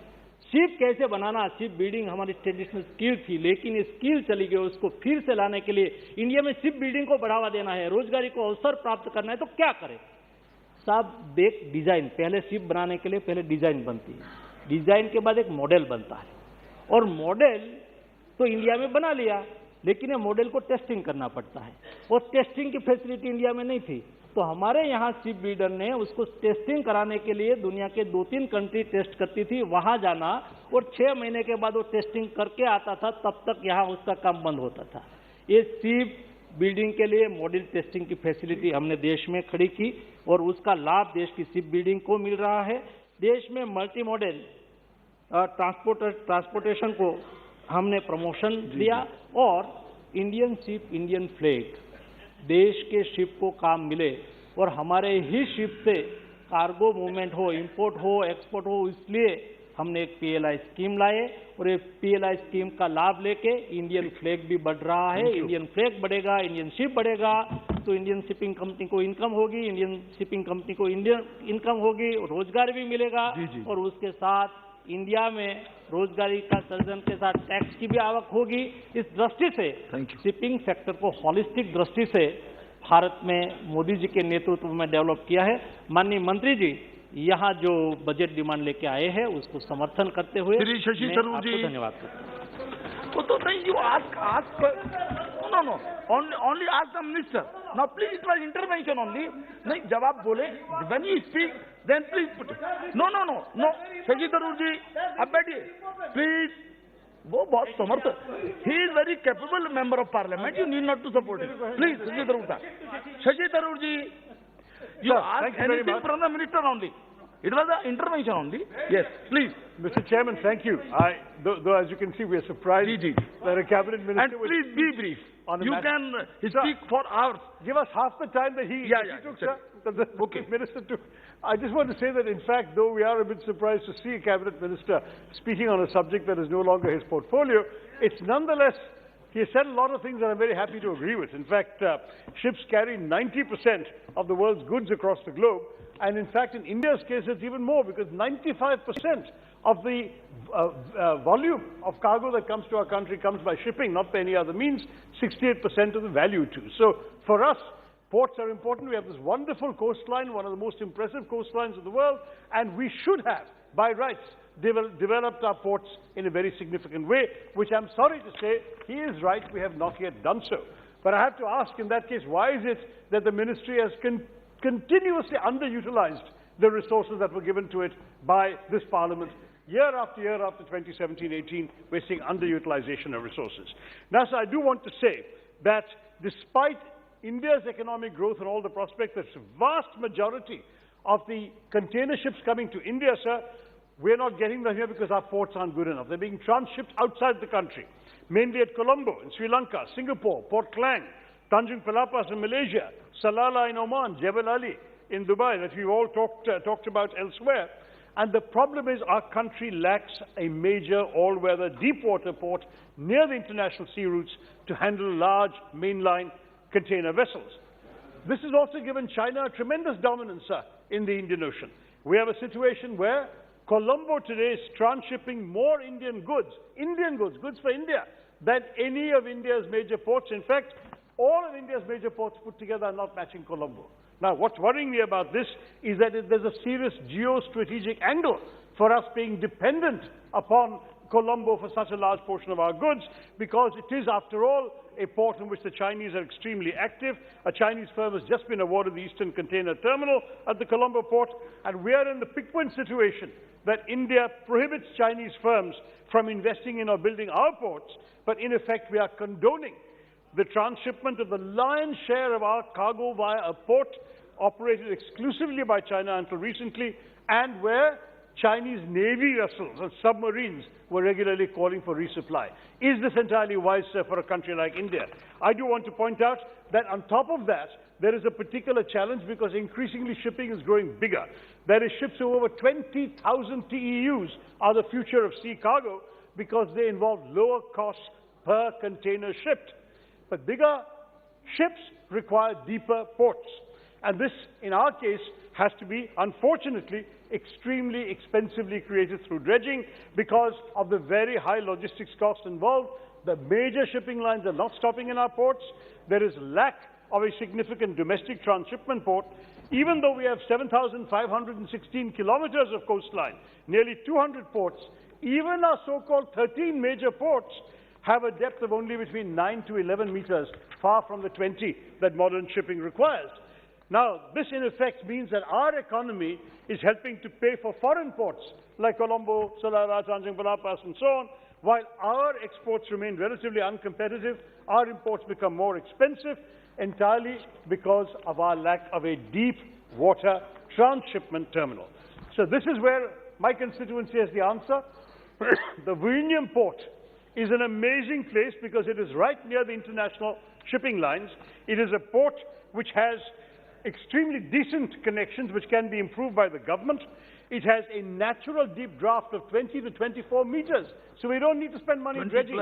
शिप कैसे बनाना, शिप बिल्डिंग हमारी ट्रेडिशनल स्किल थी, लेकिन ये स्किल चली गई। उसको फिर से लाने के लिए इंडिया में शिप बिल्डिंग को बढ़ावा देना है, रोजगारी को अवसर प्राप्त करना है, तो क्या करें साहब? देख, डिजाइन, पहले शिप बनाने के लिए पहले डिजाइन बनती है, डिजाइन के बाद एक मॉडल बनता है और मॉडल तो इंडिया में बना लिया, लेकिन ये मॉडल को टेस्टिंग करना पड़ता है और टेस्टिंग की फैसिलिटी इंडिया में नहीं थी। तो हमारे यहाँ शिप बिल्डर ने उसको टेस्टिंग कराने के लिए दुनिया के 2-3 कंट्री टेस्ट करती थी, वहां जाना और 6 महीने के बाद वो टेस्टिंग करके आता था, तब तक यहाँ उसका काम बंद होता था। ये शिप बिल्डिंग के लिए मॉडल टेस्टिंग की फैसिलिटी हमने देश में खड़ी की और उसका लाभ देश की शिप बिल्डिंग को मिल रहा है। देश में मल्टी मॉडल ट्रांसपोर्टेशन को हमने प्रमोशन दिया और इंडियन शिप, इंडियन फ्लैग, देश के शिप को काम मिले और हमारे ही शिप से कार्गो मूवमेंट हो, इंपोर्ट हो, एक्सपोर्ट हो, इसलिए हमने एक पीएलआई स्कीम लाए और ये पीएलआई स्कीम का लाभ लेके इंडियन फ्लैग भी बढ़ रहा है। इंडियन फ्लैग बढ़ेगा, इंडियन शिप बढ़ेगा तो इंडियन शिपिंग कंपनी को इनकम होगी, इंडियन शिपिंग कंपनी को इंडियन इनकम होगी, रोजगार भी मिलेगा और उसके साथ इंडिया में रोजगारी का सर्जन के साथ टैक्स की भी आवक होगी। इस दृष्टि से शिपिंग सेक्टर को हॉलिस्टिक दृष्टि से भारत में मोदी जी के नेतृत्व में डेवलप किया है। माननीय मंत्री जी यहाँ जो बजट डिमांड लेके आए हैं उसको समर्थन करते हुए श्री शशि थरूर जी धन्यवाद करता हूँ। वो तो नहीं, you ask no, only ask the minister. Now please, it was intervention only. नहीं, जब आप बोले, when you speak, then please put it. No, Shashi Tharoor जी अब बैठिए, please. वो बहुत समर्थ, he is very capable member of parliament. You need not to support him. Please, Shashi Tharoor ji, you ask anything from the minister only. It was an intervention only. Yes, please. Mr. Chairman, thank you. Though as you can see, we are surprised that a cabinet minister... And please be brief. You can speak for hours. Give us half the time that he took, sir. The minister took. I just want to say that, in fact, though we are a bit surprised to see a cabinet minister speaking on a subject that is no longer his portfolio, it's nonetheless, he has said a lot of things that I'm very happy to agree with. In fact, ships carry 90% of the world's goods across the globe. And in fact, in India's case, it's even more because 95% of the volume of cargo that comes to our country comes by shipping, not by any other means, 68% of the value too. So for us, ports are important. We have this wonderful coastline, one of the most impressive coastlines in the world, and we should have, by rights, developed our ports in a very significant way, which I'm sorry to say, he is right, we have not yet done so. But I have to ask in that case, why is it that the ministry has continuously underutilized the resources that were given to it by this parliament? Year after 2017-18, we're seeing underutilization of resources. Now, sir, I do want to say that despite India's economic growth and all the prospects, the vast majority of the container ships coming to India, sir, we're not getting them here because our ports aren't good enough. They're being transshipped outside the country, mainly at Colombo in Sri Lanka, Singapore, Port Klang, Tanjung Pelapas in Malaysia, Salalah in Oman, Jebel Ali in Dubai, that we've all talked about elsewhere. And the problem is our country lacks a major all-weather deep-water port near the international sea routes to handle large mainline container vessels. This has also given China a tremendous dominance, sir, in the Indian Ocean. We have a situation where Colombo today is transshipping more Indian goods for India, than any of India's major ports. In fact, all of India's major ports put together are not matching Colombo. Now, what's worrying me about this is that there's a serious geostrategic angle for us being dependent upon Colombo for such a large portion of our goods, because it is, after all, a port in which the Chinese are extremely active. A Chinese firm has just been awarded the Eastern Container Terminal at the Colombo port, and we are in the pick-win situation that India prohibits Chinese firms from investing in or building our ports, but in effect we are condoning the transshipment of the lion's share of our cargo via a port operated exclusively by China until recently, and where Chinese Navy vessels and submarines were regularly calling for resupply. Is this entirely wise, sir, for a country like India? I do want to point out that on top of that, there is a particular challenge because increasingly shipping is growing bigger. There is ships of over 20,000 TEUs are the future of sea cargo because they involve lower costs per container shipped. But bigger ships require deeper ports. And this, in our case, has to be, unfortunately, extremely expensively created through dredging because of the very high logistics costs involved. The major shipping lines are not stopping in our ports. There is lack of a significant domestic transshipment port. Even though we have 7,516 kilometers of coastline, nearly 200 ports, even our so-called 13 major ports have a depth of only between 9 to 11 meters, far from the 20 that modern shipping requires. Now, this in effect means that our economy is helping to pay for foreign ports like Colombo, Salalah, Tanjung Pelapas, and so on. While our exports remain relatively uncompetitive, our imports become more expensive entirely because of our lack of a deep water transshipment terminal. So this is where my constituency has the answer. The Vizhinjam port is an amazing place because it is right near the international shipping lines. It is a port which has extremely decent connections which can be improved by the government. It has a natural deep draft of 20 to 24 meters, so we don't need to spend money dredging.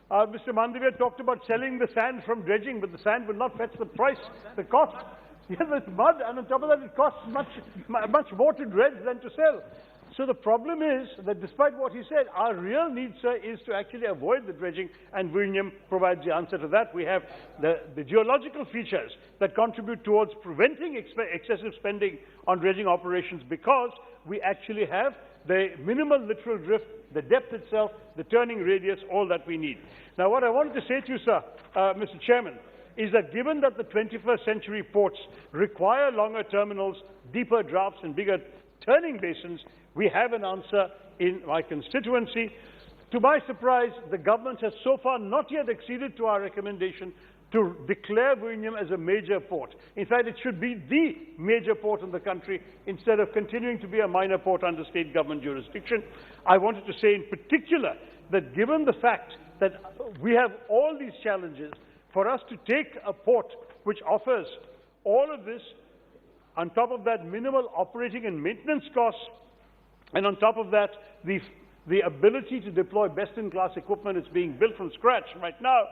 Mr. Mandavia talked about selling the sand from dredging, but the sand will not fetch the price, the cost. Yes, it's mud, and on top of that it costs much more to dredge than to sell. So the problem is that despite what he said, our real need, sir, is to actually avoid the dredging, and Vizhinjam provides the answer to that. We have the geological features that contribute towards preventing excessive spending on dredging operations because we actually have the minimal littoral drift, the depth itself, the turning radius, all that we need. Now, what I wanted to say to you, sir, Mr. Chairman, is that given that the 21st century ports require longer terminals, deeper drafts, and bigger turning basins, we have an answer in my constituency. To my surprise, the government has so far not yet acceded to our recommendation to declare Vizhinjam as a major port. In fact, it should be the major port in the country instead of continuing to be a minor port under state government jurisdiction. I wanted to say in particular that given the fact that we have all these challenges, for us to take a port which offers all of this, on top of that minimal operating and maintenance costs, and on top of that, the ability to deploy best-in-class equipment is being built from scratch right now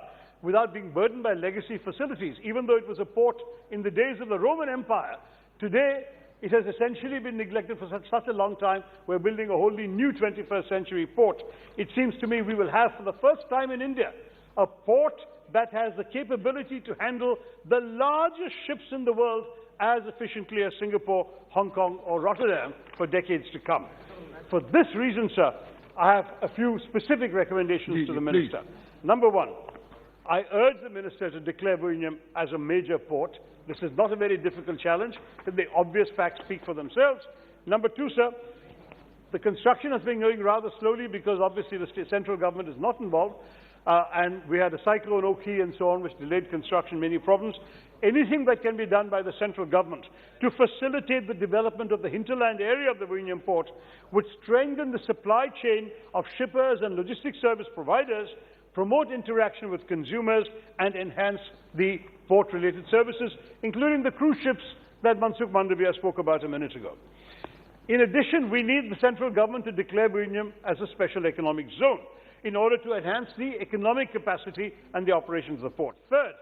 without being burdened by legacy facilities. Even though it was a port in the days of the Roman Empire, today it has essentially been neglected for such a long time. We're building a wholly new 21st century port. It seems to me we will have, for the first time in India, a port that has the capability to handle the largest ships in the world as efficiently as Singapore, Hong Kong, or Rotterdam for decades to come. For this reason, sir, I have a few specific recommendations to the Minister. Number one, I urge the Minister to declare Vizhinjam as a major port. This is not a very difficult challenge, but the obvious facts speak for themselves. Number two, sir, the construction has been going rather slowly because obviously the central government is not involved, and we had a cyclone Oki and so on, which delayed construction, many problems. Anything that can be done by the central government to facilitate the development of the hinterland area of the Vizhinjam port would strengthen the supply chain of shippers and logistics service providers, promote interaction with consumers, and enhance the port-related services, including the cruise ships that Mansukh Mandavia spoke about a minute ago. In addition, we need the central government to declare Vizhinjam as a special economic zone in order to enhance the economic capacity and the operations of the port. Third,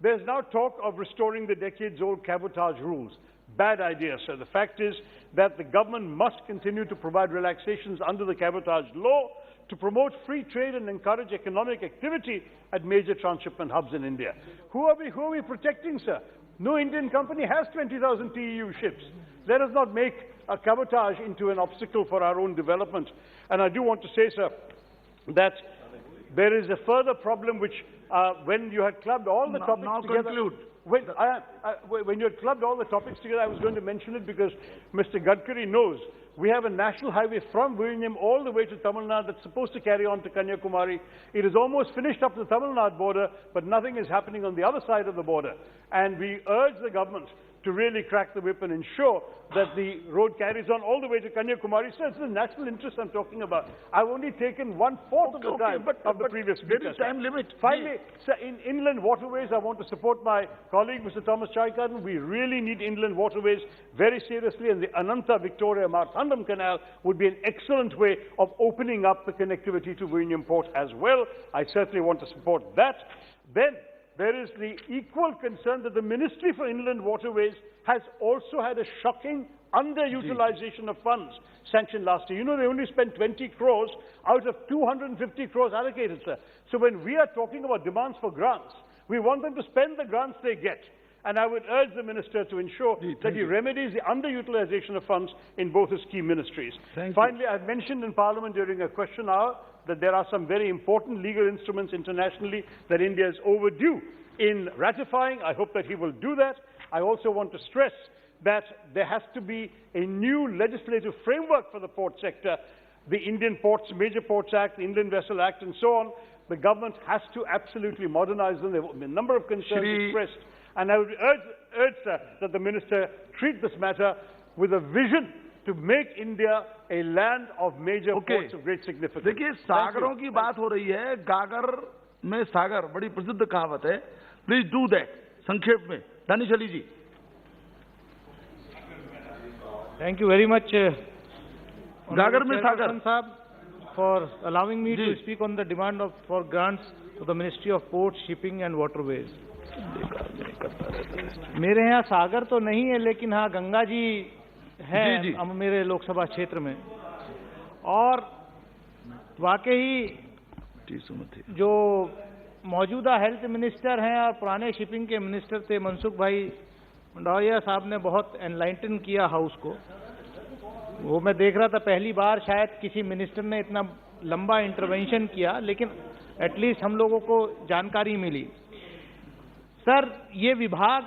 there's now talk of restoring the decades-old cabotage rules. Bad idea, sir. The fact is that the government must continue to provide relaxations under the cabotage law to promote free trade and encourage economic activity at major transshipment hubs in India. Who are we protecting, sir? No Indian company has 20,000 TEU ships. Let us not make a cabotage into an obstacle for our own development. And I do want to say, sir, that there is a further problem which, when you had clubbed all the topics together... When you had clubbed all the topics together, I was going to mention it because Mr. Gadkari knows we have a national highway from Vizhinjam all the way to Tamil Nadu that's supposed to carry on to Kanyakumari. It is almost finished up to the Tamil Nadu border, but nothing is happening on the other side of the border. And we urge the government to really crack the whip and ensure that the road carries on all the way to Kanyakumari. So it's the national interest I'm talking about. I've only taken 1/4 of the time of the previous speaker. There is time limit. Finally, sir, in inland waterways, I want to support my colleague, Mr. Thomas Chaikardan. We really need inland waterways very seriously, and the Ananta Victoria Marthandam Canal would be an excellent way of opening up the connectivity to Vizhinjam Port as well. I certainly want to support that. Then, there is the equal concern that the Ministry for Inland Waterways has also had a shocking underutilization of funds sanctioned last year. You know, they only spent 20 crores out of 250 crores allocated, sir. So when we are talking about demands for grants, we want them to spend the grants they get. And I would urge the Minister to ensure that he remedies the underutilization of funds in both his key ministries. Finally, I've mentioned in Parliament during a question hour that there are some very important legal instruments internationally that India is overdue in ratifying. I hope that he will do that. I also want to stress that there has to be a new legislative framework for the port sector. The Indian Ports, Major Ports Act, the Inland Vessel Act, and so on. The government has to absolutely modernize them. There have been a number of concerns expressed. And I would urge, sir, that the Minister treat this matter with a vision to make India a land of major ports of great significance. देखिए सागरों की बात हो रही है, गागर में सागर बड़ी प्रसिद्ध कहावत है. Please do that. संक्षेप में दानिश अली जी. Thank you very much, गागर में सागर साहब, for allowing me to speak on the demand for grants to the Ministry of Ports, Shipping and Waterways. मेरे यहाँ सागर तो नहीं है, लेकिन हाँ गंगा जी है मेरे लोकसभा क्षेत्र में. और वाकई जो मौजूदा हेल्थ मिनिस्टर हैं और पुराने शिपिंग के मिनिस्टर थे मनसुख भाई मंडाविया साहब ने बहुत एनलाइटन किया हाउस को. वो मैं देख रहा था पहली बार शायद किसी मिनिस्टर ने इतना लंबा इंटरवेंशन किया, लेकिन एटलीस्ट हम लोगों को जानकारी मिली. सर, ये विभाग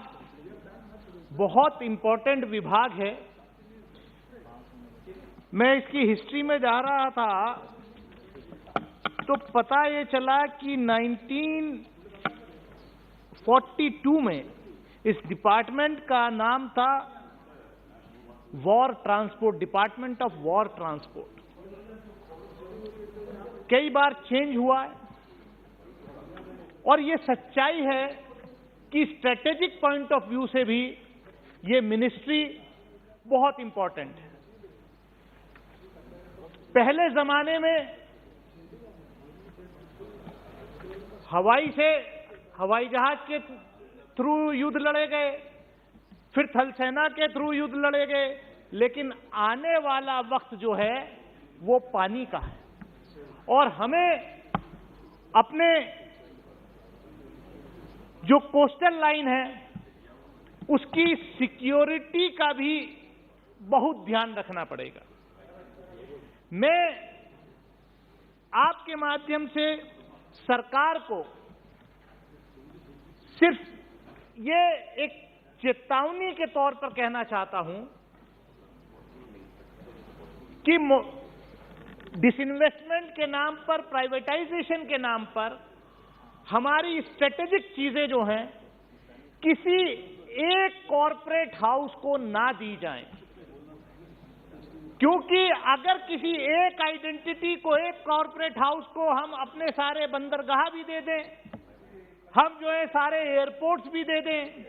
बहुत इंपॉर्टेंट विभाग है. मैं इसकी हिस्ट्री में जा रहा था तो पता ये चला कि 1942 में इस डिपार्टमेंट का नाम था war transport, department of war transport. कई बार चेंज हुआ है और ये सच्चाई है कि स्ट्रेटेजिक पॉइंट ऑफ व्यू से भी ये मिनिस्ट्री बहुत इंपॉर्टेंट है. पहले जमाने में हवाई जहाज के थ्रू युद्ध लड़े गए, फिर थल सेना के थ्रू युद्ध लड़े गए, लेकिन आने वाला वक्त जो है वो पानी का है. और हमें अपने जो कोस्टल लाइन है उसकी सिक्योरिटी का भी बहुत ध्यान रखना पड़ेगा. मैं आपके माध्यम से सरकार को सिर्फ ये एक चेतावनी के तौर पर कहना चाहता हूं कि डिसइन्वेस्टमेंट के नाम पर, प्राइवेटाइजेशन के नाम पर हमारी स्ट्रेटेजिक चीजें जो हैं किसी एक कॉरपोरेट हाउस को ना दी जाएं, क्योंकि अगर किसी एक आइडेंटिटी को, एक कॉरपोरेट हाउस को हम अपने सारे बंदरगाह भी दे दें, हम जो है सारे एयरपोर्ट्स भी दे दें,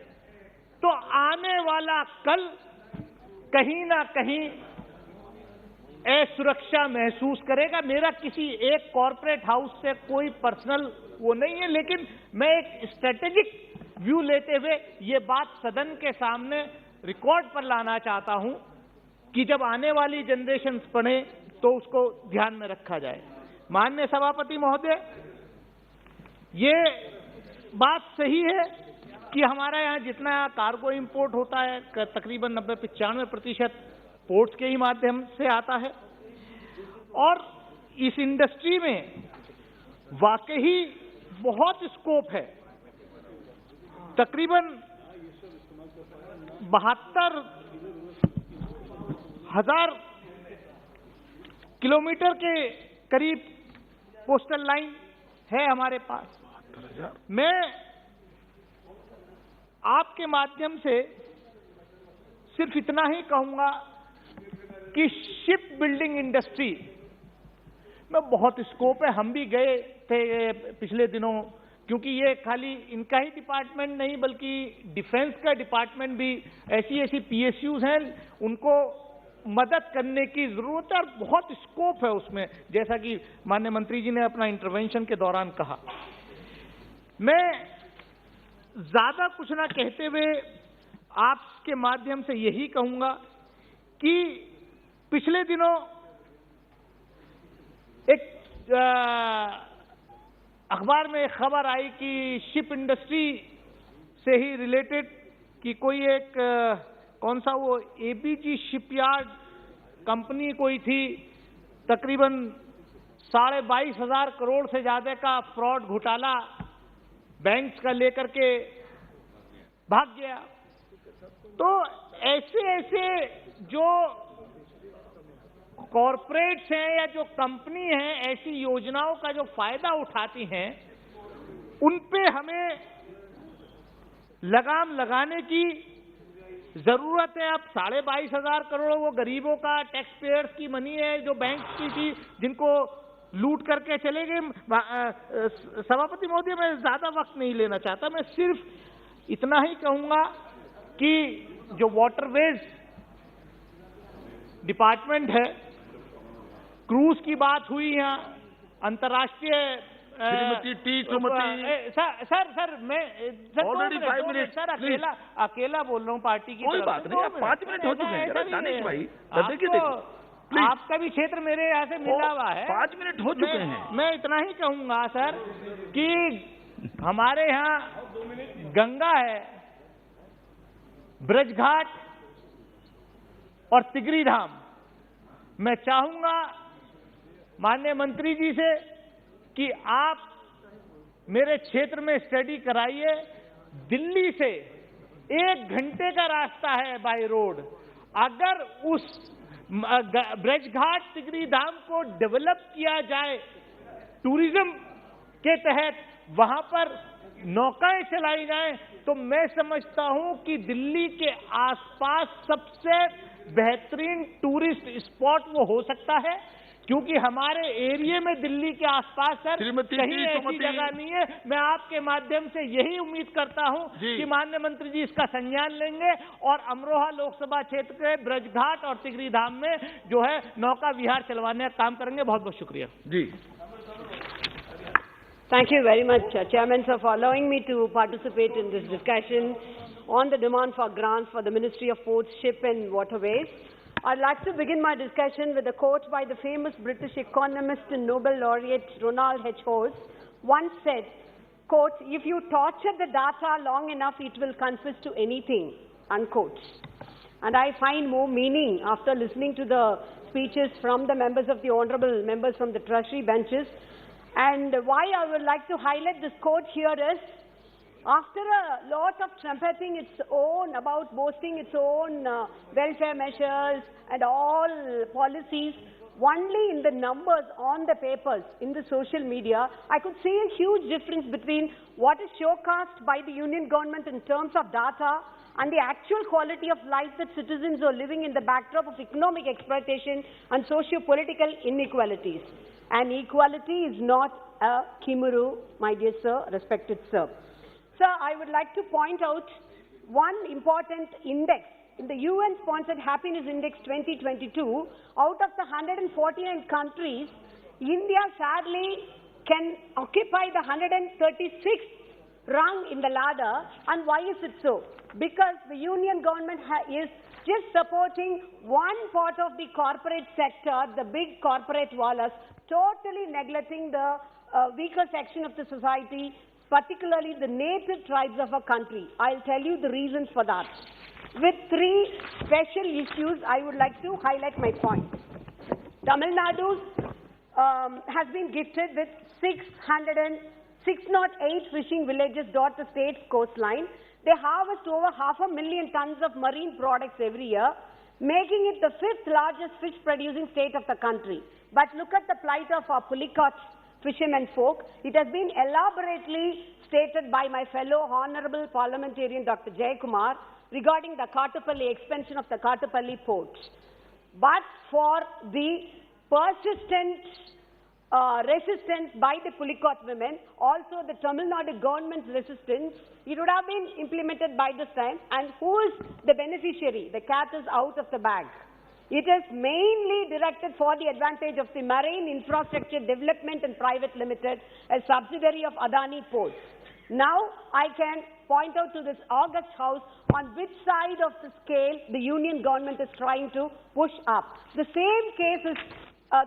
तो आने वाला कल कहीं ना कहीं असुरक्षा महसूस करेगा। मेरा किसी एक कॉरपोरेट हाउस से कोई पर्सनल वो नहीं है, लेकिन मैं एक स्ट्रेटेजिक व्यू लेते हुए ये बात सदन के सामने रिकॉर्ड पर लाना चाहता हूं कि जब आने वाली जनरेशन पढ़े तो उसको ध्यान में रखा जाए। माननीय सभापति महोदय, ये बात सही है कि हमारा यहाँ जितना कार्गो इंपोर्ट होता है तकरीबन 90-95% पोर्ट्स के ही माध्यम से आता है, और इस इंडस्ट्री में वाकई बहुत स्कोप है। तकरीबन 72,000 किलोमीटर के करीब कोस्टल लाइन है हमारे पास। मैं आपके माध्यम से सिर्फ इतना ही कहूंगा कि शिप बिल्डिंग इंडस्ट्री में बहुत स्कोप है। हम भी गए थे पिछले दिनों, क्योंकि ये खाली इनका ही डिपार्टमेंट नहीं बल्कि डिफेंस का डिपार्टमेंट भी ऐसी पीएसयूज हैं, उनको मदद करने की जरूरत है और बहुत स्कोप है उसमें, जैसा कि माननीय मंत्री जी ने अपना इंटरवेंशन के दौरान कहा। मैं ज्यादा कुछ ना कहते हुए आपके माध्यम से यही कहूंगा कि पिछले दिनों एक अखबार में खबर आई कि शिप इंडस्ट्री से ही रिलेटेड कि कोई एक कौन सा वो एबीजी शिपयार्ड कंपनी कोई थी, तकरीबन 22,500 करोड़ से ज्यादा का फ्रॉड घोटाला बैंक्स का लेकर के भाग गया। तो ऐसे जो कॉरपोरेट्स हैं या जो कंपनी हैं ऐसी योजनाओं का जो फायदा उठाती हैं, उन पे हमें लगाम लगाने की जरूरत है। अब 22,500 करोड़ वो गरीबों का टैक्स पेयर्स की मनी है जो बैंक की थी, जिनको लूट करके चले गए। सभापति महोदय, मैं ज्यादा वक्त नहीं लेना चाहता, मैं सिर्फ इतना ही कहूंगा कि जो वाटरवेज डिपार्टमेंट है, क्रूज की बात हुई यहाँ, अंतर्राष्ट्रीय सर मैं ऑलरेडी 5 मिनट सर अकेला बोल रहा हूँ पार्टी की, कोई बात नहीं, 5 मिनट हो चुके हैं दानिश भाई, आपका भी क्षेत्र मेरे यहाँ से मिला हुआ है, 5 मिनट हो चुके हैं। मैं इतना ही कहूंगा सर कि हमारे यहाँ गंगा है, ब्रज घाट और तिगरी धाम। मैं चाहूंगा माननीय मंत्री जी से कि आप मेरे क्षेत्र में स्टडी कराइए। दिल्ली से 1 घंटे का रास्ता है बाय रोड। अगर उस ब्रज घाट तिगरी धाम को डेवलप किया जाए टूरिज्म के तहत, वहां पर नौकाएं चलाई जाएं, तो मैं समझता हूं कि दिल्ली के आसपास सबसे बेहतरीन टूरिस्ट स्पॉट वो हो सकता है, क्योंकि हमारे एरिया में दिल्ली के आसपास सर कहीं ऐसी जगह नहीं है। मैं आपके माध्यम से यही उम्मीद करता हूं कि माननीय मंत्री जी इसका संज्ञान लेंगे और अमरोहा लोकसभा क्षेत्र के ब्रजघाट और तिगरी धाम में जो है नौका विहार चलवाने का काम करेंगे। बहुत बहुत शुक्रिया जी। Thank you very much, Chairman, sir, for allowing me to participate in this discussion on the demand for grants for the Ministry of Ports, Ship and Waterways. I'd like to begin my discussion with a quote by the famous British economist and Nobel laureate Ronald H. Hose. Once said, quote, "If you torture the data long enough, it will confess to anything," unquote. And I find more meaning after listening to the speeches from the members of the honorable members from the treasury benches. And why I would like to highlight this quote here is, after a lot of trumpeting its own, about boasting its own welfare measures and all policies, only in the numbers on the papers, in the social media, I could see a huge difference between what is showcased by the union government in terms of data and the actual quality of life that citizens are living in the backdrop of economic exploitation and socio-political inequalities. And equality is not a chimera, my dear sir, respected sir. Sir, I would like to point out one important index. In the UN-sponsored Happiness Index 2022, out of the 149 countries, India sadly can occupy the 136th rung in the ladder. And why is it so? Because the union government is just supporting one part of the corporate sector, the big corporate wallas, totally neglecting the weaker section of the society, particularly the native tribes of our country. I'll tell you the reasons for that. With three special issues, I would like to highlight my point. Tamil Nadu has been gifted with 608 fishing villages dot the state's coastline. They harvest over 500,000 tons of marine products every year, making it the 5th largest fish producing state of the country. But look at the plight of our Pulicat fishermen folk. It has been elaborately stated by my fellow honorable parliamentarian Dr. Jayakumar regarding the Kattupalli expansion of the Kattupalli port. But for the persistent resistance by the Pulicat women, also the Tamil Nadu government's resistance, it would have been implemented by this time. And who is the beneficiary? The cat is out of the bag. It is mainly directed for the advantage of the Marine Infrastructure Development and Private Limited, a subsidiary of Adani Ports. Now, I can point out to this august house on which side of the scale the union government is trying to push up. The same case is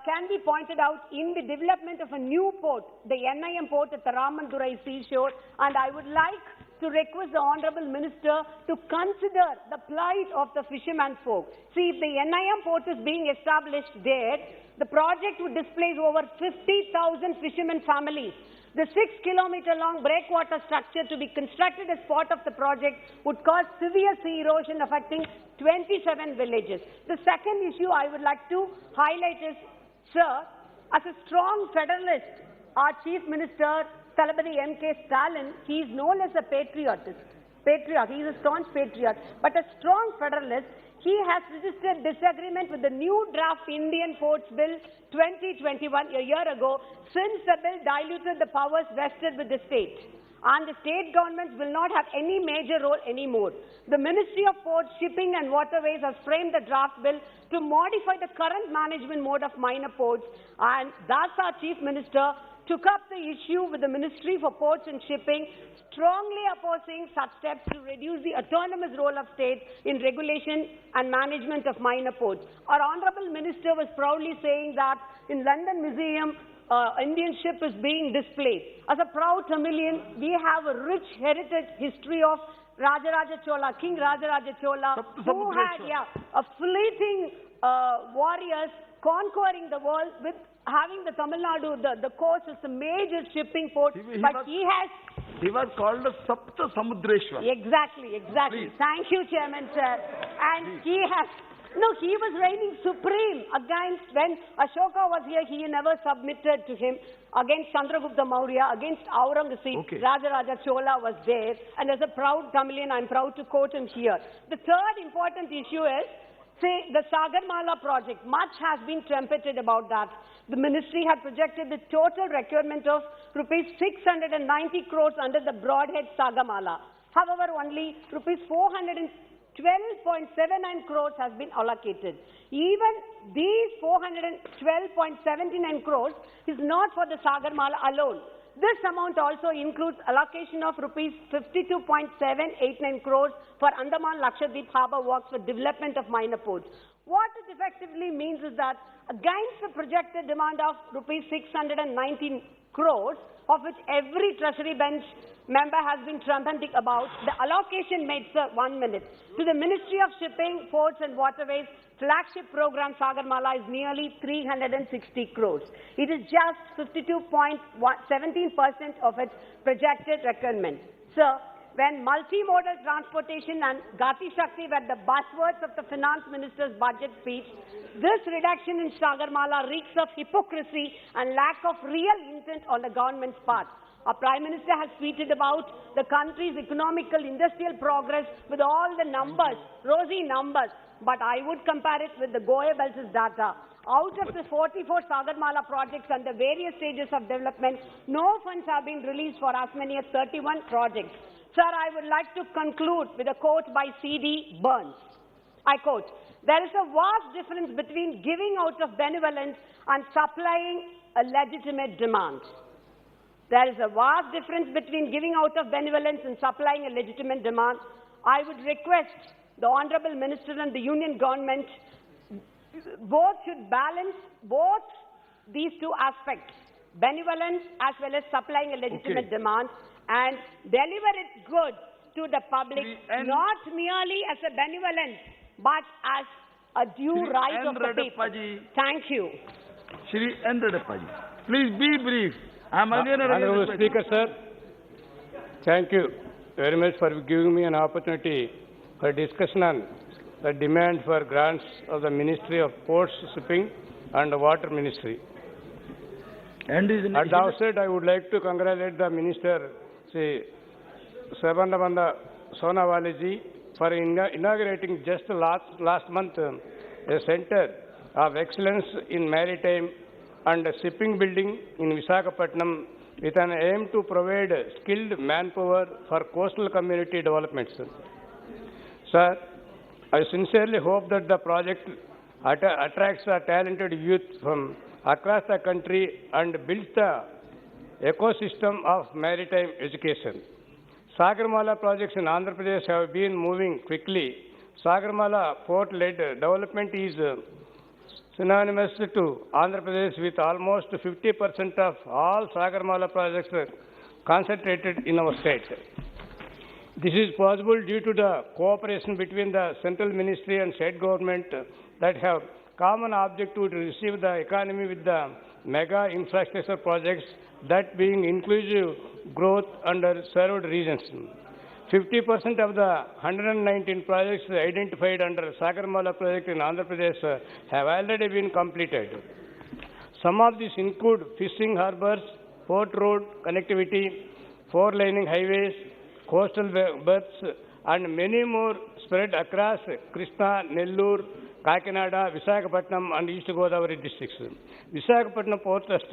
can be pointed out in the development of a new port, the NIM port at the Ramandurai seashore, and I would like to request the Honorable Minister to consider the plight of the fisherman folk. See, if the NIM port is being established there, the project would displace over 50,000 fishermen families. The 6-kilometer-long breakwater structure to be constructed as part of the project would cause severe sea erosion affecting 27 villages. The second issue I would like to highlight is, sir, as a strong federalist, our Chief Minister, Thalapathy M.K. Stalin, he is known as a patriot. He is a staunch patriot, but a strong federalist. He has registered disagreement with the new draft Indian Ports Bill 2021 a year ago, since the bill diluted the powers vested with the state. And the state governments will not have any major role anymore. The Ministry of Ports, Shipping and Waterways has framed the draft bill to modify the current management mode of minor ports, and thus our Chief Minister took up the issue with the Ministry for Ports and Shipping, strongly opposing such steps to reduce the autonomous role of states in regulation and management of minor ports. Our Honourable Minister was proudly saying that in London Museum, Indian ship is being displayed. As a proud Tamilian, we have a rich heritage history of Rajaraja Chola, King Rajaraja Chola, who had a fleeting warriors conquering the world with having the Tamil Nadu, the coast is a major shipping port, he was called the Sapta Samudreshwar. Exactly. Please. Thank you, Chairman, sir. And he was reigning supreme against, when Ashoka was here, he never submitted to him. Against Chandragupta Maurya, against Aurangzeb, Rajaraja Chola was there. And as a proud Tamilian, I'm proud to quote him here. The third important issue is, say, the Sagar project. Much has been trumpeted about that. The ministry had projected the total requirement of rupees 690 crores under the broadhead Sagamala. However, only rupees 412.79 crores has been allocated. Even these 412.79 crores is not for the Sagarmala alone. This amount also includes allocation of rupees 52.789 crores for Andaman Lakshadweep harbour works for development of minor ports. What it effectively means is that against the projected demand of rupees 619 crores, of which every treasury bench member has been trumpeting about, the allocation made, sir, 1 minute, to the Ministry of Shipping, Ports and Waterways flagship program Sagar Mala is nearly 360 crores. It is just 52.17% of its projected requirement. Sir, when multimodal transportation and Gati Shakti were the buzzwords of the finance minister's budget speech, this reduction in Sagar Mala reeks of hypocrisy and lack of real intent on the government's part. Our Prime Minister has tweeted about the country's economical, industrial progress with all the numbers, rosy numbers, but I would compare it with the Goebels' data. Out of the 44 Sagarmala projects under various stages of development, no funds have been released for as many as 31 projects. Sir, I would like to conclude with a quote by C.D. Burns. I quote, "There is a vast difference between giving out of benevolence and supplying a legitimate demand." There is a vast difference between giving out of benevolence and supplying a legitimate demand. I would request the Honorable Minister and the Union Government both should balance both these two aspects, benevolence as well as supplying a legitimate demand, and deliver it good to the public, not merely as a benevolence, but as a due right of the people. Thank you. Shri N. Redappaji, please be brief. Honorable Speaker, sir, thank you very much for giving me an opportunity for discussion on the demand for grants of the Ministry of Ports, Shipping and Water Ministry. At the outset, I would like to congratulate the Minister, Sri Sarbanabanda Sonawala ji, for inaugurating just last month a Center of Excellence in Maritime and Shipping Building in Visakhapatnam with an aim to provide skilled manpower for coastal community development. Sir, I sincerely hope that the project attracts the talented youth from across the country and builds the ecosystem of maritime education. Sagarmala projects in Andhra Pradesh have been moving quickly. Sagarmala port-led development is synonymous to Andhra Pradesh, with almost 50% of all Sagarmala projects concentrated in our state. This is possible due to the cooperation between the central ministry and state government that have common objective to receive the economy with the mega infrastructure projects, that being inclusive growth under served regions. 50% of the 119 projects identified under Sagarmala project in Andhra Pradesh have already been completed. Some of these include fishing harbors, port road connectivity, four-laning highways, coastal berths, and many more spread across Krishna, Nellore, Kakinada, Visakhapatnam, and East Godavari districts. Visakhapatnam Port Trust,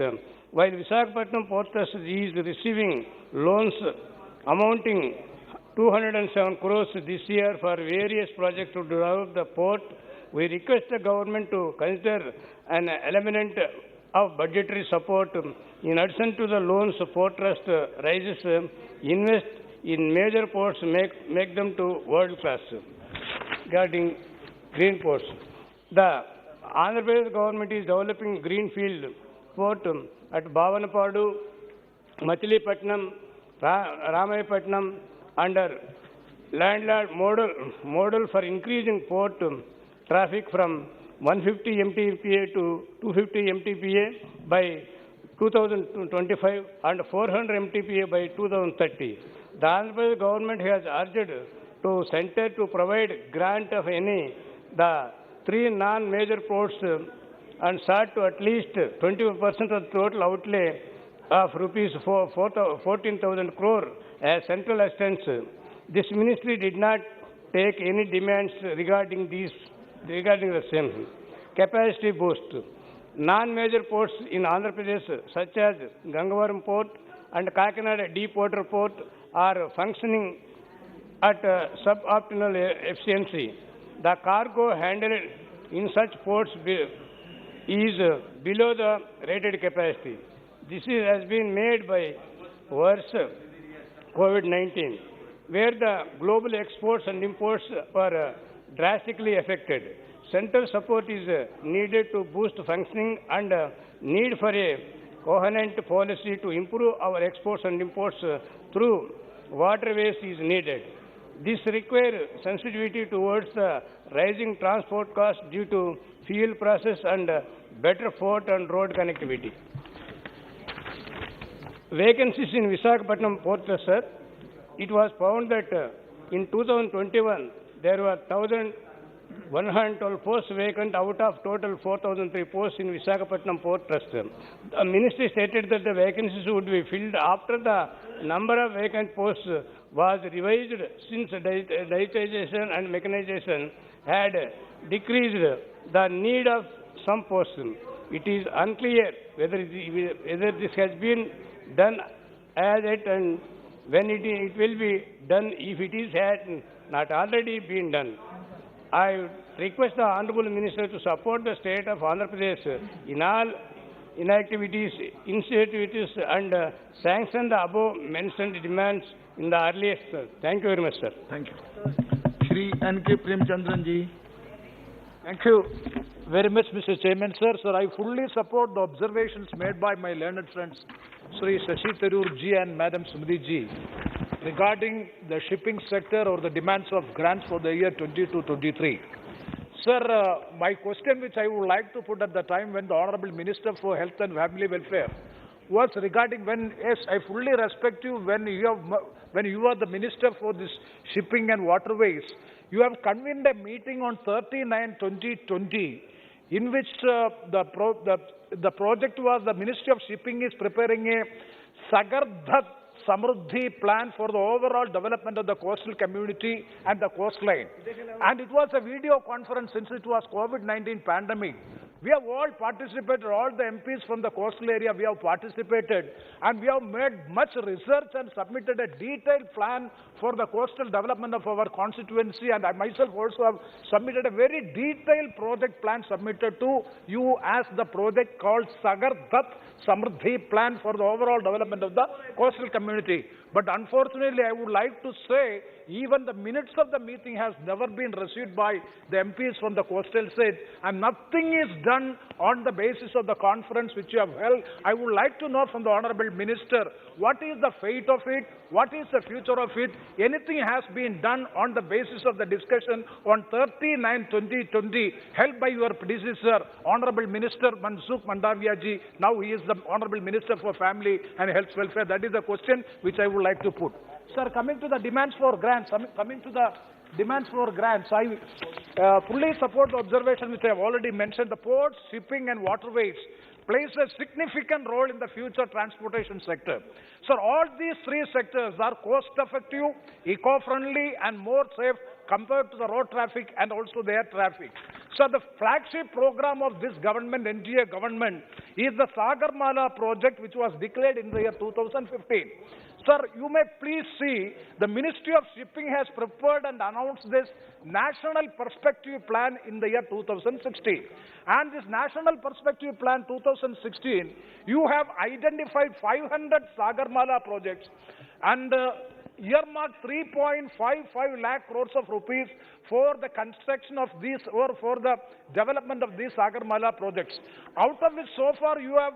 while Visakhapatnam Port Trust is receiving loans amounting 207 crores this year for various projects to develop the port, we request the government to consider an element of budgetary support in addition to the loans Port Trust raises, invest in major ports, make them to world class. Regarding green ports, the Andhra Pradesh government is developing greenfield port at Bhavanapadu, Machilipatnam, Ramayapatnam under landlord model for increasing port traffic from 150 MTPA to 250 MTPA by 2025 and 400 MTPA by 2030. The Andhra Pradesh government has urged to center to provide grant of any the three non-major ports and sought to at least 20% of the total outlay of rupees 14,000 crore as central assistance. This ministry did not take any demands regarding the same. Capacity boost. Non-major ports in Andhra Pradesh, such as Gangavaram Port and Kakinada Deepwater Port, are functioning at suboptimal efficiency. The cargo handled in such ports is below the rated capacity. This has been made by worse COVID-19, where the global exports and imports were drastically affected. central support is needed to boost functioning and need for a coherent policy to improve our exports and imports through waterways is needed. This requires sensitivity towards the rising transport costs due to fuel prices and better port and road connectivity. Vacancies in Visakhapatnam Port Trust, sir. It was found that in 2021 there were 1,112 posts vacant out of total 4,003 posts in Visakhapatnam Port Trust. The ministry stated that the vacancies would be filled after the number of vacant posts was revised since digitization and mechanization had decreased the need of some posts. It is unclear whether this has been done as yet and when it will be done, if it is had not already been done. I request the Honorable Minister to support the state of Andhra Pradesh in all initiatives and sanction the above mentioned demands in the earliest. Thank you very much, sir. Thank you. Shri N.K. Premchandran ji. Thank you very much, Mr. Chairman, sir. Sir, I fully support the observations made by my learned friends, Sri Shashi Tharoor ji and Madam Sumati ji, regarding the shipping sector or the demands of grants for the year 22-23. Sir, my question which I would like to put at the time when the Honorable Minister for Health and Family Welfare was regarding when, yes, I fully respect you when you are the Minister for this shipping and waterways, you have convened a meeting on 30/9/2020 in which the project was the Ministry of Shipping is preparing a Sagar Samruddhi plan for the overall development of the coastal community and the coastline. And it was a video conference since it was COVID-19 pandemic. We have all participated, all the MPs from the coastal area, we have participated, and we have made much research and submitted a detailed plan for the coastal development of our constituency, and I myself also have submitted a very detailed project plan submitted to you as the project called Sagar Samruddhi plan for the overall development of the coastal community. But unfortunately, I would like to say, even the minutes of the meeting has never been received by the MPs from the coastal state, and nothing is done on the basis of the conference which you have held. I would like to know from the Honorable Minister, what is the fate of it? What is the future of it? Anything has been done on the basis of the discussion on 30/9/2020 held by your predecessor, Honorable Minister Mansukh Mandaviya ji. Now he is the Honorable Minister for Family and Health Welfare. That is the question which I would like to put. Sir, coming to the demands for grants, I fully support the observation which I have already mentioned. The ports, shipping and waterways plays a significant role in the future transportation sector. Sir, all these three sectors are cost-effective, eco-friendly and more safe compared to the road traffic and also the air traffic. So the flagship program of this government, NDA government, is the Sagarmala project which was declared in the year 2015. Sir, you may please see the Ministry of Shipping has prepared and announced this National Perspective Plan in the year 2016. And this National Perspective Plan 2016, you have identified 500 Sagarmala projects and earmarked 3.55 lakh crores of rupees for the construction of these or for the development of these Sagarmala projects. Out of which so far you have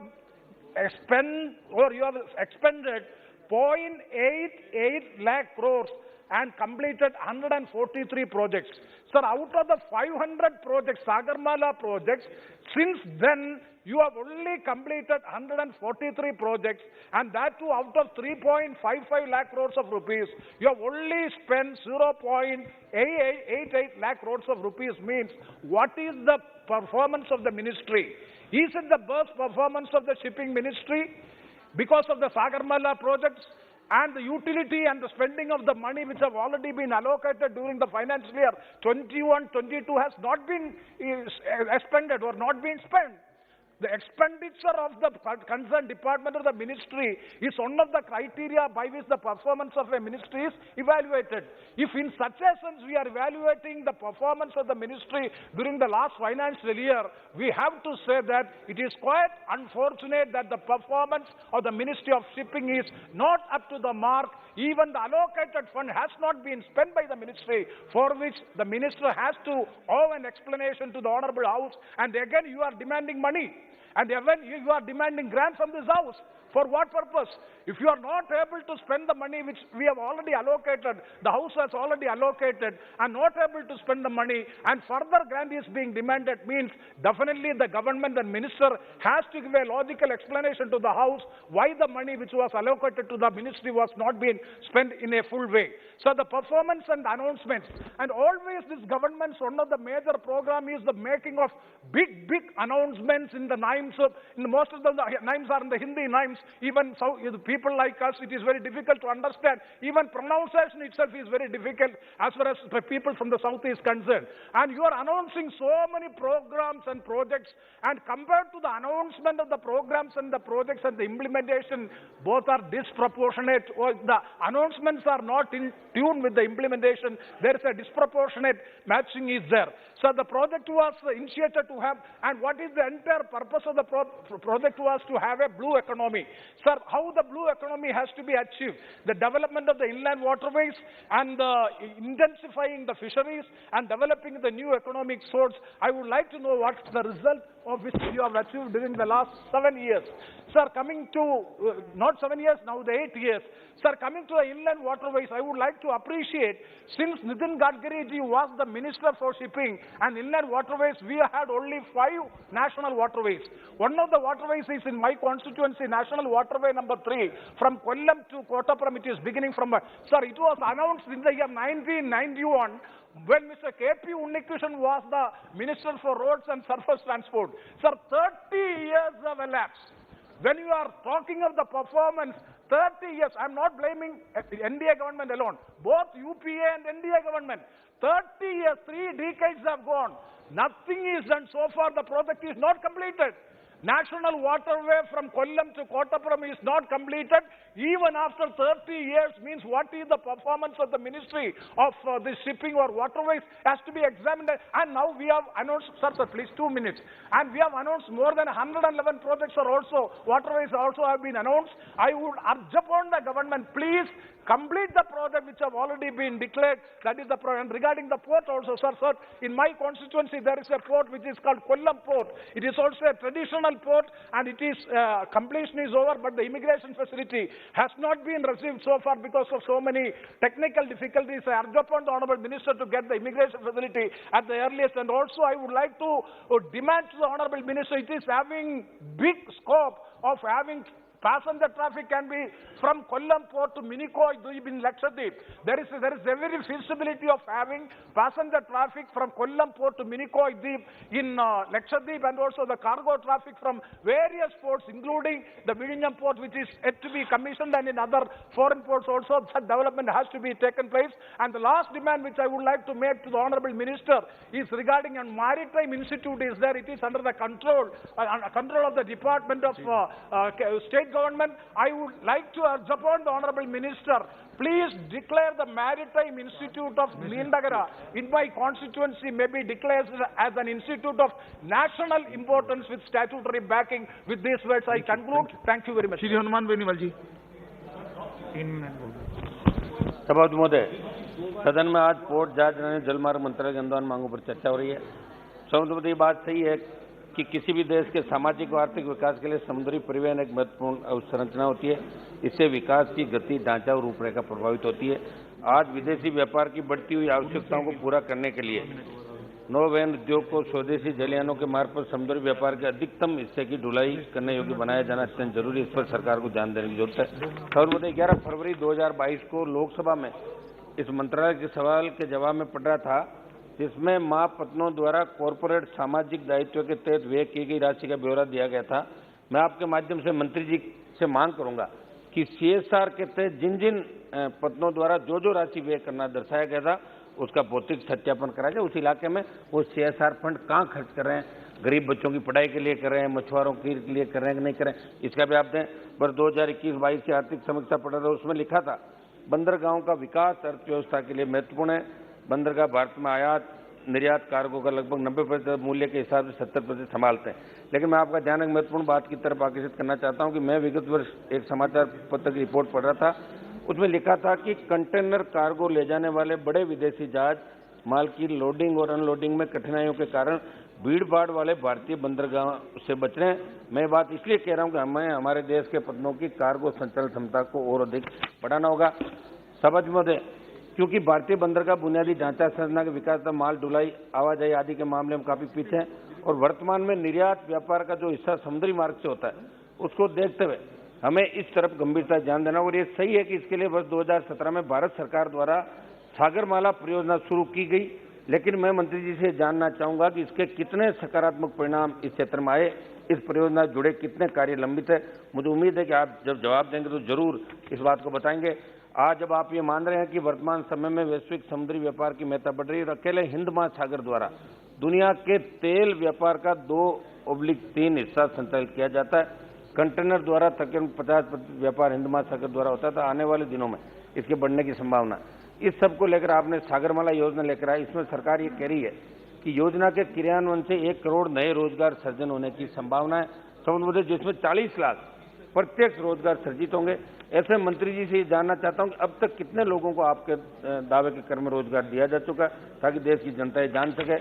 expended 0.88 lakh crores and completed 143 projects. Sir, out of the 500 projects, Sagarmala projects, since then you have only completed 143 projects, and that too out of 3.55 lakh crores of rupees, you have only spent 0.88 lakh crores of rupees. Means, what is the performance of the ministry? Is it the best performance of the shipping ministry? Because of the Sagarmala projects and the utility and the spending of the money which have already been allocated during the financial year 21-22 has not been expended or not been spent. The expenditure of the concerned department or the ministry is one of the criteria by which the performance of a ministry is evaluated. If in such a sense we are evaluating the performance of the ministry during the last financial year, we have to say that it is quite unfortunate that the performance of the Ministry of Shipping is not up to the mark. Even the allocated fund has not been spent by the ministry, for which the minister has to owe an explanation to the Honorable House, and again you are demanding money. And when you are demanding grants from this House, for what purpose? If you are not able to spend the money which we have already allocated, the House has already allocated, and not able to spend the money, and further grant is being demanded, means definitely the government and minister has to give a logical explanation to the House why the money which was allocated to the ministry was not being spent in a full way. So the performance and announcements, and always this government's one of the major program is the making of big announcements in the names of, most of the names are in the Hindi names. Even so, people like us, it is very difficult to understand. Even pronunciation itself is very difficult as far as the people from the south is concerned. And you are announcing so many programs and projects, and compared to the announcement of the programs and the projects and the implementation, both are disproportionate. Or the announcements are not in tune with the implementation. There is a disproportionate matching is there. So the project was initiated to have, and what is the entire purpose of the project was to have a blue economy. Sir, how the blue economy has to be achieved? The development of the inland waterways and intensifying the fisheries and developing the new economic source. I would like to know what's the result of which you have achieved during the last 7 years. Sir, coming to, not 7 years, now the 8 years. Sir, coming to the inland waterways, I would like to appreciate, since Nitin Gadkari ji was the Minister for Shipping and Inland Waterways, we had only 5 national waterways. One of the waterways is in my constituency, National Waterway number 3, from Kollam to Kottapuram. It is beginning from, sir, it was announced in the year 1991, when Mr. K.P. Unnikrishnan was the Minister for Roads and Surface Transport. Sir, 30 years have elapsed. When you are talking of the performance, 30 years, I'm not blaming NDA government alone, both UPA and NDA government. 30 years, 3 decades have gone. Nothing is done so far. The project is not completed. National Waterway from Kollam to Kottapuram is not completed. Even after 30 years means what is the performance of the Ministry of the Shipping or Waterways has to be examined. And now we have announced, sir, please 2 minutes. And we have announced more than 111 projects are also, waterways also have been announced. I would urge upon the government, please complete the project which have already been declared. That is the project. Regarding the port also, sir, in my constituency there is a port which is called Kollam Port. It is also a traditional port, and it is completion is over, but the immigration facility has not been received so far because of so many technical difficulties. I urge upon the Honourable Minister to get the immigration facility at the earliest. And also I would like to demand to the Honourable Minister, it is having big scope of having passenger traffic can be from Kollam Port to Minikoi in Lakshadweep. There is every feasibility of having passenger traffic from Kollam Port to Minikoi Deep in Lakshadweep, and also the cargo traffic from various ports, including the Vizhinjam Port, which is yet to be commissioned, and in other foreign ports also. Such development has to be taken place. And the last demand which I would like to make to the Honourable Minister is regarding a Maritime Institute is there. It is under the control of the Department of State Government. I would like to urge upon the Honourable Minister, please declare the Maritime Institute of Neendagara in my constituency may be declared as an institute of national importance with statutory backing. With these words I conclude. Thank you very much. Shri Hanuman Beniwal जी। सभापति महोदय, सदन में आज port जहाज जलमार्ग मंत्रालय के अनुदान मांगों पर चर्चा हो रही है। सभापति, बात सही है कि किसी भी देश के सामाजिक और आर्थिक विकास के लिए समुद्री परिवहन एक महत्वपूर्ण अवसंरचना होती है। इससे विकास की गति, ढांचा और रूपरेखा प्रभावित होती है। आज विदेशी व्यापार की बढ़ती हुई आवश्यकताओं को पूरा करने के लिए नौवहन उद्योग को स्वदेशी जलयानों के मार्ग पर समुद्री व्यापार के अधिकतम हिस्से की ढुलाई करने योग्य बनाया जाना अत्यंत जरूरी है। इस पर सरकार को ध्यान देने की जरूरत है। खबर 11 फरवरी 2022 को लोकसभा में इस मंत्रालय के सवाल के जवाब में पढ़ रहा था, जिसमें महापत्रों द्वारा कॉरपोरेट सामाजिक दायित्व के तहत व्यय की गई राशि का ब्यौरा दिया गया था। मैं आपके माध्यम से मंत्री जी से मांग करूंगा कि CSR के तहत जिन जिन पत्रों द्वारा जो राशि व्यय करना दर्शाया गया था उसका भौतिक सत्यापन कराया जाए। उस इलाके में वो CSR फंड कहाँ खर्च कर रहे हैं, गरीब बच्चों की पढ़ाई के लिए कर रहे हैं, मछुआरों के लिए कर रहे हैं कि नहीं कर रहे हैं, इसका भी आप दें। वर्ष 2021-22 की आर्थिक समीक्षा पढ़ा था, उसमें लिखा था बंदरगाहों का विकास अर्थव्यवस्था के लिए महत्वपूर्ण है। बंदरगाह भारत में आयात निर्यात कार्गो का लगभग 90% मूल्य के हिसाब से 70% संभालते हैं। लेकिन मैं आपका ध्यान एक महत्वपूर्ण बात की तरफ आकर्षित करना चाहता हूं कि मैं विगत वर्ष एक समाचार पत्र की रिपोर्ट पढ़ रहा था, उसमें लिखा था कि कंटेनर कार्गो ले जाने वाले बड़े विदेशी जहाज माल की लोडिंग और अनलोडिंग में कठिनाइयों के कारण भीड़ भाड़ वाले भारतीय बंदरगाहों से बच रहे हैं। मैं बात इसलिए कह रहा हूं कि हमें हमारे देश के पत्तनों की कार्गो संचालन क्षमता को और अधिक बढ़ाना होगा। सभापति महोदय, क्योंकि भारतीय बंदरगाह बुनियादी ढांचा संरचना के विकास तथा माल ढुलाई आवाजाही आदि के मामले में काफी पीछे है और वर्तमान में निर्यात व्यापार का जो हिस्सा समुद्री मार्ग से होता है उसको देखते हुए हमें इस तरफ गंभीरता ध्यान देना। और ये सही है कि इसके लिए वर्ष 2017 में भारत सरकार द्वारा सागरमाला परियोजना शुरू की गई, लेकिन मैं मंत्री जी से जानना चाहूंगा कि इसके कितने सकारात्मक परिणाम इस क्षेत्र में आए, इस परियोजना से जुड़े कितने कार्य लंबित है। मुझे उम्मीद है कि आप जब जवाब देंगे तो जरूर इस बात को बताएंगे। आज जब आप ये मान रहे हैं कि वर्तमान समय में वैश्विक समुद्री व्यापार की महत्ता बढ़ रही है और अकेले हिंद महासागर द्वारा दुनिया के तेल व्यापार का 2/3 हिस्सा संचालित किया जाता है, कंटेनर द्वारा तकरीबन 50% व्यापार हिंद महासागर द्वारा होता था। आने वाले दिनों में इसके बढ़ने की संभावना। इस सब को लेकर आपने सागरमाला योजना लेकर आई, इसमें सरकार ये कह रही है कि योजना के क्रियान्वयन से 1 करोड़ नए रोजगार सृजन होने की संभावना है, जिसमें 40 लाख प्रत्यक्ष रोजगार सृजित होंगे। ऐसे मंत्री जी से जानना चाहता हूं कि अब तक कितने लोगों को आपके दावे के क्रम में रोजगार दिया जा चुका है, ताकि देश की जनता ये जान सके।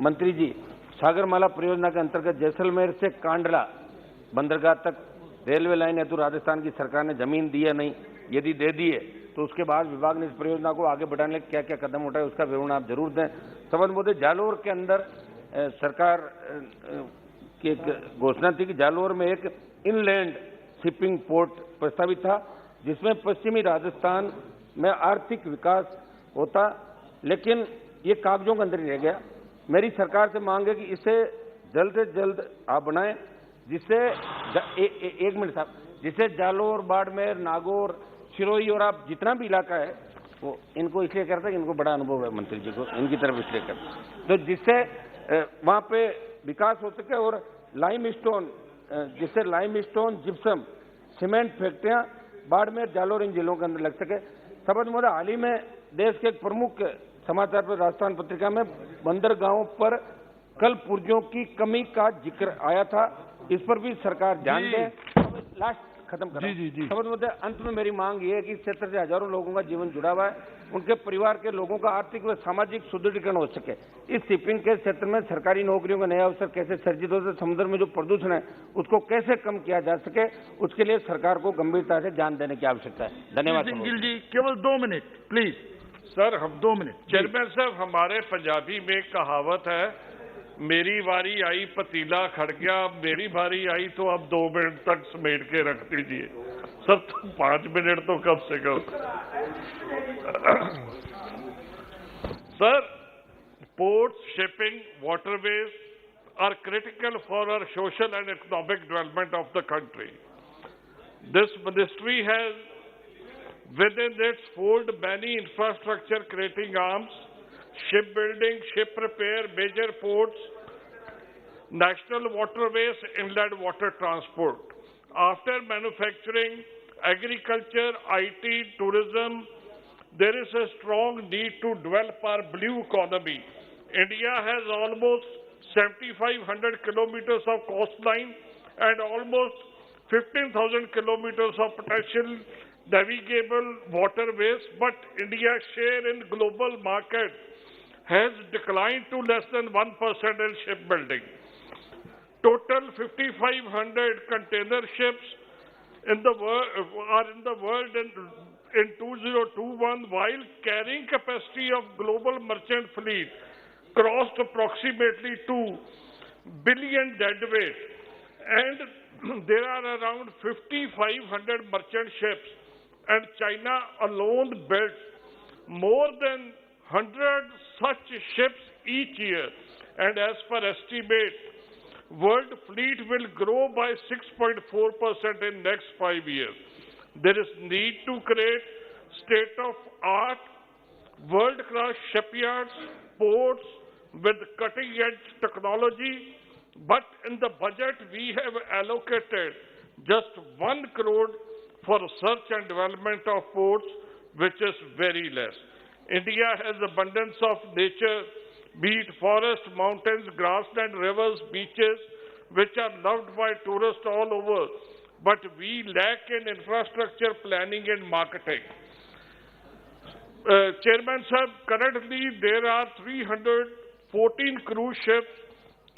मंत्री जी, सागरमाला परियोजना के अंतर्गत जैसलमेर से कांडला बंदरगाह तक रेलवे लाइन हेतु राजस्थान की सरकार ने जमीन दी है नहीं, यदि दे दी है तो उसके बाद विभाग ने इस परियोजना को आगे बढ़ाने के क्या क्या कदम उठाए, उसका विवरण आप जरूर दें। सभापति महोदय, जालोर के अंदर सरकार की एक घोषणा थी कि जालोर में एक इनलैंड शिपिंग पोर्ट प्रस्तावित था, जिसमें पश्चिमी राजस्थान में आर्थिक विकास होता, लेकिन ये कागजों के अंदर ही रह गया। मेरी सरकार से मांग है कि इसे जल्द से जल्द आप बनाएं, जिससे एक मिनट साहब, जिससे जालोर, बाड़मेर, नागौर, सिरोही और आप जितना भी इलाका है वो इनको इसलिए करते हैं कि इनको बड़ा अनुभव है मंत्री जी को, इनकी तरफ इसलिए करते, तो जिससे वहां पे विकास हो सके और लाइमस्टोन, जिससे लाइमस्टोन, जिप्सम, सीमेंट फैक्ट्रियां बाड़मेर, जालोर इन जिलों के अंदर लग सके। सभापति महोदय, हाल ही में देश के एक प्रमुख समाचार पर राजस्थान पत्रिका में बंदरगाहों पर कल पुर्जों की कमी का जिक्र आया था, इस पर भी सरकार ध्यान दे। लास्ट खत्म करें। सभापति महोदय, अंत में मेरी मांग ये है कि इस क्षेत्र से हजारों लोगों का जीवन जुड़ा हुआ है, उनके परिवार के लोगों का आर्थिक व सामाजिक सुदृढ़ीकरण हो सके। इस शिपिंग के क्षेत्र में सरकारी नौकरियों का नया अवसर कैसे सृजित हो सके, समुद्र में जो प्रदूषण है उसको कैसे कम किया जा सके, उसके लिए सरकार को गंभीरता से ध्यान देने की आवश्यकता है। धन्यवाद। जी, केवल 2 मिनट प्लीज। सर, हम 2 मिनट। चेयरमैन साहब, हमारे पंजाबी में एक कहावत है, मेरी बारी आई पतीला खड़ गया, मेरी बारी आई तो अब 2 मिनट तक समेट के रख दीजिए। सर, 5 मिनट तो कम से कम। Sir, ports, shipping, waterways are critical for our social and economic development of the country. This ministry has within its fold many infrastructure creating arms: shipbuilding, ship repair, major ports, national waterways, inland water transport. After manufacturing, agriculture, IT, tourism, there is a strong need to develop our blue economy. India has almost 7,500 kilometers of coastline and almost 15,000 kilometers of potential navigable waterways, but India's share in global market has declined to less than 1% in shipbuilding. Total 5,500 container ships in the world in 2021, while carrying capacity of global merchant fleet crossed approximately 2 billion deadweight, and there are around 5,500 merchant ships, and China alone built more than 100 such ships each year, and as per estimate, world fleet will grow by 6.4% in next 5 years. There is need to create state-of-art, world-class shipyards, ports with cutting-edge technology, But in the budget, we have allocated just 1 crore for research and development of ports, which is very less. India has abundance of nature, be it forest, mountains, grassland, rivers, beaches, which are loved by tourists all over. But we lack in infrastructure planning and marketing. Chairman Sahib, currently there are 314 cruise ships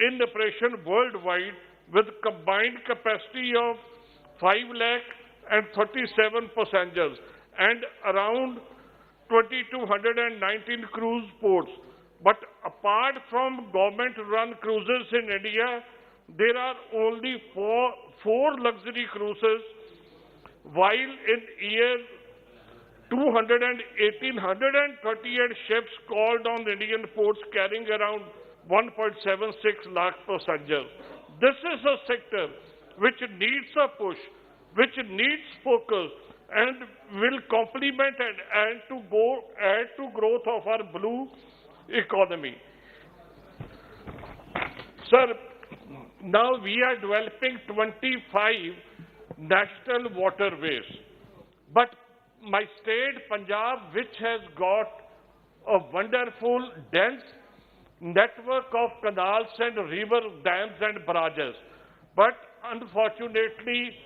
in operation worldwide with combined capacity of 5,37,000 passengers and around 2,219 cruise ports. But apart from government-run cruises in India, there are only four luxury cruises, while in year 138 ships called on Indian ports carrying around 1.76 lakh passengers. This is a sector which needs a push, which needs focus, and will complement and add to growth of our blue economy. Sir, now we are developing 25 national waterways, but my state, Punjab, which has got a wonderful, dense network of canals and river dams and barrages, but unfortunately,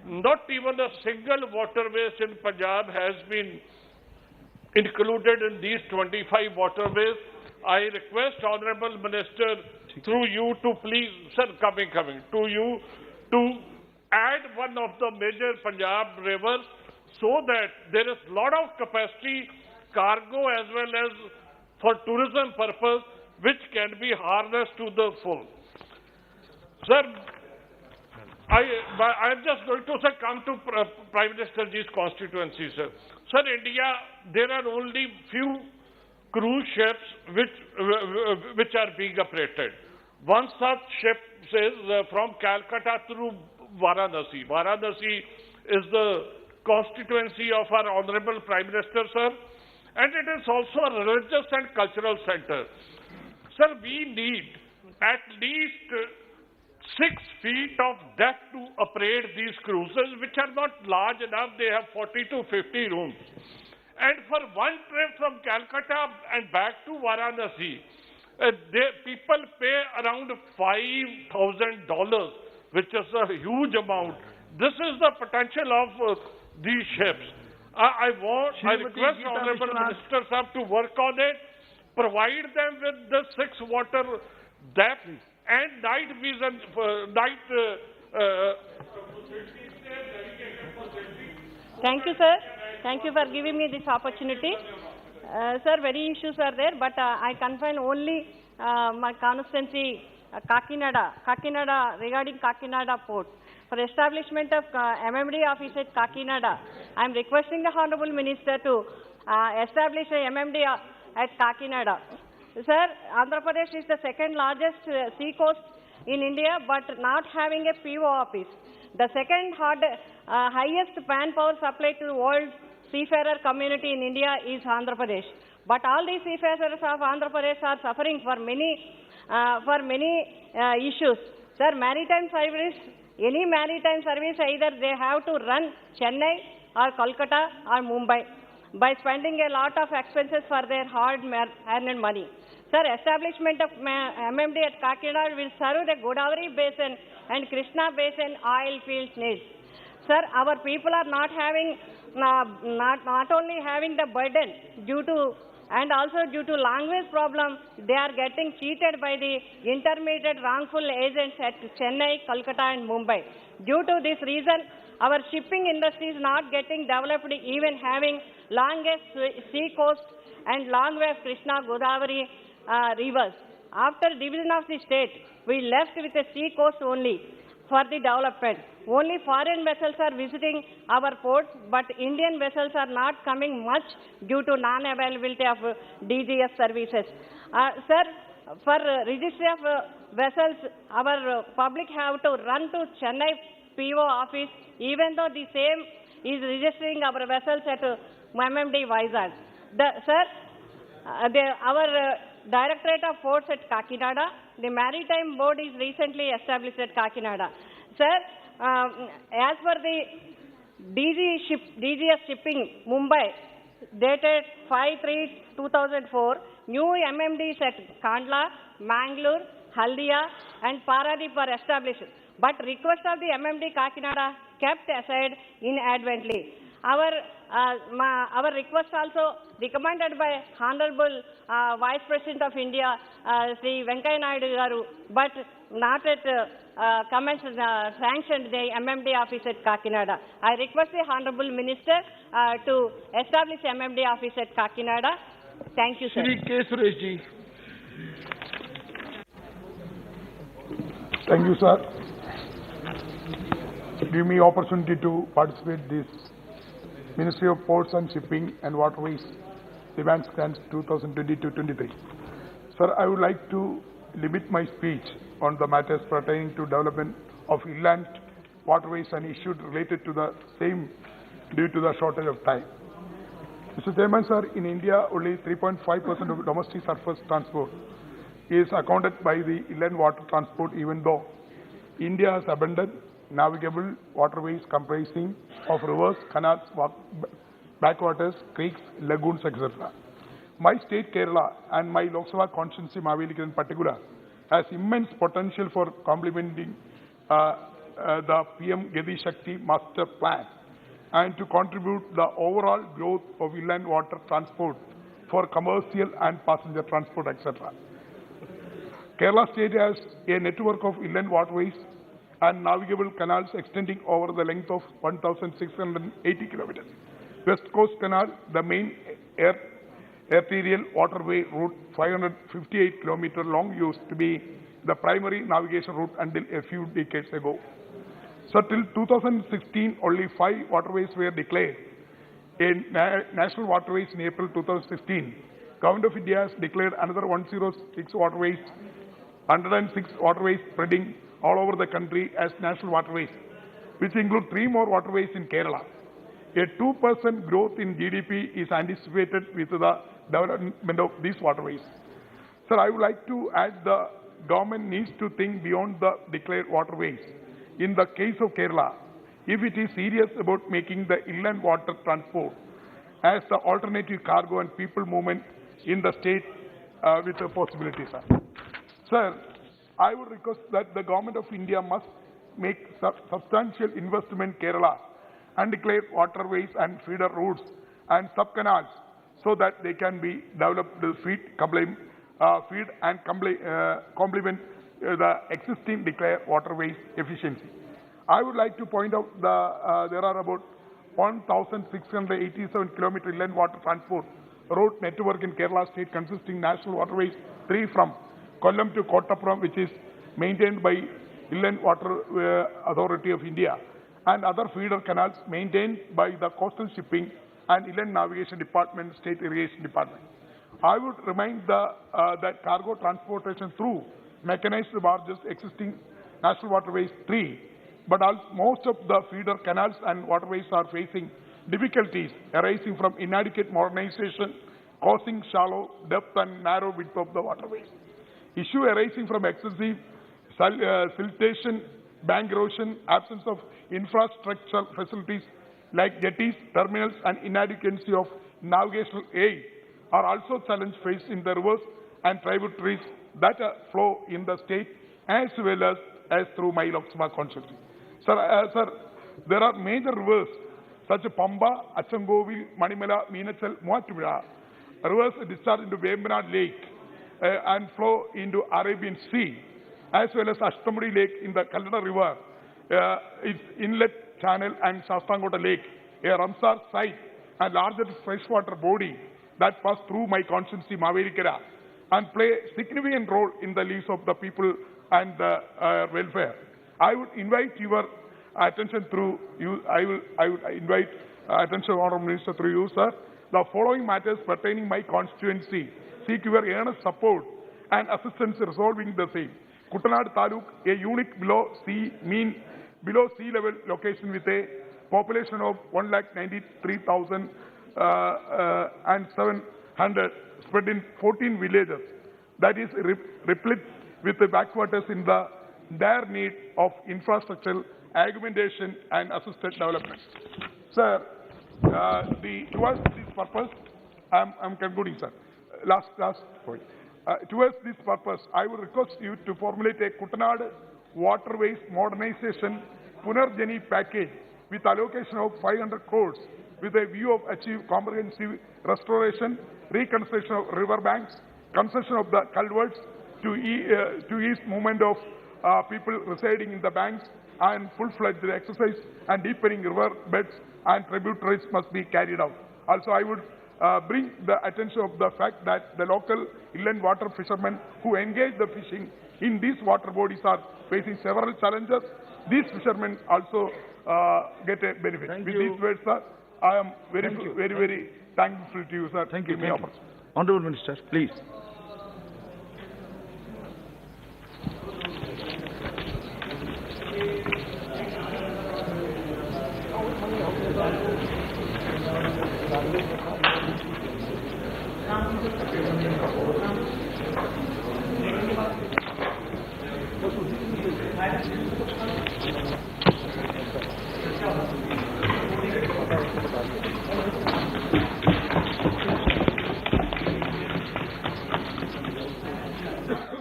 not even a single waterways in Punjab has been included in these 25 waterways. I request Honorable Minister, through you to please, sir, to you to add one of the major Punjab rivers so that there is a lot of capacity, cargo as well as for tourism purpose, which can be harnessed to the full. Sir, I am just going to come to Prime Minister's constituency, sir. Sir, India, there are only few cruise ships which are being operated. One such ship says from Calcutta through Varanasi. Varanasi is the constituency of our Honorable Prime Minister, sir, and it is also a religious and cultural center. Sir, we need at least 6 feet of depth to operate these cruises, which are not large enough. They have 40 to 50 rooms. And for one trip from Calcutta and back to Varanasi, people pay around $5,000, which is a huge amount. This is the potential of these ships. I request Honorable Minister Sahib to work on it, provide them with the 6 water depth and night vision, Thank you, sir. Thank you for giving me this opportunity. Sir, many issues are there, but I confine only my constituency, Kakinada, regarding Kakinada port. For establishment of MMD office at Kakinada, I am requesting the Honorable Minister to establish a MMD at Kakinada. Sir, Andhra Pradesh is the second largest sea coast in India, but not having a PO office. The second highest manpower supply to the world seafarer community in India is Andhra Pradesh. But all these seafarers of Andhra Pradesh are suffering for many issues. Sir, maritime service, any maritime service, either they have to run Chennai or Kolkata or Mumbai by spending a lot of expenses for their hard-earned money. Sir, establishment of MMD at Kakinada will serve the Godavari Basin and Krishna Basin oil fields needs. Sir, our people are not having, not only having the burden and also due to language problem, they are getting cheated by the intermediate wrongful agents at Chennai, Kolkata and Mumbai. Due to this reason, our shipping industry is not getting developed, even having longest sea coast and long way of Krishna, Godavari rivers. After division of the state, we left with a sea coast only for the development. Only foreign vessels are visiting our ports, but Indian vessels are not coming much due to non-availability of DGS services. Sir, for registry of vessels, our public have to run to Chennai PO office, even though the same is registering our vessels at MMD Vizag. Sir, our Directorate of Ports at Kakinada the Maritime Board is recently established at Kakinada. Sir, as per the DGS Shipping, Mumbai, dated 5/3/2004, new MMDs at Kandla, Mangalore, Haldia and Paradip were established, but request of the MMD Kakinada kept aside inadvertently. Our request also recommended by Honorable Vice President of India, Sri Venkaiah Naidu Garu, but not at sanctioned the MMD office at Kakinada. I request the Honorable Minister to establish MMD office at Kakinada. Thank you, sir. Shri K. Suresh ji. Thank you, sir. Give me opportunity to participate this Ministry of Ports and Shipping and Waterways Demands Grants 2022-23. Sir, I would like to limit my speech on the matters pertaining to development of inland waterways and issues related to the same due to the shortage of time. Mr. Chairman, sir, in India, only 3.5% of domestic surface transport is accounted by the inland water transport, even though India has abundant navigable waterways comprising of rivers, canals, backwaters, creeks, lagoons, etc. My state, Kerala, and my Lok Sabha constituency, Mavelikar in particular, has immense potential for complementing the PM Gati Shakti Master Plan and to contribute the overall growth of inland water transport for commercial and passenger transport, etc. Kerala state has a network of inland waterways and navigable canals extending over the length of 1,680 kilometers. West Coast Canal, the main arterial waterway route, 558 kilometers long, used to be the primary navigation route until a few decades ago. So till 2016, only 5 waterways were declared in national waterways in April 2016. Government of India has declared another 106 waterways, 106 waterways spreading all over the country as national waterways, which include 3 more waterways in Kerala. A 2% growth in GDP is anticipated with the development of these waterways. Sir, I would like to add the government needs to think beyond the declared waterways. In the case of Kerala, if it is serious about making the inland water transport as the alternative cargo and people movement in the state with a possibility, sir. Sir, I would request that the government of India must make substantial investment in Kerala and declare waterways and feeder routes and sub-canals so that they can be developed to feed and complement the existing declared waterways efficiency. I would like to point out there are about 1,687 kilometers inland water transport road network in Kerala state consisting national waterways 3 from Kollam to Kottappuram, which is maintained by Inland Water Authority of India, and other feeder canals maintained by the Coastal Shipping and Inland Navigation Department, State Irrigation Department. I would remind that cargo transportation through mechanized barges existing national waterways 3, but most of the feeder canals and waterways are facing difficulties arising from inadequate modernization, causing shallow depth and narrow width of the waterways. Issue arising from excessive siltation, bank erosion, absence of infrastructure facilities like jetties, terminals, and inadequacy of navigational aid are also challenges faced in the rivers and tributaries that flow in the state as well as through my Lok Sabha constituency. Sir, there are major rivers such as Pamba, Achangovil, Manimala, Meenachal, Muattumuzha. Rivers discharge into Vembanad Lake and flow into Arabian Sea, as well as Ashtamudi Lake in the Kallada River, its inlet channel and Shastangota Lake, a Ramsar site and largest freshwater body that pass through my constituency, Mavelikara, and play a significant role in the lives of the people and the welfare. I would invite your attention through you. I would invite attention, Honourable Minister, through you, sir. The following matters pertaining my constituency seek your earnest support and assistance in resolving the same. Kuttanad Taluk, a unit below sea level location with a population of 1,93,700 spread in 14 villages. That is with the backwaters in the dire need of infrastructural augmentation and assisted development. Sir, towards this purpose, I'm concluding, sir. Last point. Towards this purpose, I would request you to formulate a Kutanad Waterways Modernization Punarjani package with allocation of 500 crores with a view of achieve comprehensive restoration, reconstruction of river banks, concession of the culverts to ease movement of people residing in the banks, and full-fledged exercise and deepening river beds and tributaries must be carried out. Also, I would bring the attention of the fact that the local inland water fishermen who engage the fishing in these water bodies are facing several challenges. These fishermen also get a benefit. With these words, sir, I am very thankful to you, sir. Thank you. Honorable Minister, please.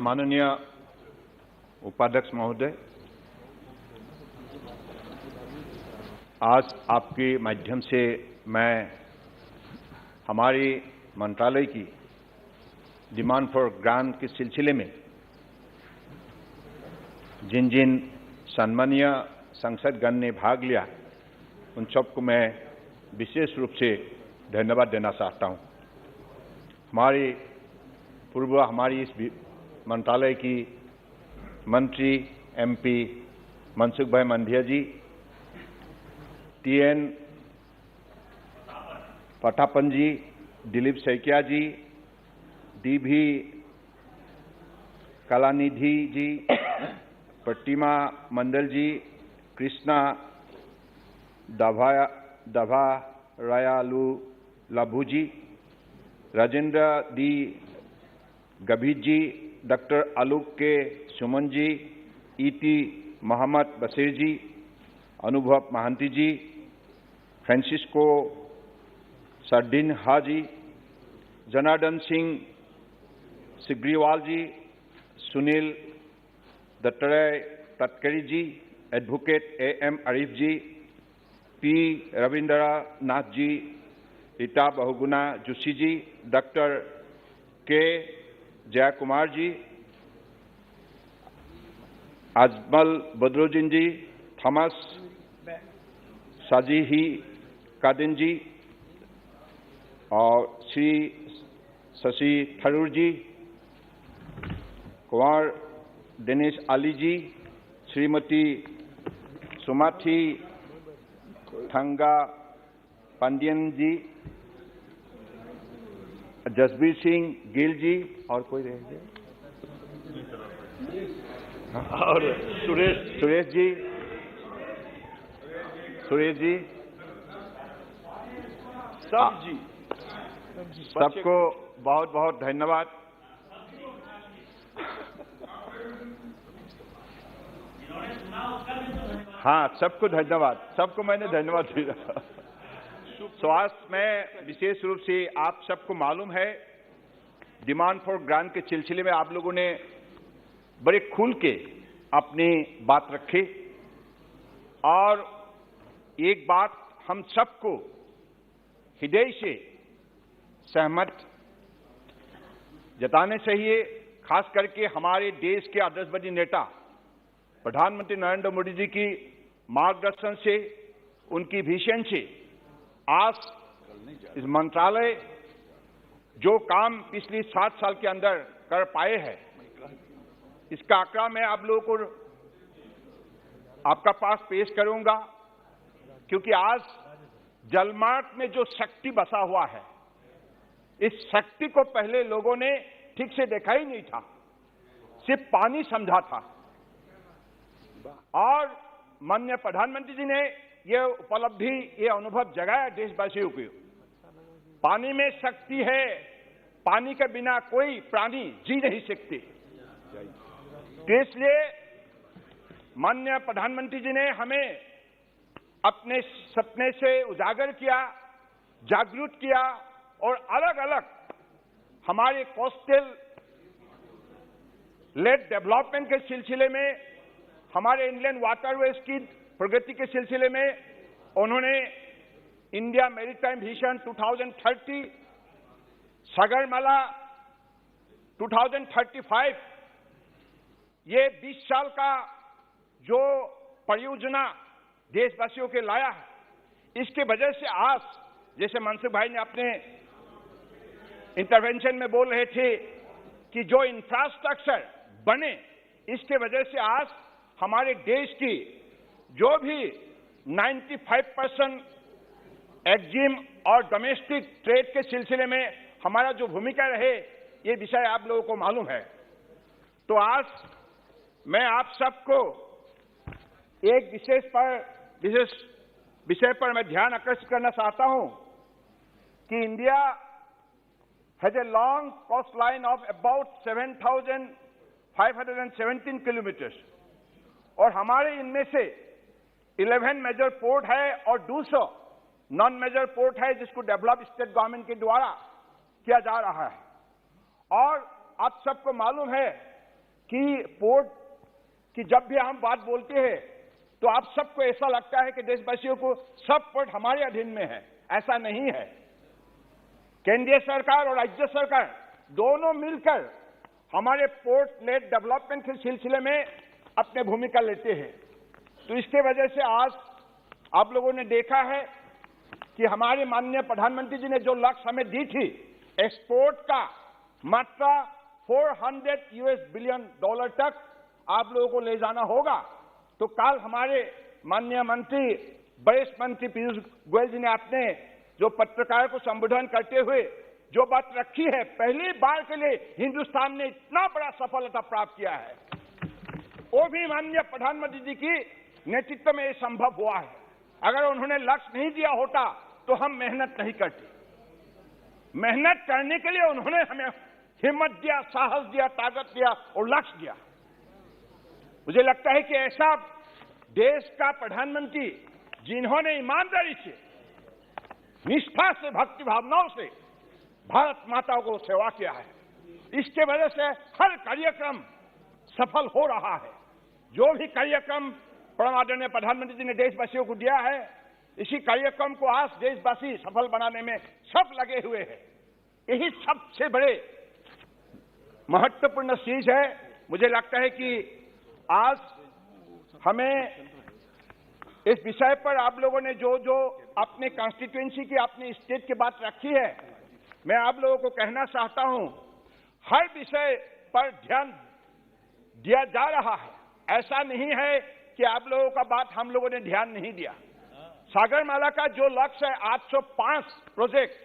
माननीय उपाध्यक्ष महोदय, आज आपके माध्यम से मैं हमारी मंत्रालय की डिमांड फॉर ग्रांट के सिलसिले में जिन जिन सम्मानीय सांसदगण ने भाग लिया, उन सबको मैं विशेष रूप से धन्यवाद देना चाहता हूं। हमारी इस मंत्रालय की मंत्री MP Mansukh Bhai Mandaviya ji, T N Prathapan ji, Dilip Saikia ji, D V Kalanidhi ji, Pratima Mondal ji, Krishna Deva Rayalu Lavu ji, Rajendra D Gavit ji, doctor Alok K Suman ji, E T Mohammed Basheer ji, Anubhav Mohanty ji, Francisco Sardinha ji, Janardan Singh Sigriwal ji, Sunil Dattatray Tatkare ji, advocate A M Arif ji, P Ravindranath ji, Rita Bahuguna Joshi ji, doctor K Jay Kumar ji, Ajmal Badruddin ji, Thomas साजिही कादिन जी और श्री शशि थरूर जी, कुमार दिनेश आली जी, श्रीमती सुमाथी थंगा पांडियन जी, जसबीर सिंह गिल जी और कोई रहेंगे, और सुरेश जी सबको बहुत बहुत धन्यवाद। हाँ, सबको धन्यवाद, सबको मैंने धन्यवाद दिया। स्वास्थ्य में विशेष रूप से आप सबको मालूम है, डिमांड फॉर ग्रांट के सिलसिले में आप लोगों ने बड़े खुल के अपनी बात रखी और एक बात हम सबको हृदय से सहमत जताने चाहिए, खास करके हमारे देश के आदर्शवादी नेता प्रधानमंत्री नरेंद्र मोदी जी की मार्गदर्शन से, उनकी विजन से आज इस मंत्रालय जो काम पिछले 7 साल के अंदर कर पाए हैं, इसका आंकड़ा मैं आप लोगों को आपका पास पेश करूंगा, क्योंकि आज जलमार्ग में जो शक्ति बसा हुआ है, इस शक्ति को पहले लोगों ने ठीक से देखा ही नहीं था, सिर्फ पानी समझा था। और माननीय प्रधानमंत्री जी ने ये उपलब्धि, ये अनुभव जगाया देशवासियों को। पानी में शक्ति है, पानी के बिना कोई प्राणी जी नहीं सकते। तो इसलिए माननीय प्रधानमंत्री जी ने हमें अपने सपने से उजागर किया, जागरूक किया और अलग अलग हमारे कोस्टल लेड डेवलपमेंट के सिलसिले में, हमारे इंडियन वाटरवेज की प्रगति के सिलसिले में उन्होंने इंडिया मैरीटाइम विजन 2030, सागर माला 2035, ये 20 साल का जो परियोजना देशवासियों के लाया है, इसके वजह से आज, जैसे मनसुख भाई ने अपने इंटरवेंशन में बोल रहे थे कि जो इंफ्रास्ट्रक्चर बने, इसके वजह से आज हमारे देश की जो भी 95% एक्जिम और डोमेस्टिक ट्रेड के सिलसिले में हमारा जो भूमिका रहे, ये विषय आप लोगों को मालूम है। तो आज मैं आप सबको एक विशेष विषय पर मैं ध्यान आकर्षित करना चाहता हूं कि India has a long coastline of about 7,517 kilometres और हमारे इनमें से 11 मेजर पोर्ट है और 200 नॉन मेजर पोर्ट है जिसको डेवलप स्टेट गवर्नमेंट के द्वारा किया जा रहा है। और आप सबको मालूम है कि पोर्ट की जब भी हम बात बोलते हैं तो आप सबको ऐसा लगता है कि देशवासियों को सब पोर्ट हमारे अधीन में है। ऐसा नहीं है। केंद्रीय सरकार और राज्य सरकार दोनों मिलकर हमारे पोर्ट लेड डेवलपमेंट के सिलसिले में अपने भूमिका लेते हैं। तो इसके वजह से आज आप लोगों ने देखा है कि हमारे माननीय प्रधानमंत्री जी ने जो लक्ष्य हमें दी थी, एक्सपोर्ट का मात्रा $400 बिलियन तक आप लोगों को ले जाना होगा। तो कल हमारे माननीय मंत्री विदेश मंत्री पीयूष गोयल जी ने अपने जो पत्रकार को संबोधन करते हुए जो बात रखी है, पहली बार के लिए हिंदुस्तान ने इतना बड़ा सफलता प्राप्त किया है, वो भी माननीय प्रधानमंत्री जी की नेतृत्व में ये संभव हुआ है। अगर उन्होंने लक्ष्य नहीं दिया होता तो हम मेहनत नहीं करते। मेहनत करने के लिए उन्होंने हमें हिम्मत दिया, साहस दिया, ताकत दिया और लक्ष्य दिया। मुझे लगता है कि ऐसा देश का प्रधानमंत्री जिन्होंने ईमानदारी से, निष्ठा से, भक्ति भावनाओं से भारत माता को सेवा किया है, इसके वजह से हर कार्यक्रम सफल हो रहा है। जो भी कार्यक्रम आदरणीय प्रधानमंत्री जी ने देशवासियों को दिया है, इसी कार्यक्रम को आज देशवासी सफल बनाने में सब लगे हुए हैं। यही सबसे बड़े महत्वपूर्ण चीज है। मुझे लगता है कि आज हमें इस विषय पर आप लोगों ने जो जो अपने कॉन्स्टिट्यूएंसी की, अपने स्टेट की बात रखी है, मैं आप लोगों को कहना चाहता हूं, हर विषय पर ध्यान दिया जा रहा है। ऐसा नहीं है कि आप लोगों का बात हम लोगों ने ध्यान नहीं दिया। सागरमाला का जो लक्ष्य है 805 प्रोजेक्ट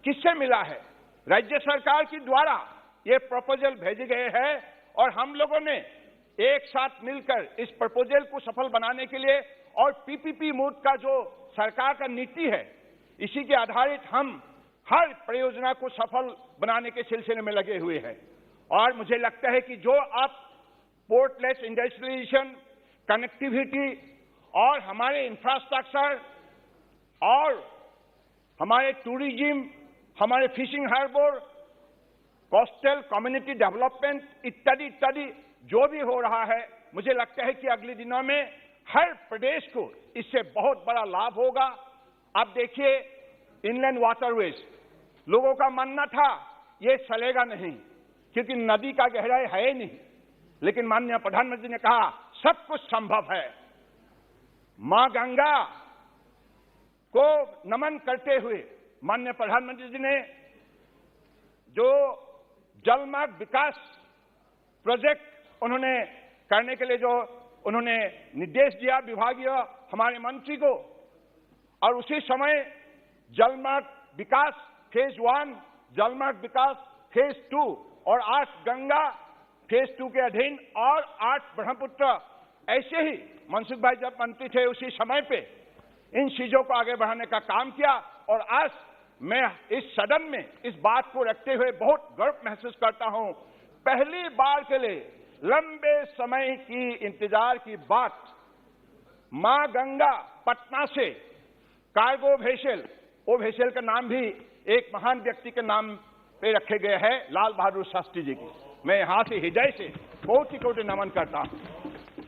किससे मिला है? राज्य सरकार के द्वारा ये प्रपोजल भेजे गए हैं और हम लोगों ने एक साथ मिलकर इस प्रपोजल को सफल बनाने के लिए और पीपीपी मोड का जो सरकार का नीति है, इसी के आधारित हम हर परियोजना को सफल बनाने के सिलसिले में लगे हुए हैं। और मुझे लगता है कि जो आप पोर्टलेस इंडस्ट्रियलाइजेशन, कनेक्टिविटी और हमारे इंफ्रास्ट्रक्चर और हमारे टूरिज्म, हमारे fishing harbour, coastal community development इत्यादि इत्यादि जो भी हो रहा है, मुझे लगता है कि अगले दिनों में हर प्रदेश को इससे बहुत बड़ा लाभ होगा। आप देखिए इनलैंड वाटरवेज, लोगों का मानना था ये चलेगा नहीं क्योंकि नदी का गहराई है ही नहीं, लेकिन माननीय प्रधानमंत्री ने कहा सब कुछ संभव है। मां गंगा को नमन करते हुए माननीय प्रधानमंत्री जी ने जो जलमार्ग विकास प्रोजेक्ट उन्होंने करने के लिए जो उन्होंने निर्देश दिया विभागीय हमारे मंत्री को, और उसी समय जलमार्ग विकास फेज 1, जलमार्ग विकास फेज 2 और 8 गंगा फेज 2 के अधीन और 8 ब्रह्मपुत्र, ऐसे ही मनसुख भाई जब मंत्री थे उसी समय पे इन चीजों को आगे बढ़ाने का काम किया। और आज मैं इस सदन में इस बात को रखते हुए बहुत गर्व महसूस करता हूं, पहली बार के लिए लंबे समय की इंतजार की बात, मां गंगा पटना से कार्गो वेसल, वो वेसल का नाम भी एक महान व्यक्ति के नाम पे रखे गए हैं, लाल बहादुर शास्त्री जी की। मैं यहां से हृदय से कोटि नमन करता हूं।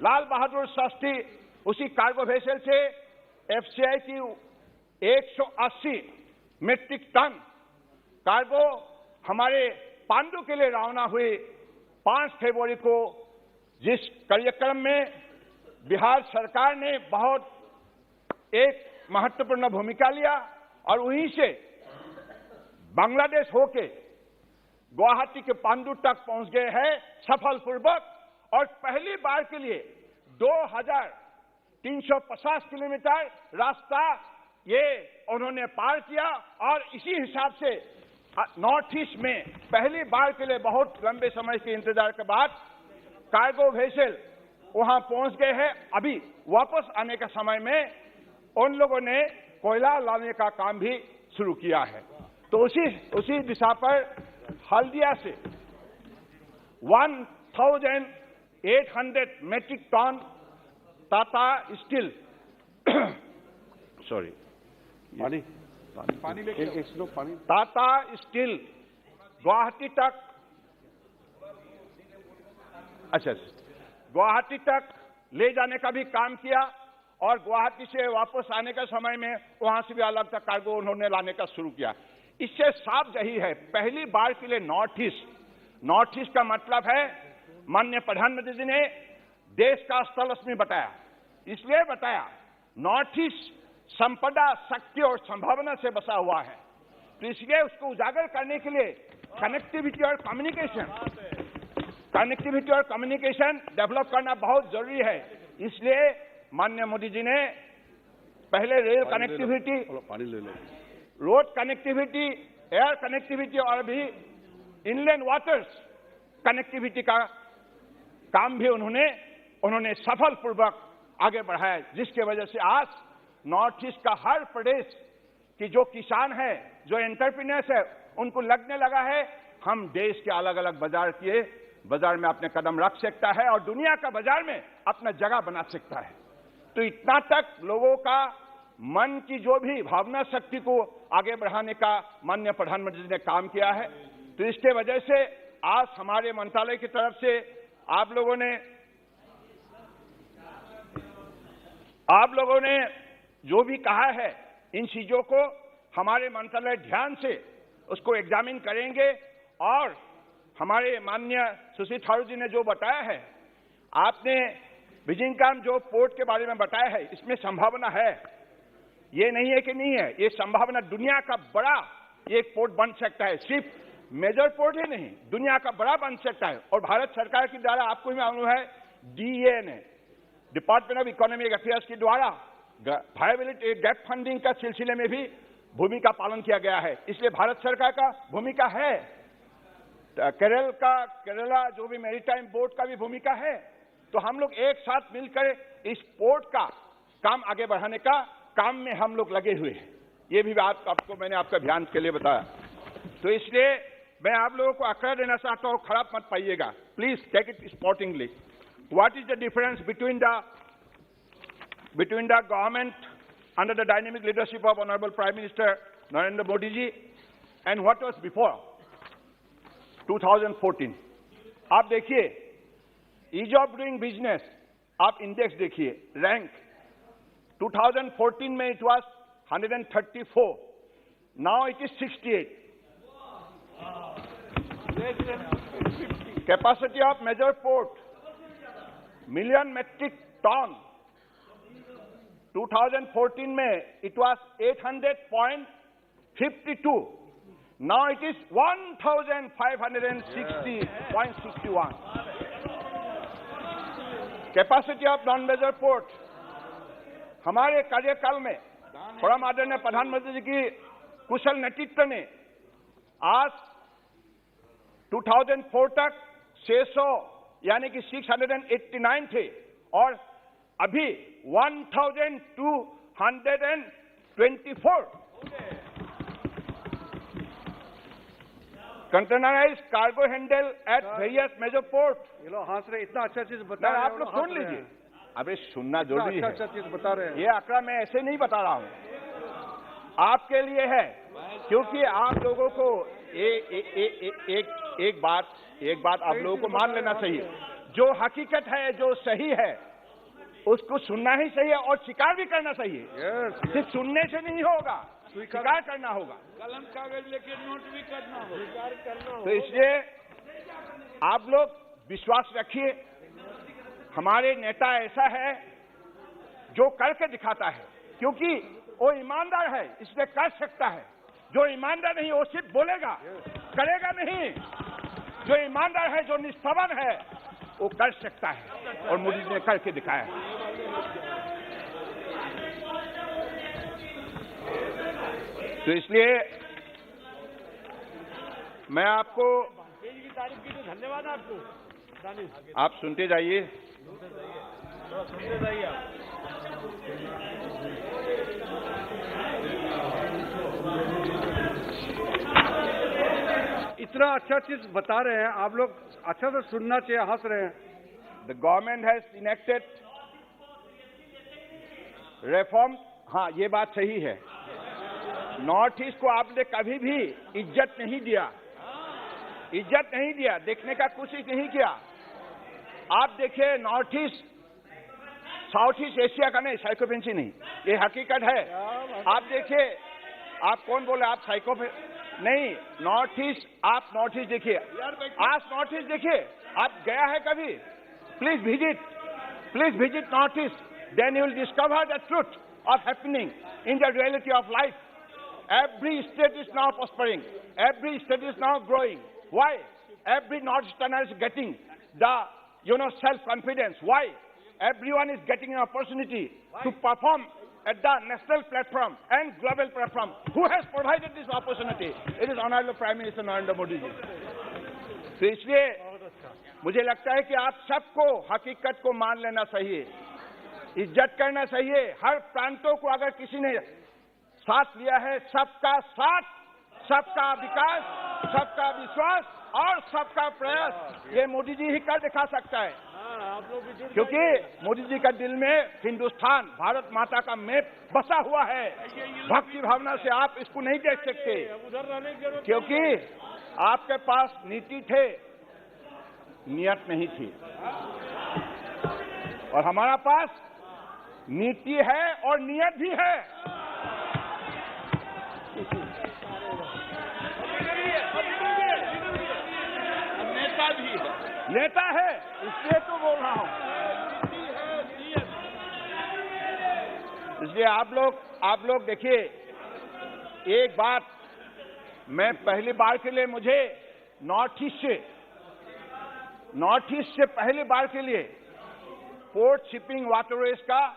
लाल बहादुर शास्त्री उसी कार्गो वेसल से एफसीआई की 180 मीट्रिक टन कार्गो हमारे पांडु के लिए रवाना हुई 5 फरवरी को, जिस कार्यक्रम में बिहार सरकार ने बहुत एक महत्वपूर्ण भूमिका लिया और वहीं से बांग्लादेश होके गुवाहाटी के पांडु तक पहुंच गए हैं सफलपूर्वक, और पहली बार के लिए 2350 किलोमीटर रास्ता ये उन्होंने पार किया। और इसी हिसाब से नॉर्थ ईस्ट में पहली बार के लिए बहुत लंबे समय के इंतजार के बाद कार्गो वेसल वहां पहुंच गए हैं। अभी वापस आने के समय में उन लोगों ने कोयला लाने का काम भी शुरू किया है। तो उसी दिशा पर हल्दिया से 1800 metric tonne Tata Steel sorry पानी टाटा स्टील गुवाहाटी तक, अच्छा गुवाहाटी तक ले जाने का भी काम किया, और गुवाहाटी से वापस आने के समय में वहां से भी अलग तक कार्गो उन्होंने लाने का शुरू किया। इससे साफ यही है, पहली बार के लिए नॉर्थ ईस्ट का मतलब है, माननीय प्रधानमंत्री जी ने देश का स्थल उसमें बताया, इसलिए बताया नॉर्थ ईस्ट संपदा, शक्ति और संभावना से बसा हुआ है। तो इसलिए उसको उजागर करने के लिए कनेक्टिविटी और कम्युनिकेशन डेवलप करना बहुत जरूरी है। इसलिए माननीय मोदी जी ने पहले rail connectivity, road connectivity, air connectivity और अभी इनलैंड वाटर्स कनेक्टिविटी का काम भी उन्होंने सफलपूर्वक आगे बढ़ाया, जिसके वजह से आज नॉर्थ ईस्ट का हर प्रदेश की जो किसान है, जो एंटरप्रेन्योर्स है, उनको लगने लगा है हम देश के अलग अलग बाजार में अपने कदम रख सकता है और दुनिया का बाजार में अपना जगह बना सकता है। तो इतना तक लोगों का मन की जो भी भावना शक्ति को आगे बढ़ाने का माननीय प्रधानमंत्री जी ने काम किया है। तो इसके वजह से आज हमारे मंत्रालय की तरफ से आप लोगों ने जो भी कहा है, इन चीजों को हमारे मंत्रालय ध्यान से उसको एग्जामिन करेंगे। और हमारे माननीय सुश्री थारू जी ने जो बताया है, आपने विजिंगकाम जो पोर्ट के बारे में बताया है, इसमें संभावना है, ये नहीं है कि नहीं है, ये संभावना दुनिया का बड़ा एक पोर्ट बन सकता है। सिर्फ मेजर पोर्ट ही नहीं, दुनिया का बड़ा बन सकता है। और भारत सरकार के द्वारा आपको भी मालूम है, DEA ने, डिपार्टमेंट ऑफ इकोनॉमिक अफेयर्स के द्वारा वायबिलिटी गैप फंडिंग का सिलसिले में भी भूमिका पालन किया गया है। इसलिए भारत सरकार का भूमिका है, केरला जो भी मैरीटाइम बोर्ड का भी भूमिका है। तो हम लोग एक साथ मिलकर इस पोर्ट का काम आगे बढ़ाने का काम में हम लोग लगे हुए हैं। ये भी बात आपको मैंने आपका ध्यान के लिए बताया। तो इसलिए मैं आप लोगों को आंकड़ा देना चाहता हूं, खराब मत पाइएगा, please take it sportingly. What is the difference between the government under the dynamic leadership of honourable prime minister Narendra Modi ji and what was before 2014? आप देखिए, ईज ऑफ डूइंग बिजनेस, आप इंडेक्स देखिए, रैंक 2014 में it was 134, now it is 68। Capacity of major port, million metric tonne, 2014 में it was 800.52, now it is 1560.61. Capacity of non major port, हमारे कार्यकाल में परम आदरणीय प्रधानमंत्री जी की कुशल नेतृत्व ने आज 2004 तक 600 यानी कि 689 थे और अभी 1224 containerized cargo handle at various major ports. ये लोग हंस रहे, इतना अच्छा चीज बता रहे हैं, आप लोग सुन लीजिए। अबे सुनना जरूरी है। अच्छा चीज बता रहे हैं। ये आंकड़ा मैं ऐसे नहीं बता रहा हूँ, आपके लिए है, क्योंकि आप लोगों को एक बात आप लोगों को मान लेना चाहिए। जो हकीकत है, जो सही है, उसको सुनना ही चाहिए और स्वीकार भी करना चाहिए। सिर्फ सुनने से नहीं होगा, स्वीकार करना होगा। कलम कागज लेके नोट भी करना होगा, स्वीकार करना होगा। तो इसलिए आप लोग विश्वास रखिए, हमारे नेता ऐसा है जो करके दिखाता है, क्योंकि वो ईमानदार है, इसलिए कर सकता है। जो ईमानदार नहीं वो सिर्फ बोलेगा, करेगा नहीं। जो ईमानदार है, जो निष्ठावान है, वो कर सकता है, और मोदी जी ने करके दिखाया है। तो इसलिए मैं आपको की तारीफ की, तो धन्यवाद आपको। आप सुनते जाइए। सुनते जाइए आप। इतना अच्छा चीज बता रहे हैं आप लोग, अच्छा से सुनना चाहिए, हंस रहे हैं। The government has enacted reform. हाँ, ये बात सही है, नॉर्थ ईस्ट को आपने कभी भी इज्जत नहीं दिया, देखने का कोशिश नहीं किया। आप देखिए, north east south east Asia का नहीं, साइकोपेंसी नहीं, ये हकीकत है। आप देखिए, आप कौन बोले आप साइको नहीं, नॉर्थ ईस्ट, आप नॉर्थ ईस्ट देखिए, आप नॉर्थ ईस्ट देखिए, आप गया है कभी? Please visit North East, then you will discover the truth of happening in the reality of life. Every state is now prospering. Every state is now growing. Why? Every Northeasterner is getting the, self-confidence. Why? Everyone is getting an opportunity to perform at the national platform and global platform. Who has provided this opportunity? It is Honorable Prime Minister Narendra Modi ji. तो इसलिए मुझे लगता है कि आप सबको हकीकत को मान लेना चाहिए, इज्जत करना चाहिए। हर प्रांतों को अगर किसी ने साथ लिया है, सबका साथ, सबका विकास, सबका विश्वास और सबका प्रयास, ये मोदी जी ही कर दिखा सकता है। क्योंकि मोदी जी का दिल में हिंदुस्तान, भारत माता का मैप बसा हुआ है। भक्ति भावना से आप इसको नहीं देख सकते, क्योंकि आपके पास नीति थे, नियत नहीं थी। और हमारा पास नीति है और नियत भी है। नेता है, इसलिए तो बोल रहा हूं। इसलिए आप लोग देखिए, एक बात मैं पहली बार के लिए, मुझे नॉर्थ ईस्ट से पहली बार के लिए पोर्ट शिपिंग वाटरवेज का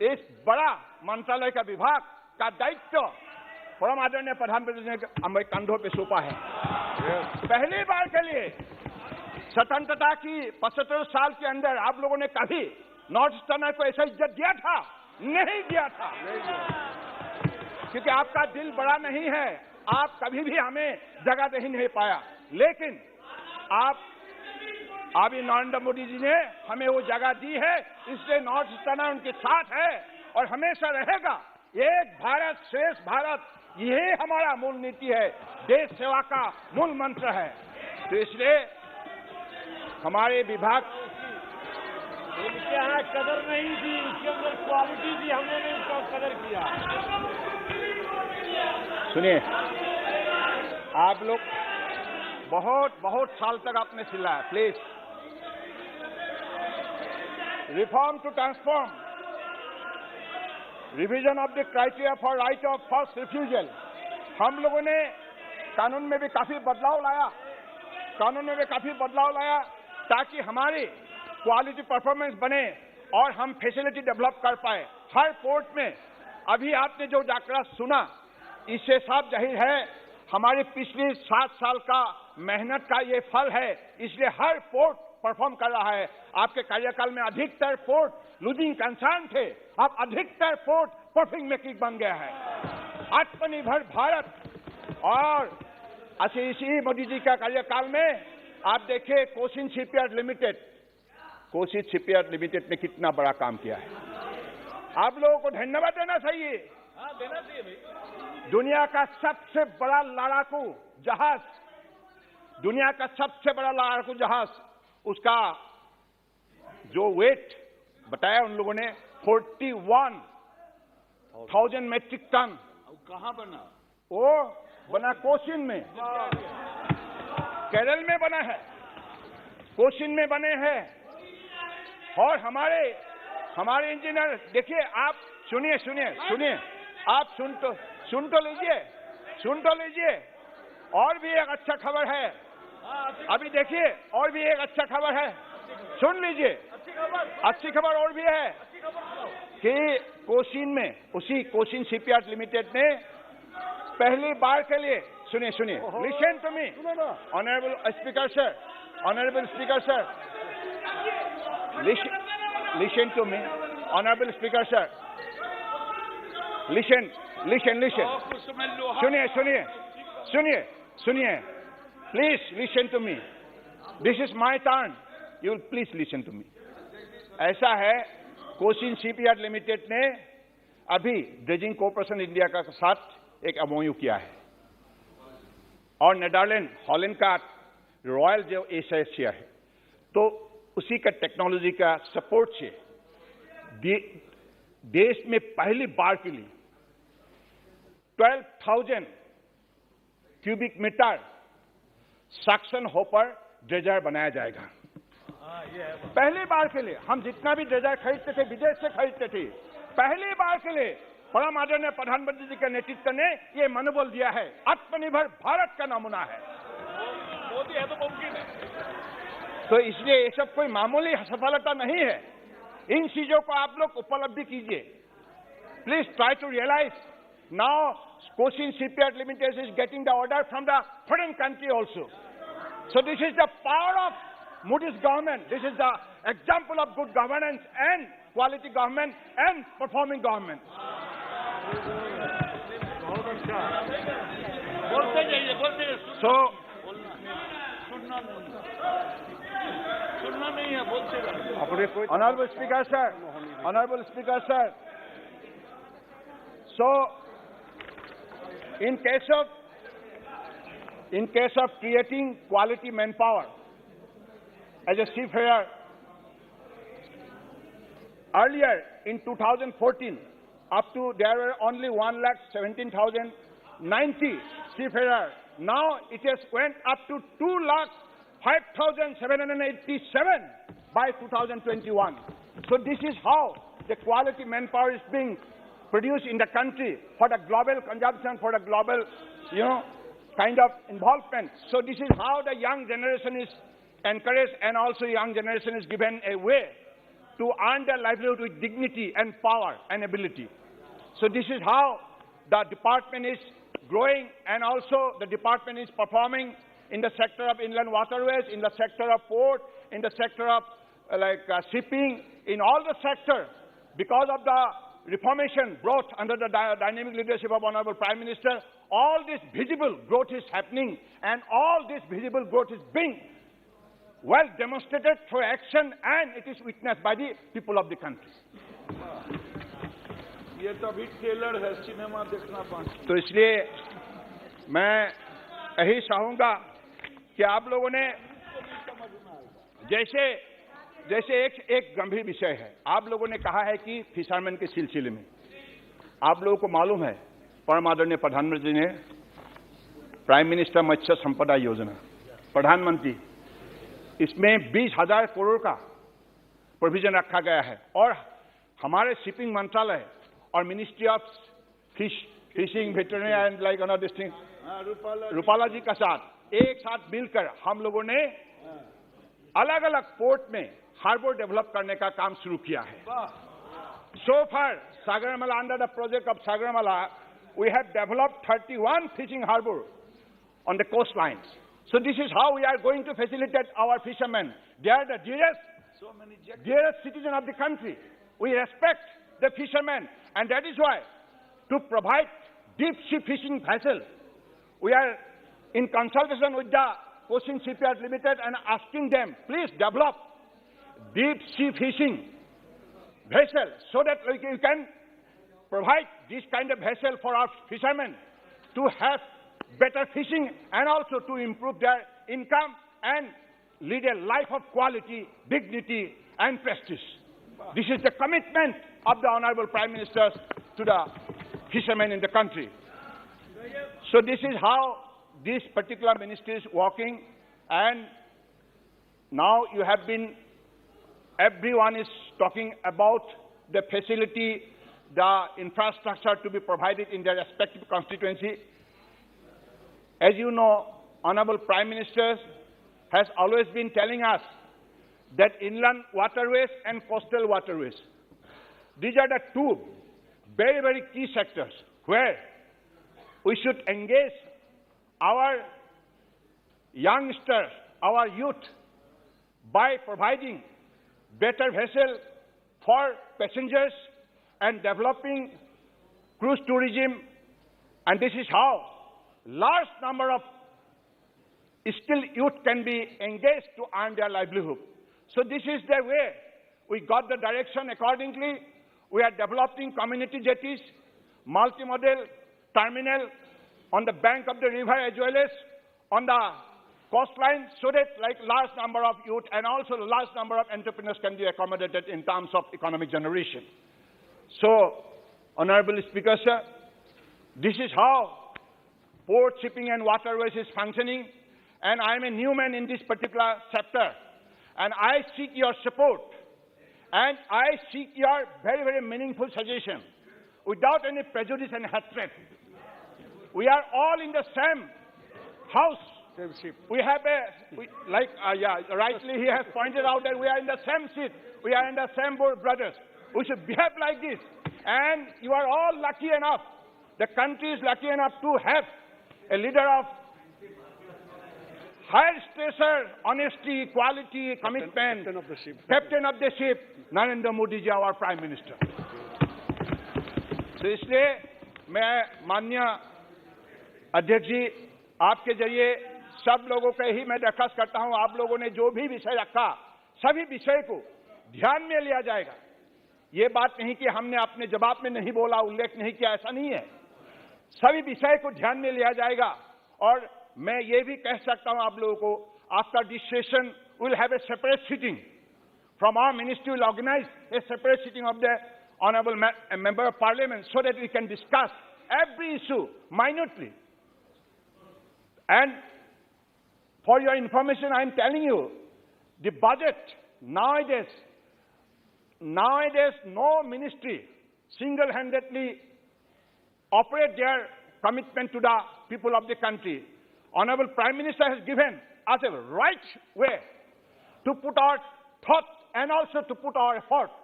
इस बड़ा मंत्रालय का विभाग का दायित्व परम आदरणीय प्रधानमंत्री ने हमारे कंधों पे सौंपा है। पहली बार के लिए स्वतंत्रता की 75 साल के अंदर आप लोगों ने कभी नॉर्थ ईस्टर्नर को ऐसा इज्जत दिया था? नहीं दिया था, क्योंकि आपका दिल बड़ा नहीं है, आप कभी भी हमें जगह दे ही नहीं पाया। लेकिन अभी नरेंद्र मोदी जी ने हमें वो जगह दी है, इसलिए नॉर्थ ईस्टर्नर उनके साथ है और हमेशा रहेगा। एक भारत श्रेष्ठ भारत, यही हमारा मूल नीति है, देश सेवा का मूल मंत्र है। तो इसलिए हमारे विभाग, इनके यहाँ कदर नहीं थी, इसके अंदर क्वालिटी थी, हमने नहीं उसका कदर किया। सुनिए, आप लोग बहुत साल तक आपने चिल्लाया, please reform to transform, revision of the criteria for right of first refusal. हम लोगों ने कानून में भी काफी बदलाव लाया, ताकि हमारी क्वालिटी परफॉर्मेंस बने और हम फैसिलिटी डेवलप कर पाए हर पोर्ट में। अभी आपने जो आंकड़ा सुना, इससे साफ जाहिर है हमारी पिछली 7 साल का मेहनत का ये फल है। इसलिए हर पोर्ट परफॉर्म कर रहा है। आपके कार्यकाल में अधिकतर पोर्ट लूजिंग कंसर्न थे, अब अधिकतर पोर्ट प्रॉफिट मेकिंग बन गया है। आत्मनिर्भर भारत और इसी मोदी जी का कार्यकाल में आप देखिए कोचिन शिपयार्ड लिमिटेड ने कितना बड़ा काम किया है। आप लोगों को धन्यवाद देना चाहिए। दुनिया का सबसे बड़ा लड़ाकू जहाज, दुनिया का सबसे बड़ा लड़ाकू जहाज, उसका जो वेट बताया उन लोगों ने 41,000 मेट्रिक टन। कहाँ बना? वो बना कोचिन में, केरल में बना है, कोचिन में बने हैं। और हमारे इंजीनियर देखिए, आप सुनिए, आप सुन तो लीजिए। और भी एक अच्छा खबर है, अभी देखिए, और भी एक अच्छा खबर है, सुन लीजिए। अच्छी खबर और भी है कि कोचिन में, उसी कोचिन शिपयार्ड लिमिटेड ने पहली बार के लिए, सुनिए, listen to me honourable speaker sir, listen to me honourable speaker sir, listen, सुनिए, please listen to me, this is my turn, you will please listen to me. ऐसा है, कोचिन शिपयार्ड लिमिटेड ने अभी ड्रेजिंग कॉर्पोरेशन इंडिया का साथ एक MOU किया है, और नेदरलैंड, हॉलैंड का रॉयल जो एशिया है, तो उसी का टेक्नोलॉजी का सपोर्ट से देश में पहली बार के लिए 12,000 cubic metre suction hopper dredger बनाया जाएगा। पहली बार के लिए हम जितना भी ड्रेजर खरीदते थे, विदेश से खरीदते थे, पहली बार के लिए परम आदरणीय प्रधानमंत्री जी के नेतृत्व ने ये मनोबल दिया है। आत्मनिर्भर भारत का नमूना है। मोदी है तो मुमकिन है। तो इसलिए ये सब कोई मामूली सफलता नहीं है। इन चीजों को आप लोग उपलब्धि कीजिए। Please try to realise now Cochin shipyard limited is getting the order from the foreign country also. So this is the power of Modi's government. This is the example of good governance and quality government and performing government. So, Honorable Speaker Sir, so in case of creating quality manpower, as a seafarer, earlier in 2014, up to there were only 1,17,090 seafarers. Now it has went up to 2,05,787 by 2021. So this is how the quality manpower is being produced in the country for the global consumption, for the global, kind of involvement. So this is how the young generation is encouraged, and also young generation is given a way to earn their livelihood with dignity and power and ability. So this is how the department is growing, and also the department is performing in the sector of inland waterways, in the sector of port, in the sector of shipping, in all the sectors. Because of the reformation brought under the dynamic leadership of Honorable Prime Minister, all this visible growth is happening, and all this visible growth is being well demonstrated through action, and it is witnessed by the people of the country. ये तो अभी trailer है, cinema देखना बाकी। तो इसलिए मैं यही चाहूंगा कि आप लोगों ने जैसे एक गंभीर विषय है, आप लोगों ने कहा है कि फिशरमैन के सिलसिले में आप लोगों को मालूम है, परम आदरणीय प्रधानमंत्री ने प्राइम मिनिस्टर मत्स्य संपदा योजना, प्रधानमंत्री, इसमें 20,000 करोड़ का प्रोविजन रखा गया है, और हमारे शिपिंग मंत्रालय और ministry of fishing, veterinary and like another thing, Rupala ji का साथ एक साथ मिलकर हम लोगों ने अलग अलग पोर्ट में हार्बर डेवलप करने का काम शुरू किया है। So far, Sagarmala, under the project of Sagarmala, we have developed 31 fishing harbors on the coastlines. So this is how we are going to facilitate our fishermen. They are the dearest citizen of the country. We respect the fishermen, and that is why, to provide deep sea fishing vessels, we are in consultation with the Cochin Shipyard Limited and asking them, please develop deep sea fishing vessel so that you can provide this kind of vessel for our fishermen to have better fishing and also to improve their income and lead a life of quality, dignity and prestige. This is the commitment of the Honorable Prime Minister to the fishermen in the country. So this is how this particular ministry is working, and now you have been, everyone is talking about the facility, the infrastructure to be provided in their respective constituency. As you know, Honorable Prime Minister has always been telling us that inland waterways and coastal waterways, these are the two very, very key sectors where we should engage our youngsters, our youth, by providing better vessels for passengers and developing cruise tourism. And this is how large number of skilled youth can be engaged to earn their livelihood. So this is the way we got the direction accordingly. We are developing community jetties, multimodal terminal on the bank of the river as well as on the coastline, so that like large number of youth and also large number of entrepreneurs can be accommodated in terms of economic generation. So, Honorable Speaker, sir, this is how port, shipping and waterways is functioning, and I am a new man in this particular chapter, and I seek your support, and I seek your very, very meaningful suggestion, without any prejudice and hatred. We are all in the same house. We have rightly he has pointed out that we are in the same seat. We are in the same boat, brothers. We should behave like this. And you are all lucky enough. The country is lucky enough to have a leader of higher stature, honesty, equality, commitment, captain of the ship, Narendra Modi ji, our Prime Minister. तो इसलिए मैं माननीय अध्यक्ष जी आपके जरिए सब लोगों के ही मैं दरखास्त करता हूं, आप लोगों ने जो भी विषय रखा सभी विषय को ध्यान में लिया जाएगा। ये बात नहीं कि हमने अपने जवाब में नहीं बोला, उल्लेख नहीं किया, ऐसा नहीं है। सभी विषय को ध्यान में लिया जाएगा। और मैं ये भी कह सकता हूं आप लोगों को, after this session will have a separate sitting from our ministry, will organise a separate sitting of the honorable member of parliament so that we can discuss every issue minutely. And for your information, I am telling you, the budget nowadays no ministry single-handedly operate their commitment to the people of the country. Honorable Prime Minister has given us a right way to put our thought and also to put our effort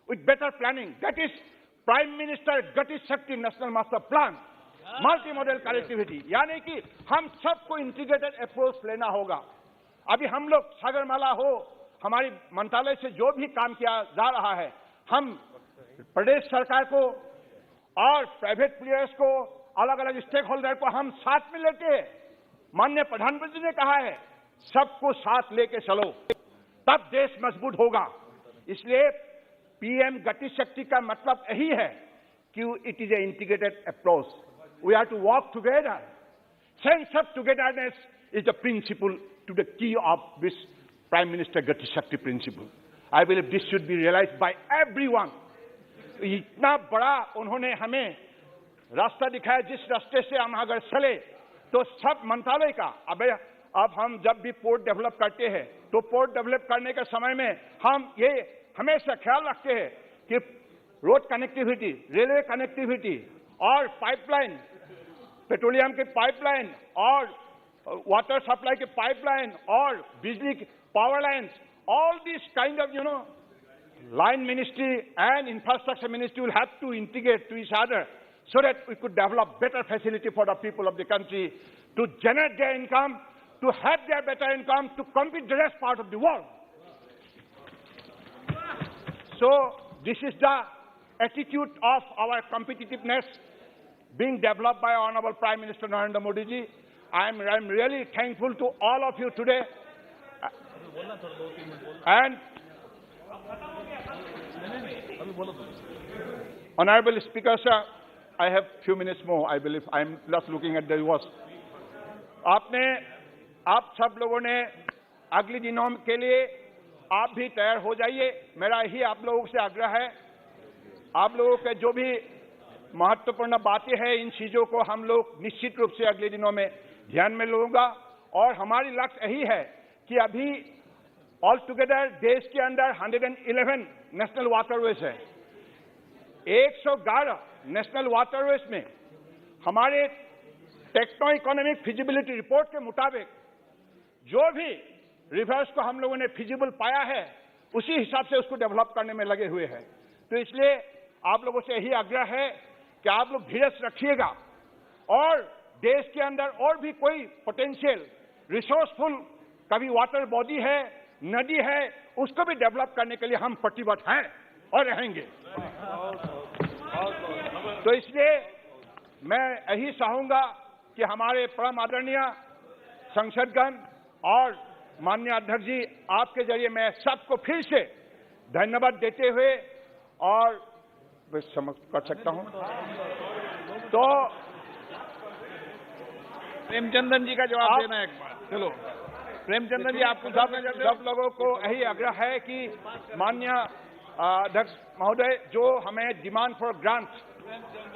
with better planning. That is Prime Minister Gati Shakti National Master Plan, multimodal connectivity. यानी कि हम सबको integrated approach लेना होगा। अभी हम लोग सागरमाला हो, हमारी मंत्रालय से जो भी काम किया जा रहा है, हम प्रदेश सरकार को और प्राइवेट प्लेयर्स को, अलग अलग स्टेक होल्डर को हम साथ में लेते हैं। माननीय प्रधानमंत्री ने कहा है, सबको साथ लेके चलो, तब देश मजबूत होगा। इसलिए पीएम गति शक्ति का मतलब यही है कि it is a integrated approach. We have to work together. Sense of togetherness is the principle to the key of this prime minister Gati Shakti principle. I believe this should be realised by everyone. इतना बड़ा उन्होंने हमें रास्ता दिखाया, जिस रास्ते से हम अगर चले तो सब मंत्रालय का अब हम जब भी पोर्ट डेवलप करते हैं तो पोर्ट डेवलप करने के समय में हम ये हमेशा ख्याल रखते हैं कि रोड कनेक्टिविटी, रेलवे कनेक्टिविटी और पाइपलाइन, पेट्रोलियम की पाइपलाइन और वाटर सप्लाई की पाइपलाइन और बिजली की power lines, all these kind of, line ministry and infrastructure ministry will have to integrate to each other so that we could develop better facility for the people of the country to generate their income, to have their better income, to compete with the rest part of the world. So this is the attitude of our competitiveness being developed by Honorable Prime Minister Narendra Modi ji. I'm really thankful to all of you today. And Honorable Speaker, sir, I have few minutes more, I believe. I'm just looking at the reverse. आप सब लोगों ने अगले दिनों के लिए आप भी तैयार हो जाइए। मेरा ही आप लोगों से आग्रह है, आप लोगों के जो भी महत्वपूर्ण बातें हैं, इन चीजों को हम लोग निश्चित रूप से अगले दिनों में ध्यान में लूंगा। और हमारी लक्ष्य यही है कि अभी ऑल टुगेदर देश के अंदर 111 नेशनल वाटरवेज है। 111 नेशनल वाटरवेज में हमारे टेक्नो इकोनॉमिक फिजिबिलिटी रिपोर्ट के मुताबिक जो भी रिवर्स को हम लोगों ने फिजिबल पाया है, उसी हिसाब से उसको डेवलप करने में लगे हुए हैं। तो इसलिए आप लोगों से यही आग्रह है कि आप लोग धीरज रखिएगा और देश के अंदर और भी कोई पोटेंशियल रिसोर्सफुल कभी वाटर बॉडी है, नदी है, उसको भी डेवलप करने के लिए हम प्रतिबद्ध हैं और रहेंगे। तो इसलिए मैं यही चाहूंगा कि हमारे परम आदरणीय संसदगण और माननीय अध्यक्ष जी, आपके जरिए मैं सबको फिर से धन्यवाद देते हुए और समझ कर सकता हूं। तो प्रेमचंदन जी का जवाब देना एक बार। चलो प्रेमचंदन जी, आपको सब लोगों को यही आग्रह है कि माननीय अध्यक्ष महोदय, जो हमें डिमांड फॉर ग्रांट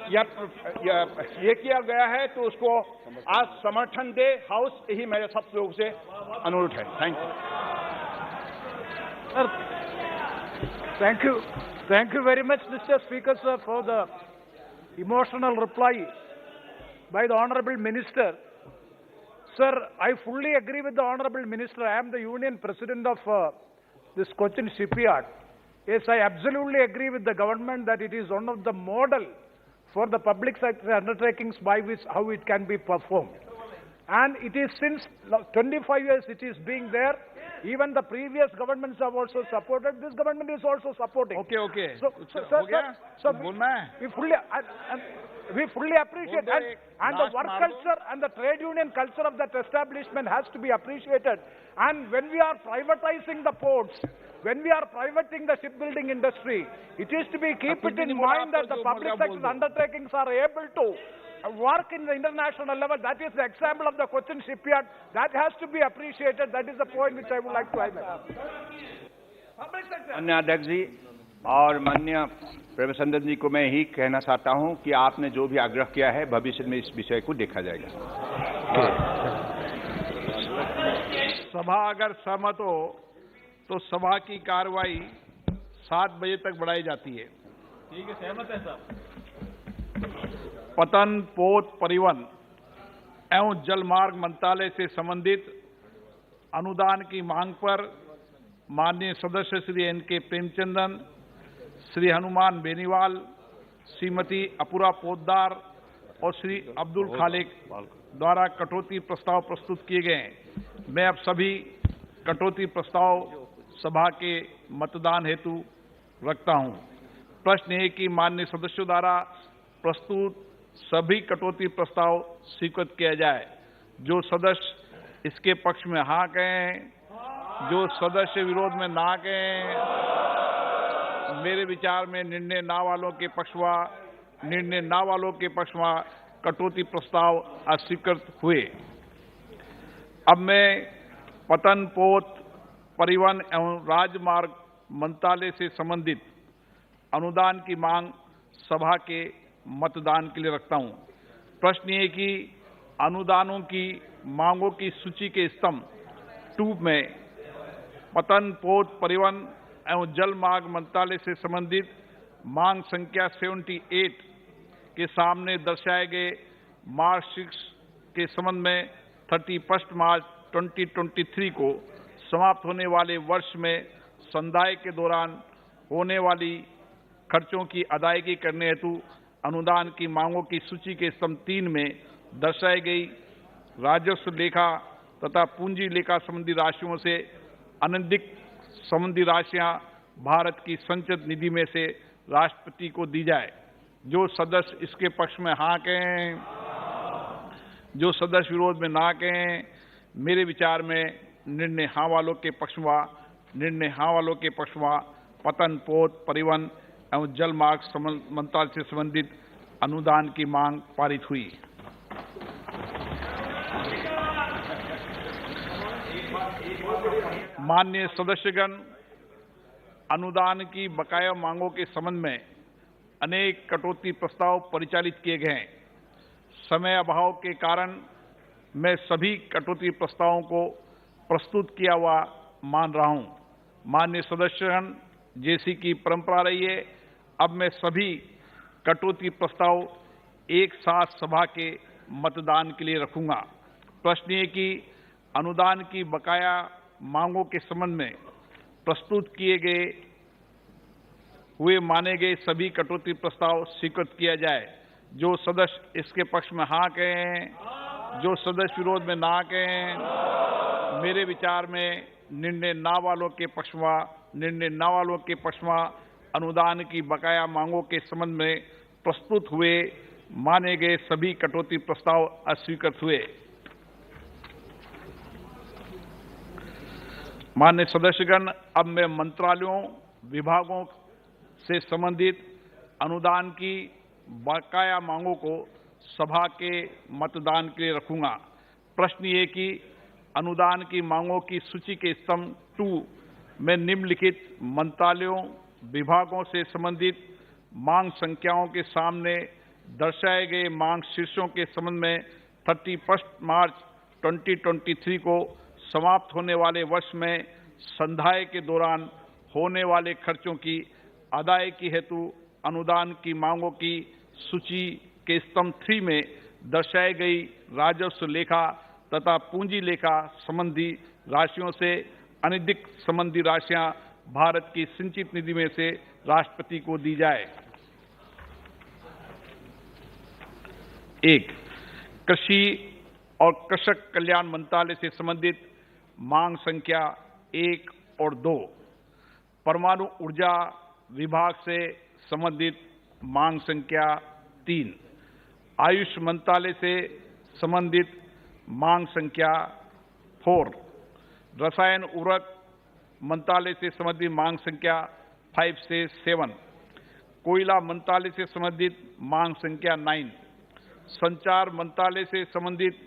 ये किया गया है, तो उसको आज समर्थन दे हाउस, यही मेरे सब लोगों से अनुरोध है। Thank you. Thank you very much, Mr. Speaker, sir, for the emotional reply by the Honorable Minister. Sir, I fully agree with the Honorable Minister. I am the Union President of this Cochin shipyard. Yes, I absolutely agree with the government that it is one of the model for the public sector undertakings by which how it can be performed. And it is since 25 years it is being there. Even the previous governments have also supported. This government is also supporting. Okay. So we fully appreciate and the work culture and the trade union culture of that establishment has to be appreciated. And when we are privatizing the ports, when we are privating the shipbuilding industry, it is to be keep it in mind that the public sector undertakings are able to work in the international level. That is the example of the Cochin shipyard. That has to be appreciated. That is the point which I would like to highlight. माननीय अध्यक्ष जी और माननीय प्रेमचंदन जी को मैं यही कहना चाहता हूं कि आपने जो भी आग्रह किया है, भविष्य में इस विषय को देखा जाएगा। सभा अगर सहमत हो तो सभा की कार्रवाई 7 बजे तक बढ़ाई जाती है। ठीक है, सहमत है साहब। पतन, पोत, परिवहन एवं जलमार्ग मंत्रालय से संबंधित अनुदान की मांग पर माननीय सदस्य श्री एन.के. प्रेमचंदन, श्री हनुमान बेनीवाल, श्रीमती अपूरा पोद्दार और श्री अब्दुल खालिक द्वारा कटौती प्रस्ताव प्रस्तुत किए गए हैं। मैं अब सभी कटौती प्रस्ताव सभा के मतदान हेतु रखता हूं। प्रश्न है कि माननीय सदस्यों द्वारा प्रस्तुत सभी कटौती प्रस्ताव स्वीकृत किया जाए। जो सदस्य इसके पक्ष में हाँ कहें, जो सदस्य विरोध में ना कहें। मेरे विचार में निर्णय ना वालों के पक्ष में कटौती प्रस्ताव अस्वीकृत हुए। अब मैं पतन, पोत, परिवहन एवं राजमार्ग मंत्रालय से संबंधित अनुदान की मांग सभा के मतदान के लिए रखता हूं। प्रश्न ये कि अनुदानों की मांगों की सूची के स्तंभ 2 में पतन, पोत, परिवहन एवं जल मार्ग मंत्रालय से संबंधित मांग संख्या 78 के सामने दर्शाए गए मार्च 6 के संबंध में 31 मार्च 2023 को समाप्त होने वाले वर्ष में संदाय के दौरान होने वाली खर्चों की अदायगी करने हेतु अनुदान की मांगों की सूची के स्तंभ 3 में दर्शाई गई राजस्व लेखा तथा पूंजी लेखा संबंधी राशियों से अनधिक संबंधी राशियां भारत की संचित निधि में से राष्ट्रपति को दी जाए। जो सदस्य इसके पक्ष में हाँ कहें, जो सदस्य विरोध में ना कहें, मेरे विचार में निर्णय हाँ वालों के पक्ष में, निर्णय हाँ वालों के पक्ष में पतन, पोत, परिवहन एवं जल मार्ग मंत्रालय से संबंधित अनुदान की मांग पारित हुई। माननीय सदस्यगण, अनुदान की बकाया मांगों के संबंध में अनेक कटौती प्रस्ताव परिचालित किए गए हैं। समय अभाव के कारण मैं सभी कटौती प्रस्तावों को प्रस्तुत किया हुआ मान रहा हूं। माननीय सदस्यगण, जैसी की परंपरा रही है, अब मैं सभी कटौती प्रस्ताव एक साथ सभा के मतदान के लिए रखूंगा। प्रश्न ये कि अनुदान की बकाया मांगों के संबंध में प्रस्तुत किए गए हुए माने गए सभी कटौती प्रस्ताव स्वीकृत किया जाए। जो सदस्य इसके पक्ष में हाँ कहें, जो सदस्य विरोध में ना कहें, मेरे विचार में निर्णय ना वालों के पक्ष में, निर्णय ना वालों के पक्ष में अनुदान की बकाया मांगों के संबंध में प्रस्तुत हुए माने गए सभी कटौती प्रस्ताव अस्वीकृत हुए। माननीय सदस्यगण, अब मैं मंत्रालयों, विभागों से संबंधित अनुदान की बकाया मांगों को सभा के मतदान के लिए रखूंगा। प्रश्न ये कि अनुदान की मांगों की सूची के स्तंभ 2 में निम्नलिखित मंत्रालयों, विभागों से संबंधित मांग संख्याओं के सामने दर्शाए गए मांग शीर्षों के संबंध में 31 मार्च 2023 को समाप्त होने वाले वर्ष में संधाय के दौरान होने वाले खर्चों की अदायगी हेतु अनुदान की मांगों की सूची के स्तंभ 3 में दर्शाई गई राजस्व लेखा तथा पूंजी लेखा संबंधी राशियों से अनधिक संबंधी राशियां भारत की संचित निधि में से राष्ट्रपति को दी जाए। 1. कृषि और कृषक कल्याण मंत्रालय से संबंधित मांग संख्या 1 और 2। परमाणु ऊर्जा विभाग से संबंधित मांग संख्या 3। आयुष मंत्रालय से संबंधित मांग संख्या 4। रसायन उर्वरक मंत्रालय से संबंधित मांग संख्या 5 से 7। कोयला मंत्रालय से संबंधित मांग संख्या 9। संचार मंत्रालय से संबंधित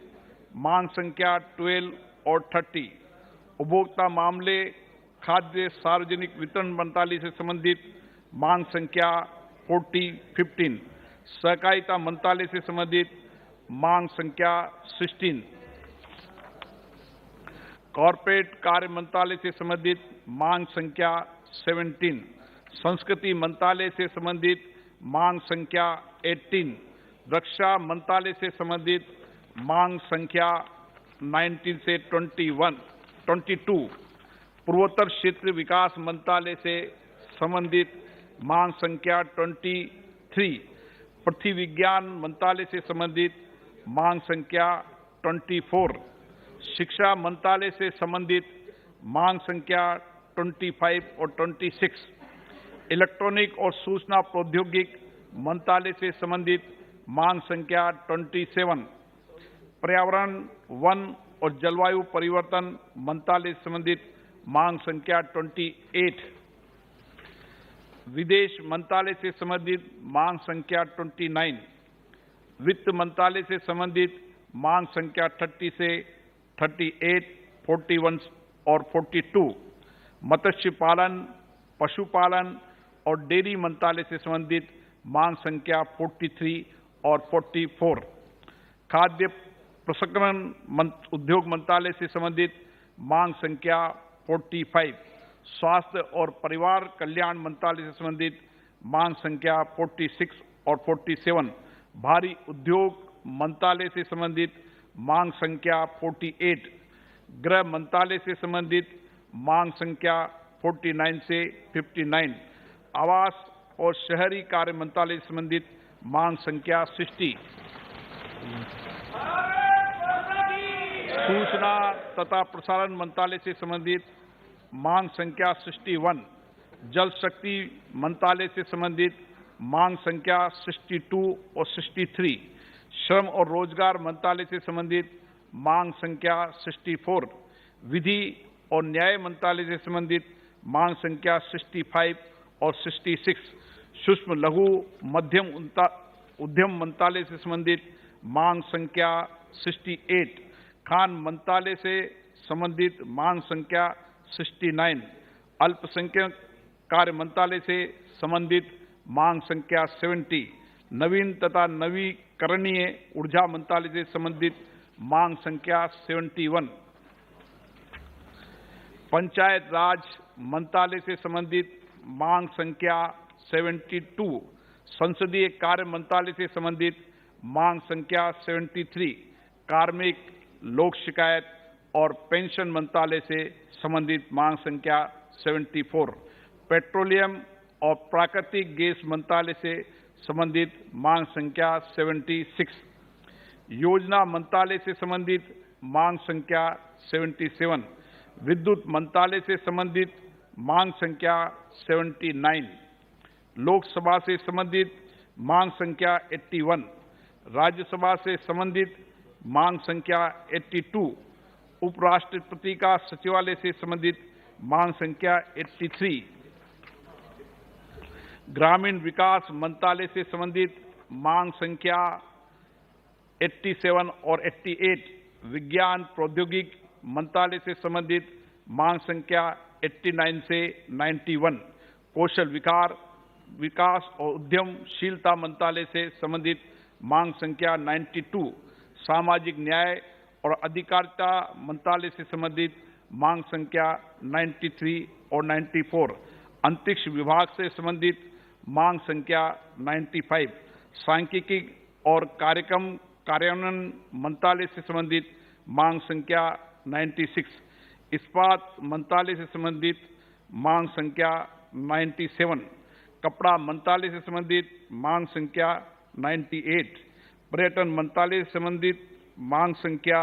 मांग संख्या 12 और 30। उपभोक्ता मामले, खाद्य सार्वजनिक वितरण मंत्रालय से संबंधित मांग संख्या 15। सहकारिता मंत्रालय से संबंधित मांग संख्या 16। कॉर्पोरेट कार्य मंत्रालय से संबंधित मांग संख्या 17। संस्कृति मंत्रालय से संबंधित मांग संख्या 18। रक्षा मंत्रालय से संबंधित मांग संख्या 19 से 22। पूर्वोत्तर क्षेत्र विकास मंत्रालय से संबंधित मांग संख्या 23। पृथ्वी विज्ञान मंत्रालय से संबंधित मांग संख्या 24। शिक्षा मंत्रालय से संबंधित मांग संख्या 25 और 26। इलेक्ट्रॉनिक और सूचना प्रौद्योगिकी मंत्रालय से संबंधित मांग संख्या 27। पर्यावरण, वन और जलवायु परिवर्तन मंत्रालय से संबंधित मांग संख्या 28। विदेश मंत्रालय से संबंधित मांग संख्या 29। वित्त मंत्रालय से संबंधित मांग संख्या 30 से 38, 41 और 42। मत्स्य पालन, पशुपालन और डेयरी मंत्रालय से संबंधित मांग संख्या 43 और 44। खाद्य प्रसंस्करण उद्योग मंत्रालय से संबंधित मांग संख्या 45। स्वास्थ्य और परिवार कल्याण मंत्रालय से संबंधित मांग संख्या 46 और 47। भारी उद्योग मंत्रालय से संबंधित मांग संख्या 48। गृह मंत्रालय से संबंधित मांग संख्या 49 से 59। आवास और शहरी कार्य मंत्रालय से संबंधित मांग संख्या 60। सूचना तथा प्रसारण मंत्रालय से संबंधित मांग संख्या 61। जल शक्ति मंत्रालय से संबंधित मांग संख्या 62 और 63। श्रम और रोजगार मंत्रालय से संबंधित मांग संख्या 64, विधि और न्याय मंत्रालय से संबंधित मांग संख्या 65 और 66, सूक्ष्म लघु मध्यम उद्यम मंत्रालय से संबंधित मांग संख्या 68, खान मंत्रालय से संबंधित मांग संख्या 69, अल्पसंख्यक कार्य मंत्रालय से संबंधित मांग संख्या 70, नवीन तथा नवीकरणीय ऊर्जा मंत्रालय से संबंधित मांग संख्या 71, पंचायत राज मंत्रालय से संबंधित मांग संख्या 72, संसदीय कार्य मंत्रालय से संबंधित मांग संख्या 73, कार्मिक, लोक शिकायत और पेंशन मंत्रालय से संबंधित मांग संख्या 74, पेट्रोलियम और प्राकृतिक गैस मंत्रालय से संबंधित मांग संख्या 76, योजना मंत्रालय से संबंधित मांग संख्या 77, विद्युत मंत्रालय से संबंधित मांग संख्या 79, लोकसभा से संबंधित मांग संख्या 81, राज्यसभा से संबंधित मांग संख्या 82, उपराष्ट्रपति का सचिवालय से संबंधित मांग संख्या 83, ग्रामीण विकास मंत्रालय से संबंधित मांग संख्या 87 और 88, विज्ञान प्रौद्योगिकी मंत्रालय से संबंधित मांग संख्या 89 से 91, कौशल विकास और उद्यमशीलता मंत्रालय से संबंधित मांग संख्या 92, सामाजिक न्याय और अधिकारिता मंत्रालय से संबंधित मांग संख्या 93 और 94, अंतरिक्ष विभाग से संबंधित मांग संख्या 95, सांख्यिकी और कार्यक्रम कार्यान्वयन मंत्रालय से संबंधित मांग संख्या 96, इस्पात मंत्रालय से संबंधित मांग संख्या 97, कपड़ा मंत्रालय से संबंधित मांग संख्या 98, पर्यटन मंत्रालय से संबंधित मांग संख्या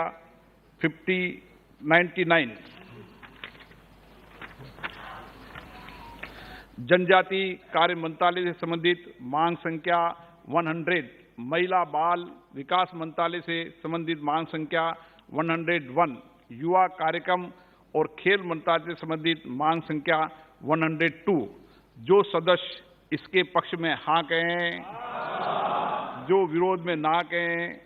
99, जनजाति कार्य मंत्रालय से संबंधित मांग संख्या 100, महिला बाल विकास मंत्रालय से संबंधित मांग संख्या 101, युवा कार्यक्रम और खेल मंत्रालय से संबंधित मांग संख्या 102। जो सदस्य इसके पक्ष में हाँ कहें, जो विरोध में ना कहें,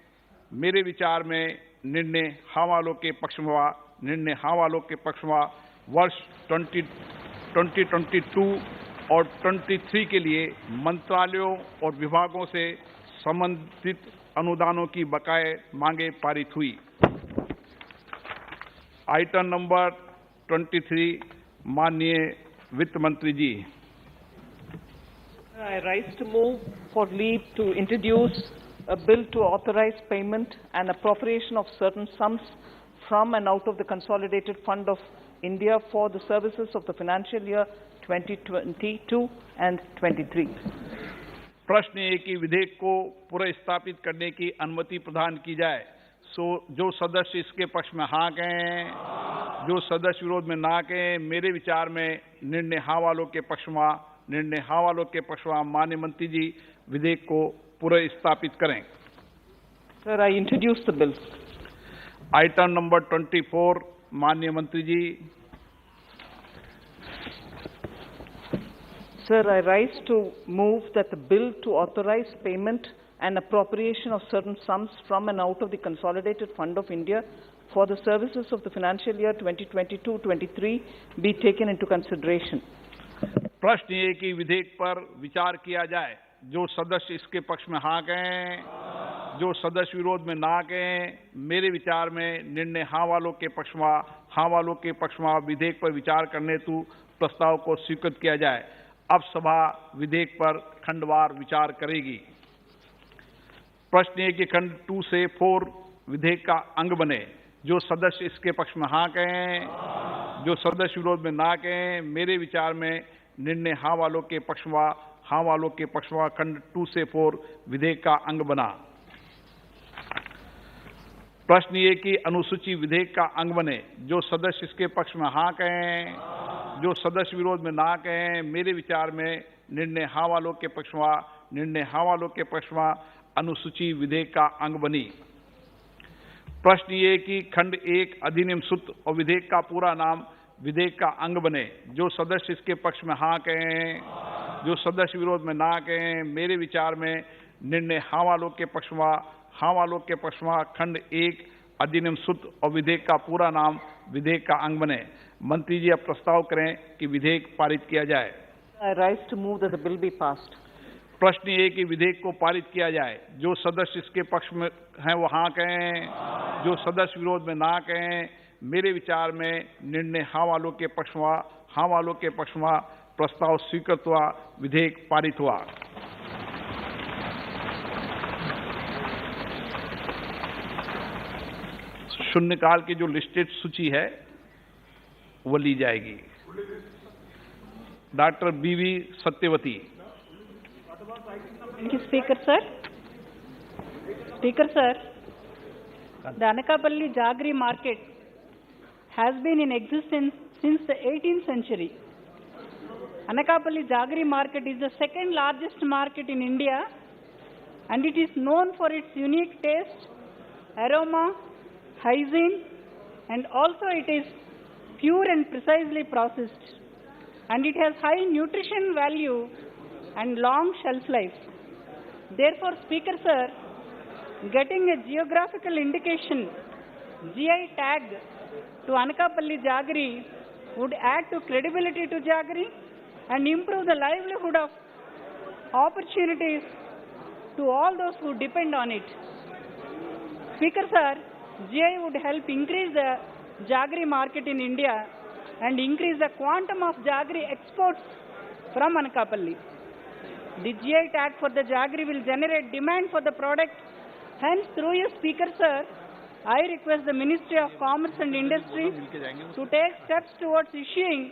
मेरे विचार में निर्णय हाँ वालों के पक्ष में हुआ। निर्णय हाँ वालों के पक्ष में हुआ। वर्ष 2022 और 23 के लिए मंत्रालयों और विभागों से संबंधित अनुदानों की बकाये मांगे पारित हुई। आइटम नंबर 23, माननीय वित्त मंत्री जी। I rise to move for leave to introduce a bill to authorize payment and appropriation of certain sums from and out of the Consolidated Fund of India for the services of the financial year 2022 and 23. प्रश्न है कि विधेयक को पुनर्स्थापित करने की अनुमति प्रदान की जाए। जो सदस्य इसके पक्ष में हाँ कहें, जो सदस्य विरोध में ना कहें, मेरे विचार में निर्णय हाँ वालों के पक्ष में। निर्णय हाँ वालों के पक्ष में। माननीय मंत्री जी विधेयक को पुनर्स्थापित करें। Sir, I introduce the bill. Item number 24, माननीय मंत्री जी। Sir, I rise to move that the bill to authorize payment and appropriation of certain sums from and out of the Consolidated Fund of India for the services of the financial year 2022-23 be taken into consideration. प्रश्न ये कि विधेयक पर विचार किया जाए। जो सदस्य इसके पक्ष में हाँ कहें, जो सदस्य विरोध में ना कहें, मेरे विचार में निर्णय हाँ वालों के पक्ष में। हाँ वालों के पक्ष में विधेयक पर विचार करने हेतु प्रस्ताव को स्वीकृत किया जाए। अब सभा विधेयक पर खंडवार विचार करेगी। प्रश्न है कि खंड 2 से 4 विधेयक का अंग बने। जो सदस्य इसके पक्ष में हाँ कहें, जो सदस्य विरोध में ना कहें, मेरे विचार में निर्णय हाँ वालों के पक्ष में। हाँ वालों के पक्ष में खंड 2 से 4 विधेयक का अंग बना। प्रश्न ये कि अनुसूची विधेयक का अंग बने। जो सदस्य इसके पक्ष में हाँ कहें, जो सदस्य विरोध में ना कहें, मेरे विचार में निर्णय हाँ वालों के पक्ष में। निर्णय हाँ वालों के पक्ष में अनुसूची विधेयक का अंग बनी। प्रश्न ये कि खंड 1 अधिनियम सूत्र और विधेयक का पूरा नाम विधेयक का अंग बने। जो सदस्य इसके पक्ष में हाँ कहें, जो सदस्य विरोध में ना कहें। मेरे विचार में निर्णय हाँ वालों के पक्ष में, हाँ वालों के पक्ष में खंड 1 अधिनियम सूत्र और विधेयक का पूरा नाम विधेयक का अंग बने। मंत्री जी अब प्रस्ताव करें कि विधेयक पारित किया जाए। I rise to move that the bill be passed. प्रश्न ये कि विधेयक को पारित किया जाए। जो सदस्य इसके पक्ष में हैं वो हाँ कहें, जो सदस्य विरोध में ना कहें। मेरे विचार में निर्णय हाँ वालों के पक्ष में, हाँ वालों के पक्ष में प्रस्ताव स्वीकृत हुआ, विधेयक पारित हुआ। शून्यकाल की जो लिस्टेड सूची है वो ली जाएगी। डॉक्टर बीवी Satyavati. Thank you, Speaker, sir. Speaker, sir, the Anakapalli Jaggery market has been in existence since the 18th century. Anakapalli Jaggery market is the second largest market in India, and it is known for its unique taste, aroma, hygiene, and also it is pure and precisely processed, and it has high nutrition value and long shelf life. Therefore, Speaker, sir, getting a geographical indication, GI tag, to Anakapalli Jaggery would add to credibility to Jaggery and improve the livelihood of opportunities to all those who depend on it. Speaker, sir, GI would help increase the Jaggery market in India and increase the quantum of Jaggery exports from Anakapalli. The GI tag for the Jaggery will generate demand for the product. Hence, through you, Speaker, sir, I request the Ministry of Commerce and Industry to take steps towards issuing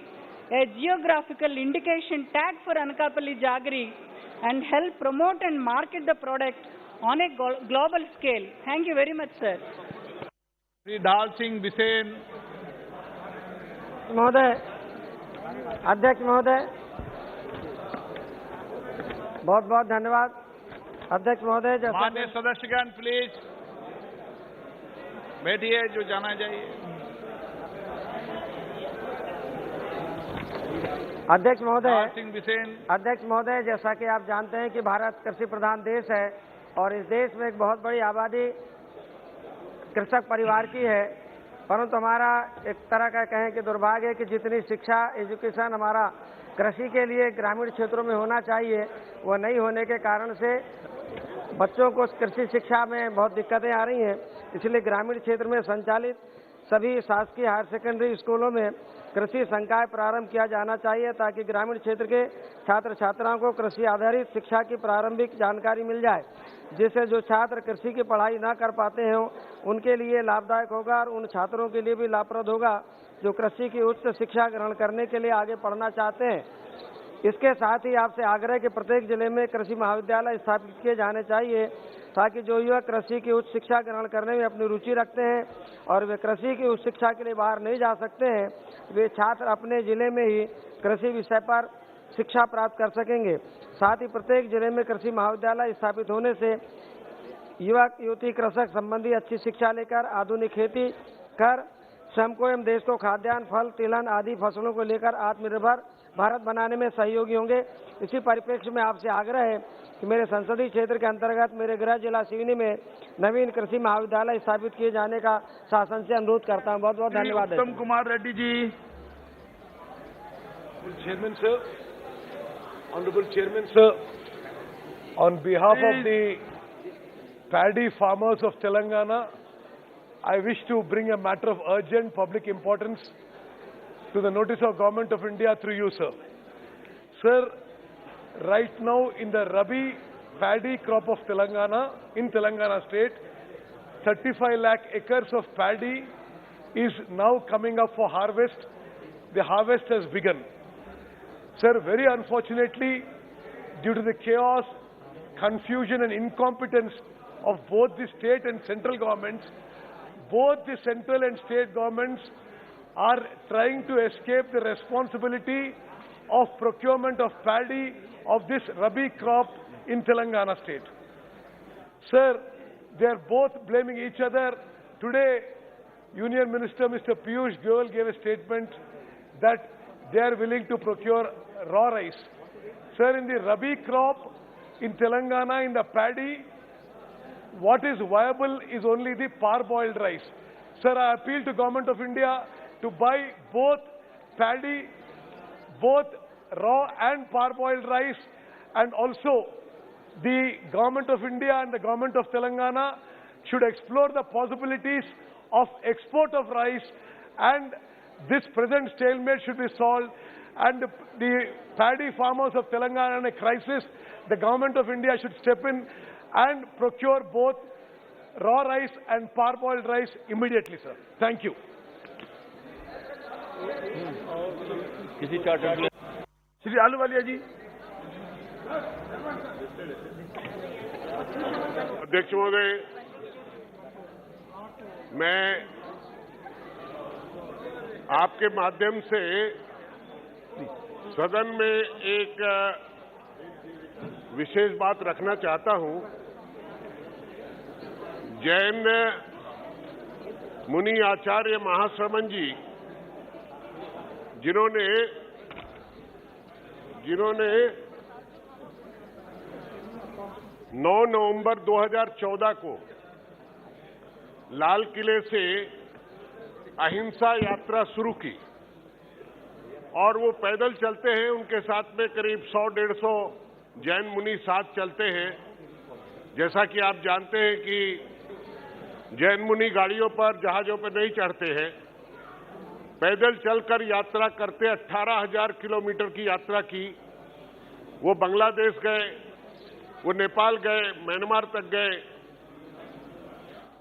a geographical indication tag for Anakapalli Jaggery and help promote and market the product on a global scale. Thank you very much, sir. Shri डाल सिंह बिसेन। महोदय, अध्यक्ष महोदय, बहुत बहुत धन्यवाद। अध्यक्ष महोदय, माननीय सदस्यगण प्लीज बैठिए, जो जाना चाहिए। अध्यक्ष महोदय, सिंह बिसेन। अध्यक्ष महोदय, जैसा कि आप जानते हैं कि भारत कृषि प्रधान देश है और इस देश में एक बहुत बड़ी आबादी कृषक परिवार की है, परंतु हमारा एक तरह का कहें कि दुर्भाग्य है कि जितनी शिक्षा, एजुकेशन हमारा कृषि के लिए ग्रामीण क्षेत्रों में होना चाहिए, वह नहीं होने के कारण से बच्चों को कृषि शिक्षा में बहुत दिक्कतें आ रही हैं। इसलिए ग्रामीण क्षेत्र में संचालित सभी शासकीय हायर सेकेंडरी स्कूलों में कृषि संकाय प्रारंभ किया जाना चाहिए, ताकि ग्रामीण क्षेत्र के छात्र छात्राओं को कृषि आधारित शिक्षा की प्रारंभिक जानकारी मिल जाए, जिससे जो छात्र कृषि की पढ़ाई ना कर पाते हैं उनके लिए लाभदायक होगा और उन छात्रों के लिए भी लाभप्रद होगा जो कृषि की उच्च शिक्षा ग्रहण करने के लिए आगे पढ़ना चाहते हैं। इसके साथ ही आपसे आग्रह कि प्रत्येक जिले में कृषि महाविद्यालय स्थापित किए जाने चाहिए, ताकि जो युवक कृषि की उच्च शिक्षा ग्रहण करने में अपनी रुचि रखते हैं और वे कृषि की उच्च शिक्षा के लिए बाहर नहीं जा सकते हैं, वे छात्र अपने जिले में ही कृषि विषय पर शिक्षा प्राप्त कर सकेंगे। साथ ही प्रत्येक जिले में कृषि महाविद्यालय स्थापित होने से युवक युवती कृषक संबंधी अच्छी शिक्षा लेकर आधुनिक खेती कर स्वयं को एवं देश को खाद्यान्न, फल, तिलहन आदि फसलों को लेकर आत्मनिर्भर भारत बनाने में सहयोगी होंगे। इसी परिप्रेक्ष्य में आपसे आग्रह है कि मेरे संसदीय क्षेत्र के अंतर्गत मेरे गृह जिला सिवनी में नवीन कृषि महाविद्यालय स्थापित किए जाने का शासन से अनुरोध करता हूं। बहुत बहुत धन्यवाद। उत्तम Kumar Reddy ji. Chairman sir, Honorable Chairman sir, on behalf of the paddy farmers of Telangana, I wish to bring a matter of urgent public importance to the notice of Government of India through you, sir. Sir, right now in the Rabi paddy crop of Telangana, in Telangana state, 35 lakh acres of paddy is now coming up for harvest. The harvest has begun. Sir, very unfortunately, due to the chaos, confusion and incompetence of both the state and central governments, both the central and state governments are trying to escape the responsibility of procurement of paddy of this Rabi crop in Telangana state. Sir, they are both blaming each other. Today, Union Minister Mr. Piyush Goyal gave a statement that they are willing to procure raw rice. Sir, in the Rabi crop in Telangana, in the paddy, what is viable is only the parboiled rice. Sir, I appeal to Government of India to buy both paddy, both raw and parboiled rice, and also the Government of India and the Government of Telangana should explore the possibilities of export of rice, and this present stalemate should be solved, and the paddy farmers of Telangana in a crisis, the Government of India should step in and procure both raw rice and parboiled rice immediately, sir. Thank you. Shri Ahluwalia जी। अध्यक्ष महोदय, मैं आपके माध्यम से सदन में एक विशेष बात रखना चाहता हूं। जैन मुनि आचार्य महाश्रमण जी जिन्होंने 9 नवंबर 2014 को लाल किले से अहिंसा यात्रा शुरू की और वो पैदल चलते हैं, उनके साथ में करीब 100-150 जैन मुनि साथ चलते हैं। जैसा कि आप जानते हैं कि जैन मुनि गाड़ियों पर, जहाजों पर नहीं चढ़ते हैं, पैदल चलकर यात्रा करते 18,000 किलोमीटर की यात्रा की। वो बांग्लादेश गए, वो नेपाल गए, म्यांमार तक गए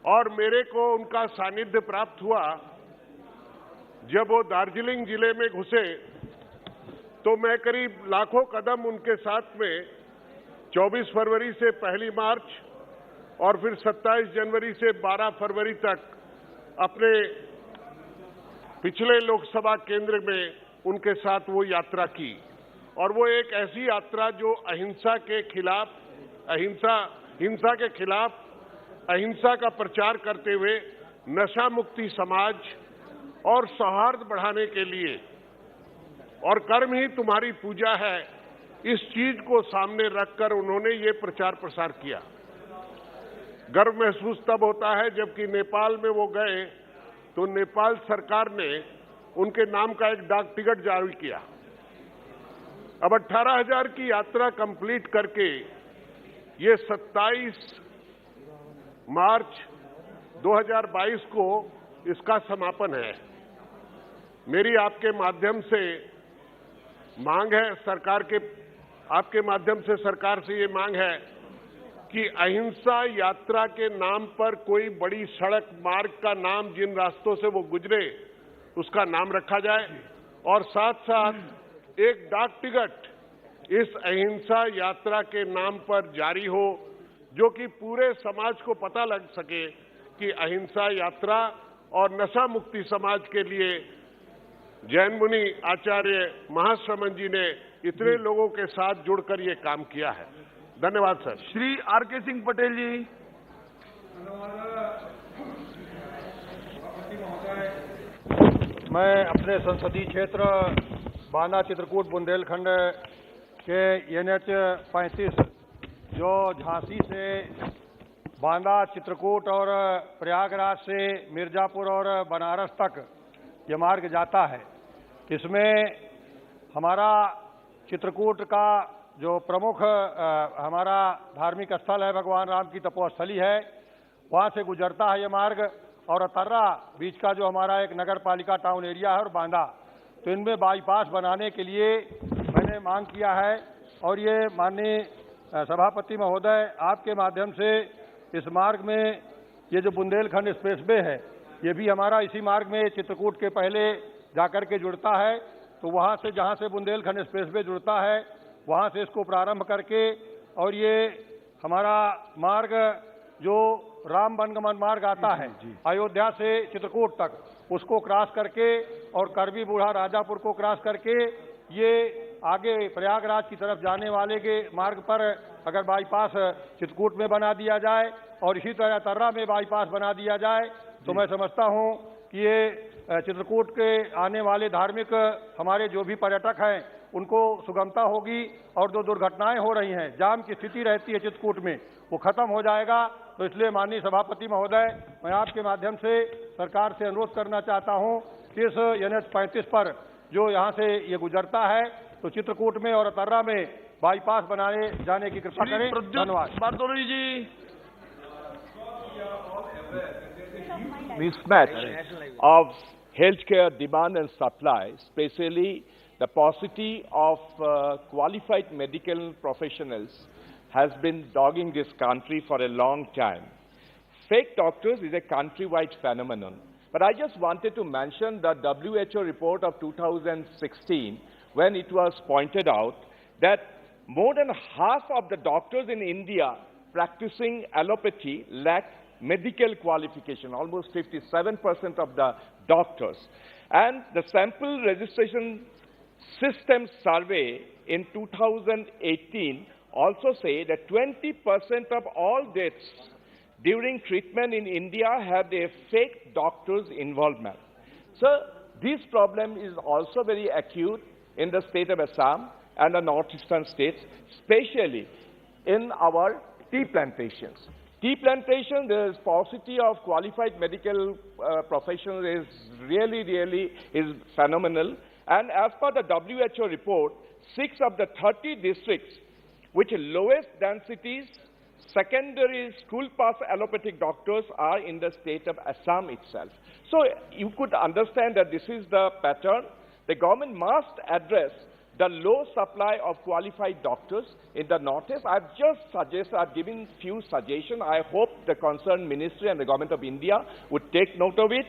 और मेरे को उनका सानिध्य प्राप्त हुआ जब वो दार्जिलिंग जिले में घुसे तो मैं करीब लाखों कदम उनके साथ में 24 फरवरी से 1 मार्च और फिर 27 जनवरी से 12 फरवरी तक अपने पिछले लोकसभा केंद्र में उनके साथ वो यात्रा की। और वो एक ऐसी यात्रा जो अहिंसा के खिलाफ, हिंसा के खिलाफ अहिंसा का प्रचार करते हुए नशा मुक्ति समाज और सौहार्द बढ़ाने के लिए, और कर्म ही तुम्हारी पूजा है, इस चीज को सामने रखकर उन्होंने ये प्रचार प्रसार किया। गर्व महसूस तब होता है जबकि नेपाल में वो गए तो नेपाल सरकार ने उनके नाम का एक डाक टिकट जारी किया। अब 18,000 की यात्रा कंप्लीट करके ये 27 मार्च 2022 को इसका समापन है। मेरी आपके माध्यम से मांग है, आपके माध्यम से सरकार से ये मांग है कि अहिंसा यात्रा के नाम पर कोई बड़ी सड़क मार्ग का नाम जिन रास्तों से वो गुजरे उसका नाम रखा जाए और साथ साथ एक डाक टिकट इस अहिंसा यात्रा के नाम पर जारी हो, जो कि पूरे समाज को पता लग सके कि अहिंसा यात्रा और नशा मुक्ति समाज के लिए जैन मुनि आचार्य महाश्रमण जी ने इतने लोगों के साथ जुड़कर ये काम किया है। धन्यवाद सर। श्री आर.के. सिंह पटेल जी। मैं अपने संसदीय क्षेत्र बांदा चित्रकूट बुंदेलखंड के NH 35 जो झांसी से बांदा चित्रकूट और प्रयागराज से मिर्जापुर और बनारस तक ये मार्ग जाता है, इसमें हमारा चित्रकूट का जो प्रमुख हमारा धार्मिक स्थल है, भगवान राम की तपोस्थली है, वहाँ से गुजरता है ये मार्ग। और अतर्रा बीच का जो हमारा एक नगर पालिका टाउन एरिया है और बांदा, तो इनमें बाईपास बनाने के लिए मैंने मांग किया है और ये माननीय सभापति महोदय आपके माध्यम से इस मार्ग में ये जो बुंदेलखंड एक्सप्रेसवे है ये भी हमारा इसी मार्ग में चित्रकूट के पहले जाकर के जुड़ता है, तो वहाँ से जहाँ से बुंदेलखंड एक्सप्रेसवे जुड़ता है वहाँ से इसको प्रारंभ करके और ये हमारा मार्ग जो राम वनगमन मार्ग आता है अयोध्या से चित्रकूट तक, उसको क्रॉस करके और करबी बूढ़ा राजापुर को क्रॉस करके ये आगे प्रयागराज की तरफ जाने वाले के मार्ग पर अगर बाईपास चित्रकूट में बना दिया जाए और इसी तरह तर्रा में बाईपास बना दिया जाए तो मैं समझता हूं कि ये चित्रकूट के आने वाले धार्मिक हमारे जो भी पर्यटक हैं उनको सुगमता होगी और जो दुर्घटनाएं हो रही हैं, जाम की स्थिति रहती है चित्रकूट में, वो खत्म हो जाएगा। तो इसलिए माननीय सभापति महोदय, मैं आपके माध्यम से सरकार से अनुरोध करना चाहता हूं कि इस NH 35 पर जो यहाँ से ये गुजरता है तो चित्रकूट में और तर्रा में बाईपास बनाने जाने की कृपा करें। धन्यवाद। Mismatch of healthcare demand and supply, especially the paucity of qualified medical professionals, has been dogging this country for a long time. Fake doctors is a countrywide phenomenon. But I just wanted to mention the WHO report of 2016, when it was pointed out that more than half of the doctors in India practicing allopathy lack medical qualification, almost 57% of the doctors. And the sample registration system survey in 2018 also say that 20% of all deaths during treatment in India have a fake doctor's involvement. So this problem is also very acute in the state of Assam and the northeastern states, especially in our tea plantations. Tea plantation, the paucity of qualified medical professionals is really phenomenal. And as per the WHO report, 6 of the 30 districts which lowest densities secondary school pass allopathic doctors are in the state of Assam itself. So you could understand that this is the pattern. The government must address the low supply of qualified doctors in the Northeast. I've given few suggestions. I hope the concerned ministry and the government of India would take note of it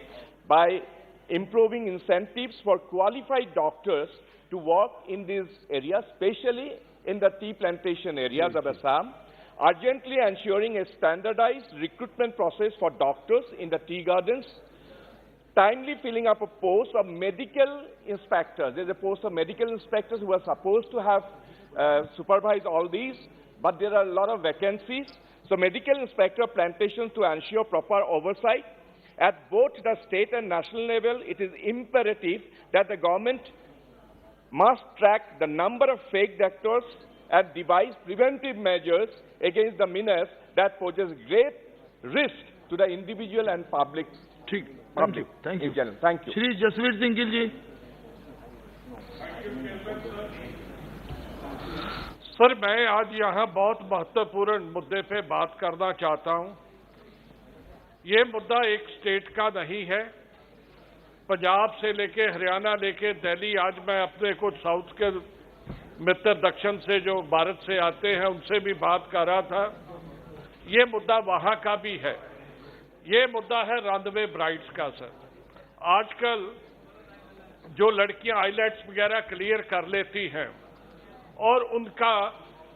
by improving incentives for qualified doctors to work in these areas, especially in the tea plantation areas of Assam, urgently ensuring a standardized recruitment process for doctors in the tea gardens, timely filling up a post of medical inspectors. There's a post of medical inspectors who are supposed to have supervised all these, but there are a lot of vacancies. So medical inspector plantations to ensure proper oversight. At both the state and national level, it is imperative that the government must track the number of fake doctors and devise preventive measures against the menace that poses great risk to the individual and public. Thank you. Thank you. Thank you. Shri Jasvir Singh Gill ji. Sir, मैं आज यहाँ बहुत महत्वपूर्ण मुद्दे पे बात करना चाहता हूँ। ये मुद्दा एक स्टेट का नहीं है, पंजाब से लेके हरियाणा लेके दिल्ली, आज मैं अपने कुछ साउथ के मित्र दक्षिण से जो भारत से आते हैं उनसे भी बात कर रहा था। ये मुद्दा वहाँ का भी है। ये मुद्दा है रनवे ब्राइड्स का। सर, आजकल जो लड़कियां आईलेट्स वगैरह क्लियर कर लेती हैं और उनका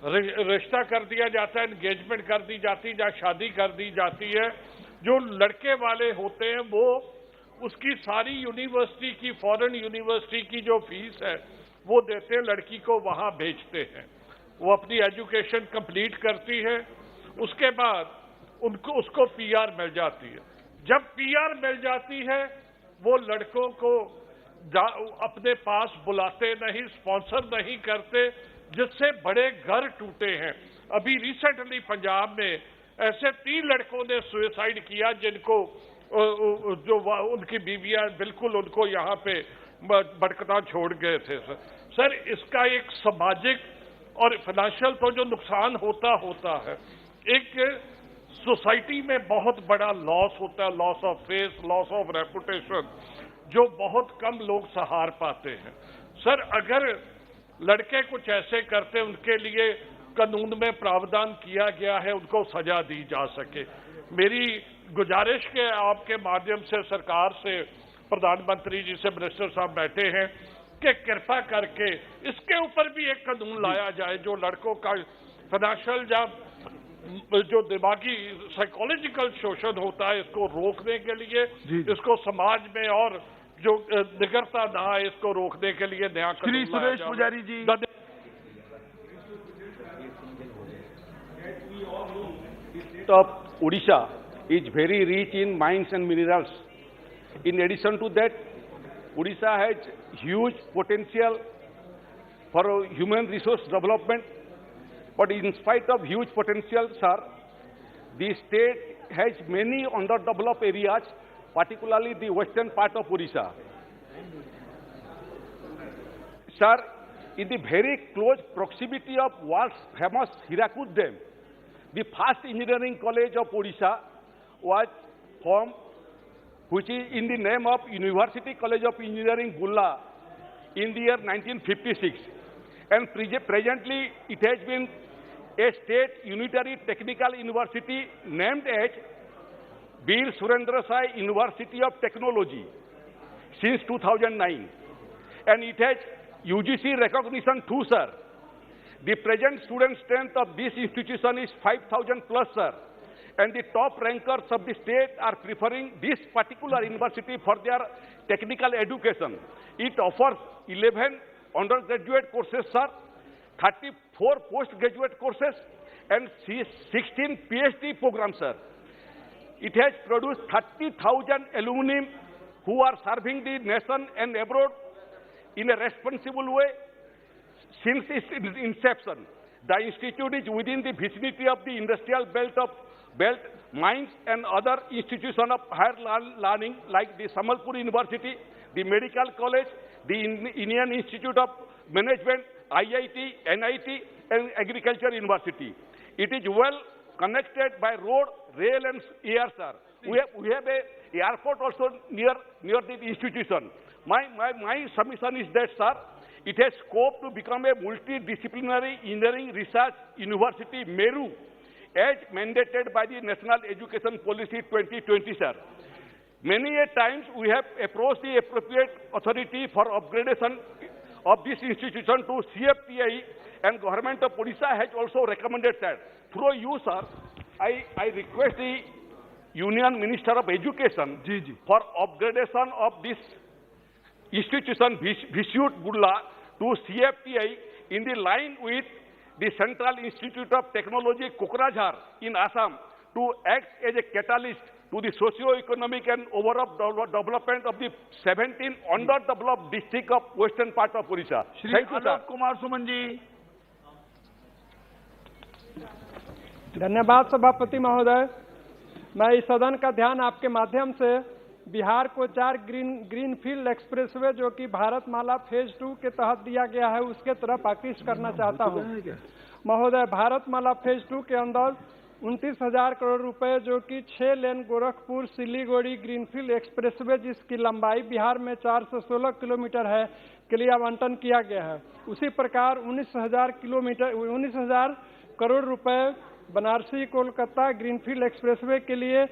रिश्ता कर दिया जाता है, एंगेजमेंट कर दी जाती है या शादी कर दी जाती है, जो लड़के वाले होते हैं वो उसकी सारी यूनिवर्सिटी की, फॉरेन यूनिवर्सिटी की जो फीस है वो देते हैं, लड़की को वहां भेजते हैं। वो अपनी एजुकेशन कंप्लीट करती है, उसके बाद उसको PR मिल जाती है। जब PR मिल जाती है वो लड़कों को अपने पास बुलाते नहीं, स्पॉन्सर नहीं करते, जिससे बड़े घर टूटे हैं। अभी रिसेंटली पंजाब में ऐसे 3 लड़कों ने सुसाइड किया जिनको जो उनकी बीवियां बिल्कुल उनको यहाँ पे भटकता छोड़ गए थे। सर, इसका एक सामाजिक और फाइनेंशियल तो जो नुकसान होता है, एक सोसाइटी में बहुत बड़ा लॉस होता है, loss of face, loss of reputation, जो बहुत कम लोग सहार पाते हैं। सर, अगर लड़के कुछ ऐसे करते हैं, उनके लिए कानून में प्रावधान किया गया है, उनको सजा दी जा सके। मेरी गुजारिश के आपके माध्यम से सरकार से, प्रधानमंत्री जी से, मिनिस्टर साहब बैठे हैं, कि कृपा करके इसके ऊपर भी एक कानून लाया जाए जो लड़कों का फाइनेंशियल या जो दिमागी साइकोलॉजिकल शोषण होता है इसको रोकने के लिए, इसको समाज में और जो निगरता ना है इसको रोकने के लिए नया कानून लाया जाए। श्री सुरेश पुजारी जी। state of Odisha is very rich in mines and minerals. In addition to that, Odisha has huge potential for human resource development. But in spite of huge potential, sir, the state has many underdeveloped areas, particularly the western part of Odisha. Sir, in the very close proximity of world's famous Hirakud Dam, the first engineering college of Odisha was formed, which is in the name of University College of Engineering, Bulla, in the year 1956. And presently, it has been a state unitary technical university named as Bir Surendra Sai University of Technology since 2009. And it has UGC recognition too, sir. The present student strength of this institution is 5,000 plus, sir. And the top rankers of the state are preferring this particular university for their technical education. It offers 11 undergraduate courses, sir, 34 postgraduate courses, and 16 PhD programs, sir. It has produced 30,000 alumni who are serving the nation and abroad in a responsible way since its inception. The institute is within the vicinity of the industrial belt, mines, and other institutions of higher learning like the Samalpur University, the Medical College, the Indian Institute of Management, IIT, NIT, and Agriculture University. It is well connected by road, rail, and air, sir. We have an airport also near the institution. My submission is that, sir, it has scope to become a multidisciplinary engineering research university, MERU, as mandated by the National Education Policy 2020, sir. Many a times we have approached the appropriate authority for upgradation of this institution to CFTI, and Government of Odisha has also recommended that. Through you, sir, I request the Union Minister of Education for upgradation of this institution, Vishyut Bulla, to CFTI in the line with the Central Institute of Technology, Kokrajhar in Assam, to act as a catalyst to the socio-economic and overall development of the 17 underdeveloped districts of western part of Odisha. Thank you, sir. Kumar Suman ji. धन्यवाद सभापति महोदय। मैं इस सदन का ध्यान आपके माध्यम से बिहार को 4 ग्रीनफील्ड एक्सप्रेसवे जो कि भारतमाला फेज 2 के तहत दिया गया है उसके तरफ आकृष्ट करना चाहता हूं। महोदय, भारतमाला फेज 2 के अंदर 29,000 करोड़ रुपए जो कि 6 लेन गोरखपुर सिलीगुड़ी ग्रीनफील्ड एक्सप्रेसवे जिसकी लंबाई बिहार में 416 किलोमीटर है के लिए आवंटन किया गया है। उसी प्रकार 19,000 करोड़ रुपए बनारसी कोलकाता ग्रीनफील्ड एक्सप्रेसवे के लिए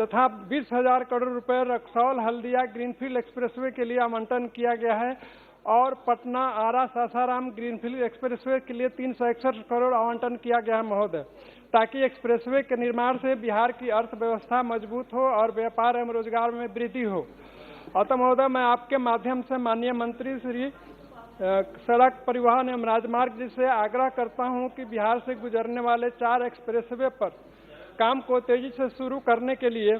तथा 20,000 करोड़ रुपए रक्सौल हल्दिया ग्रीनफील्ड एक्सप्रेसवे के लिए आवंटन किया गया है और पटना आरा सासाराम ग्रीनफील्ड एक्सप्रेसवे के लिए 361 करोड़ आवंटन किया गया है महोदय, ताकि एक्सप्रेसवे के निर्माण से बिहार की अर्थव्यवस्था मजबूत हो और व्यापार एवं रोजगार में वृद्धि हो। अतः महोदय, मैं आपके माध्यम से माननीय मंत्री श्री सड़क परिवहन एवं राजमार्ग जी से आग्रह करता हूं कि बिहार से गुजरने वाले 4 एक्सप्रेसवे पर काम को तेजी से शुरू करने के लिए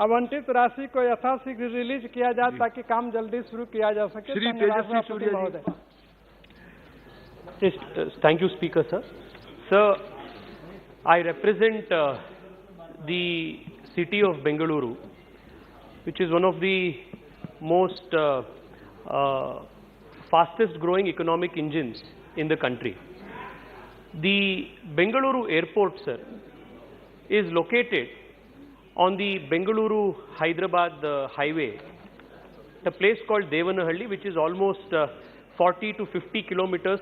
आवंटित राशि को यथाशीघ्र रिलीज किया जाए ताकि काम जल्दी शुरू किया जा सके। श्री तेजस्वी सूर्या जी। Thank you, Speaker, sir. Sir, I represent the city of Bengaluru, which is one of the most fastest growing economic engines in the country. The Bengaluru airport, sir, is located on the Bengaluru-Hyderabad highway, a place called Devanahalli, which is almost 40 to 50 kilometers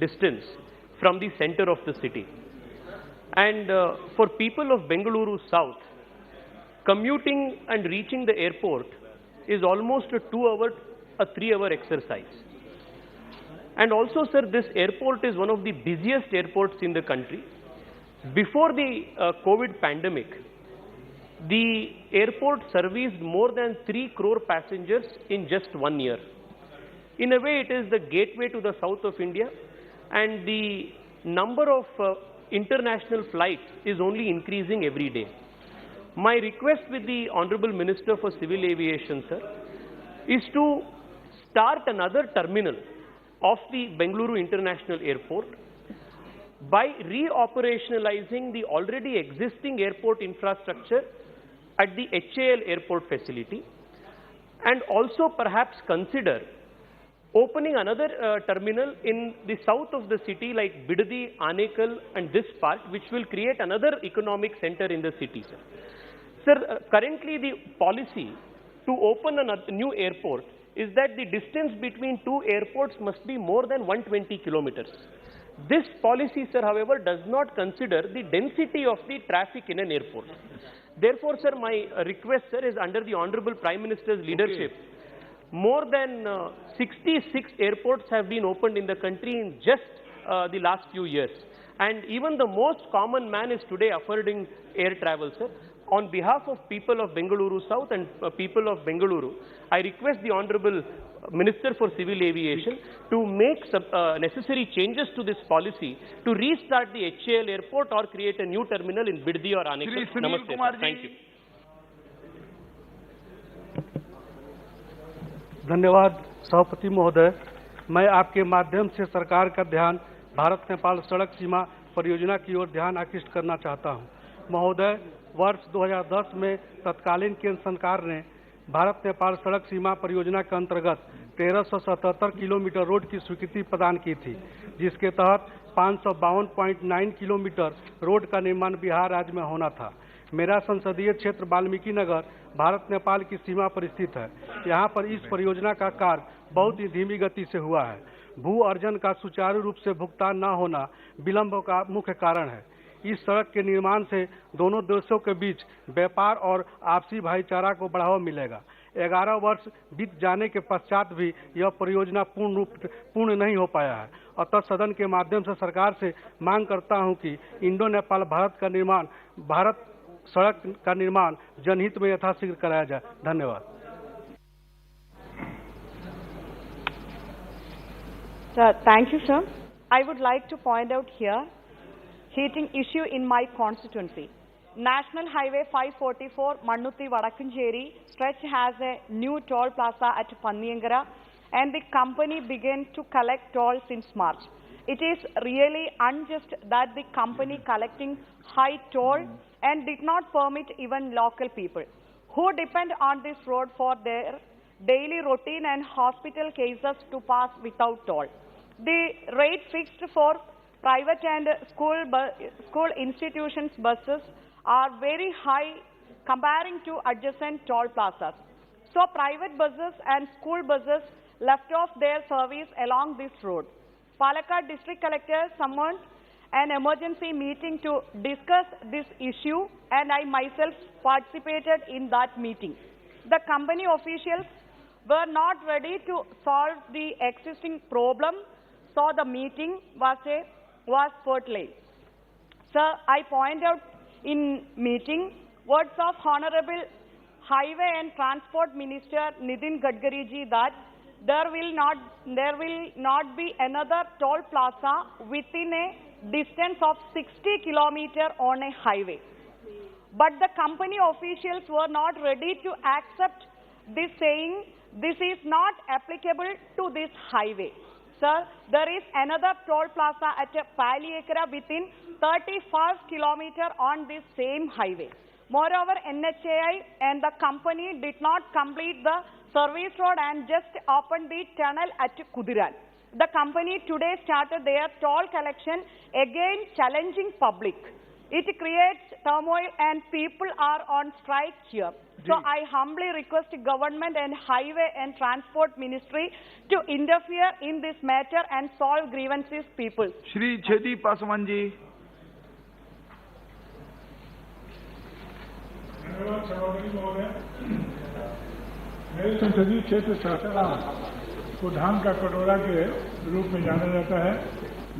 distance from the center of the city. And for people of Bengaluru South, commuting and reaching the airport is almost a 3-hour exercise. And also, sir, this airport is one of the busiest airports in the country. Before the COVID pandemic, the airport serviced more than 3 crore passengers in just 1 year. In a way, it is the gateway to the south of India, and the number of international flights is only increasing every day. My request with the Honorable Minister for Civil Aviation, sir, is to start another terminal of the Bengaluru International Airport by reoperationalizing the already existing airport infrastructure at the HAL airport facility, and also perhaps consider opening another terminal in the south of the city like Bidadi, Anekal and this part, which will create another economic center in the city, sir. Sir, currently the policy to open a new airport is that the distance between two airports must be more than 120 kilometers. This policy, sir, however, does not consider the density of the traffic in an airport. Therefore, sir, my request, sir, is under the Honorable Prime Minister's leadership, more than 66 airports have been opened in the country in just the last few years. And even the most common man is today affording air travel, sir. On behalf of people of Bengaluru South and people of Bengaluru, I request the Honorable Minister for Civil Aviation to make some necessary changes to this policy to restart the HAL airport or create a new terminal in Bidadi or Anekal. Namaste, sir. Thank you. धन्यवाद सभापति महोदय। मैं आपके माध्यम से सरकार का ध्यान भारत नेपाल सड़क सीमा परियोजना की ओर ध्यान आकृष्ट करना चाहता हूं। महोदय, वर्ष 2010 में तत्कालीन केंद्र सरकार ने भारत नेपाल सड़क सीमा परियोजना के अंतर्गत 1377 किलोमीटर रोड की स्वीकृति प्रदान की थी, जिसके तहत 552.9 किलोमीटर रोड का निर्माण बिहार राज्य में होना था। मेरा संसदीय क्षेत्र वाल्मीकि नगर भारत नेपाल की सीमा पर स्थित है। यहाँ पर इस परियोजना का कार्य बहुत ही धीमी गति से हुआ है। भू अर्जन का सुचारू रूप से भुगतान न होना विलंब का मुख्य कारण है। इस सड़क के निर्माण से दोनों देशों के बीच व्यापार और आपसी भाईचारा को बढ़ावा मिलेगा। 11 वर्ष बीत जाने के पश्चात भी यह परियोजना पूर्ण नहीं हो पाया है। अतः सदन के माध्यम से सरकार से मांग करता हूं कि इंडो नेपाल भारत सड़क का निर्माण जनहित में यथाशीघ्र कराया जाए। धन्यवाद। Thank you, sir. I would like to point out here heating issue in my constituency. National Highway 544 Mannuthi Vadakkuncheri stretch has a new toll plaza at Panniyangara, and the company began to collect toll since March. It is really unjust that the company collecting high toll and did not permit even local people who depend on this road for their daily routine and hospital cases to pass without toll. The rate fixed for private and school institutions buses are very high comparing to adjacent toll plazas. So private buses and school buses left off their service along this road. Palakkad District Collector summoned an emergency meeting to discuss this issue, and I myself participated in that meeting. The company officials were not ready to solve the existing problem, so the meeting was fruitless. Sir, I point out in meeting words of Honorable Highway and Transport Minister Nitin Gadkari ji that there will not be another toll plaza within a distance of 60 kilometers on a highway. But the company officials were not ready to accept this, saying this is not applicable to this highway. Sir, there is another toll plaza at Paliyekara within 35 kilometers on this same highway. Moreover, NHAI and the company did not complete the service road and just opened the tunnel at Kudiran. The company today started their toll collection, again challenging public. It creates turmoil and people are on strike here. So I humbly request the government and Highway and Transport Ministry to interfere in this matter and solve grievances people. Shri Chedi Paswan ji. मेरे संसदीय क्षेत्र सासाराम को धान का कटोरा के रूप में जाना जाता है।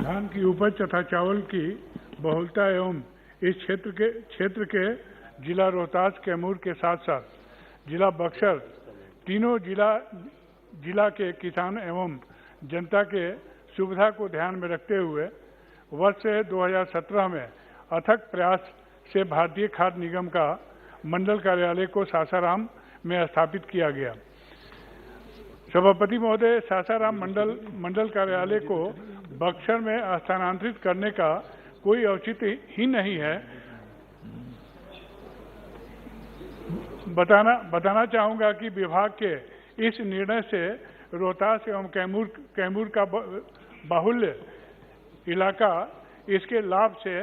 धान की उपज तथा चावल की बहुलता एवं इस क्षेत्र के जिला रोहतास, कैमूर के साथ साथ जिला बक्सर, तीनों जिला के किसान एवं जनता के सुविधा को ध्यान में रखते हुए वर्ष 2017 में अथक प्रयास से भारतीय खाद्य निगम का मंडल कार्यालय को सासाराम में स्थापित किया गया। सभापति महोदय, सासाराम मंडल कार्यालय को बक्सर में स्थानांतरित करने का कोई औचित्य ही नहीं है। बताना चाहूंगा कि विभाग के इस निर्णय से रोहतास एवं कैमूर का बाहुल्य इलाका इसके लाभ से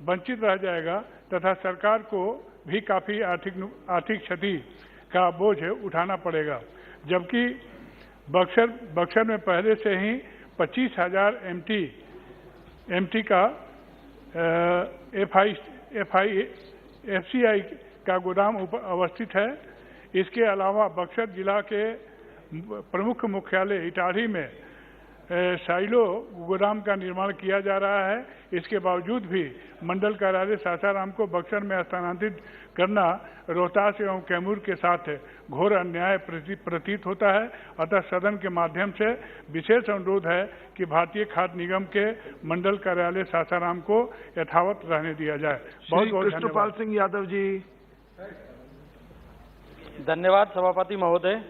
वंचित रह जाएगा तथा सरकार को भी काफी आर्थिक क्षति का बोझ उठाना पड़ेगा, जबकि बक्सर में पहले से ही 25,000 एमटी का एफसीआई का गोदाम अवस्थित है। इसके अलावा बक्सर जिला के प्रमुख मुख्यालय इटाढ़ी में साइलो गोदाम का निर्माण किया जा रहा है। इसके बावजूद भी मंडल कार्यालय सासाराम को बक्सर में स्थानांतरित करना रोहतास एवं कैमूर के साथ घोर अन्याय प्रतीत होता है। अतः सदन के माध्यम से विशेष अनुरोध है कि भारतीय खाद्य निगम के मंडल कार्यालय सासाराम को यथावत रहने दिया जाए। बहुत बहुत कृष्णपाल सिंह यादव जी। धन्यवाद सभापति महोदय,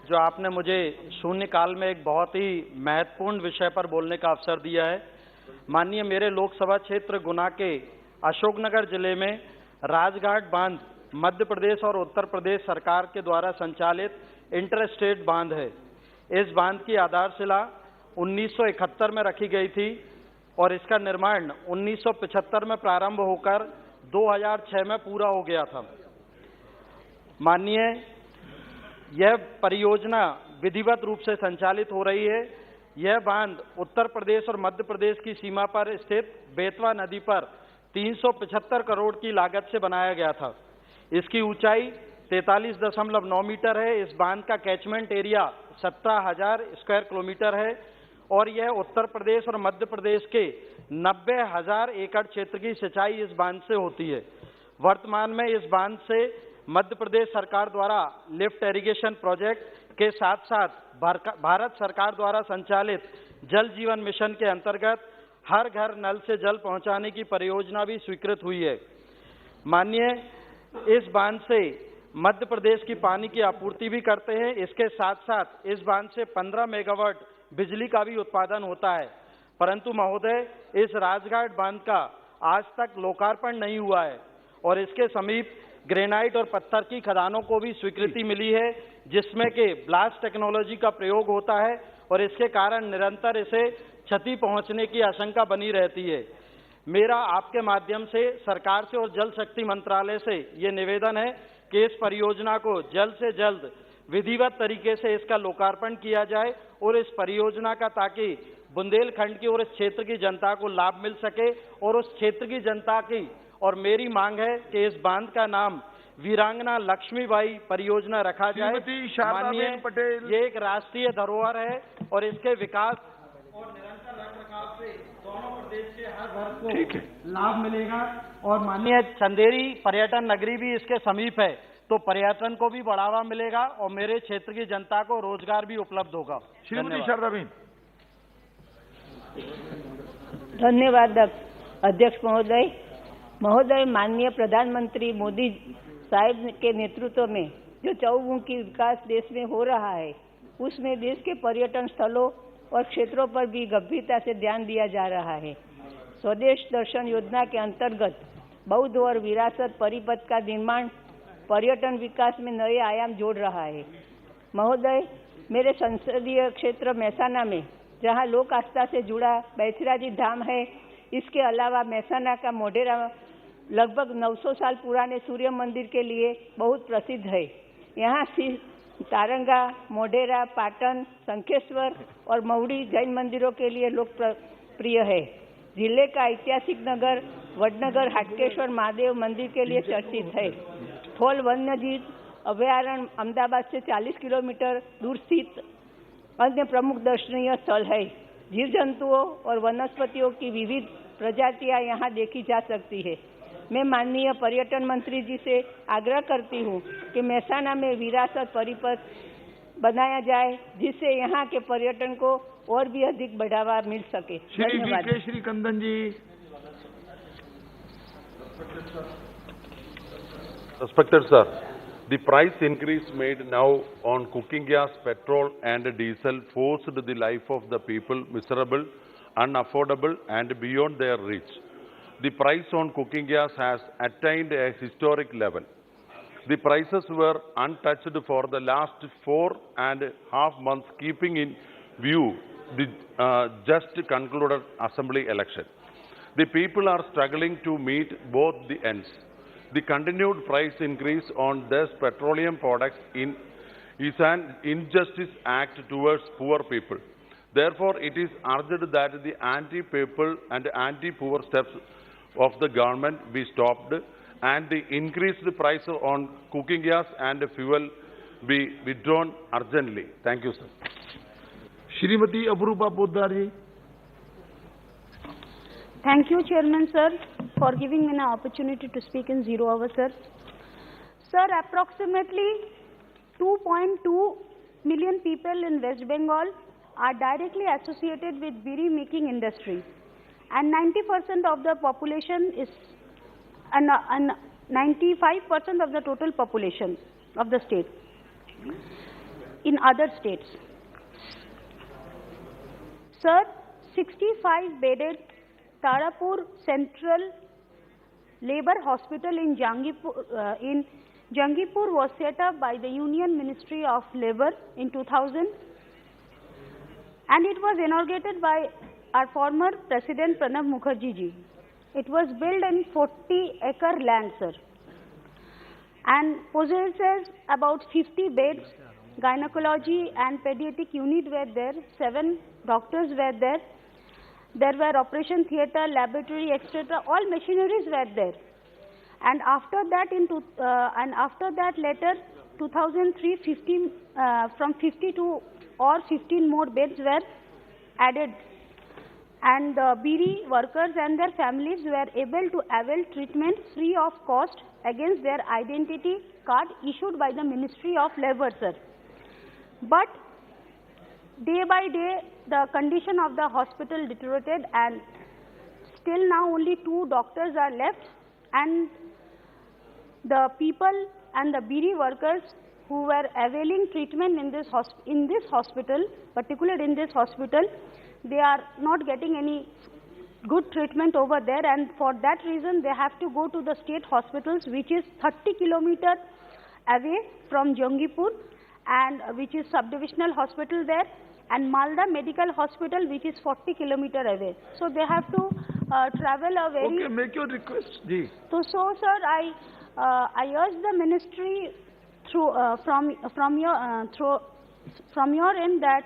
जो आपने मुझे शून्यकाल में एक बहुत ही महत्वपूर्ण विषय पर बोलने का अवसर दिया है। माननीय, मेरे लोकसभा क्षेत्र गुना के अशोकनगर जिले में राजघाट बांध मध्य प्रदेश और उत्तर प्रदेश सरकार के द्वारा संचालित इंटर स्टेट बांध है। इस बांध की आधारशिला 1971 में रखी गई थी और इसका निर्माण 1975 में प्रारंभ होकर 2006 में पूरा हो गया था। माननीय, यह परियोजना विधिवत रूप से संचालित हो रही है। यह बांध उत्तर प्रदेश और मध्य प्रदेश की सीमा पर स्थित बेतवा नदी पर 375 करोड़ की लागत से बनाया गया था। इसकी ऊंचाई 43.9 मीटर है। इस बांध का कैचमेंट एरिया 17,000 स्क्वायर किलोमीटर है और यह उत्तर प्रदेश और मध्य प्रदेश के 90,000 एकड़ क्षेत्र की सिंचाई इस बांध से होती है। वर्तमान में इस बांध से मध्य प्रदेश सरकार द्वारा लिफ्ट इरिगेशन प्रोजेक्ट के साथ साथ भारत सरकार द्वारा संचालित जल जीवन मिशन के अंतर्गत हर घर नल से जल पहुंचाने की परियोजना भी स्वीकृत हुई है। माननीय, इस बांध से मध्य प्रदेश की पानी की आपूर्ति भी करते हैं। इसके साथ साथ इस बांध से 15 मेगावाट बिजली का भी उत्पादन होता है। परंतु महोदय, इस राजघाट बांध का आज तक लोकार्पण नहीं हुआ है और इसके समीप ग्रेनाइट और पत्थर की खदानों को भी स्वीकृति मिली है, जिसमें के ब्लास्ट टेक्नोलॉजी का प्रयोग होता है और इसके कारण निरंतर इसे क्षति पहुंचने की आशंका बनी रहती है। मेरा आपके माध्यम से सरकार से और जल शक्ति मंत्रालय से ये निवेदन है कि इस परियोजना को जल्द से जल्द विधिवत तरीके से इसका लोकार्पण किया जाए और इस परियोजना का, ताकि बुंदेलखंड की और इस क्षेत्र की जनता को लाभ मिल सके और उस क्षेत्र की जनता की, और मेरी मांग है कि इस बांध का नाम वीरांगना लक्ष्मीबाई परियोजना रखा जाए। माननीय, ये एक राष्ट्रीय धरोहर है और इसके विकास और निरंतर रखरखाव से दोनों प्रदेश के हर घर को लाभ मिलेगा। और माननीय, चंदेरी पर्यटन नगरी भी इसके समीप है, तो पर्यटन को भी बढ़ावा मिलेगा और मेरे क्षेत्र की जनता को रोजगार भी उपलब्ध होगा। धन्यवाद अध्यक्ष महोदय, माननीय प्रधानमंत्री मोदी साहब के नेतृत्व में जो चौमुखी विकास देश में हो रहा है, उसमें देश के पर्यटन स्थलों और क्षेत्रों पर भी गंभीरता से ध्यान दिया जा रहा है। स्वदेश दर्शन योजना के अंतर्गत बौद्ध और विरासत परिपथ का निर्माण पर्यटन विकास में नए आयाम जोड़ रहा है। महोदय, मेरे संसदीय क्षेत्र मेहसाना में जहां लोक आस्था से जुड़ा बैचराजी धाम है, इसके अलावा मेहसाना का मोढेरा लगभग 900 साल पुराने सूर्य मंदिर के लिए बहुत प्रसिद्ध है। यहाँ तारंगा, मोढेरा, पाटन, शंखेश्वर और महुड़ी जैन मंदिरों के लिए लोकप्रिय है। जिले का ऐतिहासिक नगर वडनगर हाटकेश्वर महादेव मंदिर के लिए चर्चित है। थोल वन्यजीव अभयारण्य अहमदाबाद से 40 किलोमीटर दूर स्थित अन्य प्रमुख दर्शनीय स्थल है। जीव जंतुओं और वनस्पतियों की विविध प्रजातियां यहाँ देखी जा सकती है। मैं माननीय पर्यटन मंत्री जी से आग्रह करती हूँ कि मेहसाना में विरासत परिपथ बनाया जाए, जिससे यहाँ के पर्यटन को और भी अधिक बढ़ावा मिल सके। धन्यवाद। श्री कंदन जी। Respected sir, the price increase made now on cooking gas, petrol and diesel forced the life of the people miserable, unaffordable and beyond their reach. The price on cooking gas has attained a historic level. The prices were untouched for the last 4.5 months, keeping in view the just concluded assembly election. The people are struggling to meet both the ends. The continued price increase on these petroleum products is an injustice act towards poor people. Therefore, it is urged that the anti-people and anti-poor steps of the government be stopped and the increased price on cooking gas and fuel be withdrawn urgently. Thank you, sir. Shrimati Aparupa Poddar ji. Thank you, Chairman, sir, for giving me an opportunity to speak in 0 hour, sir. Sir, approximately 2.2 million people in West Bengal are directly associated with biri making industry, and 90% of the population is, and 95% of the total population of the state in other states. Sir, 65-bedded Tarapur Central Labour Hospital in Jangipur was set up by the Union Ministry of Labour in 2000, and it was inaugurated by our former President Pranab Mukherjee ji. It was built in 40-acre land, sir, and possesses about 50 beds. Gynecology and pediatric unit were there, 7 doctors were there. There were operation theatre, laboratory, etc. All machineries were there. And after that, later 2003, from 50 to or 15 more beds were added, and the biri workers and their families were able to avail treatment free of cost against their identity card issued by the Ministry of Labour, sir. But day by day, the condition of the hospital deteriorated, and still now only 2 doctors are left, and the people and the biri workers who were availing treatment in this hospital, particularly in this hospital, they are not getting any good treatment over there, and for that reason they have to go to the state hospitals, which is 30 kilometers away from Jangipur, and which is subdivisional hospital there, and Malda Medical Hospital, which is 40 kilometers away. So they have to travel a very... Okay, make your request. Ji. So sir, I urge the ministry through from your end that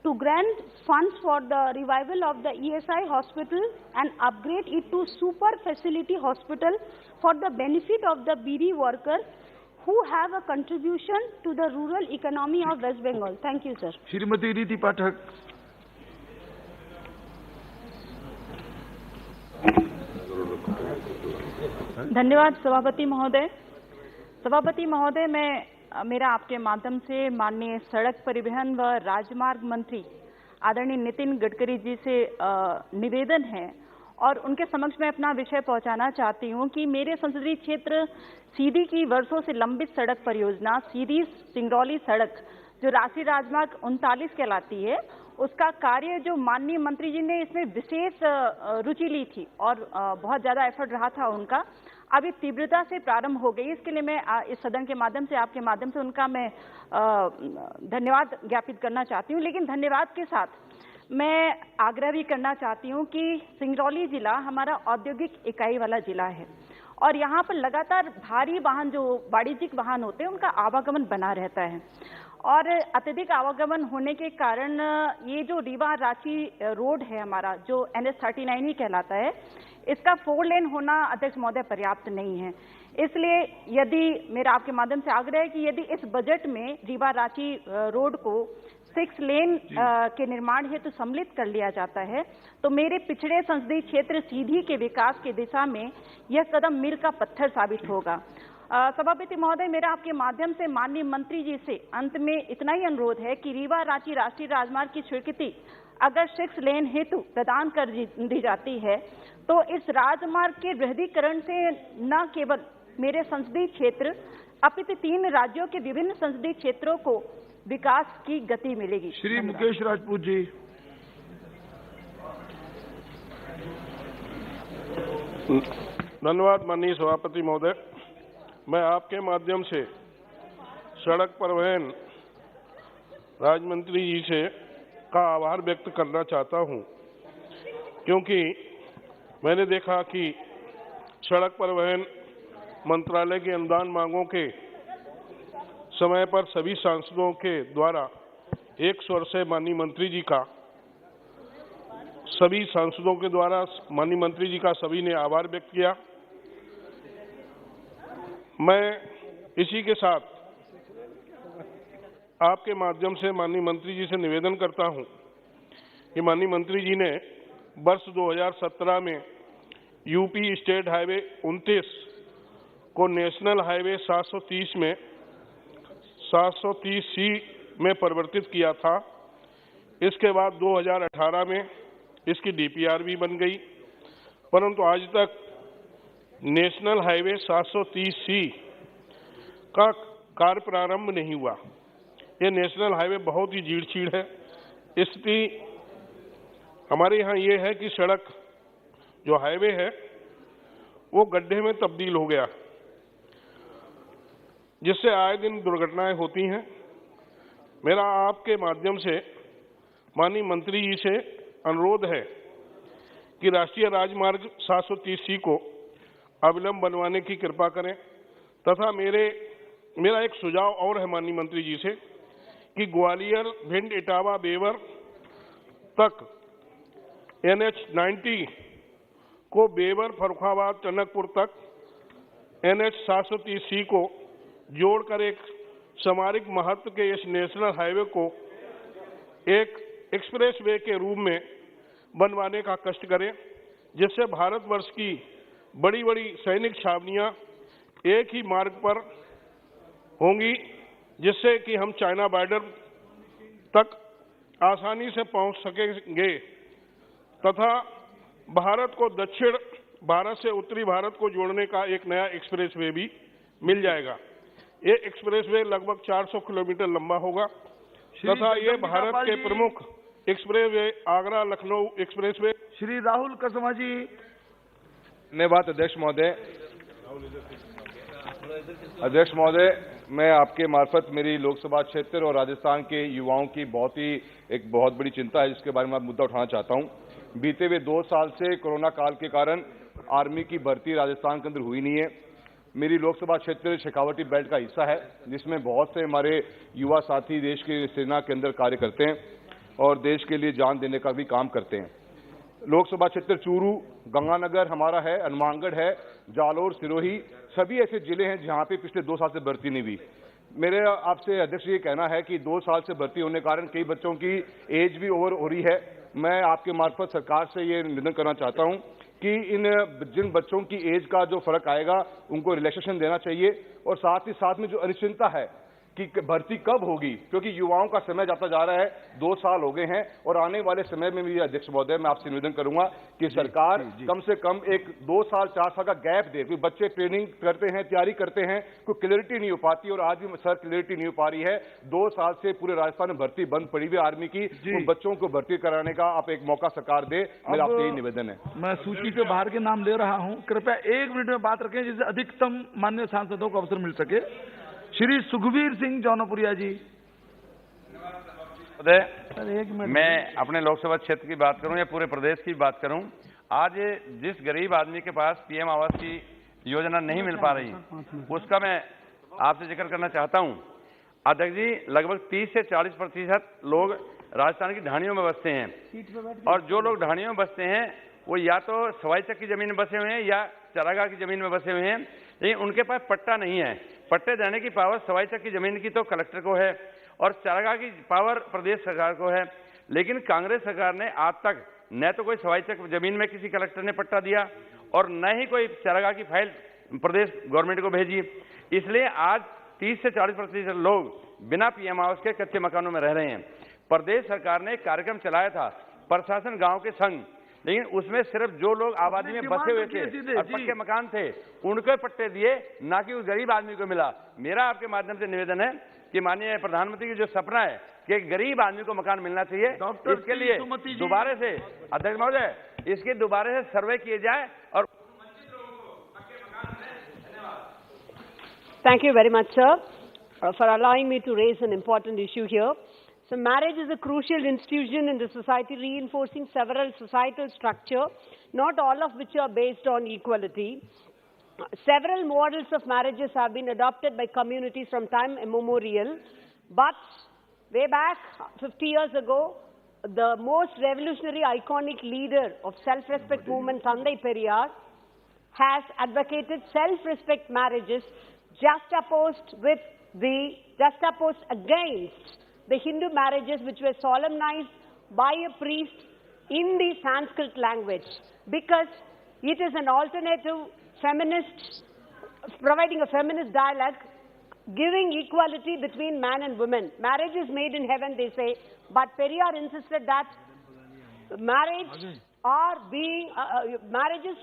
to grant funds for the revival of the ESI hospital and upgrade it to super facility hospital for the benefit of the biri workers who have a contribution to the rural economy of West Bengal. Thank you, sir. Shrimati रीति पाठक. धन्यवाद सभापति महोदय. सभापति महोदय, मैं मेरा आपके माध्यम से माननीय सड़क परिवहन व राजमार्ग मंत्री आदरणीय नितिन गडकरी जी से निवेदन है और उनके समक्ष मैं अपना विषय पहुंचाना चाहती हूं कि मेरे संसदीय क्षेत्र सीधी की वर्षों से लंबित सड़क परियोजना सीधी सिंगरौली सड़क जो राष्ट्रीय राजमार्ग 39 कहलाती है, उसका कार्य जो माननीय मंत्री जी ने इसमें विशेष रुचि ली थी और बहुत ज्यादा एफर्ट रहा था उनका, अभी तीव्रता से प्रारंभ हो गई. इसके लिए मैं इस सदन के माध्यम से, आपके माध्यम से उनका मैं धन्यवाद ज्ञापित करना चाहती हूं. लेकिन धन्यवाद के साथ मैं आग्रह भी करना चाहती हूं कि सिंगरौली जिला हमारा औद्योगिक इकाई वाला जिला है और यहाँ पर लगातार भारी वाहन, जो वाणिज्यिक वाहन होते हैं, उनका आवागमन बना रहता है और अत्यधिक आवागमन होने के कारण ये जो रीवा रांची रोड है हमारा, जो NH39 ही कहलाता है, इसका 4 लेन होना अध्यक्ष महोदय पर्याप्त नहीं है. इसलिए यदि मेरा आपके माध्यम से आग्रह है कि यदि इस बजट में रीवा रांची रोड को 6 लेन के निर्माण हेतु सम्मिलित कर लिया जाता है तो मेरे पिछड़े संसदीय क्षेत्र सीधी के विकास की दिशा में यह कदम मील का पत्थर साबित होगा. सभापति महोदय, मेरा आपके माध्यम से माननीय मंत्री जी से अंत में इतना ही अनुरोध है कि रीवा रांची राष्ट्रीय राजमार्ग की स्वीकृति अगर 6 लेन हेतु प्रदान कर दी जाती है तो इस राजमार्ग के वृहदीकरण से न केवल मेरे संसदीय क्षेत्र अपितु 3 राज्यों के विभिन्न संसदीय क्षेत्रों को विकास की गति मिलेगी। श्री मुकेश राजपूत जी। धन्यवाद माननीय सभापति महोदय। मैं आपके माध्यम से सड़क परिवहन राज्य मंत्री जी से का आभार व्यक्त करना चाहता हूं, क्योंकि मैंने देखा कि सड़क परिवहन मंत्रालय की अनुदान मांगों के समय पर सभी सांसदों के द्वारा एक स्वर से माननीय मंत्री जी का सभी सांसदों के द्वारा माननीय मंत्री जी का सभी ने आभार व्यक्त किया। मैं इसी के साथ आपके माध्यम से माननीय मंत्री जी से निवेदन करता हूं कि माननीय मंत्री जी ने वर्ष 2017 में यूपी स्टेट हाईवे 29 को नेशनल हाईवे 730 में 730C में परिवर्तित किया था। इसके बाद 2018 में इसकी डीपीआर भी बन गई, परंतु आज तक नेशनल हाईवे 730C का कार्य प्रारंभ नहीं हुआ। ये नेशनल हाईवे बहुत ही जीर्ण है। स्थिति हमारे यहाँ ये है कि सड़क जो हाईवे है वो गड्ढे में तब्दील हो गया, जिससे आए दिन दुर्घटनाएं होती हैं। मेरा आपके माध्यम से माननीय मंत्री जी से अनुरोध है कि राष्ट्रीय राजमार्ग 730C को अविलंब बनवाने की कृपा करें, तथा मेरा एक सुझाव और है माननीय मंत्री जी से कि ग्वालियर भिंड इटावा बेवर तक NH90 को बेवर फर्रुखाबाद टनकपुर तक NH 730C को जोड़कर एक सामरिक महत्व के इस नेशनल हाईवे को एक एक्सप्रेस वे के रूप में बनवाने का कष्ट करें, जिससे भारतवर्ष की बड़ी बड़ी सैनिक छावनियां एक ही मार्ग पर होंगी, जिससे कि हम चाइना बॉर्डर तक आसानी से पहुंच सकेंगे तथा भारत को दक्षिण भारत से उत्तरी भारत को जोड़ने का एक नया एक्सप्रेस वे भी मिल जाएगा। ये एक्सप्रेस वे लगभग 400 किलोमीटर लंबा होगा तथा ये भारत के प्रमुख expressway Agra Lucknow expressway. Shri Rahul Kasma ji. धन्यवाद अध्यक्ष महोदय। अध्यक्ष महोदय, मैं आपके मार्फत मेरी लोकसभा क्षेत्र और राजस्थान के युवाओं की एक बहुत बड़ी चिंता है, जिसके बारे में आप मुद्दा उठाना चाहता हूं। बीते हुए 2 साल से कोरोना काल के कारण आर्मी की भर्ती राजस्थान के अंदर हुई नहीं है। मेरी लोकसभा क्षेत्र शेखावटी बेल्ट का हिस्सा है, जिसमें बहुत से हमारे युवा साथी देश की सेना के अंदर कार्य करते हैं और देश के लिए जान देने का भी काम करते हैं। लोकसभा क्षेत्र चूरू, गंगानगर हमारा है, हनुमानगढ़ है, जालोर, सिरोही, सभी ऐसे जिले हैं जहां पे पिछले 2 साल से भर्ती नहीं हुई। मेरे आपसे अध्यक्ष ये कहना है कि 2 साल से भर्ती होने के कारण कई बच्चों की एज भी ओवर हो रही है। मैं आपके मार्फत सरकार से ये निवेदन करना चाहता हूं कि जिन बच्चों की एज का जो फर्क आएगा उनको रिलैक्सेशन देना चाहिए, और साथ ही साथ में जो अनिश्चितता है कि भर्ती कब होगी, क्योंकि युवाओं का समय जाता जा रहा है, 2 साल हो गए हैं और आने वाले समय में भी अध्यक्ष महोदय मैं आपसे निवेदन करूंगा कि सरकार कम से कम एक 2 साल 4 साल का गैप दे। क्योंकि बच्चे ट्रेनिंग करते हैं, तैयारी करते हैं, कोई क्लियरिटी नहीं हो पाती और आज भी सर क्लियरिटी नहीं हो पा रही है। 2 साल से पूरे राजस्थान में भर्ती बंद पड़ी हुई आर्मी की, उन बच्चों को भर्ती कराने का आप एक मौका सरकार दे, मेरा आपसे यही निवेदन है। मैं सूची के बाहर के नाम ले रहा हूं, कृपया 1 मिनट में बात रखें जिससे अधिकतम माननीय सांसदों को अवसर मिल सके। श्री सुखबीर सिंह जौनपुरिया जी। मैं अपने लोकसभा क्षेत्र की बात करूं या पूरे प्रदेश की बात करूं, आज जिस गरीब आदमी के पास पीएम आवास की योजना नहीं मिल पा रही, उसका मैं आपसे जिक्र करना चाहता हूं। अध्यक्ष जी, लगभग 30 से 40% लोग राजस्थान की ढाणियों में बसते हैं, और जो लोग ढाणियों में बसते हैं वो या तो सवाई चक की जमीन में बसे हुए हैं या चरागाह की जमीन में बसे हुए हैं, लेकिन उनके पास पट्टा नहीं है। पट्टे देने की पावर सवाई चक की जमीन की तो कलेक्टर को है और चरागाह की पावर प्रदेश सरकार को है, लेकिन कांग्रेस सरकार ने आज तक न तो कोई सवाई चक जमीन में किसी कलेक्टर ने पट्टा दिया और न ही कोई चरागाह की फाइल प्रदेश गवर्नमेंट को भेजी। इसलिए आज 30 से 40% लोग बिना पीएम आवास के कच्चे मकानों में रह रहे हैं। प्रदेश सरकार ने एक कार्यक्रम चलाया था प्रशासन गांव के संग, लेकिन उसमें सिर्फ जो लोग आबादी में बसे हुए थे और पक्के मकान थे उनको पट्टे दिए, ना कि उस गरीब आदमी को मिला। मेरा आपके माध्यम से निवेदन है कि माननीय प्रधानमंत्री की जो सपना है कि एक गरीब आदमी को मकान मिलना चाहिए, इसके लिए दोबारा से अध्यक्ष महोदय इसके दोबारा से सर्वे किए जाए और Thank you very much, sir, for allowing me to raise an important issue here. So marriage is a crucial institution in the society, reinforcing several societal structures, not all of which are based on equality. Several models of marriages have been adopted by communities from time immemorial, but way back 50 years ago, the most revolutionary, iconic leader of self-respect movement, Tandai Periyar, has advocated self-respect marriages juxtaposed against the Hindu marriages which were solemnized by a priest in the Sanskrit language, because it is an alternative feminist, providing a feminist dialogue, giving equality between man and woman. Marriage is made in heaven, they say, but Periyar insisted that marriages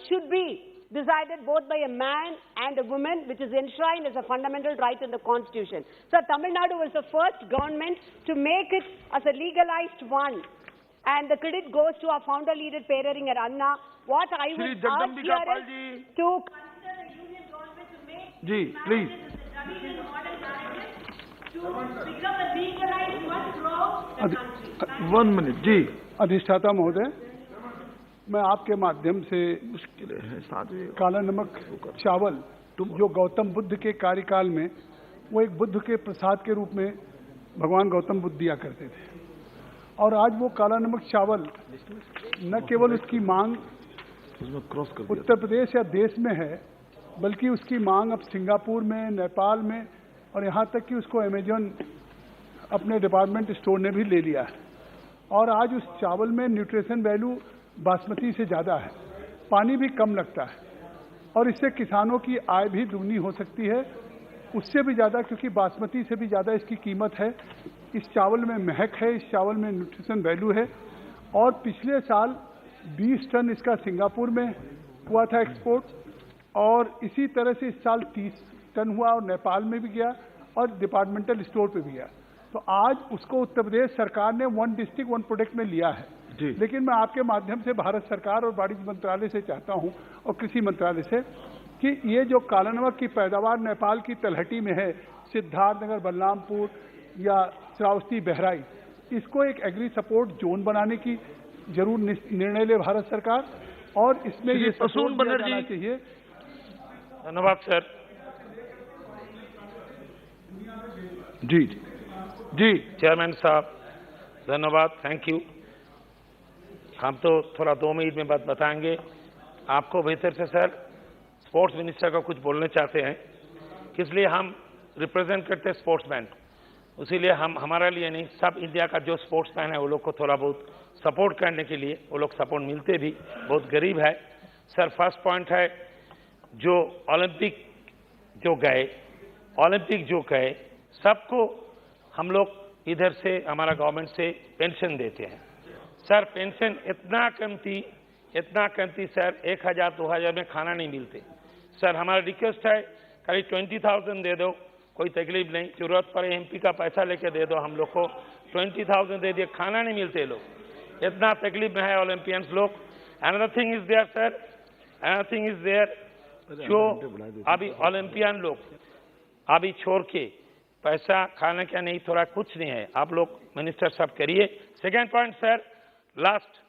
should be decided both by a man and a woman, which is enshrined as a fundamental right in the constitution. So Tamil Nadu was the first government to make it as a legalized one. And the credit goes to our founder leader, Peraringer Anna. What I would ask here is to consider the union government to make marriages as a traditional modern marriages to become a legalized one throughout the country. 1 minute, अधिष्ठाता महोदय, मैं आपके माध्यम से काला नमक चावल जो गौतम बुद्ध के कार्यकाल में वो एक बुद्ध के प्रसाद के रूप में भगवान गौतम बुद्ध दिया करते थे, और आज वो काला नमक चावल न केवल उसकी मांग उत्तर प्रदेश या देश में है, बल्कि उसकी मांग अब सिंगापुर में, नेपाल में, और यहाँ तक कि उसको अमेजन अपने डिपार्टमेंट स्टोर ने भी ले लिया है। और आज उस चावल में न्यूट्रिशन वैल्यू बासमती से ज़्यादा है, पानी भी कम लगता है, और इससे किसानों की आय भी दुगनी हो सकती है, उससे भी ज़्यादा, क्योंकि बासमती से भी ज़्यादा इसकी कीमत है। इस चावल में महक है, इस चावल में न्यूट्रिशन वैल्यू है। और पिछले साल 20 टन इसका सिंगापुर में हुआ था एक्सपोर्ट, और इसी तरह से इस साल 30 टन हुआ और नेपाल में भी गया और डिपार्टमेंटल स्टोर पे भी गया। तो आज उसको उत्तर प्रदेश सरकार ने 1 डिस्ट्रिक्ट 1 प्रोडक्ट में लिया है। लेकिन मैं आपके माध्यम से भारत सरकार और वाणिज्य मंत्रालय से चाहता हूं और कृषि मंत्रालय से कि ये जो काला नमक की पैदावार नेपाल की तलहटी में है, सिद्धार्थनगर, बलरामपुर या श्रावस्ती, बहराइच, इसको एक एग्री सपोर्ट जोन बनाने की जरूर निर्णय ले भारत सरकार, और इसमें ये सपोर्ट दिया जाना चाहिए। धन्यवाद सर। जी चेयरमैन साहब, धन्यवाद, थैंक यू। हम तो थोड़ा 2 मिनट में बात बताएंगे आपको। भीतर से सर स्पोर्ट्स मिनिस्टर को कुछ बोलने चाहते हैं, इसलिए हम रिप्रेजेंट करते हैं स्पोर्ट्समैन, इसीलिए हम हमारे लिए नहीं, सब इंडिया का जो स्पोर्ट्समैन है वो लोग को थोड़ा बहुत सपोर्ट करने के लिए वो लोग सपोर्ट मिलते भी, बहुत गरीब है। सर फर्स्ट पॉइंट है, जो ओलंपिक जो गए सबको हम लोग इधर से हमारा गवर्नमेंट से पेंशन देते हैं। सर पेंशन इतना कम थी सर, 1000-2000 में खाना नहीं मिलते। सर हमारा रिक्वेस्ट है करीब 20,000 दे दो, कोई तकलीफ नहीं, जरूरत पड़े एमपी का पैसा लेके दे दो, हम लोग को 20,000 दे दिए, खाना नहीं मिलते लोग, इतना तकलीफ में है ओलंपियंस लोग। Another thing is there sir, जो अभी ओलंपियन लोग अभी छोड़ के पैसा खाने का नहीं, थोड़ा कुछ नहीं है, आप लोग मिनिस्टर साहब करिए। सेकेंड पॉइंट सर, लास्ट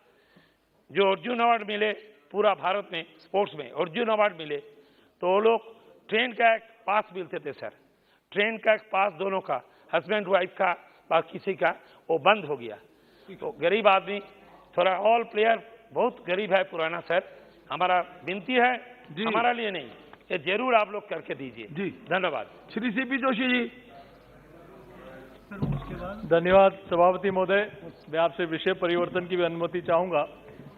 जो अर्जुन अवार्ड मिले पूरा भारत में स्पोर्ट्स में अर्जुन अवार्ड मिले, तो वो लोग ट्रेन का एक पास मिलते थे सर, ट्रेन का एक पास दोनों का, हस्बैंड वाइफ का, बाकी किसी का, वो बंद हो गया। तो गरीब आदमी थोड़ा, ऑल प्लेयर बहुत गरीब है पुराना सर, हमारा विनती है, हमारा लिए नहीं, ये जरूर आप लोग करके दीजिए। धन्यवाद। श्री सीपी जोशी जी। धन्यवाद सभापति महोदय। मैं आपसे विषय परिवर्तन की भी अनुमति चाहूंगा।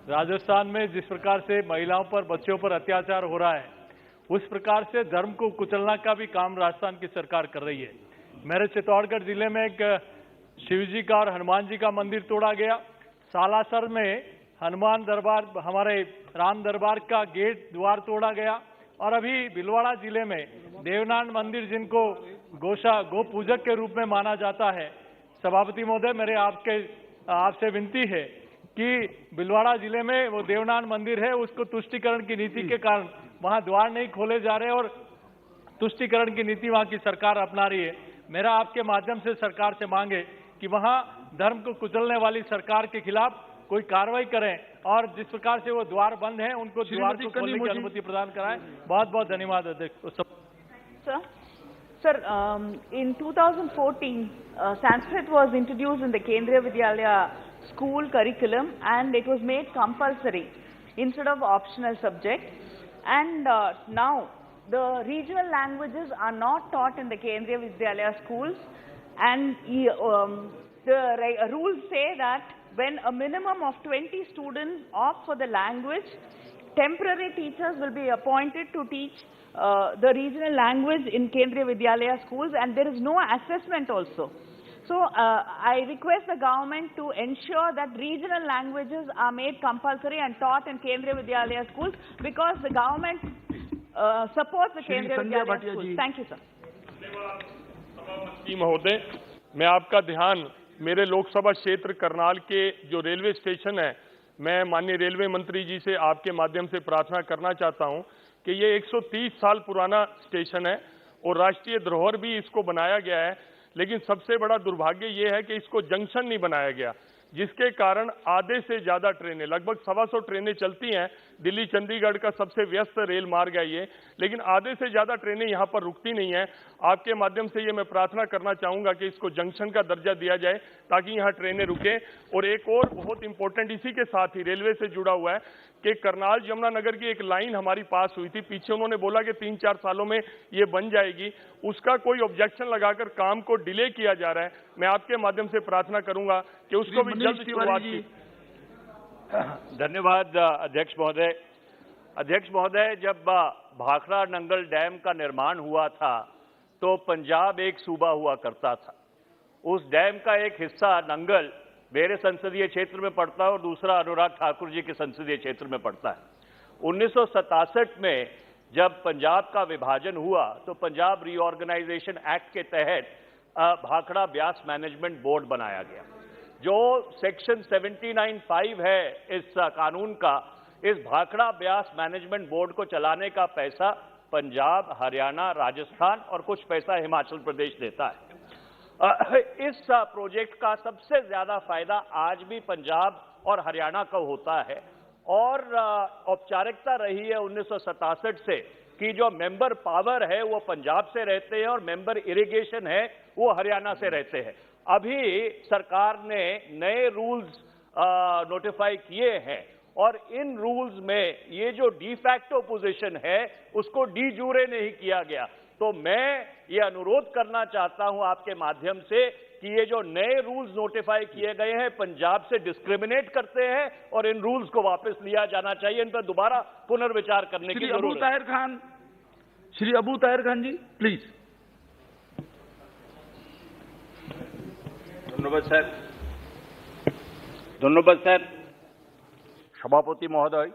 राजस्थान में जिस प्रकार से महिलाओं पर, बच्चों पर अत्याचार हो रहा है, उस प्रकार से धर्म को कुचलना का भी काम राजस्थान की सरकार कर रही है। मेरे चित्तौड़गढ़ जिले में एक शिव जी का और हनुमान जी का मंदिर तोड़ा गया। सालासर में हनुमान दरबार, हमारे राम दरबार का गेट द्वार तोड़ा गया। और अभी भीलवाड़ा जिले में देवनान मंदिर, जिनको गो पूजक के रूप में माना जाता है, सभापति महोदय मेरे आपसे विनती है कि भीलवाड़ा जिले में वो देवनान मंदिर है, उसको तुष्टीकरण की नीति के कारण वहां द्वार नहीं खोले जा रहे और तुष्टीकरण की नीति वहां की सरकार अपना रही है। मेरा आपके माध्यम से सरकार से मांगे कि वहां धर्म को कुचलने वाली सरकार के खिलाफ कोई कार्रवाई करें और जिस प्रकार से वो द्वार बंद है उनको द्वार को खोलने की अनुमति प्रदान कराएं। बहुत बहुत धन्यवाद अध्यक्ष। Sir, in 2014, Sanskrit was introduced in the Kendriya Vidyalaya school curriculum and it was made compulsory instead of optional subject. And now the regional languages are not taught in the Kendriya Vidyalaya schools, and the rules say that when a minimum of 20 students opt for the language, temporary teachers will be appointed to teach the regional language in Kendriya Vidyalaya schools, and there is no assessment also. So I request the government to ensure that regional languages are made compulsory and taught in Kendriya Vidyalaya schools, because the government supports the Kendriya Vidyalaya schools. Thank you, sir. महोदय, मैं आपका ध्यान मेरे लोकसभा क्षेत्र करनाल के जो railway station है, मैं माननीय रेलवे मंत्री जी से आपके माध्यम से प्रार्थना करना चाहता हूं कि ये 130 साल पुराना स्टेशन है और राष्ट्रीय धरोहर भी इसको बनाया गया है, लेकिन सबसे बड़ा दुर्भाग्य ये है कि इसको जंक्शन नहीं बनाया गया, जिसके कारण आधे से ज्यादा ट्रेनें, लगभग 125 ट्रेनें चलती हैं। दिल्ली चंडीगढ़ का सबसे व्यस्त रेल मार्ग है ये, लेकिन आधे से ज्यादा ट्रेनें यहाँ पर रुकती नहीं है। आपके माध्यम से ये मैं प्रार्थना करना चाहूंगा कि इसको जंक्शन का दर्जा दिया जाए ताकि यहाँ ट्रेनें रुके। और एक और बहुत इंपॉर्टेंट इसी के साथ ही रेलवे से जुड़ा हुआ है कि करनाल यमुनानगर की एक लाइन हमारी पास हुई थी, पीछे उन्होंने बोला कि 3-4 सालों में ये बन जाएगी, उसका कोई ऑब्जेक्शन लगाकर काम को डिले किया जा रहा है। मैं आपके माध्यम से प्रार्थना करूंगा कि उसको भी जल्द शुरुआत की। धन्यवाद अध्यक्ष महोदय। अध्यक्ष महोदय, जब भाखड़ा नंगल डैम का निर्माण हुआ था तो पंजाब एक सूबा हुआ करता था। उस डैम का एक हिस्सा नंगल मेरे संसदीय क्षेत्र में पड़ता है और दूसरा अनुराग ठाकुर जी के संसदीय क्षेत्र में पड़ता है। 1967 में जब पंजाब का विभाजन हुआ तो पंजाब रीऑर्गेनाइजेशन एक्ट के तहत भाखड़ा ब्यास मैनेजमेंट बोर्ड बनाया गया। जो सेक्शन 79(5) है इस कानून का, इस भाखड़ा ब्यास मैनेजमेंट बोर्ड को चलाने का पैसा पंजाब, हरियाणा, राजस्थान और कुछ पैसा हिमाचल प्रदेश देता है। इस प्रोजेक्ट का सबसे ज्यादा फायदा आज भी पंजाब और हरियाणा को होता है और औपचारिकता रही है 1967 से कि जो मेंबर पावर है वो पंजाब से रहते हैं और मेंबर इरिगेशन है वो हरियाणा से रहते हैं। अभी सरकार ने नए रूल्स नोटिफाई किए हैं और इन रूल्स में ये जो डी फैक्टो पोजीशन है उसको डी जूरे नहीं किया गया। तो मैं ये अनुरोध करना चाहता हूं आपके माध्यम से कि ये जो नए रूल्स नोटिफाई किए गए हैं पंजाब से डिस्क्रिमिनेट करते हैं और इन रूल्स को वापस लिया जाना चाहिए, इन पर दोबारा पुनर्विचार करने की जरूरत है। श्री अबू ताहिर खान जी, प्लीज। धन्यवाद सर। धन्यवाद सर। सभापति महोदय,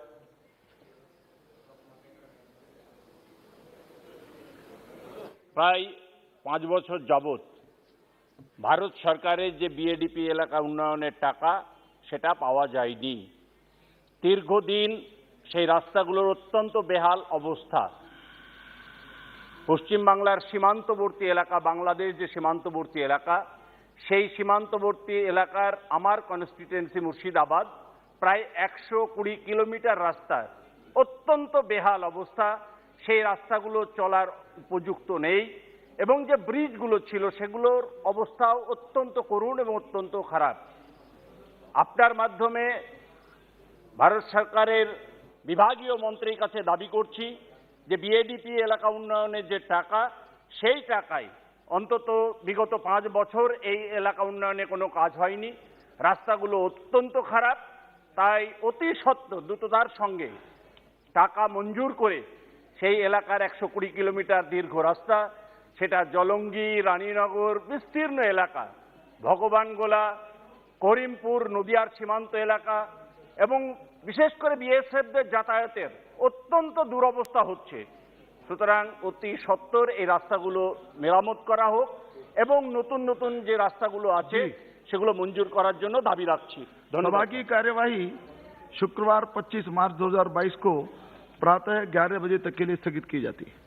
প্রায় 5 বছর যাবত ভারত সরকারের যে বিএডিপি এলাকা উন্নয়নের টাকা সেটা পাওয়া যায়নি। দীর্ঘদিন সেই রাস্তাগুলোর অত্যন্ত বেহাল অবস্থা। পশ্চিম বাংলার সীমান্তবর্তী এলাকা, বাংলাদেশ যে সীমান্তবর্তী এলাকা, সেই সীমান্তবর্তী এলাকার আমার কনস্টিটুয়েন্সি মুর্শিদাবাদ, প্রায় 120 কিলোমিটার রাস্তা অত্যন্ত বেহাল অবস্থা। সেই রাস্তাগুলো চলার উপযুক্ত নেই এবং যে ব্রিজগুলো ছিল সেগুলোর অবস্থাও অত্যন্ত করুণ এবং অত্যন্ত খারাপ। আপনার মাধ্যমে ভারত সরকারের বিভাগীয় মন্ত্রীর কাছে দাবি করছি যে বিএডিপি এলাকা উন্নয়নের যে টাকা সেই টাকায় অন্তত বিগত 5 বছর এই এলাকা উন্নয়নে কোনো কাজ হয়নি, রাস্তাগুলো অত্যন্ত খারাপ। তাই অতি সত্বর দ্রুততার সঙ্গে টাকা মঞ্জুর করে সেই এলাকার 120 কিলোমিটার দীর্ঘ রাস্তা, সেটা জলঙ্গি, রানীনগর বিস্তীর্ণ এলাকা, ভগবানগোলা, করিমপুর, নদিয়ার সীমান্ত এলাকা এবং বিশেষ করে বিএসএফদের যাতায়াতের অত্যন্ত দুরবস্থা হচ্ছে। সুতরাং অতি সত্বর এই রাস্তাগুলো মেরামত করা হোক এবং নতুন নতুন যে রাস্তাগুলো আছে সেগুলো মঞ্জুর করার জন্য দাবি রাখছি। सभा की कार्यवाही शुक्रवार 25 मार्च 2022 को प्रातः 11 बजे तक के लिए स्थगित की जाती है।